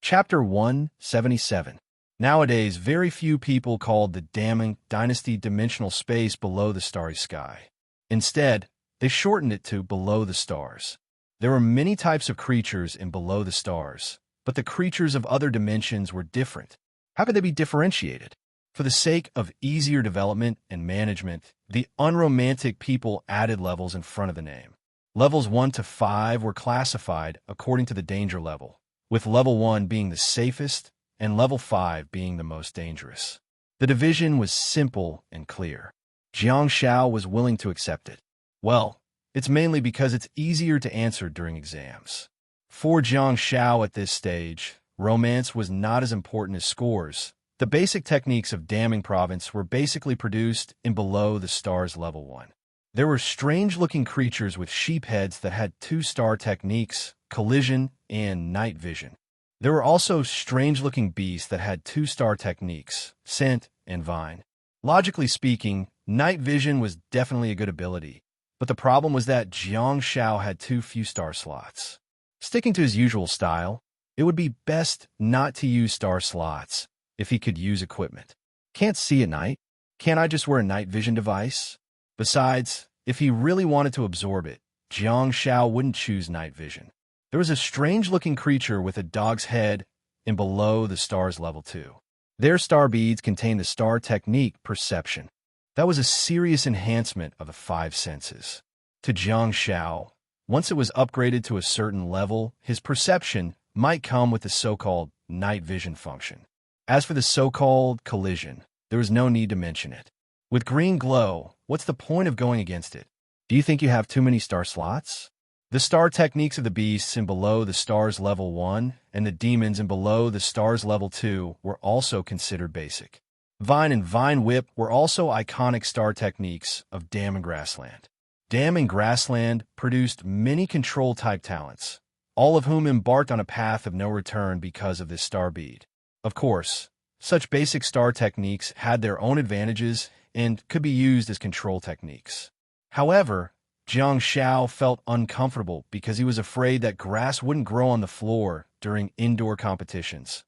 Chapter 177. Nowadays, very few people called the damning dynasty dimensional space below the starry sky. Instead, they shortened it to below the stars. There were many types of creatures in below the stars, but the creatures of other dimensions were different. How could they be differentiated? For the sake of easier development and management, the unromantic people added levels in front of the name. Levels 1 to 5 were classified according to the danger level, with level 1 being the safest and level 5 being the most dangerous. The division was simple and clear. Jiang Xiao was willing to accept it. Well, it's mainly because it's easier to answer during exams. For Jiang Xiao at this stage, romance was not as important as scores. The basic techniques of damming province were basically produced in below the stars level 1. There were strange-looking creatures with sheep heads that had 2-star techniques, collision, and night vision. There were also strange-looking beasts that had 2-star techniques, scent, and vine. Logically speaking, night vision was definitely a good ability, but the problem was that Jiang Xiao had too few star slots. Sticking to his usual style, it would be best not to use star slots if he could use equipment. Can't see at night? Can't I just wear a night vision device? Besides, if he really wanted to absorb it, Jiang Xiao wouldn't choose night vision. There was a strange-looking creature with a dog's head in below the stars level 2. Their star beads contained the star technique perception. That was a serious enhancement of the 5 senses. To Jiang Xiao, once it was upgraded to a certain level, his perception might come with the so-called night vision function. As for the so-called collision, there was no need to mention it. With green glow, what's the point of going against it? Do you think you have too many star slots? The star techniques of the beasts in below the stars level 1 and the demons in below the stars level 2 were also considered basic. Vine and Vine Whip were also iconic star techniques of Dam and Grassland. Dam and Grassland produced many control-type talents, all of whom embarked on a path of no return because of this star bead. Of course, such basic star techniques had their own advantages and could be used as control techniques. However, Jiang Xiao felt uncomfortable because he was afraid that grass wouldn't grow on the floor during indoor competitions.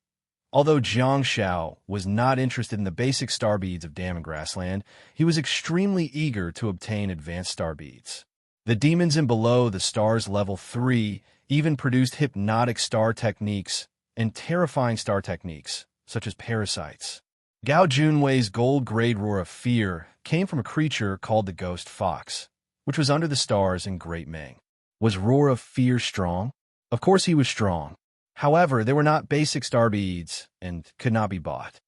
Although Jiang Xiao was not interested in the basic star beads of Dam and Grassland, he was extremely eager to obtain advanced star beads. The demons in below the stars level 3 even produced hypnotic star techniques and terrifying star techniques, such as parasites. Gao Junwei's gold-grade roar of fear came from a creature called the Ghost Fox, which was under the stars in Great Ming. Was Roar of Fear strong? Of course he was strong. However, they were not basic star beads and could not be bought.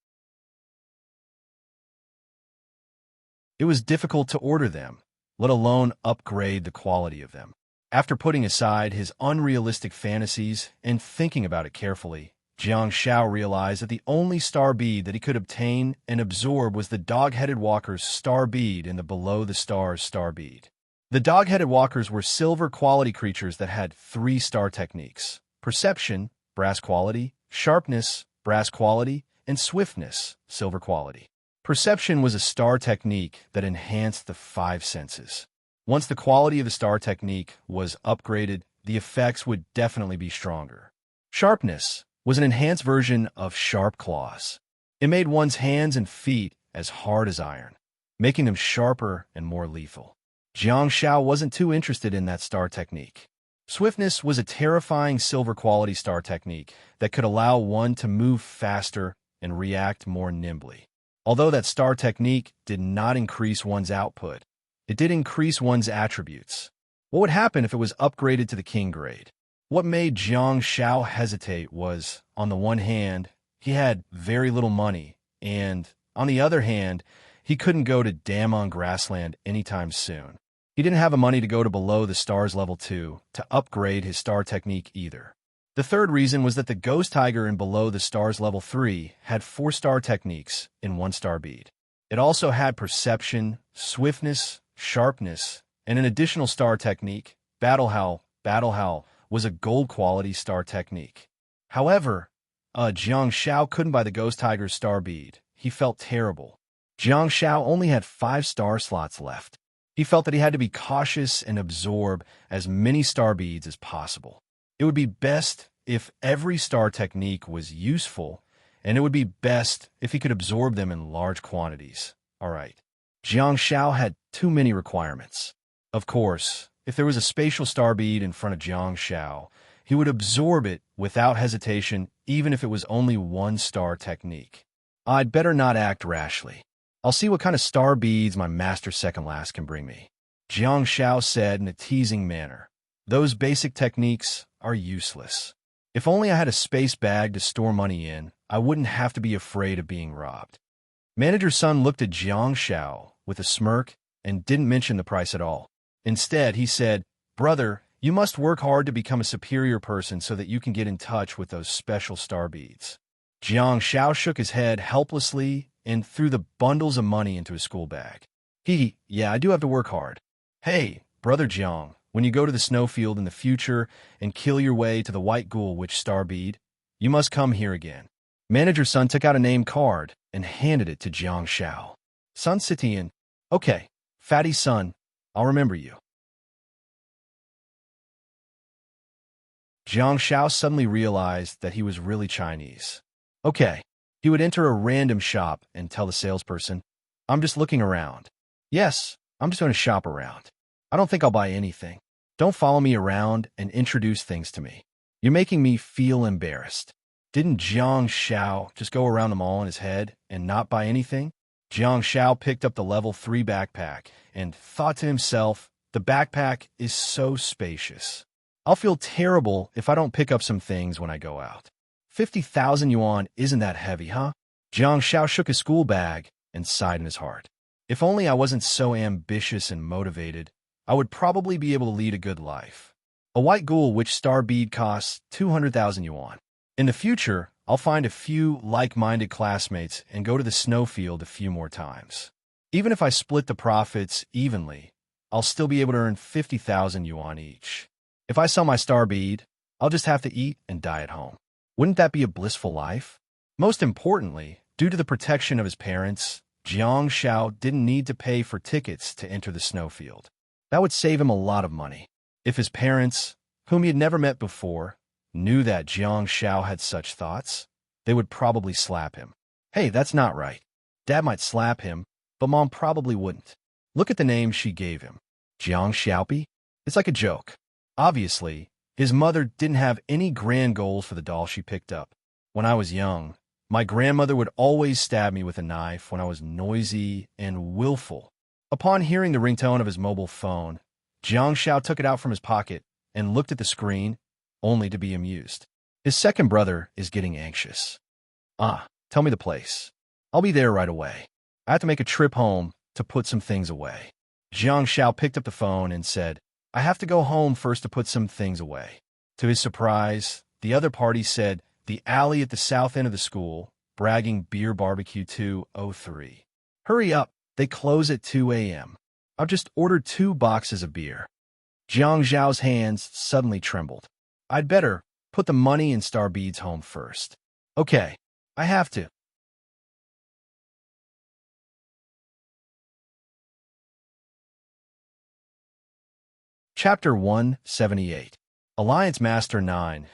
It was difficult to order them, let alone upgrade the quality of them. After putting aside his unrealistic fantasies and thinking about it carefully, Jiang Xiao realized that the only star bead that he could obtain and absorb was the dog-headed walker's star bead in the below the stars star bead. The dog-headed walkers were silver quality creatures that had 3 star techniques: perception, brass quality; sharpness, brass quality; and swiftness, silver quality. Perception was a star technique that enhanced the 5 senses. Once the quality of the star technique was upgraded, the effects would definitely be stronger. Sharpness was an enhanced version of sharp claws. It made one's hands and feet as hard as iron, making them sharper and more lethal. Jiang Xiao wasn't too interested in that star technique. Swiftness was a terrifying silver quality star technique that could allow one to move faster and react more nimbly. Although that star technique did not increase one's output, it did increase one's attributes. What would happen if it was upgraded to the king grade? What made Jiang Xiao hesitate was, on the one hand, he had very little money, and, on the other hand, he couldn't go to Damon Grassland anytime soon. He didn't have the money to go to below the stars level 2 to upgrade his star technique either. The third reason was that the ghost tiger in below the stars level 3 had 4-star techniques in 1-star bead. It also had perception, swiftness, sharpness, and an additional star technique, Battle Howl. Battle Howl was a gold quality star technique. However, Jiang Xiao couldn't buy the ghost tiger's star bead. He felt terrible. Jiang Xiao only had 5 star slots left. He felt that he had to be cautious and absorb as many star beads as possible. It would be best if every star technique was useful, and it would be best if he could absorb them in large quantities. All right. Jiang Xiao had too many requirements. Of course, if there was a spatial star bead in front of Jiang Xiao, he would absorb it without hesitation, even if it was only 1-star technique. I'd better not act rashly. I'll see what kind of star beads my master second last can bring me, Jiang Xiao said in a teasing manner. Those basic techniques are useless. If only I had a space bag to store money in, I wouldn't have to be afraid of being robbed. Manager Sun looked at Jiang Xiao with a smirk and didn't mention the price at all. Instead, he said, "Brother, you must work hard to become a superior person so that you can get in touch with those special star beads." Jiang Xiao shook his head helplessly and threw the bundles of money into his school bag. Yeah, I do have to work hard. Hey, Brother Jiang, when you go to the snowfield in the future and kill your way to the white ghoul witch star bead, you must come here again. Manager Sun took out a name card and handed it to Jiang Xiao. Sun Sitian, okay, Fatty Sun, I'll remember you. Jiang Xiao suddenly realized that he was really Chinese. Okay, he would enter a random shop and tell the salesperson, "I'm just looking around." "Yes, I'm just going to shop around. I don't think I'll buy anything. Don't follow me around and introduce things to me. You're making me feel embarrassed." Didn't Jiang Xiao just go around the mall in his head and not buy anything? Jiang Xiao picked up the level 3 backpack and thought to himself, the backpack is so spacious. I'll feel terrible if I don't pick up some things when I go out. 50,000 yuan isn't that heavy, huh? Jiang Xiao shook his school bag and sighed in his heart. If only I wasn't so ambitious and motivated, I would probably be able to lead a good life. A white ghoul witch star bead costs 200,000 yuan. In the future, I'll find a few like-minded classmates and go to the snowfield a few more times. Even if I split the profits evenly, I'll still be able to earn 50,000 yuan each. If I sell my star bead, I'll just have to eat and die at home. Wouldn't that be a blissful life? Most importantly, due to the protection of his parents, Jiang Xiao didn't need to pay for tickets to enter the snowfield. That would save him a lot of money. If his parents, whom he had never met before, knew that Jiang Xiao had such thoughts, they would probably slap him. Hey, that's not right. Dad might slap him, but Mom probably wouldn't. Look at the name she gave him. Jiang Xiaopi? It's like a joke. Obviously, his mother didn't have any grand goals for the doll she picked up. When I was young, my grandmother would always stab me with a knife when I was noisy and willful. Upon hearing the ringtone of his mobile phone, Jiang Xiao took it out from his pocket and looked at the screen, only to be amused. His second brother is getting anxious. Tell me the place. I'll be there right away. I have to make a trip home to put some things away. Jiang Xiao picked up the phone and said, I have to go home first to put some things away. To his surprise, the other party said, the alley at the south end of the school, bragging beer barbecue 203. Hurry up, they close at 2 a.m. I've just ordered 2 boxes of beer. Jiang Zhao's hands suddenly trembled. I'd better put the money and star beads home first. Okay, I have to. Chapter 178. Alliance Master 9/10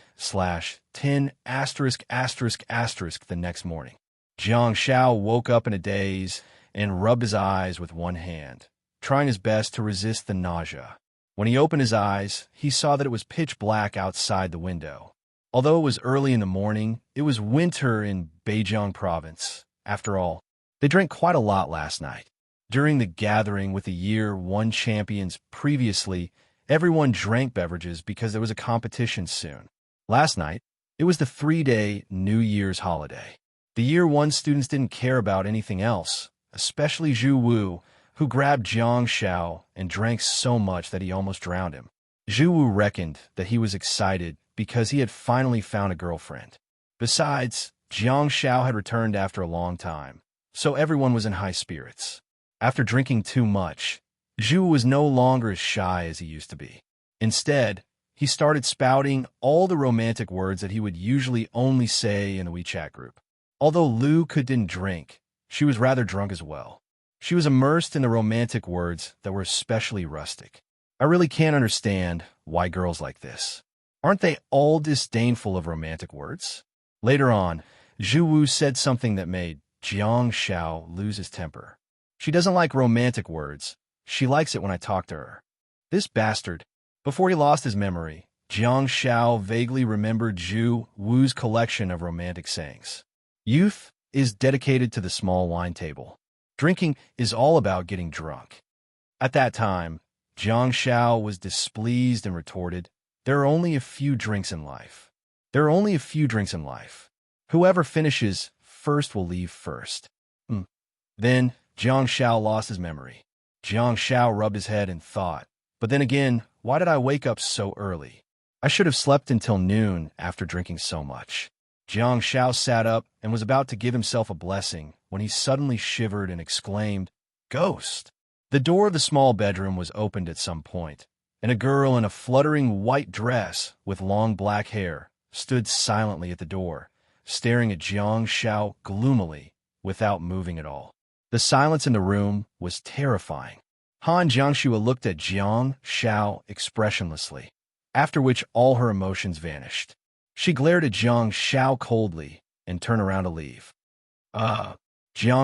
**** the next morning. Jiang Xiao woke up in a daze and rubbed his eyes with one hand, trying his best to resist the nausea. When he opened his eyes, he saw that it was pitch black outside the window. Although it was early in the morning, it was winter in Beijiang province. After all, they drank quite a lot last night. During the gathering with the Year 1 champions previously, everyone drank beverages because there was a competition soon. Last night, it was the 3-day New Year's holiday. The Year 1 students didn't care about anything else, especially Zhu Wu, who grabbed Jiang Xiao and drank so much that he almost drowned him. Zhu Wu reckoned that he was excited because he had finally found a girlfriend. Besides, Jiang Xiao had returned after a long time, so everyone was in high spirits. After drinking too much, Zhu was no longer as shy as he used to be. Instead, he started spouting all the romantic words that he would usually only say in the WeChat group. Although Lu couldn't drink, she was rather drunk as well. She was immersed in the romantic words that were especially rustic. I really can't understand why girls like this. Aren't they all disdainful of romantic words? Later on, Zhu Wu said something that made Jiang Xiao lose his temper. She doesn't like romantic words. She likes it when I talk to her. This bastard. Before he lost his memory, Jiang Xiao vaguely remembered Zhu Wu's collection of romantic sayings. Youth is dedicated to the small wine table. Drinking is all about getting drunk. At that time, Jiang Xiao was displeased and retorted, "There are only a few drinks in life. There are only a few drinks in life. Whoever finishes first will leave first." Then, Jiang Xiao lost his memory. Jiang Xiao rubbed his head and thought, "But then again, why did I wake up so early? I should have slept until noon after drinking so much." Jiang Xiao sat up and was about to give himself a blessing when he suddenly shivered and exclaimed, "Ghost!" The door of the small bedroom was opened at some point, and a girl in a fluttering white dress with long black hair stood silently at the door, staring at Jiang Xiao gloomily without moving at all. The silence in the room was terrifying. Han Jiangxue looked at Jiang Xiao expressionlessly, after which all her emotions vanished. She glared at Jiang Xiao coldly and turned around to leave. Jiang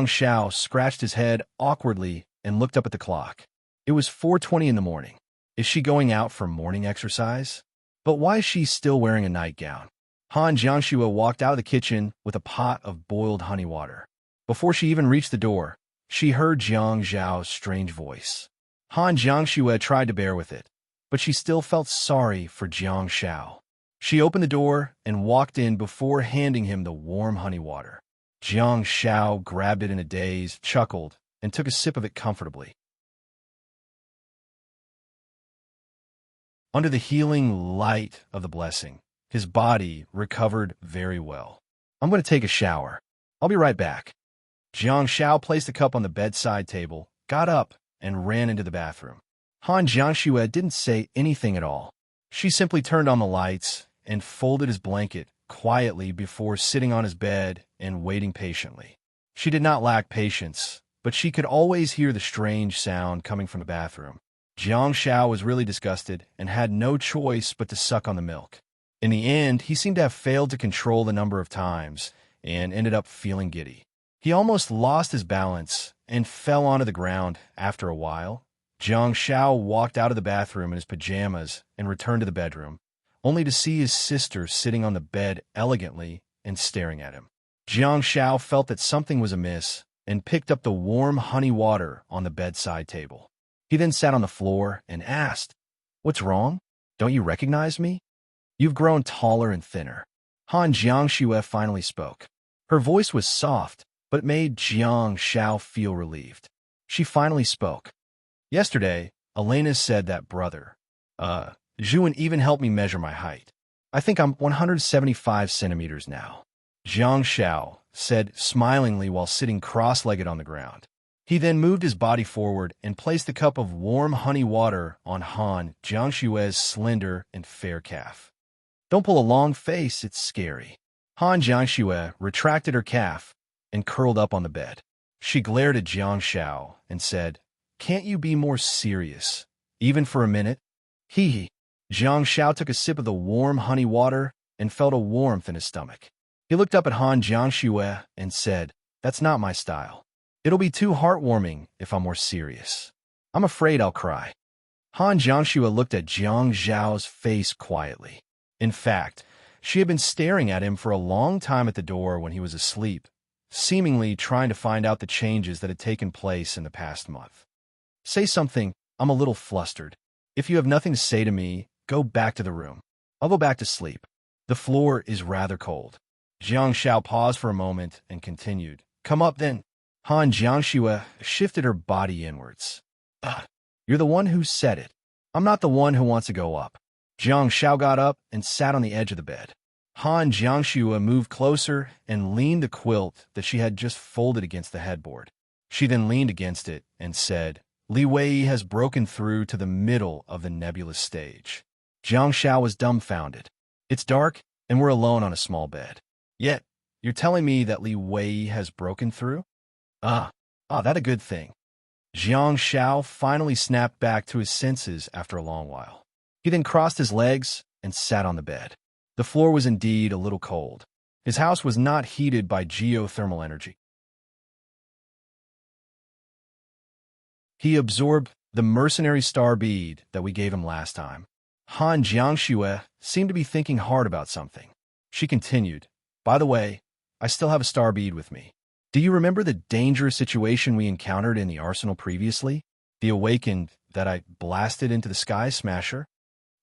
Xiao scratched his head awkwardly and looked up at the clock. It was 4:20 in the morning. Is she going out for morning exercise? But why is she still wearing a nightgown? Han Jiangxue walked out of the kitchen with a pot of boiled honey water. Before she even reached the door, she heard Jiang Zhao's strange voice. Han Jiangxue tried to bear with it, but she still felt sorry for Jiang Xiao. She opened the door and walked in before handing him the warm honey water. Jiang Xiao grabbed it in a daze, chuckled, and took a sip of it comfortably. Under the healing light of the blessing, his body recovered very well. "I'm going to take a shower. I'll be right back." Jiang Xiao placed the cup on the bedside table, got up, and ran into the bathroom. Han Jiangxue didn't say anything at all. She simply turned on the lights and folded his blanket quietly before sitting on his bed and waiting patiently. She did not lack patience, but she could always hear the strange sound coming from the bathroom. Jiang Xiao was really disgusted and had no choice but to suck on the milk. In the end, he seemed to have failed to control the number of times and ended up feeling giddy. He almost lost his balance and fell onto the ground after a while. Jiang Xiao walked out of the bathroom in his pajamas and returned to the bedroom, only to see his sister sitting on the bed elegantly and staring at him. Jiang Xiao felt that something was amiss and picked up the warm honey water on the bedside table. He then sat on the floor and asked, "What's wrong? Don't you recognize me? You've grown taller and thinner." Han Jiangxue finally spoke. Her voice was soft, but made Jiang Xiao feel relieved. She finally spoke. "Yesterday, Elena said that brother, Zhuan even helped me measure my height. I think I'm 175 centimeters now." Jiang Xiao said smilingly while sitting cross-legged on the ground. He then moved his body forward and placed the cup of warm honey water on Han Jiangxue's slender and fair calf. "Don't pull a long face, it's scary." Han Jiangxue retracted her calf and curled up on the bed. She glared at Jiang Xiao and said, "Can't you be more serious, even for a minute?" Hee. Jiang Xiao took a sip of the warm honey water and felt a warmth in his stomach. He looked up at Han Jiangxue and said, "That's not my style. It'll be too heartwarming if I'm more serious. I'm afraid I'll cry." Han Jiangxue looked at Jiang Zhao's face quietly. In fact, she had been staring at him for a long time at the door when he was asleep, seemingly trying to find out the changes that had taken place in the past month. "Say something, I'm a little flustered. If you have nothing to say to me, go back to the room. I'll go back to sleep. The floor is rather cold." Jiang Xiao paused for a moment and continued, "Come up then." Han Jiangxue shifted her body inwards. Ugh, you're the one who said it. I'm not the one who wants to go up. Jiang Shao got up and sat on the edge of the bed. Han Jiangxue moved closer and leaned the quilt that she had just folded against the headboard. She then leaned against it and said, Li Wei has broken through to the middle of the nebulous stage. Jiang Shao was dumbfounded. It's dark, and we're alone on a small bed. Yet, you're telling me that Li Wei has broken through? That a good thing. Jiang Shao finally snapped back to his senses after a long while. He then crossed his legs and sat on the bed. The floor was indeed a little cold. His house was not heated by geothermal energy. He absorbed the mercenary star bead that we gave him last time. Han Jiangxue seemed to be thinking hard about something. She continued, By the way, I still have a star bead with me. Do you remember the dangerous situation we encountered in the arsenal previously? The awakened that I blasted into the sky smasher?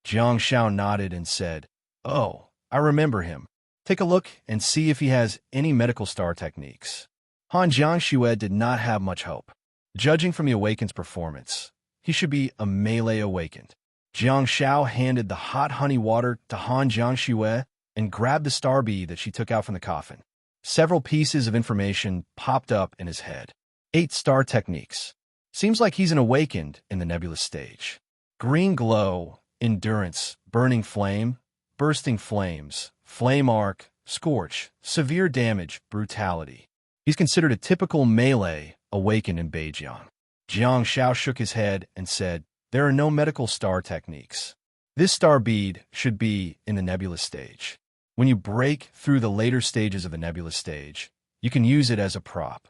Jiang Shao nodded and said, Oh, I remember him. Take a look and see if he has any medical star techniques. Han Jiangxue did not have much hope. Judging from the awakened's performance, he should be a melee awakened. Jiang Shao handed the hot honey water to Han Jiangxue and grabbed the star bead that she took out from the coffin. Several pieces of information popped up in his head. 8 star techniques. Seems like he's an awakened in the nebulous stage. Green glow, endurance, burning flame, bursting flames, flame arc, scorch, severe damage, brutality. He's considered a typical melee awakened in Beijiang. Jiang Shao shook his head and said, There are no medical star techniques. This star bead should be in the nebulous stage. When you break through the later stages of the nebulous stage, you can use it as a prop.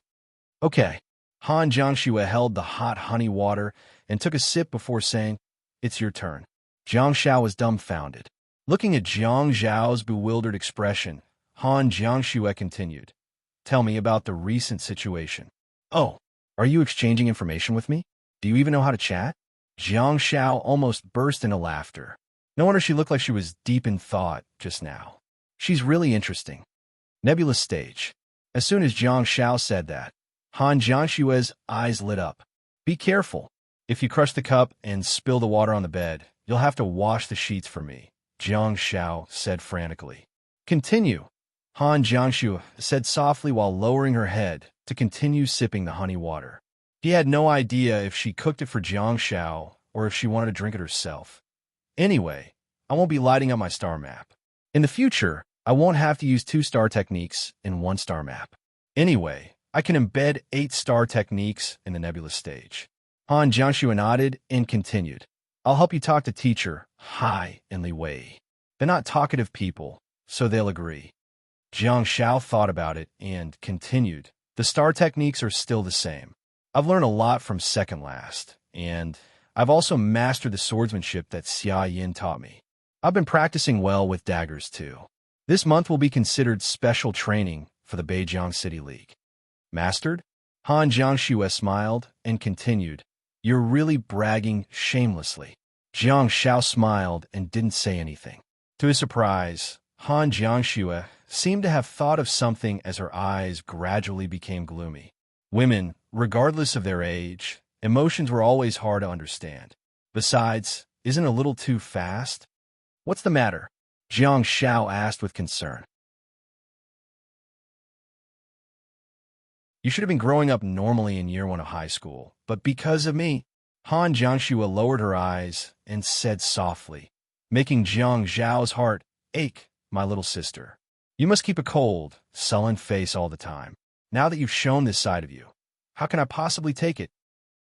Okay. Han Jiangxue held the hot honey water and took a sip before saying, It's your turn. Jiang Shao was dumbfounded. Looking at Jiang Zhao's bewildered expression, Han Jiangxue continued, Tell me about the recent situation. Oh, are you exchanging information with me? Do you even know how to chat? Jiang Shao almost burst into laughter. No wonder she looked like she was deep in thought just now. She's really interesting. Nebulous stage. As soon as Jiang Shao said that, Han Jiangxue's eyes lit up. Be careful. If you crush the cup and spill the water on the bed, you'll have to wash the sheets for me, Jiang Shao said frantically. Continue, Han Jiangxue said softly while lowering her head to continue sipping the honey water. He had no idea if she cooked it for Jiang Shao or if she wanted to drink it herself. Anyway, I won't be lighting up my star map. In the future, I won't have to use 2 star techniques in 1 star map. Anyway, I can embed 8 star techniques in the nebulous stage. Han Jiangxue nodded and continued. I'll help you talk to teacher Hai and Li Wei. They're not talkative people, so they'll agree. Jiang Shao thought about it and continued. The star techniques are still the same. I've learned a lot from second last, and I've also mastered the swordsmanship that Xia Yin taught me. I've been practicing well with daggers too. This month will be considered special training for the Beijiang City League. Mastered? Han Jiangxue smiled and continued. You're really bragging shamelessly. Jiang Shao smiled and didn't say anything. To his surprise, Han Jiangxue seemed to have thought of something as her eyes gradually became gloomy. Women, regardless of their age, emotions were always hard to understand. Besides, isn't it a little too fast? What's the matter? Jiang Shao asked with concern. You should have been growing up normally in year 1 of high school, but because of me, Han Jiangxue lowered her eyes and said softly, making Jiang Zhao's heart ache, my little sister. You must keep a cold, sullen face all the time. Now that you've shown this side of you, how can I possibly take it?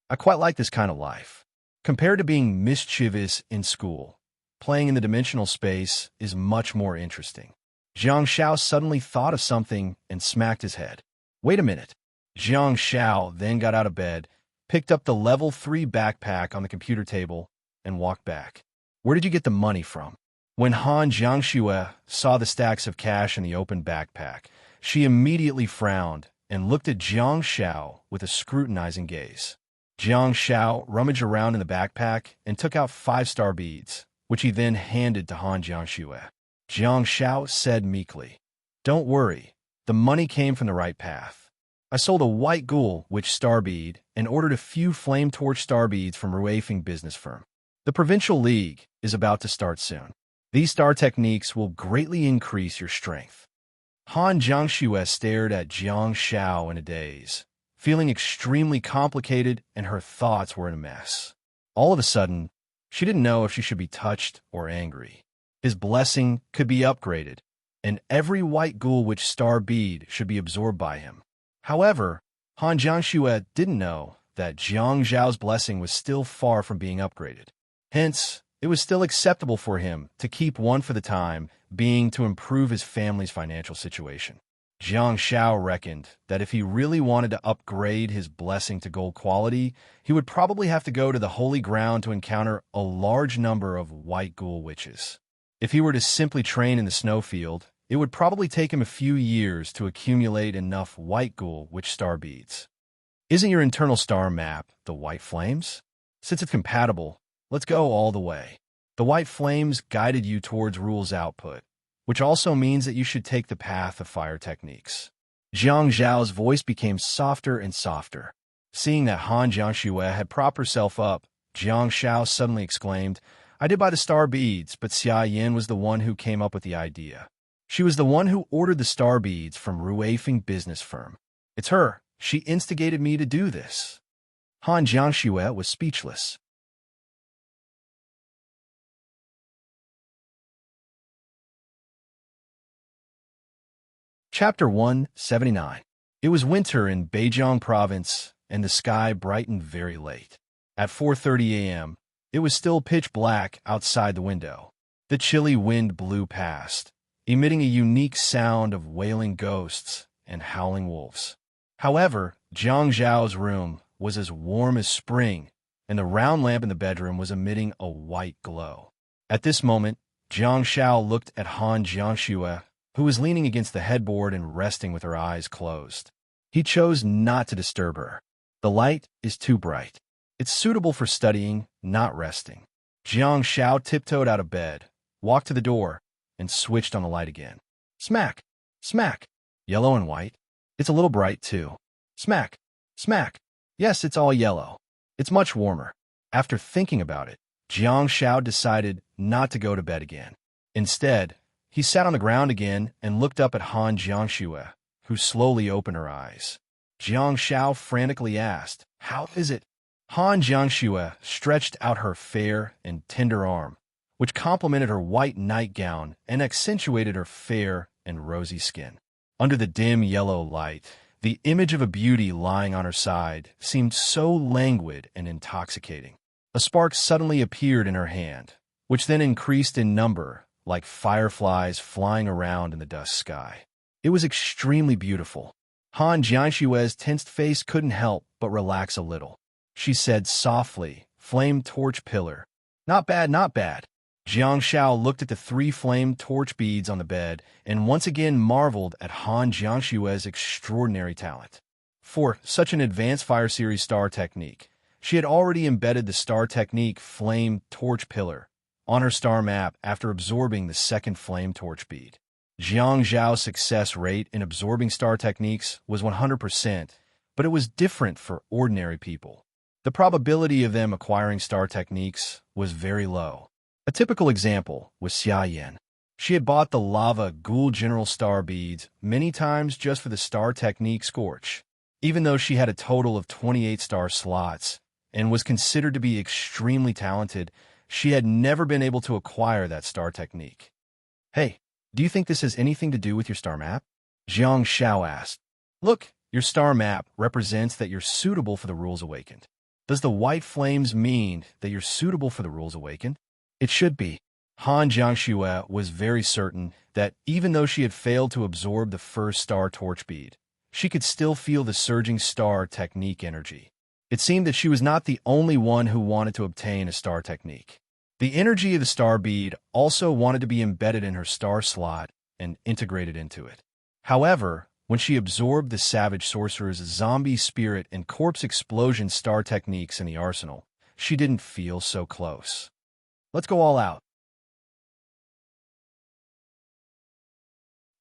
I quite like this kind of life. Compared to being mischievous in school, playing in the dimensional space is much more interesting. Jiang Shao suddenly thought of something and smacked his head. Wait a minute. Jiang Shao then got out of bed, picked up the level 3 backpack on the computer table, and walked back. Where did you get the money from? When Han Jiangxue saw the stacks of cash in the open backpack, she immediately frowned and looked at Jiang Shao with a scrutinizing gaze. Jiang Shao rummaged around in the backpack and took out 5-star beads, which he then handed to Han Jiangxue. Jiang Shao said meekly, Don't worry, the money came from the right path. I sold a white ghoul witch star bead and ordered a few flame torch star beads from Ruefing business firm. The Provincial League is about to start soon. These star techniques will greatly increase your strength. Han Jiangxue stared at Jiang Shao in a daze, feeling extremely complicated, and her thoughts were in a mess. All of a sudden, she didn't know if she should be touched or angry. His blessing could be upgraded, and every white ghoul witch star bead should be absorbed by him. However, Han Jiangxue didn't know that Jiang Zhao's blessing was still far from being upgraded. Hence, it was still acceptable for him to keep one for the time being to improve his family's financial situation. Jiang Shao reckoned that if he really wanted to upgrade his blessing to gold quality, he would probably have to go to the Holy Ground to encounter a large number of white ghoul witches. If he were to simply train in the snowfield, it would probably take him a few years to accumulate enough white ghoul witch star beads. Isn't your internal star map the white flames? Since it's compatible, let's go all the way. The white flames guided you towards rules output, which also means that you should take the path of fire techniques. Jiang Zhao's voice became softer and softer. Seeing that Han Jiangxue had propped herself up, Jiang Shao suddenly exclaimed, "I did buy the star beads, but Xia Yin was the one who came up with the idea. She was the one who ordered the star beads from Ruefing business firm. It's her. She instigated me to do this." Han Jiangxue was speechless. Chapter 179. It was winter in Beijiang province, and the sky brightened very late. At 4:30 a.m., it was still pitch black outside the window. The chilly wind blew past, emitting a unique sound of wailing ghosts and howling wolves. However, Jiang Zhao's room was as warm as spring, and the round lamp in the bedroom was emitting a white glow. At this moment, Jiang Shao looked at Han Jiangxue, who was leaning against the headboard and resting with her eyes closed. He chose not to disturb her. The light is too bright. It's suitable for studying, not resting. Jiang Shao tiptoed out of bed, walked to the door, and switched on the light again. Smack! Smack! Yellow and white. It's a little bright, too. Smack! Smack! Yes, it's all yellow. It's much warmer. After thinking about it, Jiang Shao decided not to go to bed again. Instead, he sat on the ground again and looked up at Han Jiangxue, who slowly opened her eyes. Jiang Shao frantically asked, "How is it?" Han Jiangxue stretched out her fair and tender arm, which complemented her white nightgown and accentuated her fair and rosy skin. Under the dim yellow light, the image of a beauty lying on her side seemed so languid and intoxicating. A spark suddenly appeared in her hand, which then increased in number, like fireflies flying around in the dusk sky. It was extremely beautiful. Han Jiangxue's tensed face couldn't help but relax a little. She said softly, "Flame torch pillar." "Not bad, not bad." Jiang Shao looked at the 3 flame torch beads on the bed and once again marveled at Han Jiangxue's extraordinary talent. For such an advanced Fire Series star technique, she had already embedded the star technique Flame Torch Pillar on her star map after absorbing the 2nd flame torch bead. Jiang Zhao's success rate in absorbing star techniques was 100%, but it was different for ordinary people. The probability of them acquiring star techniques was very low. A typical example was Xia Yin. She had bought the lava ghoul general star beads many times just for the star technique Scorch, even though she had a total of 28 star slots and was considered to be extremely talented. She had never been able to acquire that star technique. "Hey, do you think this has anything to do with your star map?" Jiang Shao asked. "Look, your star map represents that you're suitable for the rules awakened. Does the white flames mean that you're suitable for the rules awakened?" "It should be." Han Jiangxue was very certain that even though she had failed to absorb the first star torch bead, she could still feel the surging star technique energy. It seemed that she was not the only one who wanted to obtain a star technique. The energy of the star bead also wanted to be embedded in her star slot and integrated into it. However, when she absorbed the Savage Sorcerer's zombie spirit and corpse explosion star techniques in the arsenal, she didn't feel so close. Let's go all out.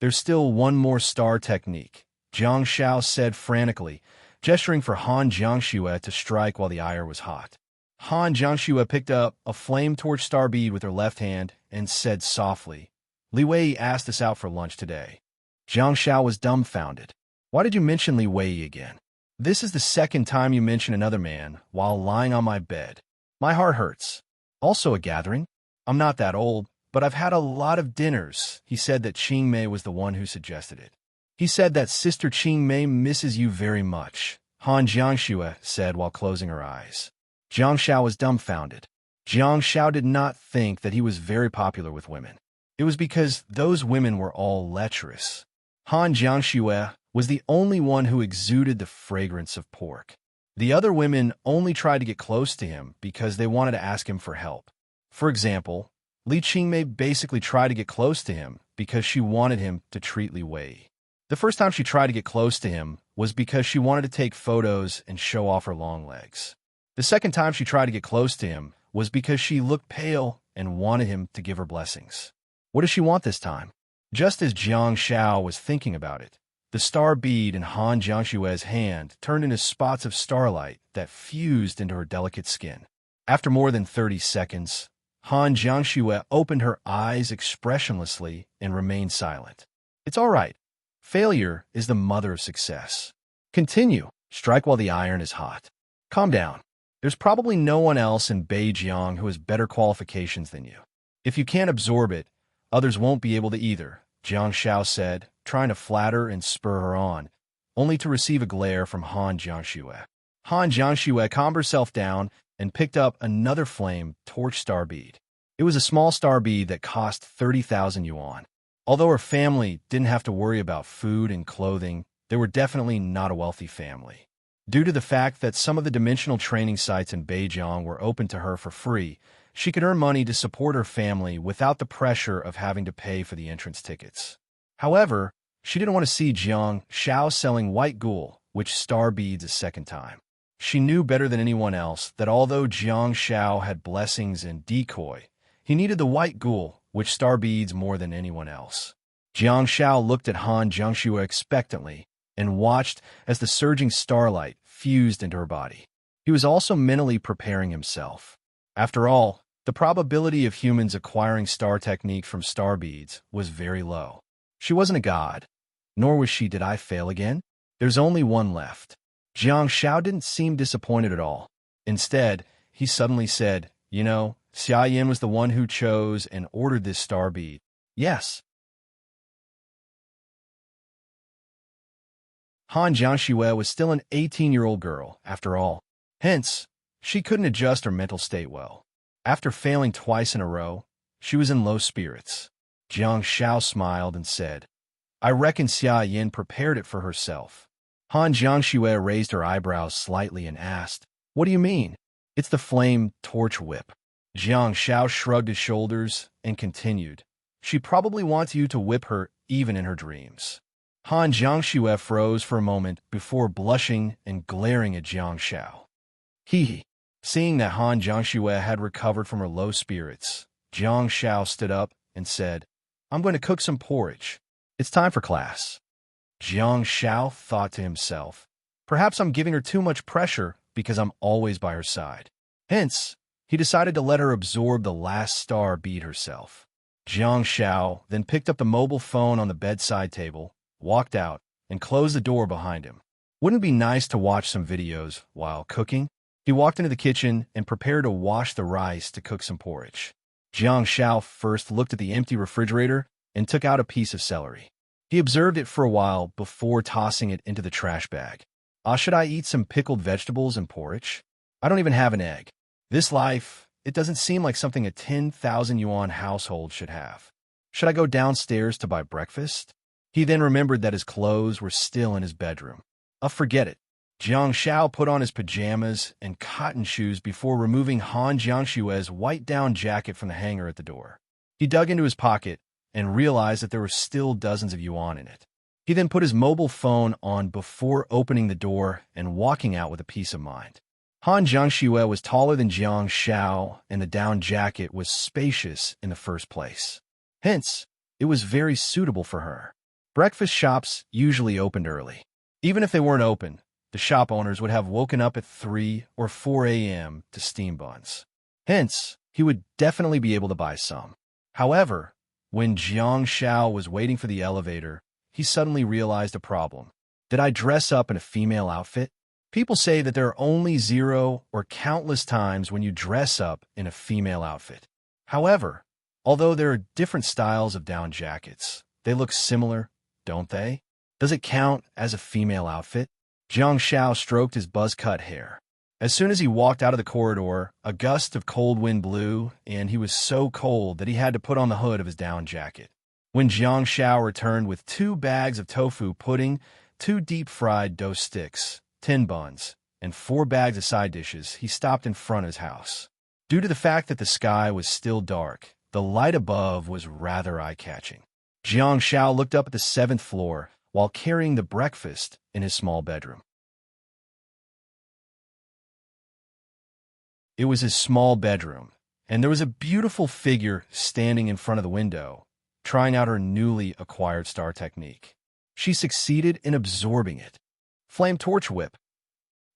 There's still one more star technique, Jiang Shao said frantically, gesturing for Han Jiangxue to strike while the ire was hot. Han Jiangxue picked up a flame torch star bead with her left hand and said softly, Li Wei asked us out for lunch today. Jiang Shao was dumbfounded. Why did you mention Li Wei again? This is the second time you mention another man while lying on my bed. My heart hurts. Also a gathering? I'm not that old, but I've had a lot of dinners. He said that Qing Mei was the one who suggested it. He said that Sister Qing Mei misses you very much, Han Jiangxue said while closing her eyes. Jiang Shao was dumbfounded. Jiang Shao did not think that he was very popular with women. It was because those women were all lecherous. Han Jiangxue was the only one who exuded the fragrance of pork. The other women only tried to get close to him because they wanted to ask him for help. For example, Li Qingmei basically tried to get close to him because she wanted him to treat Li Wei. The first time she tried to get close to him was because she wanted to take photos and show off her long legs. The second time she tried to get close to him was because she looked pale and wanted him to give her blessings. What does she want this time? Just as Jiang Shao was thinking about it, the star bead in Han Jiangxue's hand turned into spots of starlight that fused into her delicate skin. After more than 30 seconds, Han Jiangxue opened her eyes expressionlessly and remained silent. It's all right. Failure is the mother of success. Continue. Strike while the iron is hot. Calm down. There's probably no one else in Beijiang who has better qualifications than you. If you can't absorb it, others won't be able to either, Jiang Shao said, trying to flatter and spur her on, only to receive a glare from Han Jiangxue. Han Jiangxue calmed herself down and picked up another flame torch star bead. It was a small star bead that cost 30,000 yuan. Although her family didn't have to worry about food and clothing, they were definitely not a wealthy family. Due to the fact that some of the dimensional training sites in Beijiang were open to her for free, she could earn money to support her family without the pressure of having to pay for the entrance tickets. However, she didn't want to see Jiang Shao selling white ghoul, which star beads a second time. She knew better than anyone else that although Jiang Shao had blessings and decoy, he needed the white ghoul, which star beads more than anyone else. Jiang Shao looked at Han Jiangxue expectantly and watched as the surging starlight fused into her body. He was also mentally preparing himself. After all, the probability of humans acquiring star technique from star beads was very low. She wasn't a god, nor was she did I fail again? There's only one left. Jiang Shao didn't seem disappointed at all. Instead, he suddenly said, you know, Xia Yin was the one who chose and ordered this star bead. Yes. Han Jiangxue was still an 18-year-old girl, after all. Hence, she couldn't adjust her mental state well. After failing twice in a row, she was in low spirits. Jiang Shao smiled and said, I reckon Xia Yin prepared it for herself. Han Jiangxue raised her eyebrows slightly and asked, What do you mean? It's the flame torch whip. Jiang Shao shrugged his shoulders and continued, She probably wants you to whip her even in her dreams. Han Jiangxue froze for a moment before blushing and glaring at Jiang Shao. Hee. Seeing that Han Jiangxue had recovered from her low spirits, Jiang Shao stood up and said, I'm going to cook some porridge. It's time for class. Jiang Shao thought to himself, perhaps I'm giving her too much pressure because I'm always by her side. Hence, he decided to let her absorb the last star bead herself. Jiang Shao then picked up the mobile phone on the bedside table, walked out, and closed the door behind him. Wouldn't it be nice to watch some videos while cooking? He walked into the kitchen and prepared to wash the rice to cook some porridge. Jiang Shao first looked at the empty refrigerator and took out a piece of celery. He observed it for a while before tossing it into the trash bag. Should I eat some pickled vegetables and porridge? I don't even have an egg. This life, it doesn't seem like something a 10,000 yuan household should have. Should I go downstairs to buy breakfast? He then remembered that his clothes were still in his bedroom. Forget it. Jiang Shao put on his pajamas and cotton shoes before removing Han Jiangxue's white down jacket from the hanger at the door. He dug into his pocket and realized that there were still dozens of yuan in it. He then put his mobile phone on before opening the door and walking out with a peace of mind. Han Jiangxue was taller than Jiang Shao, and the down jacket was spacious in the first place. Hence, it was very suitable for her. Breakfast shops usually opened early. Even if they weren't open, the shop owners would have woken up at 3 or 4 a.m. to steam buns. Hence, he would definitely be able to buy some. However, when Jiang Xiao was waiting for the elevator, he suddenly realized a problem. Did I dress up in a female outfit? People say that there are only 0 or countless times when you dress up in a female outfit. However, although there are different styles of down jackets, they look similar, don't they? Does it count as a female outfit? Jiang Xiao stroked his buzz-cut hair. As soon as he walked out of the corridor, a gust of cold wind blew, and he was so cold that he had to put on the hood of his down jacket. When Jiang Xiao returned with 2 bags of tofu pudding, 2 deep-fried dough sticks, 10 buns, and 4 bags of side dishes, he stopped in front of his house. Due to the fact that the sky was still dark, the light above was rather eye-catching. Jiang Xiao looked up at the 7th floor while carrying the breakfast in his small bedroom. It was his small bedroom, and there was a beautiful figure standing in front of the window, trying out her newly acquired star technique. She succeeded in absorbing it. Flame Torch Whip.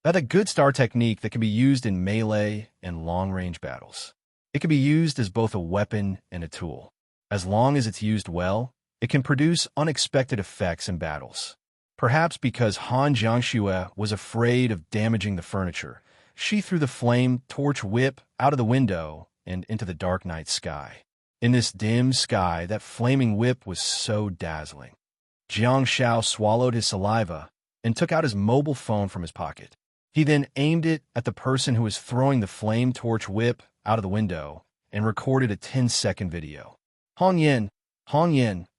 That's a good star technique that can be used in melee and long-range battles. It can be used as both a weapon and a tool. As long as it's used well, it can produce unexpected effects in battles. Perhaps because Han Jiangxue was afraid of damaging the furniture, she threw the Flame Torch Whip out of the window and into the dark night sky. In this dim sky, that flaming whip was so dazzling. Jiang Xiao swallowed his saliva and took out his mobile phone from his pocket. He then aimed it at the person who was throwing the Flame Torch Whip out of the window and recorded a 10-second video. Hong Yin,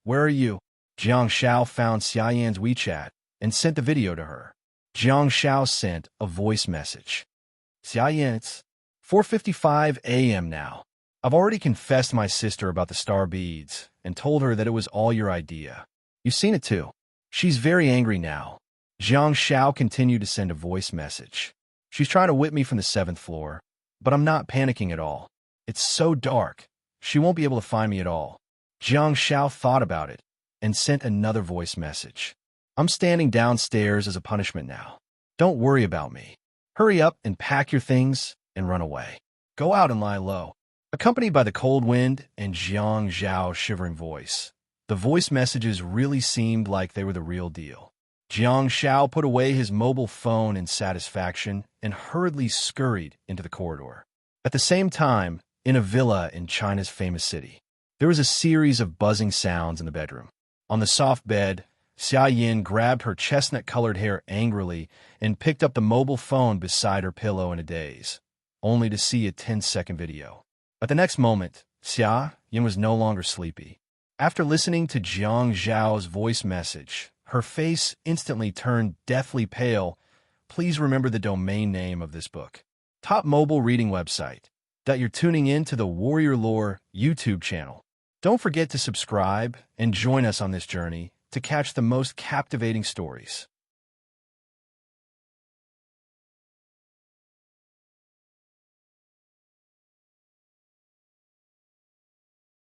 where are you? Jiang Xiao found Xia Yan's WeChat and sent the video to her. Jiang Xiao sent a voice message. Xia Yan, it's 4:55 a.m. now. I've already confessed my sister about the star beads and told her that it was all your idea. You've seen it too. She's very angry now. Jiang Xiao continued to send a voice message. She's trying to whip me from the 7th floor, but I'm not panicking at all. It's so dark. She won't be able to find me at all. Jiang Xiao thought about it and sent another voice message. I'm standing downstairs as a punishment now. Don't worry about me. Hurry up and pack your things and run away. Go out and lie low. Accompanied by the cold wind and Jiang Zhao's shivering voice, the voice messages really seemed like they were the real deal. Jiang Xiao put away his mobile phone in satisfaction and hurriedly scurried into the corridor. At the same time, in a villa in China's famous city, there was a series of buzzing sounds in the bedroom. On the soft bed, Xia Yin grabbed her chestnut-colored hair angrily and picked up the mobile phone beside her pillow in a daze, only to see a 10-second video. At the next moment, Xia Yin was no longer sleepy. After listening to Jiang Zhao's voice message, her face instantly turned deathly pale. Please remember the domain name of this book. Top mobile reading website. That you're tuning in to the Warrior Lore YouTube channel. Don't forget to subscribe and join us on this journey to catch the most captivating stories.